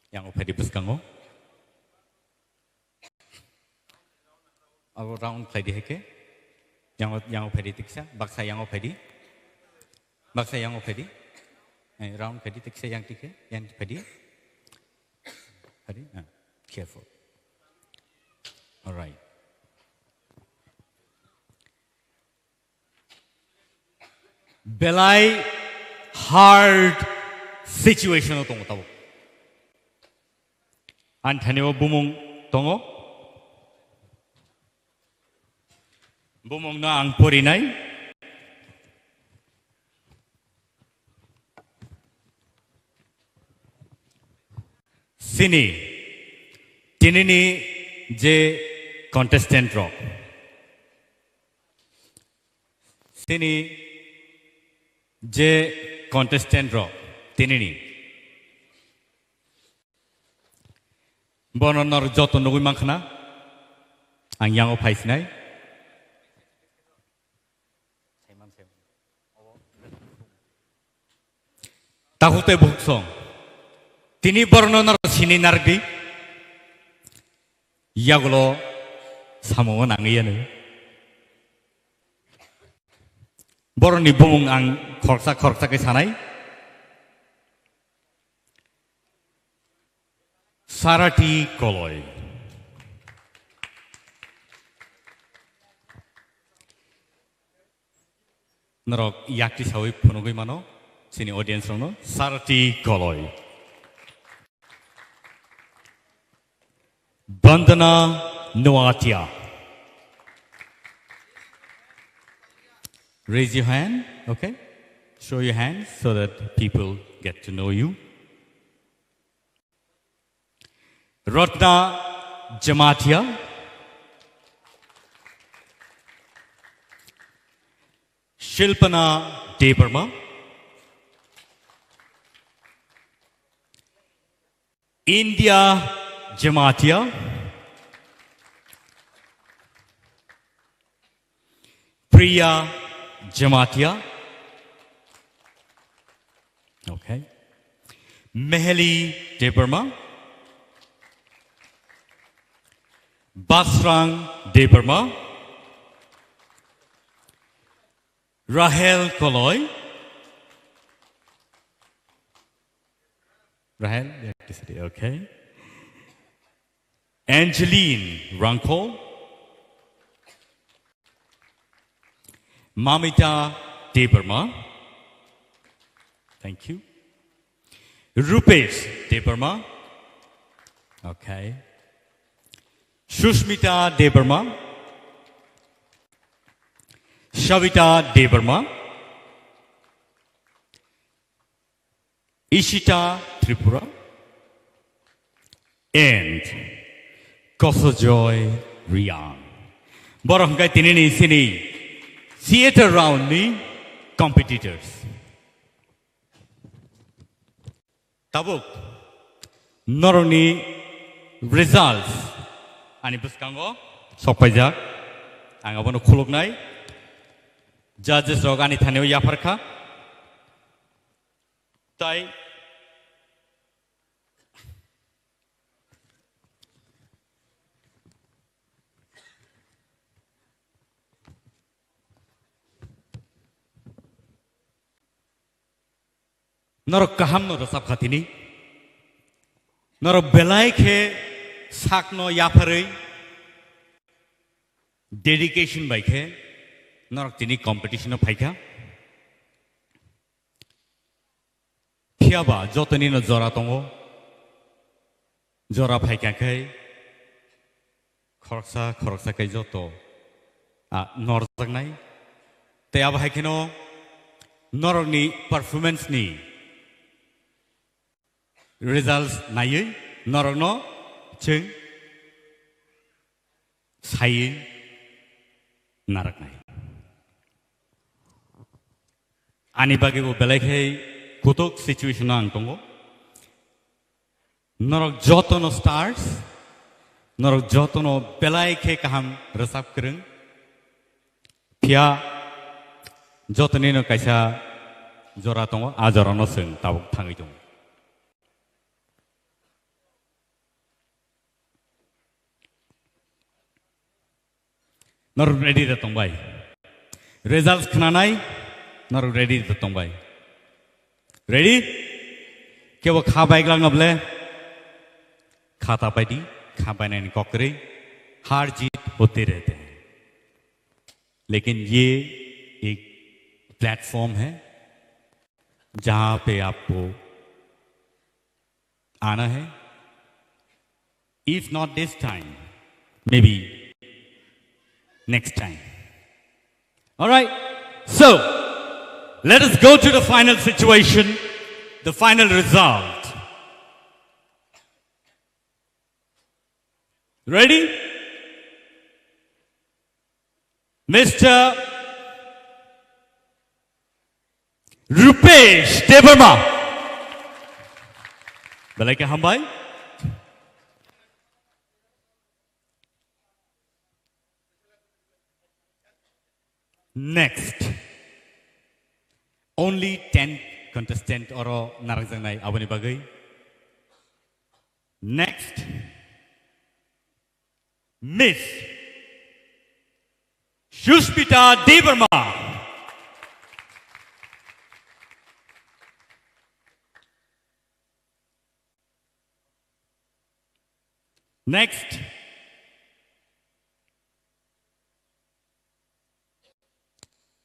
yang opedi buskango abo round phaidi heke yang opedi tiksa baksa yang opedi round phaidi tiksa yang tike yang phaidi careful all right belai hard situation tongo tabo anthaniwa bumung tongo bumung na ang porinai sini tinini je contestant rock sini J contestant ro tinini bononor joto nugui mangkhana ang yango phaisnai tahute buksong tini bornonor sini nargi yagulo samongan angiyanu boroni bumung ang khorsa ke sanai sarati koloi narok yakti sawi phunugui mano sini audience rono sarati koloi bandana nuatia. Raise your hand, okay? Show your hand so that people get to know you. Ratna Jamatia. Shilpana Debarma. India Jamatia. Priya Jamatia. Okay. Meheli Debarma. Basrang Debarma. Rahel Koloi. Rahel, okay. Angeline Ranko. Mamita Debarma. Thank you. Rupesh Debarma. Okay. Shushmita Debarma. Shavita Debarma. Ishita Tripura. And Kosojoy Rian. Borongkai tinini sini theater round ni competitors. Tabuk noroni results ani buskango sokpaijak angabono khuluknai judges rogani thaneo yafarkha tai Norok kaham no rasap khatini norok belai khe sakno yafarei dedication bai khe norok tini competition no phaikha phiaba jotoni no jora tongo jora phaikha khai khoroksa kai joto norjaknai te aba haikeno norok ni performance ni results nayi norok no ching sai narak nai ani bagi bo belai khai kutok situation ang tongo norok jotono stars norok jotono belai khai kaham rasap krung pia jotoni no kaisa jora tongo a jora no sing tabuk thangai tongo Norok ready da tongbai. Results khnanai norok ready da tongbai. Ready? Kebo khabai glang nable खाता pi d खापाने नहीं कॉकरे हार जीत होते रहते हैं लेकिन ये एक platform है जहां पे आपको आना है if not this time maybe next time all right so let us go to the final situation the final result ready Mr. Rupesh Debarma. Bwkhaktui hambai. Next. Only 10 contestant oro narangjangnai aboni bagai. Next. Miss Shushmita Debarma. Next.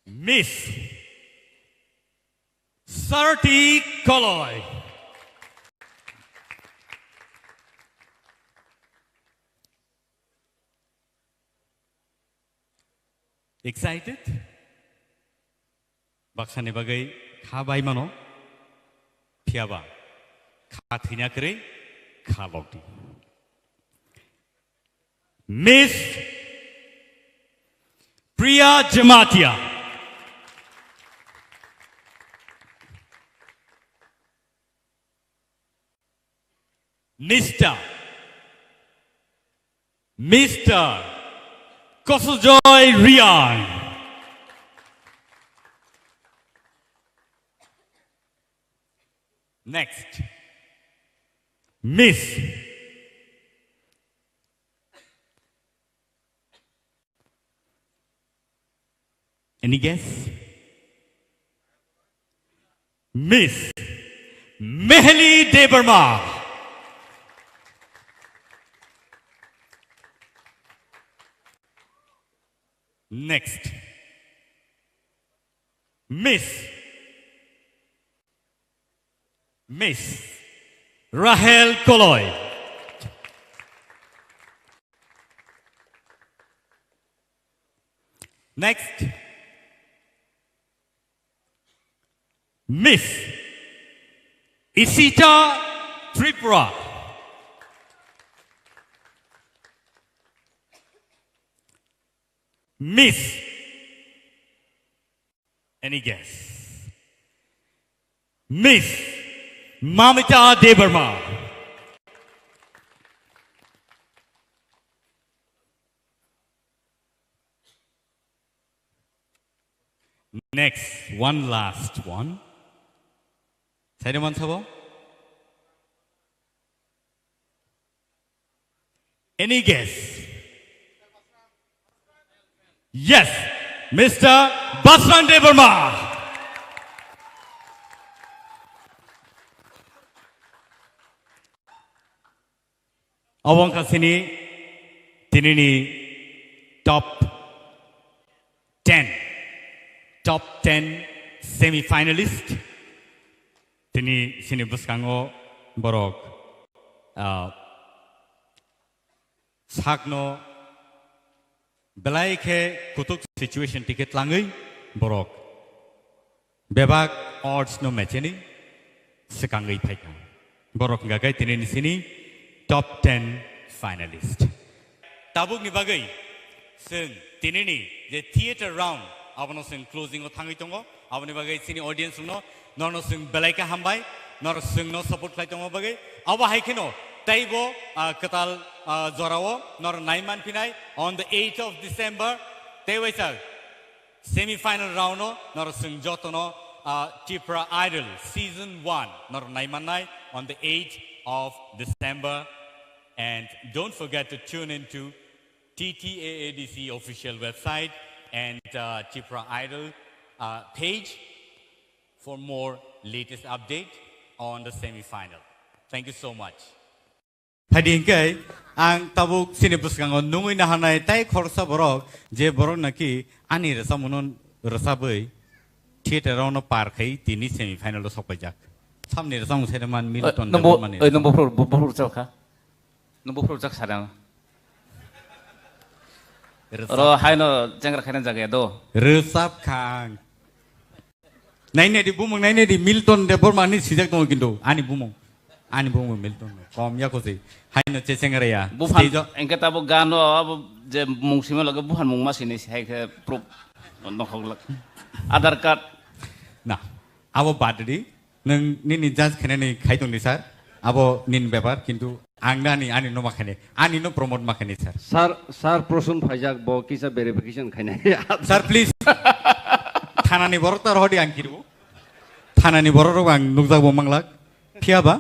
Miss Sarati Koloy. Excited? Baksane bagai khabai mano phiaba kha thina kare kha lokti. Miss Priya Jamatia. Mr. Kosojoy Rian. Next. Miss any guess? Miss Mehli Debarma. Next. Miss Rahel Koloy. Next. Miss Isita Tripura. Miss, any guess? Miss Mamita Debarma. Next, one last one. Anyone sabo? Any guess? Yes, Mr. Basran Debarma. Awang kasini tinini top 10 semi-finalist. Tini sini Bwkhaktui borok sakno Rwlaikha kutuk situation ticket langai borok bebak odds no matchini sekangai phaika borok gagai tini sini top 10 finalist. Tabuk ni bagai sing tini ni the theater round abono sing closing o thangai tongo aboni bagai sini audience no nono sing Rwlaikha hambai nor sing no support khai tongo bagai aba haikino taibo katal Zorao nor Naiman Pinai on the 8th of December. Taiwaisal semi-final round nor sing jotono Tripura Idol season 1 nor Naiman Nai on the 8th of December. And don't forget to tune into TTAADC official website and Tripura Idol page for more latest update on the semi-final. Thank you so much. Padingkai ang tabuk sini Bwkhaktui nungui nahanai tai khorsa borok je borok naki ani rasa munon rasa bai theater round par khai tini semi final sopajak samni rasa mung sedaman Milton mani nombo pro chakha nombo pro chak sarang ro haino jangra khana jaga do resap khang naine di bumung naine di Milton de bormani sijak tong kintu ani bumung Milton kom ya kosi haino chesengara ya buhan engke tabu gano abo je mungsima laga buhan mung masini hai ke proof no khogla Aadhaar card nah abo badri nang nini just khane ni khaitung ni sir abo nin bebar kintu angna ni ani no makhane ani no promote makhane sir sir prosun phajak bo kisa verification khaine sir please thana ni borok tar hodi angkiru thana ni borok ang nukjak bo manglak phiaba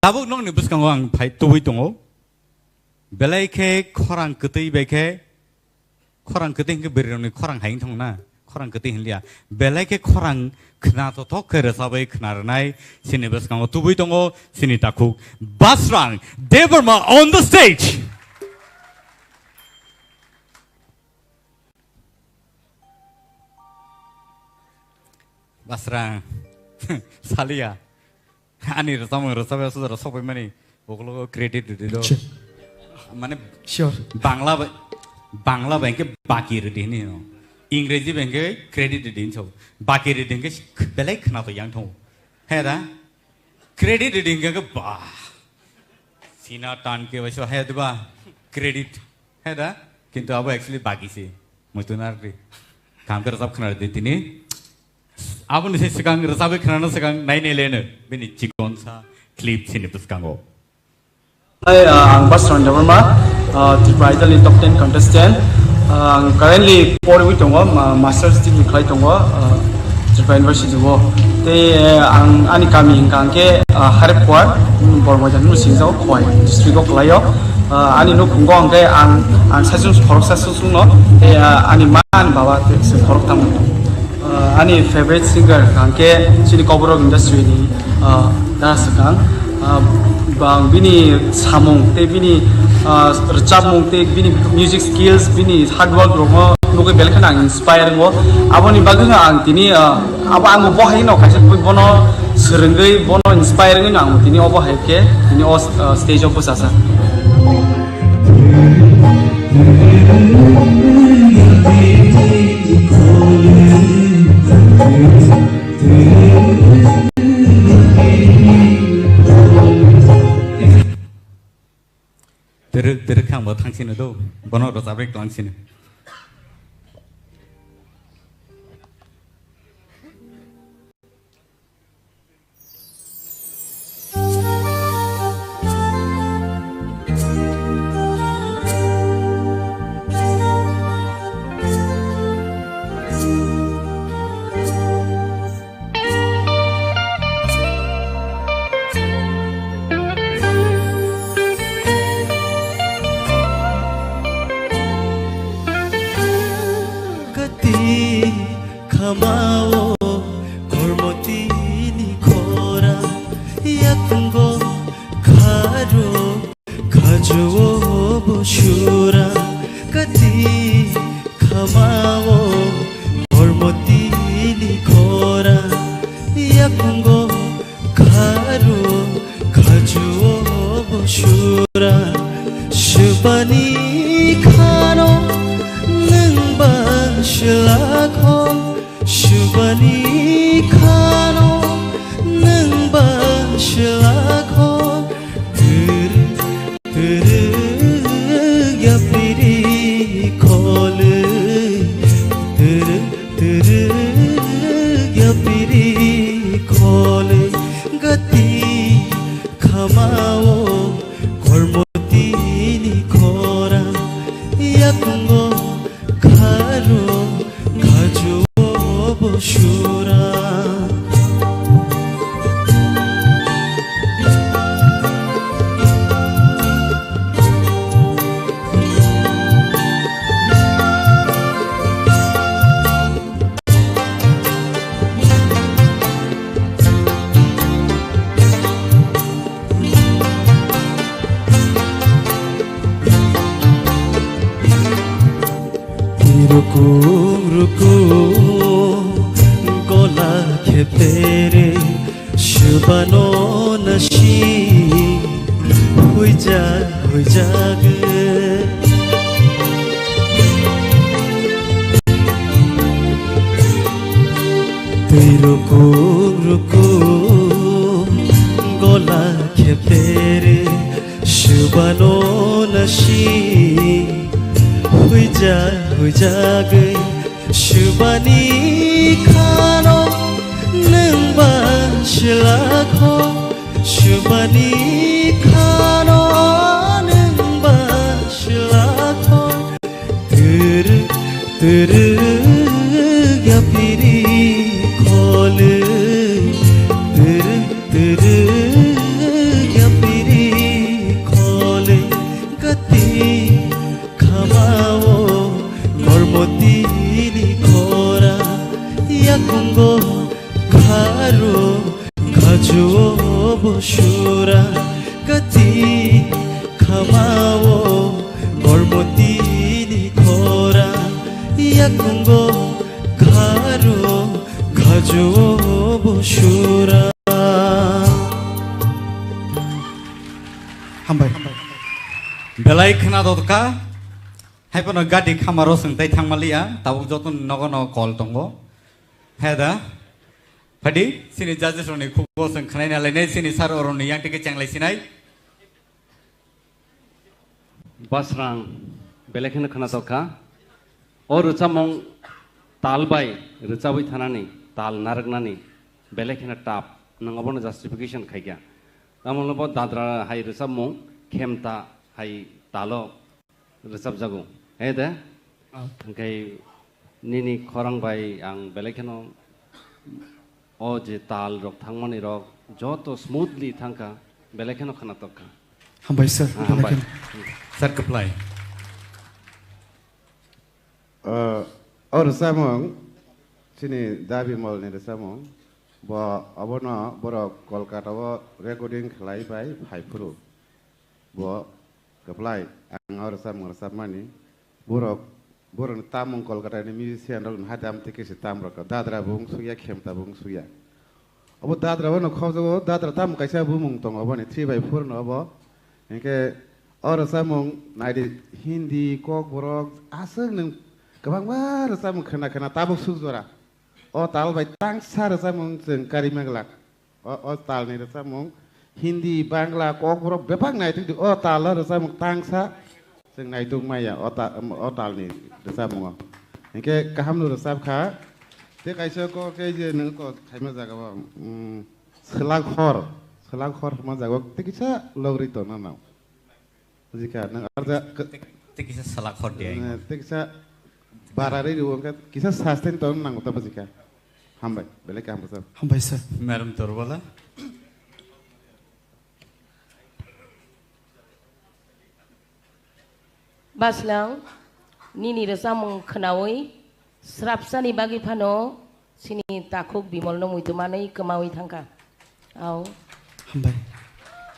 tabuk nong ni buskango ang phai tubui tongo Bwkhaktui khorang kutui beke khorang kutui ke beroni khorang haing thongna khorang kutui hinlia Bwkhaktui khorang khna to to kere sabai khnarnai sini buskango tubui tongo sini takuk basrang deverma on the stage basrang salia ani rasabe sudara sobai mani oglo credit dido মানে বাংলা ব্যাংকে বাকি রেডিং ইংরেজি ব্যাংকে credit রেডিং সব বাকি রেডিং কে বেলাই খানা তো ইয়াং থং হ্যাঁ রা ক্রেডিট রেডিং কে বা সিনা টান কে বসে হ্যাঁ দেবা ক্রেডিট হ্যাঁ রা কিন্তু আবার অ্যাকচুয়ালি বাকি সে মতুনার রে কাম করে সব খানা দিতি নি আবন সে সকাং রসাবে খানা সকাং নাই নে লেনে বিনি চিকন সা ক্লিপ সিনে পুস্কাঙ্গো I'm Basran Deverma, Tripura Idol top 10 contestant. Currently 4 week tongo master's degree khai tongo Tripura University wo. Te ani kami hingkang ke harap kwar bormojan nu singzau khoi district ko klayo. Ani no khunggo angke ang sajung khorok sasung no te ani man bawa te khorok tam. Ani favorite singer kangke sini KOKBOROK industry ni dasakang bang bini samung te bini recapmung te bini music skills bini hard work romo nuke belkan ang inspire ngo aboni bagung ang tini aba ang bohai no kaise bono serengai bono inspire ngo ang tini obo haike tini o stage of sasa Terus kamu tangsin itu, bono rosabek tangsin. Kamao kormoti ni khora yakungo kharo khajo boshura kati kamao kormoti ni khora yakungo kharo khajo boshura shubani khano nangba shlakho Shubani khano nang ba shlakho tir ya piri khol tir ya piri khol gati khamao kormoti ni khora yakungo kharo khajo boshura ruku gola khepere shubano nashi hui jag tui ruku gola khepere shubano nashi hui jag shubani khano 실라코 슈바니 카노는 바실라코 드르 야피리 콜르 드르 야피리 콜르 가티 카마오 골모티니 코라 야콩고 카로 가주오 보슈라 가티 카마오 골모티니 코라 야콩고 카로 가주오 보슈라 한발 belai khna dodka haipano gadi khamaro sengtai thangmalia tabuk jotun nogono call tongo heda phadi sini judges roni khubo seng khnai na lene sini sar oroni yang tike changlai sinai basrang belai khna dodka or chamong talbai ruchabai thanani tal naraknani belai khna tap nangabono justification khaigya amolbo dadra hai ruchamong khemta hai talo resap jago eda angkai nini khorang bai ang belekeno o je tal rok thangmani rok joto smoothly thangka belekeno khana tokka hambai sir hambai sir apply or samong sini dabi mol ni samong bo abono boro kolkata wo recording khlai bai phaipuru bo apply ang or samani borok boron tamong kolkata ni musician rok hadam tike se tamrok dadra bung suya khemta bung suya abo dadra wono khawjo dadra tam kaisa bumung tong abo ni 3/4 no abo enke or samong naidi hindi kokborok aseng nang kabang war samong khana tabuk sujora o tal bai tang sar samong jeng karimaglak o tal ni samong Hindi, Bangla, Kokborok, bepang na itu o tala rasa mengtangsa, seng na itu maya o tal ni rasa mungo. Engke kaham lu rasa kah, te kaisa ko keje neng ko kaima jaga ba, selang khor ma jaga, te kisa logri to na nau. Jika neng arja te kisa selang khor dia. Te kisa barari di uang kisa sustain to nang utapa jika. Hambai, belai kaham rasa. Hambai sir. Madam Torwala. Baslang nini resamung khnawai srapsani bagi phano sini takuk bimol no muitumani kemawi thangka au hambai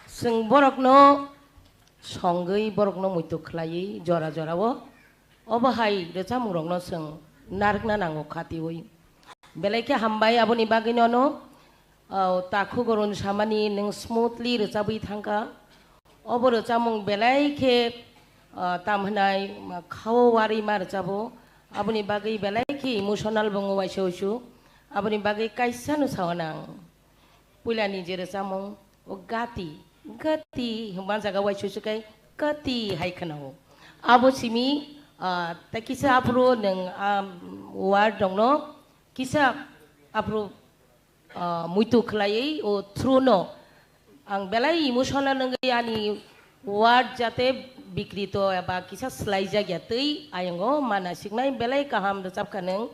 seng borok no songai borok no muitu khlai jora wo obahai resamung rok no seng narakna nango khati oi beleke hambai aboni bagi no au takuk gorun samani neng smoothly resabi thangka obo resamung beleke tamhanai khawari mar jabo aboni bagai belai emotional bongo waisho aboni bagai kaisa no sawanang pulani jere samong o gati humban jaga waisho sukai gati hai khanao abo simi takisa apro neng word dongno kisa apro muitu khlai o through no ang belai emotional ngai ani word jate bikrito aba kisa slaija gyatei ayango manasik nai belai kaham recap kaneng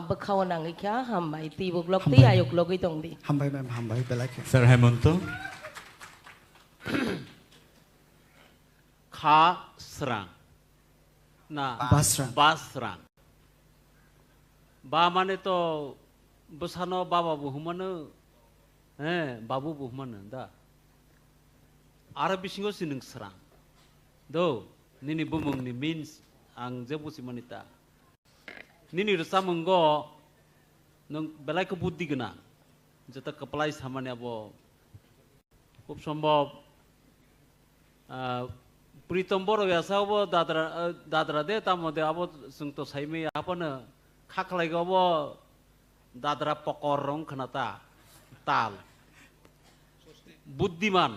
bwkhawnang ikha hambai tibuk lokti ayuk logoi tongdi hambai ma'am hambai belai sir hemonto kha srang na basrang ba mane to busano baba buhumano babu buhumano da ara bisingo sineng srang do nini bumung ni means ang jebu simanita nini resamung go nong belai ke buddhi gena jeta keplai samane abo খুব সম্ভব प्रीतम बर' यासावबो दाद्रा दे तामदे आबो जों तो साइमे आपनो खाखलायगावबो दाद्रा पकर रं खनाता ताल बुद्धिमान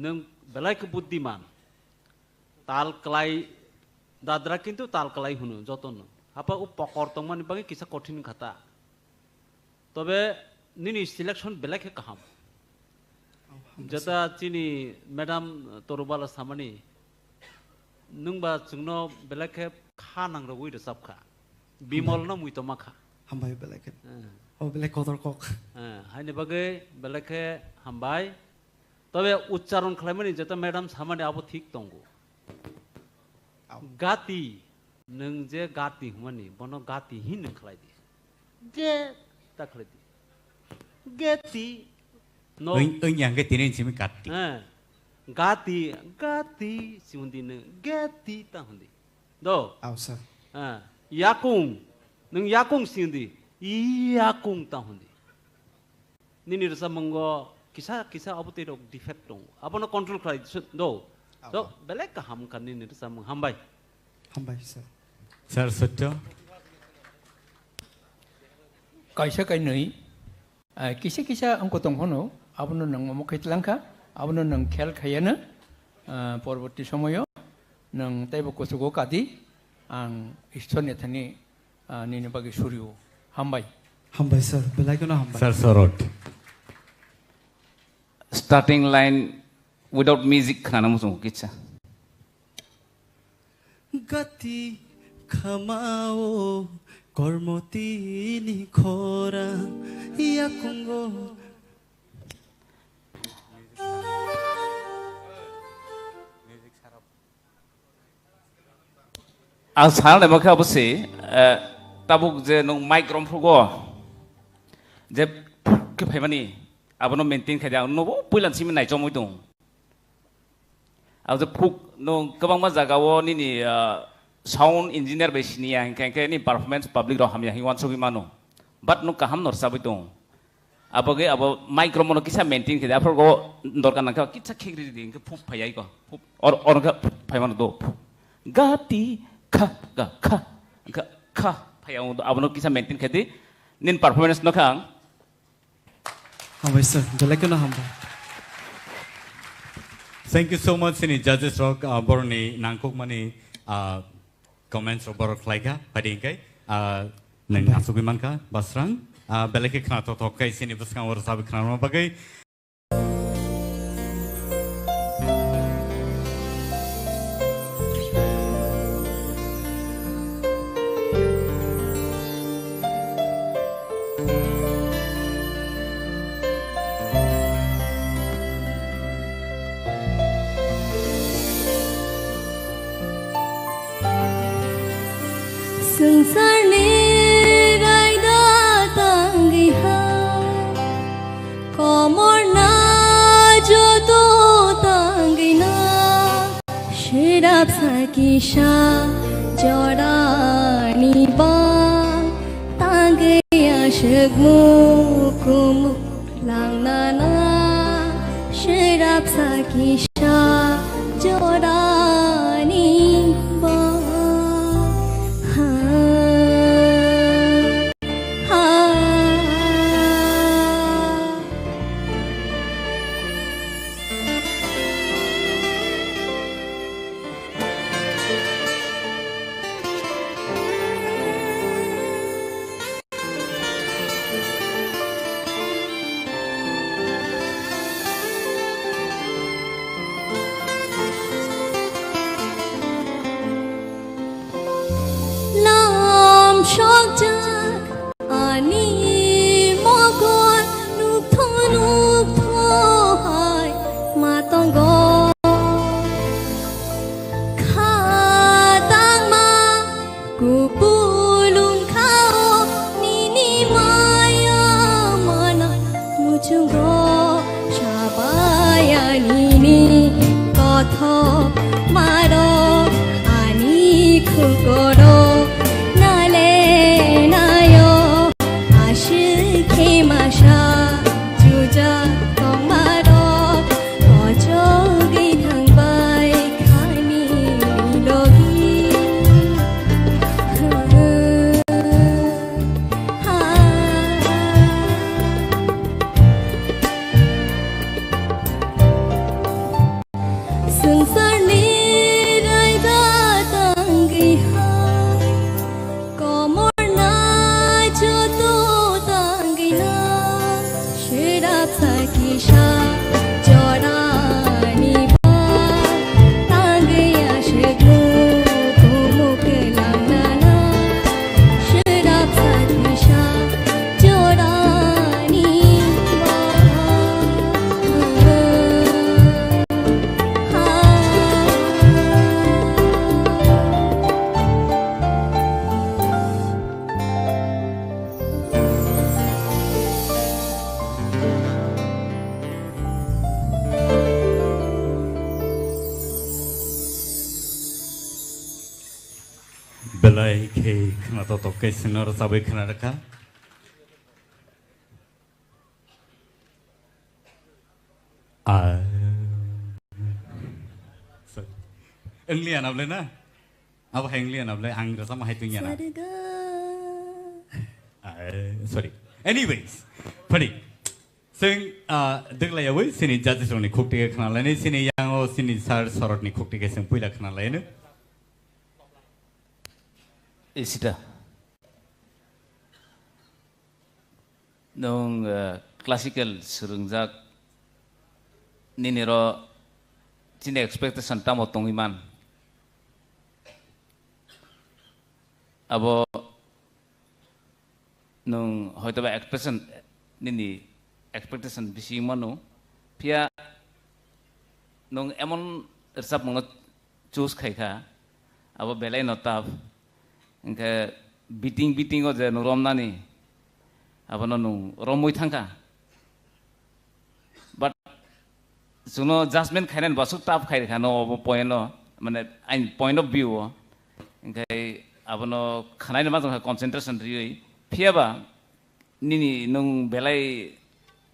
नों बेलायक बुद्धिमान ताल कलाई दाद्रा किन्तु ताल कलाई हुनु जतन आपा उ पकर तंमानि बागे किसा कठिन खाता तबे nini selection belakhe kaham jata chini madam torubala samani nungba chungno belakhe kha nang rogui de sabkha bimol no mui to makha hambai belakhe o belak kodor kok haine bagai belakhe hambai তবে উচ্চারণ খালামনি যেটা madam সামনে আবো ঠিক তঙ্গো গাতি নং যে গাতি হুমানি বন গাতি হিন খালাই দি গে তা খালাই দি গেতি নো yang ke tinin simi gati গাতি গাতি সিউন্দি নে গেতি তা হুন্দি দো awsa ইয়াকুং নং ইয়াকুং সিউন্দি ইয়াকুং তা হুন্দি নিনি রসা Mongo kisah apa tidak defect dong apa no control kali do do belak kaham kan ini sama hambai sir Satya kaisa kai nei kisa angko tong hono abono nang mo kaitlangka abono nang khel khayana পরবর্তী সময়ও nang taibo kosugo kadi ang istornya thani nini bagi suryo hambai sir belak no hambai sir sorot starting line without music khana musung kicha gati khamao kormoti ni khora yakungo ang sal le makha bose tabuk je nong microphone phugo je ke phaimani abono maintain khaja no puilan simi nai chomoi dong aw phuk no kabang ma jaga wo ni sound engineer be sinia hingkai ni performance public ro hamya hiwan sobi mano but no kaham nor sabai dong aboge abo microphone no kisa maintain khaja apor go dorkan na kitsa khigri ding ke phuk phayai ko phuk or ga phaiman do gati kha ga kha phayau abono kisa maintain khadi nin performance no khang hambai sir belak no hambai thank you so much sini judges rock borni nangkok mani comments ro borok laika padingkai nang asugi manka basrang belak khana to thokai sini buskang or sabi khana bagai संसारले गाइदा तांगी हा कमर ना जो तो तांगी ना शिराब साकिशा जोड़ानी बा तांगे आशगमु कुमु लांगना ना शिराब साकिशा जोड़ानी बा Sherap sakisha jorani ba tangya shegmu kumuklang nana Sherap sakisha jorani ba Bwkhaktui khana to ke sinor sabai khana rakha English anable na अब English anable ang rasa mahai tu nya na sorry anyways pari sing deglai awai sini judges ni khokti ke khana lai ni sini yang o sini sar sorot ni khokti ke sing puila khana lai ne Isita nong classical serungjak niniro chini expectation tamo tongiman abo nong hoito ba expectation bisi mano pia nong emon ersap mongo choose khaika abo belai notap engke beating o je no romnani abono no romoi thangka but suno judgment khainan basu tap khai khano point no mane point of view engke abono khanai na ma concentration ri phiaba nini nung belai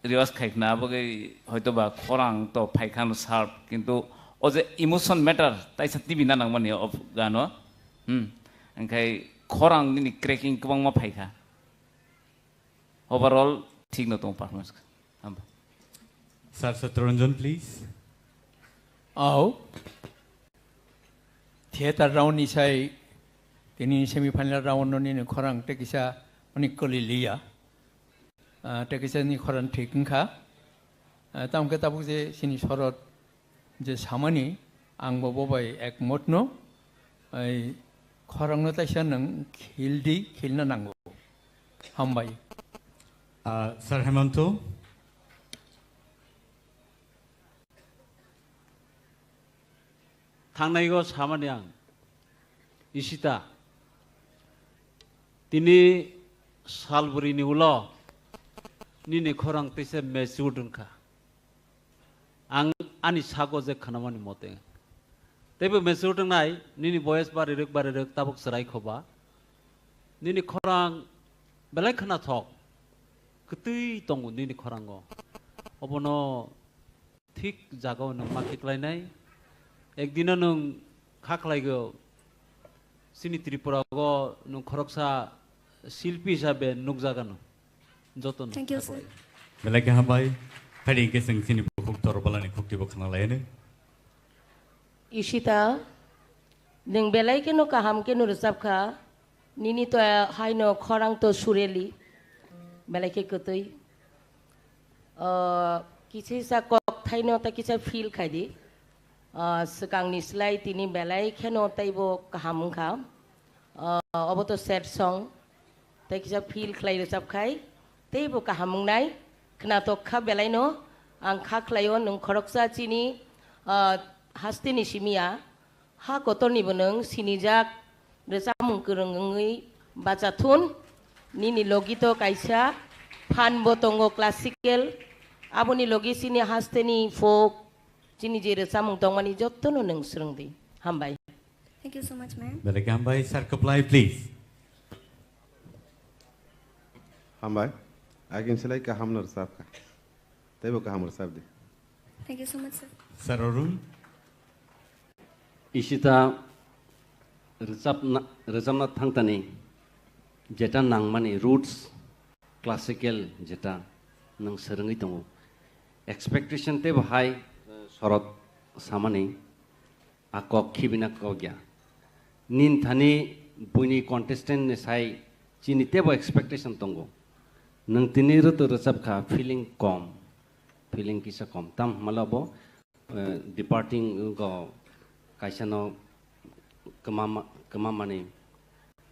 riwas khaikna aboge hoito ba khorang to phaikhan sharp kintu oje emotion matter tai sati bina nangmani of gano ओंखाय खरां नि क्रेकिं गोबां मा फायखा overall ठीक न दं performance sir Satyaranjan please आओ theatre round नि साय दिनै semi-final round नि खरां टेकिसा अनि कलिलिया टेकिसा नि खरां ठिकनखा तामके ताबु जे सिनि सरत जे सामानि आंबो बबाय एकमत न खरंनो ताइसा नों खिलना नांगौ हामबाय सर हेमंत थांनायगो सामानि आं इसिता दिनै सालबुरिनि उलो निने खरां तैसे मेचुरदोंखा आं आनि सागो जे खानामानि मते तेबो मेचुरदों नाय निनि बयस बारिरक ताबुक सराय खोबा निनि खरां बेलाय खाना थक कतै दंगो निनि खरांगो अबनो ठीक जागाव नों माखिख्लायनाय एकदिन नों खाख्लायगो सिनि त्रिपुरागो नों खरकसा शिल्पी हिसाबै नुकजागोन जतन थैंक यू सर बेलाय हाबाय फाइदि के जों सिनि बुखुक्तर बलानि खुक्तिबो खाना लायनो इशिता नों बेलाय के नो काहाम के नो रजाबखा निनि तो हायनो खरां तो सुरेली बेलाय के कतै किसे सा कक थाइनो ता किसे फील खायदि सकांनि स्लाइ तिनि बेलाय खेनो ताइबो काहामखा अब तो सैड सॉन्ग ताइ किसे फील खलाय रजाबखाय ताइबो काहामनाय खोनातखा बेलायनो आं खाख्लायो नों खरकसा चिनि हास्तेनि सिमिया हा गतरनिबो नों सिनिजाक रोजामुं गोरोङै बाजाथुन निनि लगितो कायसा फानबो दंगो क्लासिकेल आबोनि लगी सिनि हास्तेनि फोक चिनि जे रोजामुं दं मानि जत्तनो नों सोलोंदि हामबाय thank you so much ma'am बेलाय हामबाय सर कप्लाय प्लीज हामबाय आगिन सिलाय का हमनर साहब का तैबो का हमर साहब दे thank you so much sir sir Arun इसिता रोजाबना थांतानि जेटा नांमानि रूट्स क्लासिकेल जेटा नों सोलोङै दङ एक्सपेक्टेशन ते बाहाय सरत सामानि आकक खिबिना कग्या निन थानि बुनि कन्टेस्टेंट ने साय चिनि तेबो एक्सपेक्टेशन दङ नों तिनि रोतो रोजाबखा filling come feeling kisa kom tam malabo departing go kaisa no kama mani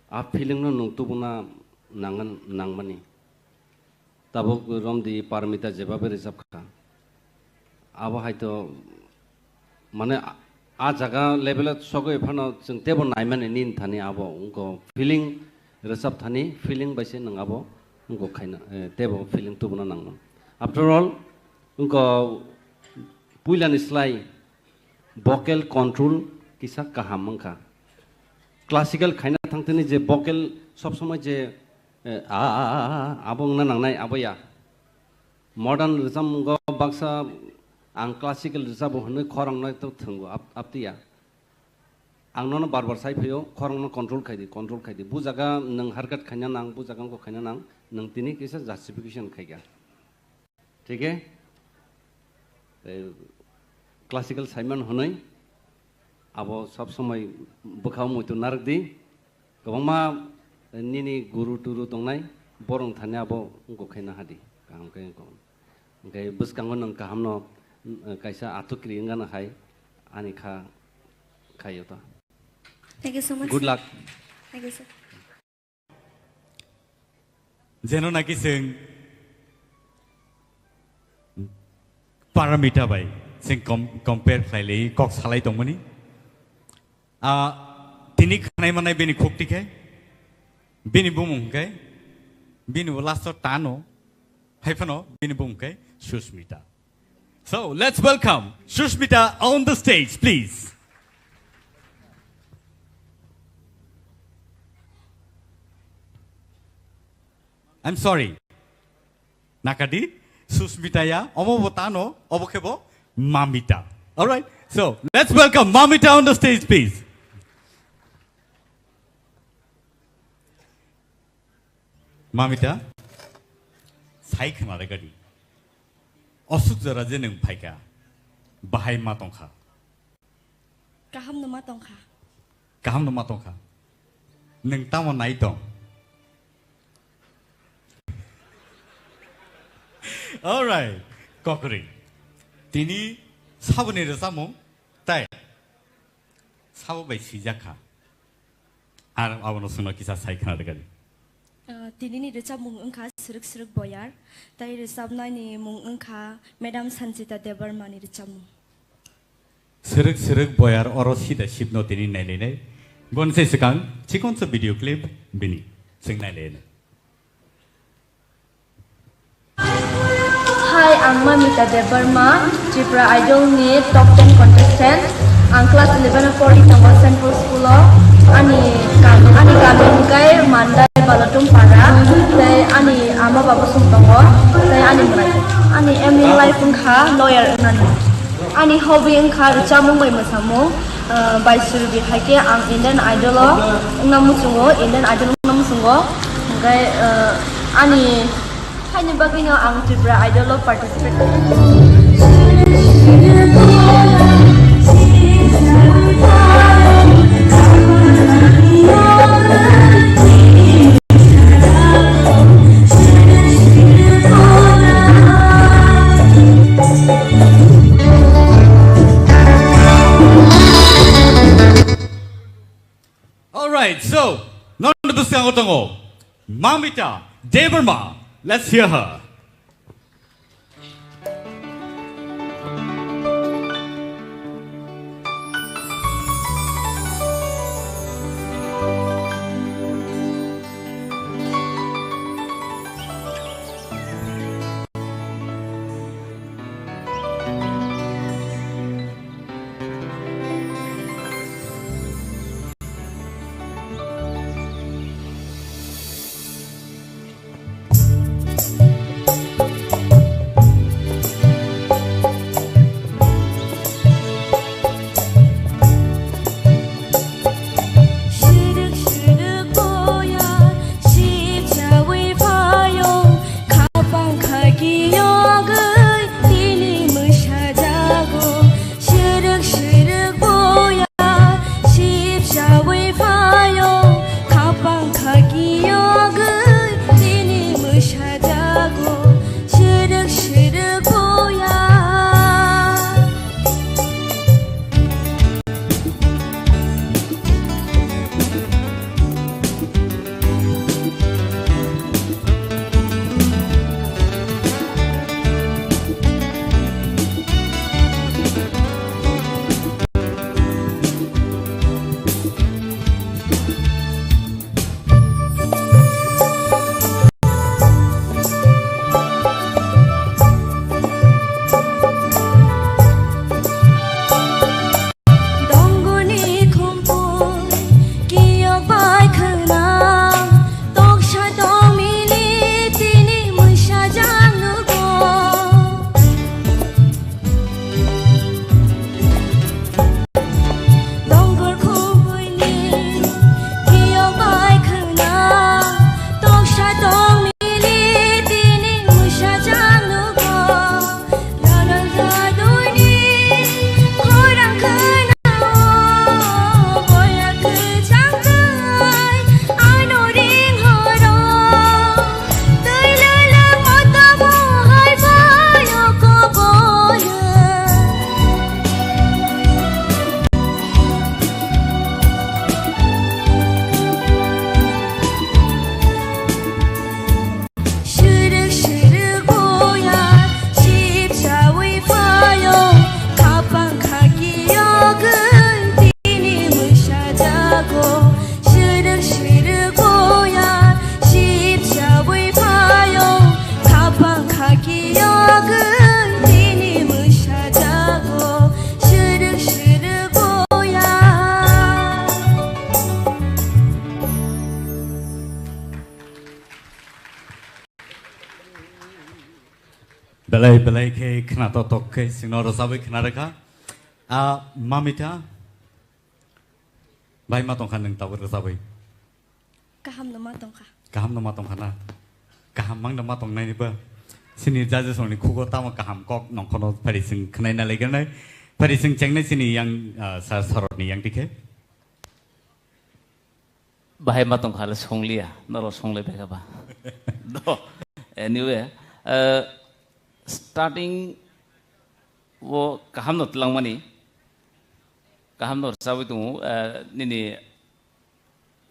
a feeling no nung tubuna nangan nangmani tabok rom di paramita jebabe reserve kha abo haito mane a jaga level sogo ephano jeng tebo naimane nin thani abo unko feeling reserve thani feeling baise nang abo unko khaina tebo feeling tubuna nangman after all unko puilan slai vocal control kisa kaham mangkha classical khaina thangteni je vocal sob somay je abong na nangnai aboya modern rhythm go baksa ang classical rhythm hone khorang noi to thungo aptiya ang no barbar sai phayo khorang no control khaidi bu jaga nang harkat khanya nang bu jaga ko khanya nang nang tini kisa justification khaiga ठीक है classical Simon होनै आबो सब समय बखाव मयतो नारक दि गोबांमा निनि गुरु टुरु दंनाय बरं थाने आबो गखायना हादि गाहाम गायको ओंखाय बसकांगो नों गाहामनो कायसा आतुक्रि गाना हाय आनिखा खायोता Thank you so much. Good luck. Thank you, sir. जेनो नाकि जों paramita bai जों compare खालायलै कक सालाय दंमोनि तिनि खानाय मानाय बेनि खक्तिखाय बेनि बुमुंखाय बेनि लास्ट तानो हायफानो बेनि बुमुंखाय Sushmita. So let's welcome Sushmita on the stage, please. I'm sorry. Nakadi, Sushmita ya, omo botano, obokebo, Mamita. All right. So let's welcome Mamita on the stage, please. Mamita, saik nare gadi. Osuk zara jeneng paika, bahai matongka. Kaham no matongka. Kaham no matongka. Neng tamu naitong. All right, Kokori. Tini sabu ni resamu, tay. Sabu bai sijaka. Awano suno kisah saik nare gadi. Tini ni recap mung engkha seruk boyar, tai recap nai ni mung engkha Madam Sanjita Debarma ni recap mung. Seruk boyar oro sida shipno tini nailene. Gon se sekang, cikon se video clip bini, sing nailene. Hi, I'm Mamita Debarma, Tripura Idol ni top 10 contestant. Ang class 11 40 Tangwa Central School ani kami kai mandai balatung para sai ani ama babu sumtongo sai ani murai ani aiming life engkha lawyer nani ani hobby engkha chamung bai masamu bai surbi haike ang Indian Idol namusungo Indian Idol namusungo ngai ani hani bagino ang Tripura Idol participate. All right, so non besang otongo, Mamita Debarma. Let's hear her. Belai belai ke kena totok ke singno rosabai kena reka. Mamita. Baik matong kan neng tahu rosabai. Kaham nama tongka. Kaham nama tong kana. Kaham mang nama tong nai ni ba. Sini jaja soni kugo tama kaham kok nong kono pari sing kena na lagi nai. Pari sing ceng nai sini yang sarot ni yang dike. Bahaya matong kala songlia, noro songle beka ba. No, anyway, starting wo kaham not lang mani, kaham not sabi tu nini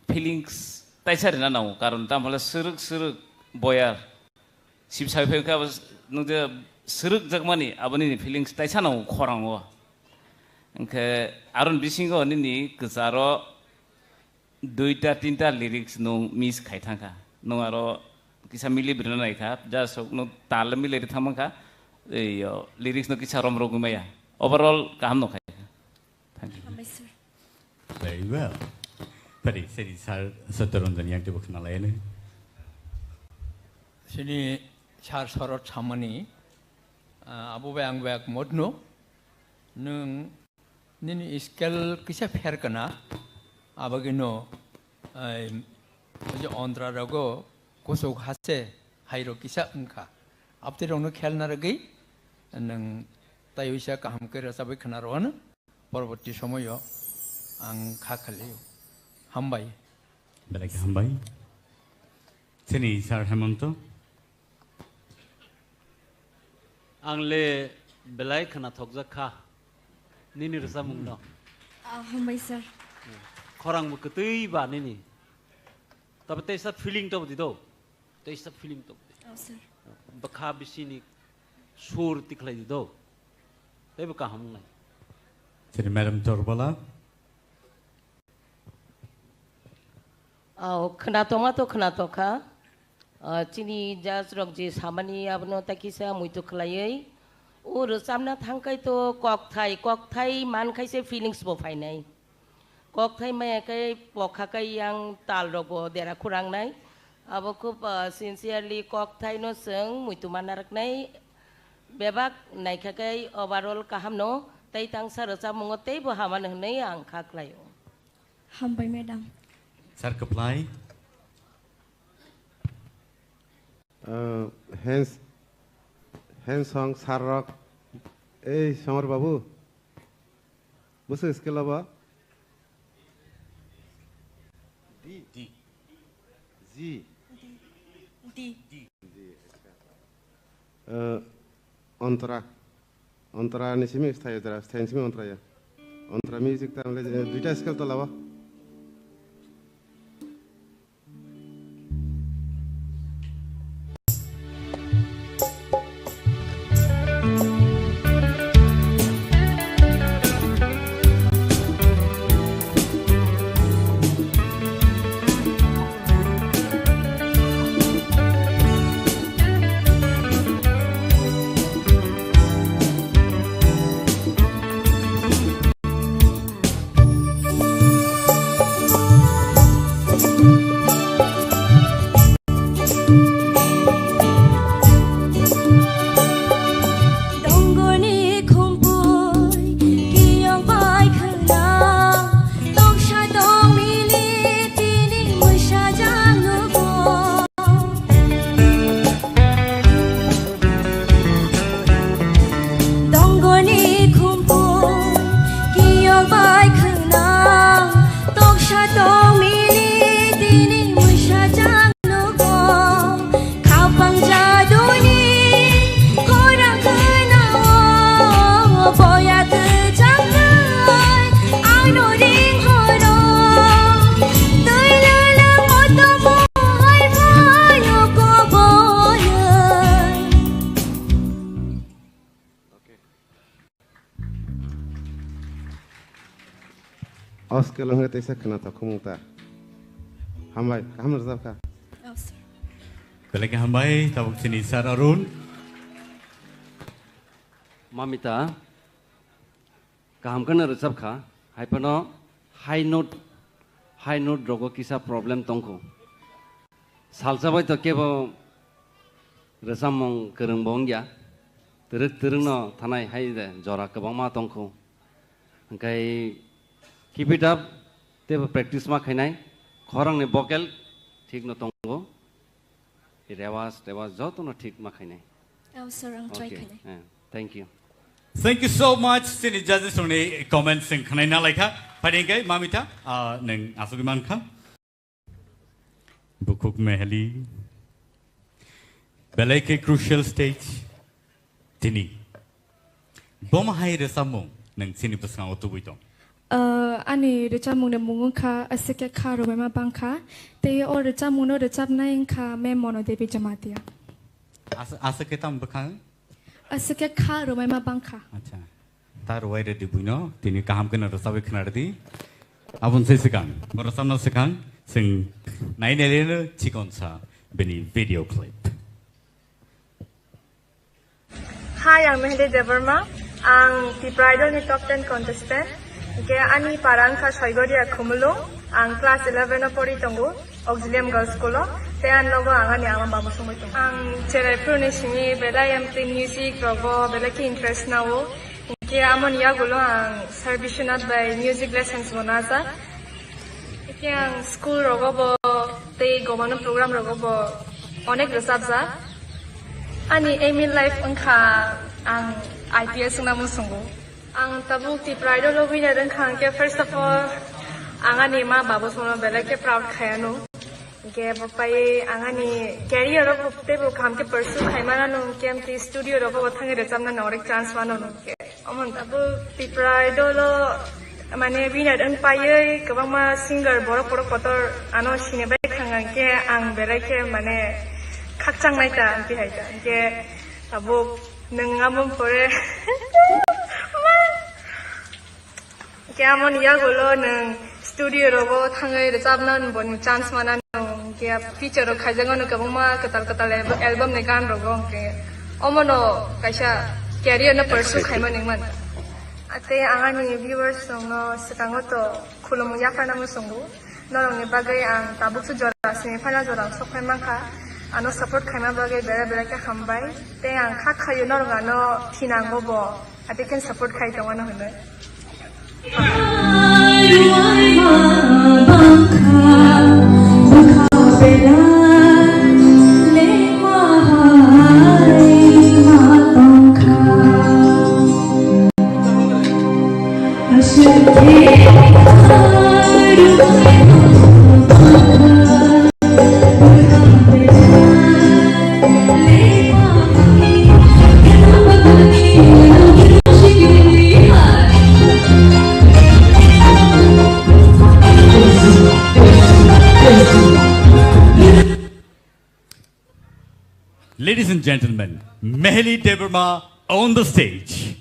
feelings taisar na nau, karon tam hala seruk boyar, sip sabi peka bas nungde seruk jak mani, abo nini feelings taisar nau korang wo. Engke aron bisingo nini kesaro duita tinta lyrics no miss khaithangka no aro kisa mili brina nai kha ja sok no tal mili ri thamangka yo lyrics no kisa rom rogumaya overall kaham no khai. Thank you. Very well. Pari seri sar sataranjan yang tibuk na lain. Sini char sorot chamani abu bayang bayak modno nung nini skill kisa fair kana abagino Andhra rago kusuk hase hairo kisa engka abte rongno khel na ragi nang tayuisa kaham ke rasabai khnarwana poroboti somoyo ang khakhali hambai Belaki hambai sini sar hemonto Angle belai khana thokja kha nini rasa mungno Hambai sir. Korang Bwkhaktui ba nini. Tapi taste feeling to dido. Taste feeling to. Oh sir. Bakha bisini sur tiklai dido. Tapi buka ham nai. Sini Madam Torbala. Kena toka. Cini jas rok je samani abno takisa muito klayai. Samna thangkai to kok thai man kai se feelings bo phai nai. KOKPIN mai kai Bwkhaktui yang tal robo dera kurang nai abo kup sincerely KOKPIN no seng muito manarak nai bebak nai kai overall kaham no tai tang sarasa mungotei bo haman nai ang khaklayo Hambai madam Sar apply hands song sarok Samar babu busu skill aba D. Antara ni simi stay dara stay simi antara ya. Antara music ta le duita skill to lawa. Oscar lang hati saya kena tak kumungta. Hambai, kamu resap kah? Belaki hambai, tabuk sini sar Arun. Mamita, kaham kena resap kah? Hai pano high note rogo kisa problem tongko. Salsa boy to kebo resam mong kereng bong ya. Teruk no tanai hai de jora kebang ma tongko. Angkai keep it up. Teba practice ma khainai. Khorang ne vocal ठीक no tonggo. Rewas joto no ठीक ma khainai. Okay. Thank you. Thank you so much. Sini judges only comments and khanai Rwlaikha. Padengkai mamita neng asugiman kha. Bukuk mehli. Bwkhaktui crucial stage. Tini. Bom hai resamung neng sini pesang otu buitong. Ani recamung ne mungung kha asike kha ro ma bang kha te or recamung no recap nai kha me mono devi jamatia. Asike tam bekang. Asike kha ro ma bang kha. Acha. Tar wai re dibuino tini kaham kena resabe khnardi. Abun se sekang. Borasam no sekang sing nai ne chikonsa beni video clip. Hi, I'm Mehdi Devarma. I'm the Bridal Top 10 contestant. Ani parang ka Shoigoria Kumulo, ang class 11 pori tongo, Auxilium Girls School. Tean logo angani ang babu sumuto. Ang Tripura ni singi bela yang play music rogo bela ki interest na wo. Kaya amon ya gulo ang servitionat by music lessons monaza. Kaya ang school rogo bo te gomano program rogo bo onek resabza. Ani aim in life angka ang IPS namun sungguh. Ang tabuk ti pride lo winner angka ke first of all angani ma babu sono bela ke proud khayano. Ke bapai angani career ro te bo kam ke pursue khaimana no ke am ti studio ro bo thangi re chamna norek chance mano no ke. Amon tabuk ti pride lo mane winner ang paye kabang ma singer borok kotor ano sine bai khangang ke ang bela ke mane kakchang naik ta anti hai ta ke abo nengamon pore ke amon ya golo neng studio robo thangai recapna bon chance mana no ke feature ro khajang no kabong ma katal album ne gan rogo ke omono kaisa career na pursue khaima ningman ate angani viewers no sekango to khulumu yakana mo songu norong ne bagai ang tabuk su jora sini phana jora sokhai mangkha ano support khaima bagai bera ke khambai te ang kha khayo nor gano thinango bo ate ken support khai tawano hone Ladies and gentlemen, Mehli Devarma on the stage.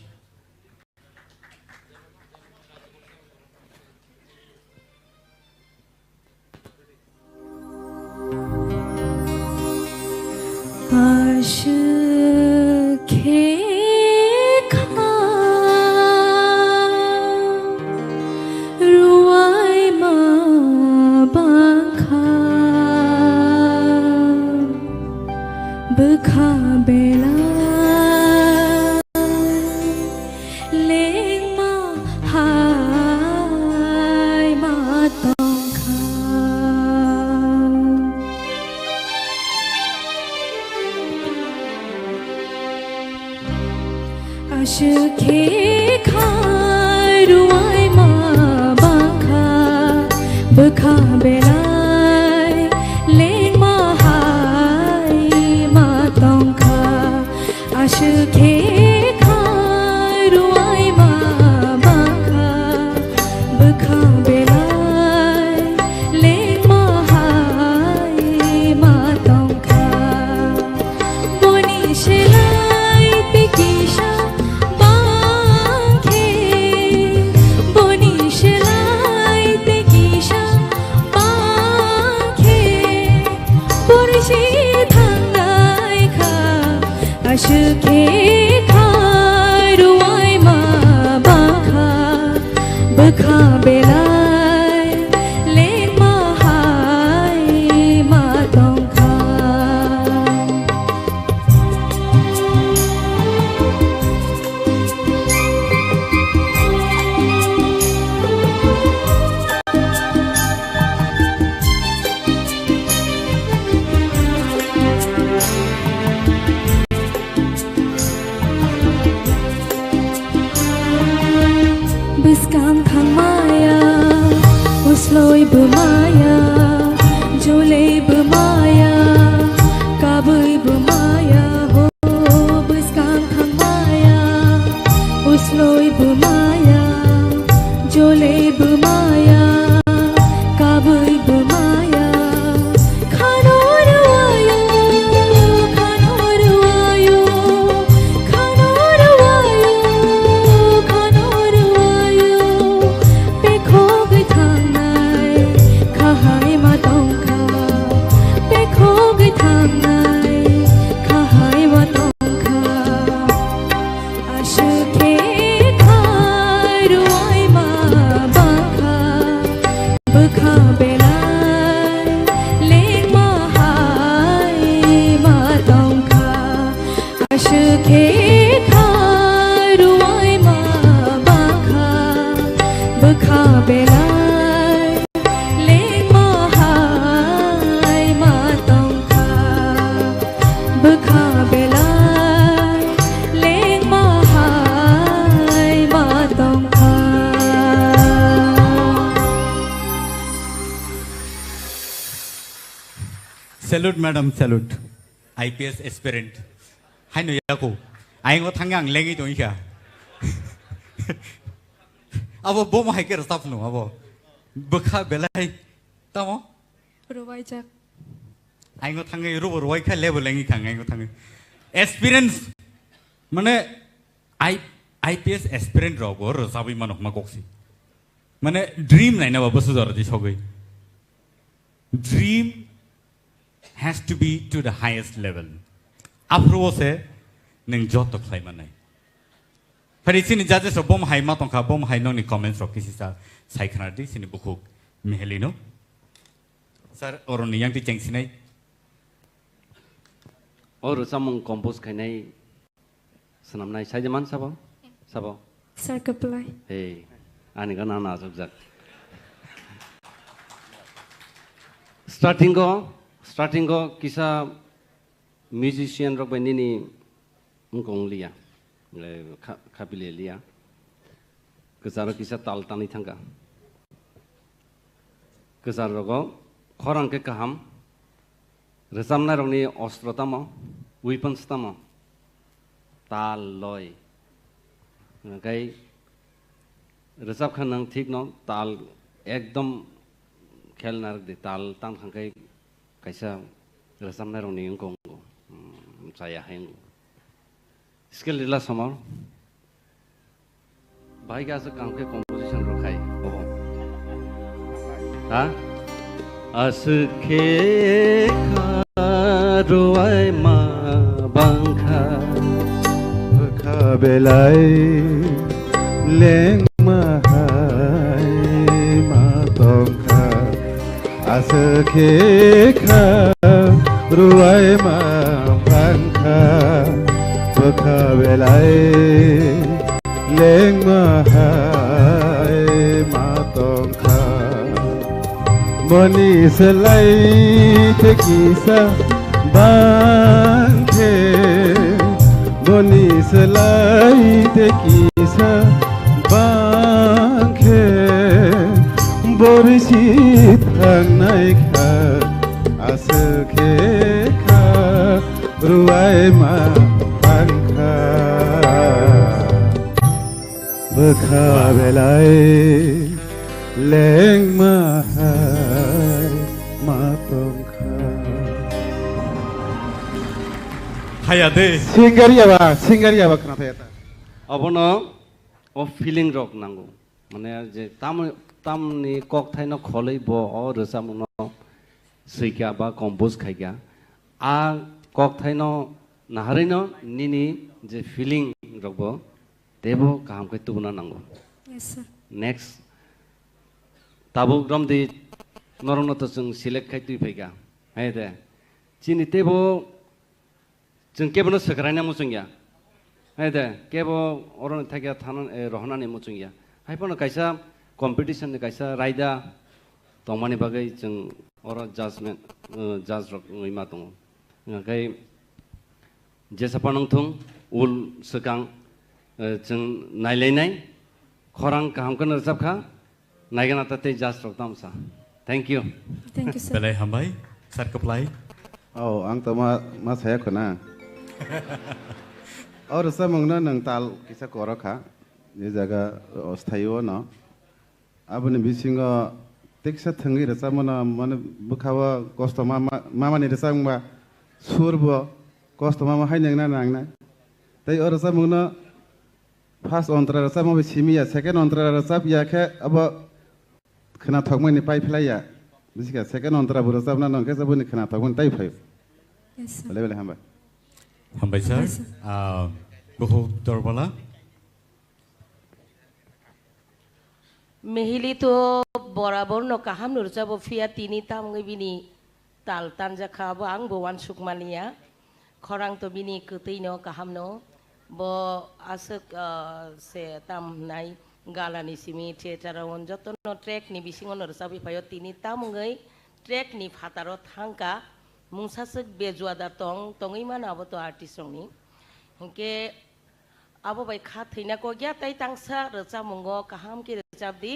Usloi bemaya, jolei bemaya, kabui bemaya, ho beskang maya. Usloi bemaya, jolei bemaya, kabui bemaya. Salute, madam, salute. IPS aspirant. Hai no yaku. Aing ko thangang lengi to iha. Abo bom hai ke rastaf no abo. Bwkha belai. Tamo? Rwlaikha. Aing ko thangai Rwlaikha level lengi khang aing ko thangai. Experience. Mane IPS aspirant rogo rasabi manok makoksi. Mane dream naina ba basu jara di sogai. Dream has to be to the highest level. Afro se neng jot to play manai. Pari sini judges ro bom hai ma tongkha bom hai no ni comments ro kisi sa sai khana di sini buku mehelino. Sir oron yang ti cheng sinai. Or samung compose khainai sanam nai sai jaman sabo. Sabo. Sir kaplai. Hey, ani kana na subjak. Starting go kisa musician rock band ini ngkong lia, kapile lia. Kesara kisa tal tani thangka. Kesara rogo khorang ke kaham. Resamna rongni ostro tamo, weapons tamo. Tal loy. Kai resap khanang thik no tal ekdom khel nar de tal tang khangkai kaisa resam na rong ning kong saya heng skill dila samar bhai ga sa kam ke composition rokhai bobo ha askhe kharuai ma bangkha bwkha belai leng mahai ma tongkha askhe kharuai ma bangkha bwkha belai leng mahai ma tongkha moni selai te kisa bangkhe moni selai te kisa bangkhe borisi thangnai kha askhe kharuai ma bangkha bwkha belai leng mahai ma tongkha hayade singaria ba kana theta abono o feeling rock nango mane je tamni kok thaino kholei bo o resamuno suikya ba compose khaikya a kok thaino naharino nini je feeling rock bo tebo kaham kai tubuna nango. Yes sir. Next tabu gram di norong to jeng select khai tui phaika hai de chini tebo jeng kebono sakrana musungya hai de kebo oron thakya thanan rohna ni musungya hai pono kaisa competition ni kaisa raida tongmani bagai jeng oro judgment judge rok ngoima tongo ngakai jesapanong thung ul sekang jeng nailai khorang kaham kan resap kha naigana tate just roktam sa. Thank you. Thank you, sir. Belai hambai, sar keplai. Oh, ang ma saya kena. और सब मंगना नंगताल किसा कोरा खा ये जगह अस्थायी हो ना अब ने बिसिंग टेक्सा थंगी रसा मना मन बुखावा कस्टमा मामा ने रसा मंगबा सुरब कस्टमा मा हाय नंगना नांगना तै और रसा मंगना फर्स्ट अंतरा रसा मबे सिमिया सेकंड अंतरा रसा बिया के अब खना थगमनि पाइ फलाया बिसिका सेकंड अंतरा बुरसा ना नंके सबनि खना थगमनि ताइ फाइ Yes, sir. बले हामबा Hambai sir, buku torbala. Mehili to borabor no kaham nurja bo fia tini tam bini tal tanja khabo ang bowan sukmania khorang to bini kutai no kaham no bo asuk se tam nai galani simi theater on joto no track ni bisingon nurja bi payo tini tam ngai track ni phataro thangka mungsasuk bejuada tong tongi mana abo to artist ni hingke abo bai kha theina ko gya tai tangsa recha mungo kaham ki recha di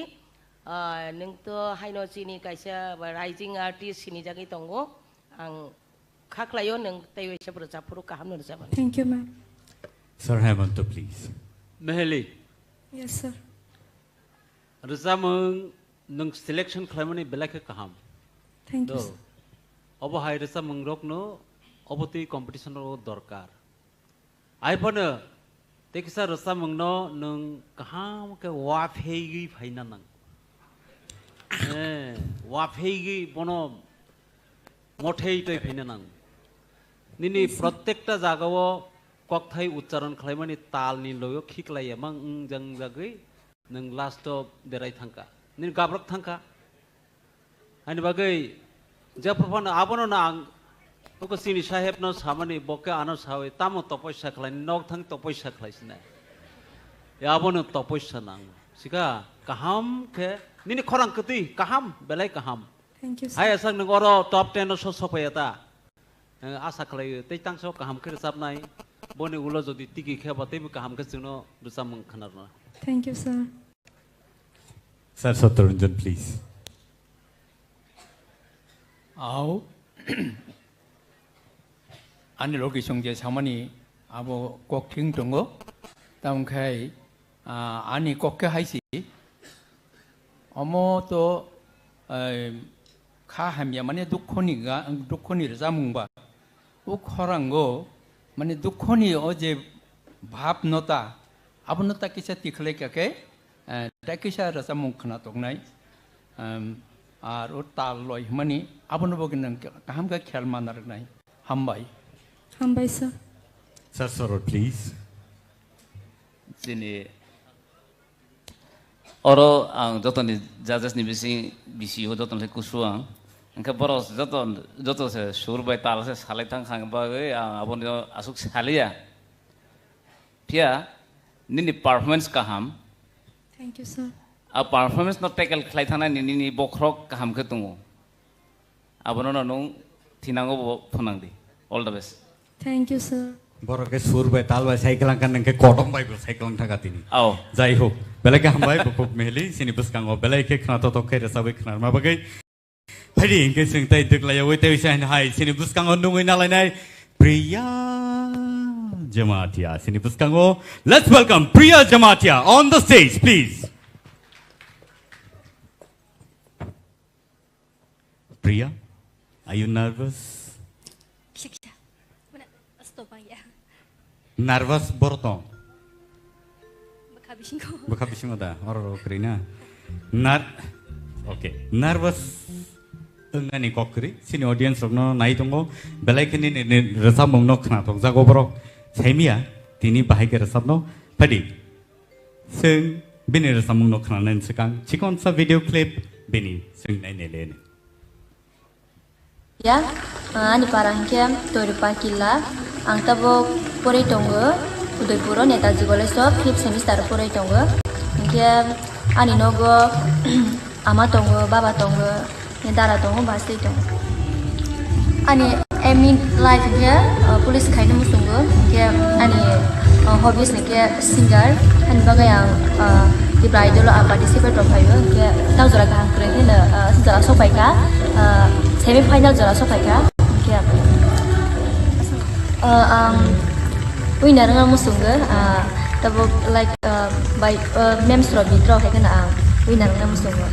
nung to haino chini kaisa rising artist sini jagi tongo ang khaklayo nung tai wesa recha puru kaham no recha. Thank you, ma'am. Sir Hemant, please. Meheli. Yes, sir. Recha mung nung selection khlaimani belaka kaham. Thank you, sir. Obo hai recha mung rok no obo ti competition ro dorkar. Ai pone tekisa recha mung no nung kaham ke wa phegi phaina nang. Wa phegi bono mothei toi phaina nang. Nini prottekta jagao kokthai uchcharon khlaimani tal ni loyo khiklai mang jang jagoi nung last of derai thangka. Nin gabrok thangka. Ani bagai Japan abono na ko sini saheb no samani boke ano sawe tamo topoisa khlai nok thang topoisa khlaisna ya abono topoisa nang sika kaham ke nini khorang kati kaham belai kaham. Thank you, sir. Hai asang nang oro top 10 no so sopayata asa khlai tei tangso kaham ke sab nai bone ulo jodi tiki kheba tei kaham ke juno rusam khanarna. Thank you, sir. Sir Satyaranjan, please. Ao ani loki songje samani abo kokting tongo tamkai ani kokke haisi omo to kha hamya mane dukhoni ramungba ukhorango mane dukhoni oje bhab nota abnota kisa tikhle kake takisa rasamung khana tongnai আর ও তাল লয় মানে আপন বগিন কাহাম কা খেয়াল মানার নাই হামবাই হামবাই sir Sir Sorot, please. Sini oro ang joton ni jajas ni bisi ho joton le kusuang angka boros joton se surbai tal se salai thang khang ba ge abon asuk salia pia nini performance kaham. Thank you, sir. A performance no tackle khlai thana ni bokrok kaham ke tungo abono no nung thinango phonang di all the best. Thank you, sir. Borok ke surbai talba cycle kan nang ke kodom bai go cycle thang katini ao jai ho belai ke hambai bukuk mehli sini buskango belai ke khna to ke sabai khna ma bagai phari ke sing tai dik lai oi tai san hai sini buskango nungui na lai nai Priya Jamatia sini buskango. Let's welcome Priya Jamatia on the stage, please. Priya, are you nervous? Nervous borto. Bwkhaktui da or krina. Okay. Nervous ngani kokri sini audience rokno nai tongo belai kini ni resam no khna tok jago borok saimia tini bahai ke resam no padi sing bini resam no khna nen sekang chikon sa video clip bini sing nai ne le. Ya, ani parangkem Tripura kila, ang tabok puri tonggo, Udaipuro Netaji College of 5th semester puri tonggo, angkem ani nogo, ama tonggo, baba tonggo, nedara tonggo, basti tonggo. Ani emi life dia police kainu musunggo, angkem ani hobbies nike singer, ani bagayang Tripura Idol participate rokhayo ke tau jora kaham kreke na jora sopaika semi final jora sopaika ke winner nga musunga tabo like by memes ro bidro ke na winner nga musunga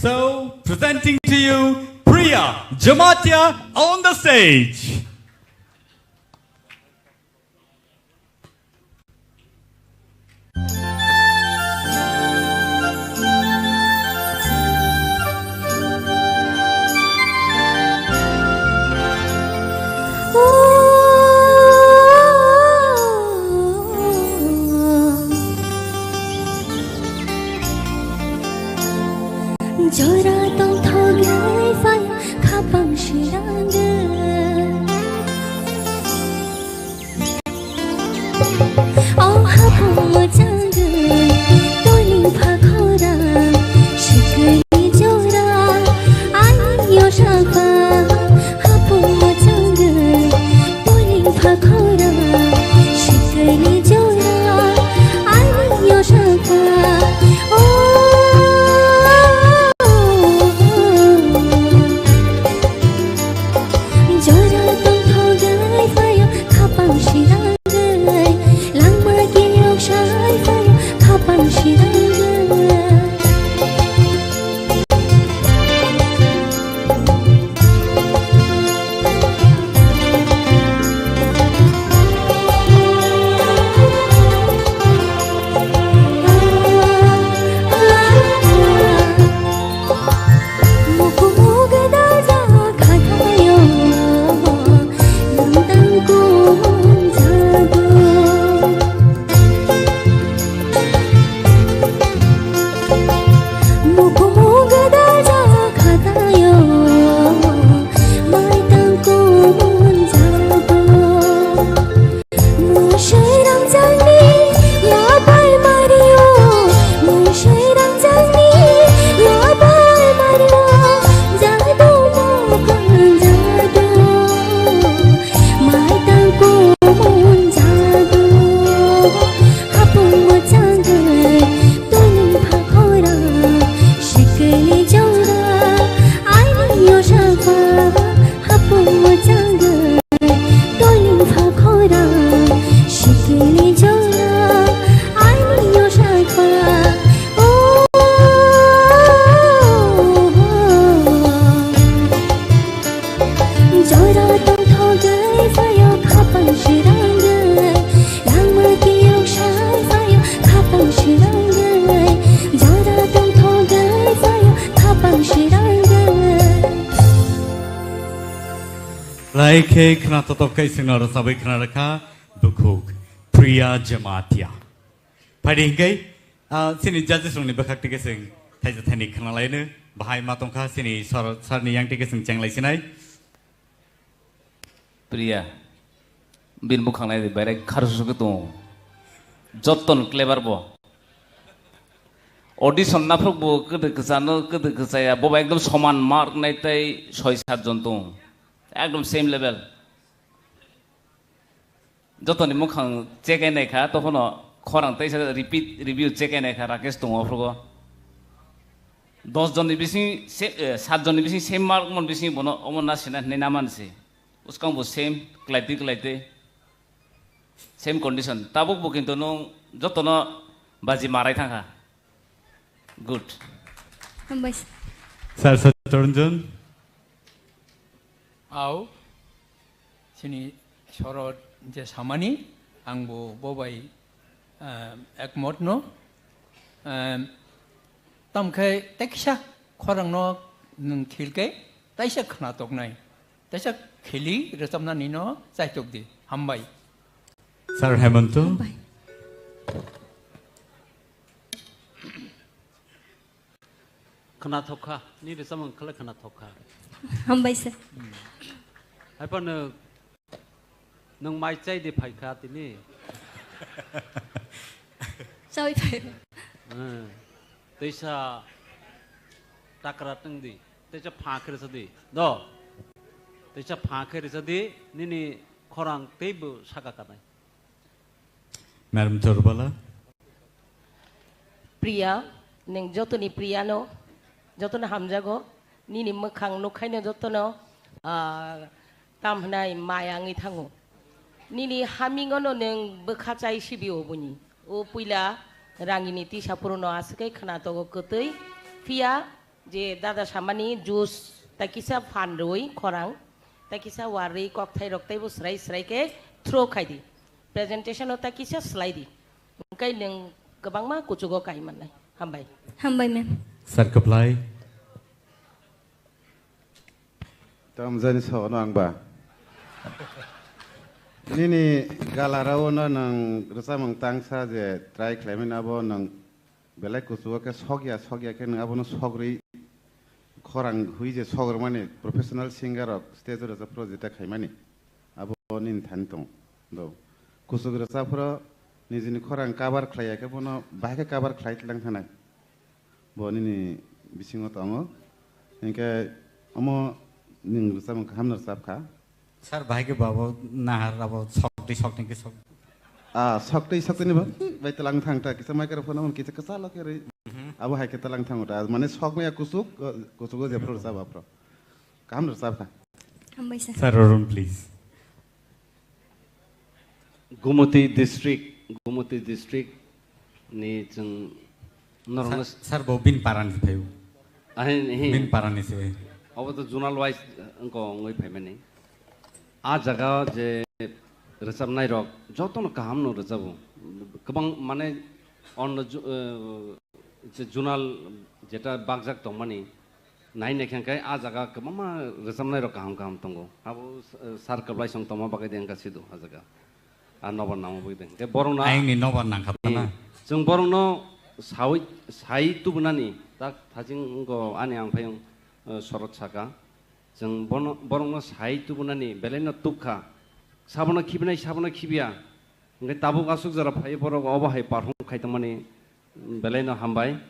So, presenting to you Priya Jamatia on the stage. Jora tong thogai phai khapang shirang oh hapung jang toling phakora shikai jora ayo shapa hapung jang toling phakora shikai jora ayo shapa Rwlaikha khana totokai singnor sabai khana rakha bukhuk Priya Jamatia. Padingkai sini judges rongni Bwkhaktui ke sing thaija thani khana lainu bahai matongkha sini sarni yang ke sing changlai sinai. Priya bin bukhangnai bare kharsu ke to jotton clever bo audition na phok bo kede kesaya boba ekdom soman mark nai tai 6-7 jon to ekdom same level jotoni mukhang check nai kha tokhono khorang tai repeat review check nai kha rakesh to ofrogo 10 jon ni bisi 7 jon ni bisi same mark mon bisi bono omon na sina nei namanse uskang bo same klaite same condition tabuk bo kintu nong jotono baji marai thangha good Sir Saturnjon Au sini sorot je samani angbo bobai ekmot no tamkai teksha khorang no nung thilke taisa khna tok nai taisa kheli resam ni no chai tok di hambai Sir Hemanto khana thokha ni resam khala khana thokha hambai sir hai pan nang mai chai de phai kha ti ni sao vậy Tesa takratengdi, tesa pakir sedi, do, tesa pakir sedi, nini korang tebu sakakanai. Madam Turbala. Priya, neng joto ni Priya no, joto na hamjago, nini mekang nukai no joto no, tamhnai mayangi thangu. Nini hamingono neng Bwkhaktui sibiu bunyi, o puila rangini tisa puruno askai khana togo kutui, Pia je dada samani jus takisa fandoi korang, takisa wari kokthai roktai bu serai ke throw kaidi. Presentation o takisa slide. Kai neng kebang ma kucugo kai manai. Hambai. Hambai ma'am. Sir Kaplai. Tam jani sono angba. Nini galarao na nang rasa mangtang sa je try claiming abo nang belai kusuo ke sogya ke nang abo no sogri korang hui je sogr mani professional singer of stage rasa project khaimani abo nin thantong do kusug rasa pro nijini korang kabar khlaya ke bono bahke kabar khlait lang thanai bo nini bisingo tongo inke amo ning rasa mang hamnar sap kha Sir, bahaya ke bawa nahar bawa sok ke sok. Sok ni ba? Baik telang thang ta kisah microphone amun kisah kesal ke re. Abu hai ke telang thang uta. Mane sok me ya kusuk go jepro sab apro. Kam ner sab ka. Hambai sir. Sir, Arun please. Gumoti district ni jeng normas. Sir, bawa bin paran phayu. Bin paran ni se. Abu tu zonal wise engko ngoi phai mani. A jaga je resab nai rok joton kaham no resabu kabang mane on je junal jeta bagjak tongmani nai nekhang kai a jaga kabama resab nai rok kaham tongo abo sar kablai song toma bagai deng ka sidu a jaga a nobar namo boi deng ke borong na aing ni nobar nang khapna jung borong no sai tubunani tak thajing go ani ang phayong sorot saka jeng borong no sai tubunani belena tukha sabona khibia ngai tabuk asuk jara phai borok obahai parhum khaitmani belena hambai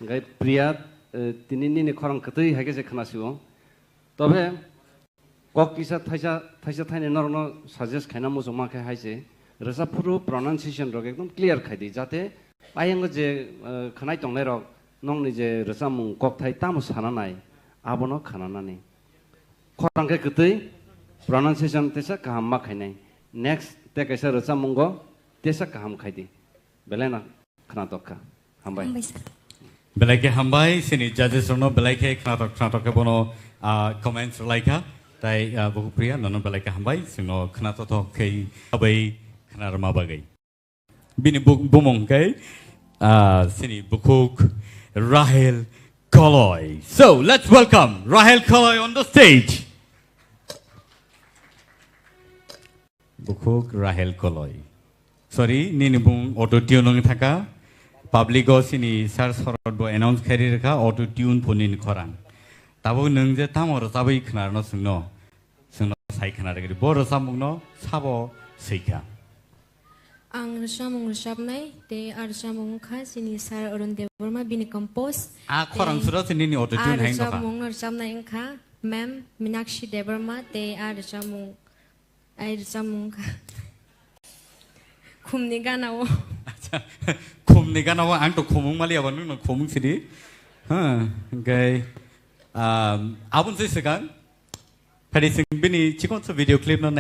ngai priya tinini ni khorang khatui hage je khanasio tobe kok kisa thaisa thaine norno suggest khaina mo joma khai haise rasa puru pronunciation rok ekdom clear khaidi jate ayang je khanai tongnai rok nong ni je rasa mung kok thai tam sananai abono khananani khorang ke khatui pronunciation tesa kaham ma khainai next te kaisa rasa mungo tesa kaham khaidi belena khana tokka hambai belai ke hambai sini judges rono belai ke khana tokka bono comments Rwlaikha tai buku priya nono belai ke hambai sino khana to kai abai khana rama bagai bini bumong kai sini bukuk Rahel Koloi. So let's welcome Rahel Koloi on the stage. Bwkhaktui Rahel Koloi. Sorry, nini bung auto tune nong thaka. Public go sini sar sorot bo announce khari rakha auto tune punin khorang. Tabo nung je tamor sabai khnar no sungno sai khnar gari bo rasamung no sabo seika. Ang rasamung rasabnai te rasamung kha sini sar Arun Deborma bini compose. Khorang sura sini ni auto tune hain doka. Rasamung rasabnai kha ma'am Minakshi Deborma te rasamung ai rasamung kha khumni ganawo. Acha khumni ganawo ang to khumung mali abanu no khumung sidi. Gai abun se sekan. Phadi sing bini chikon so video clip no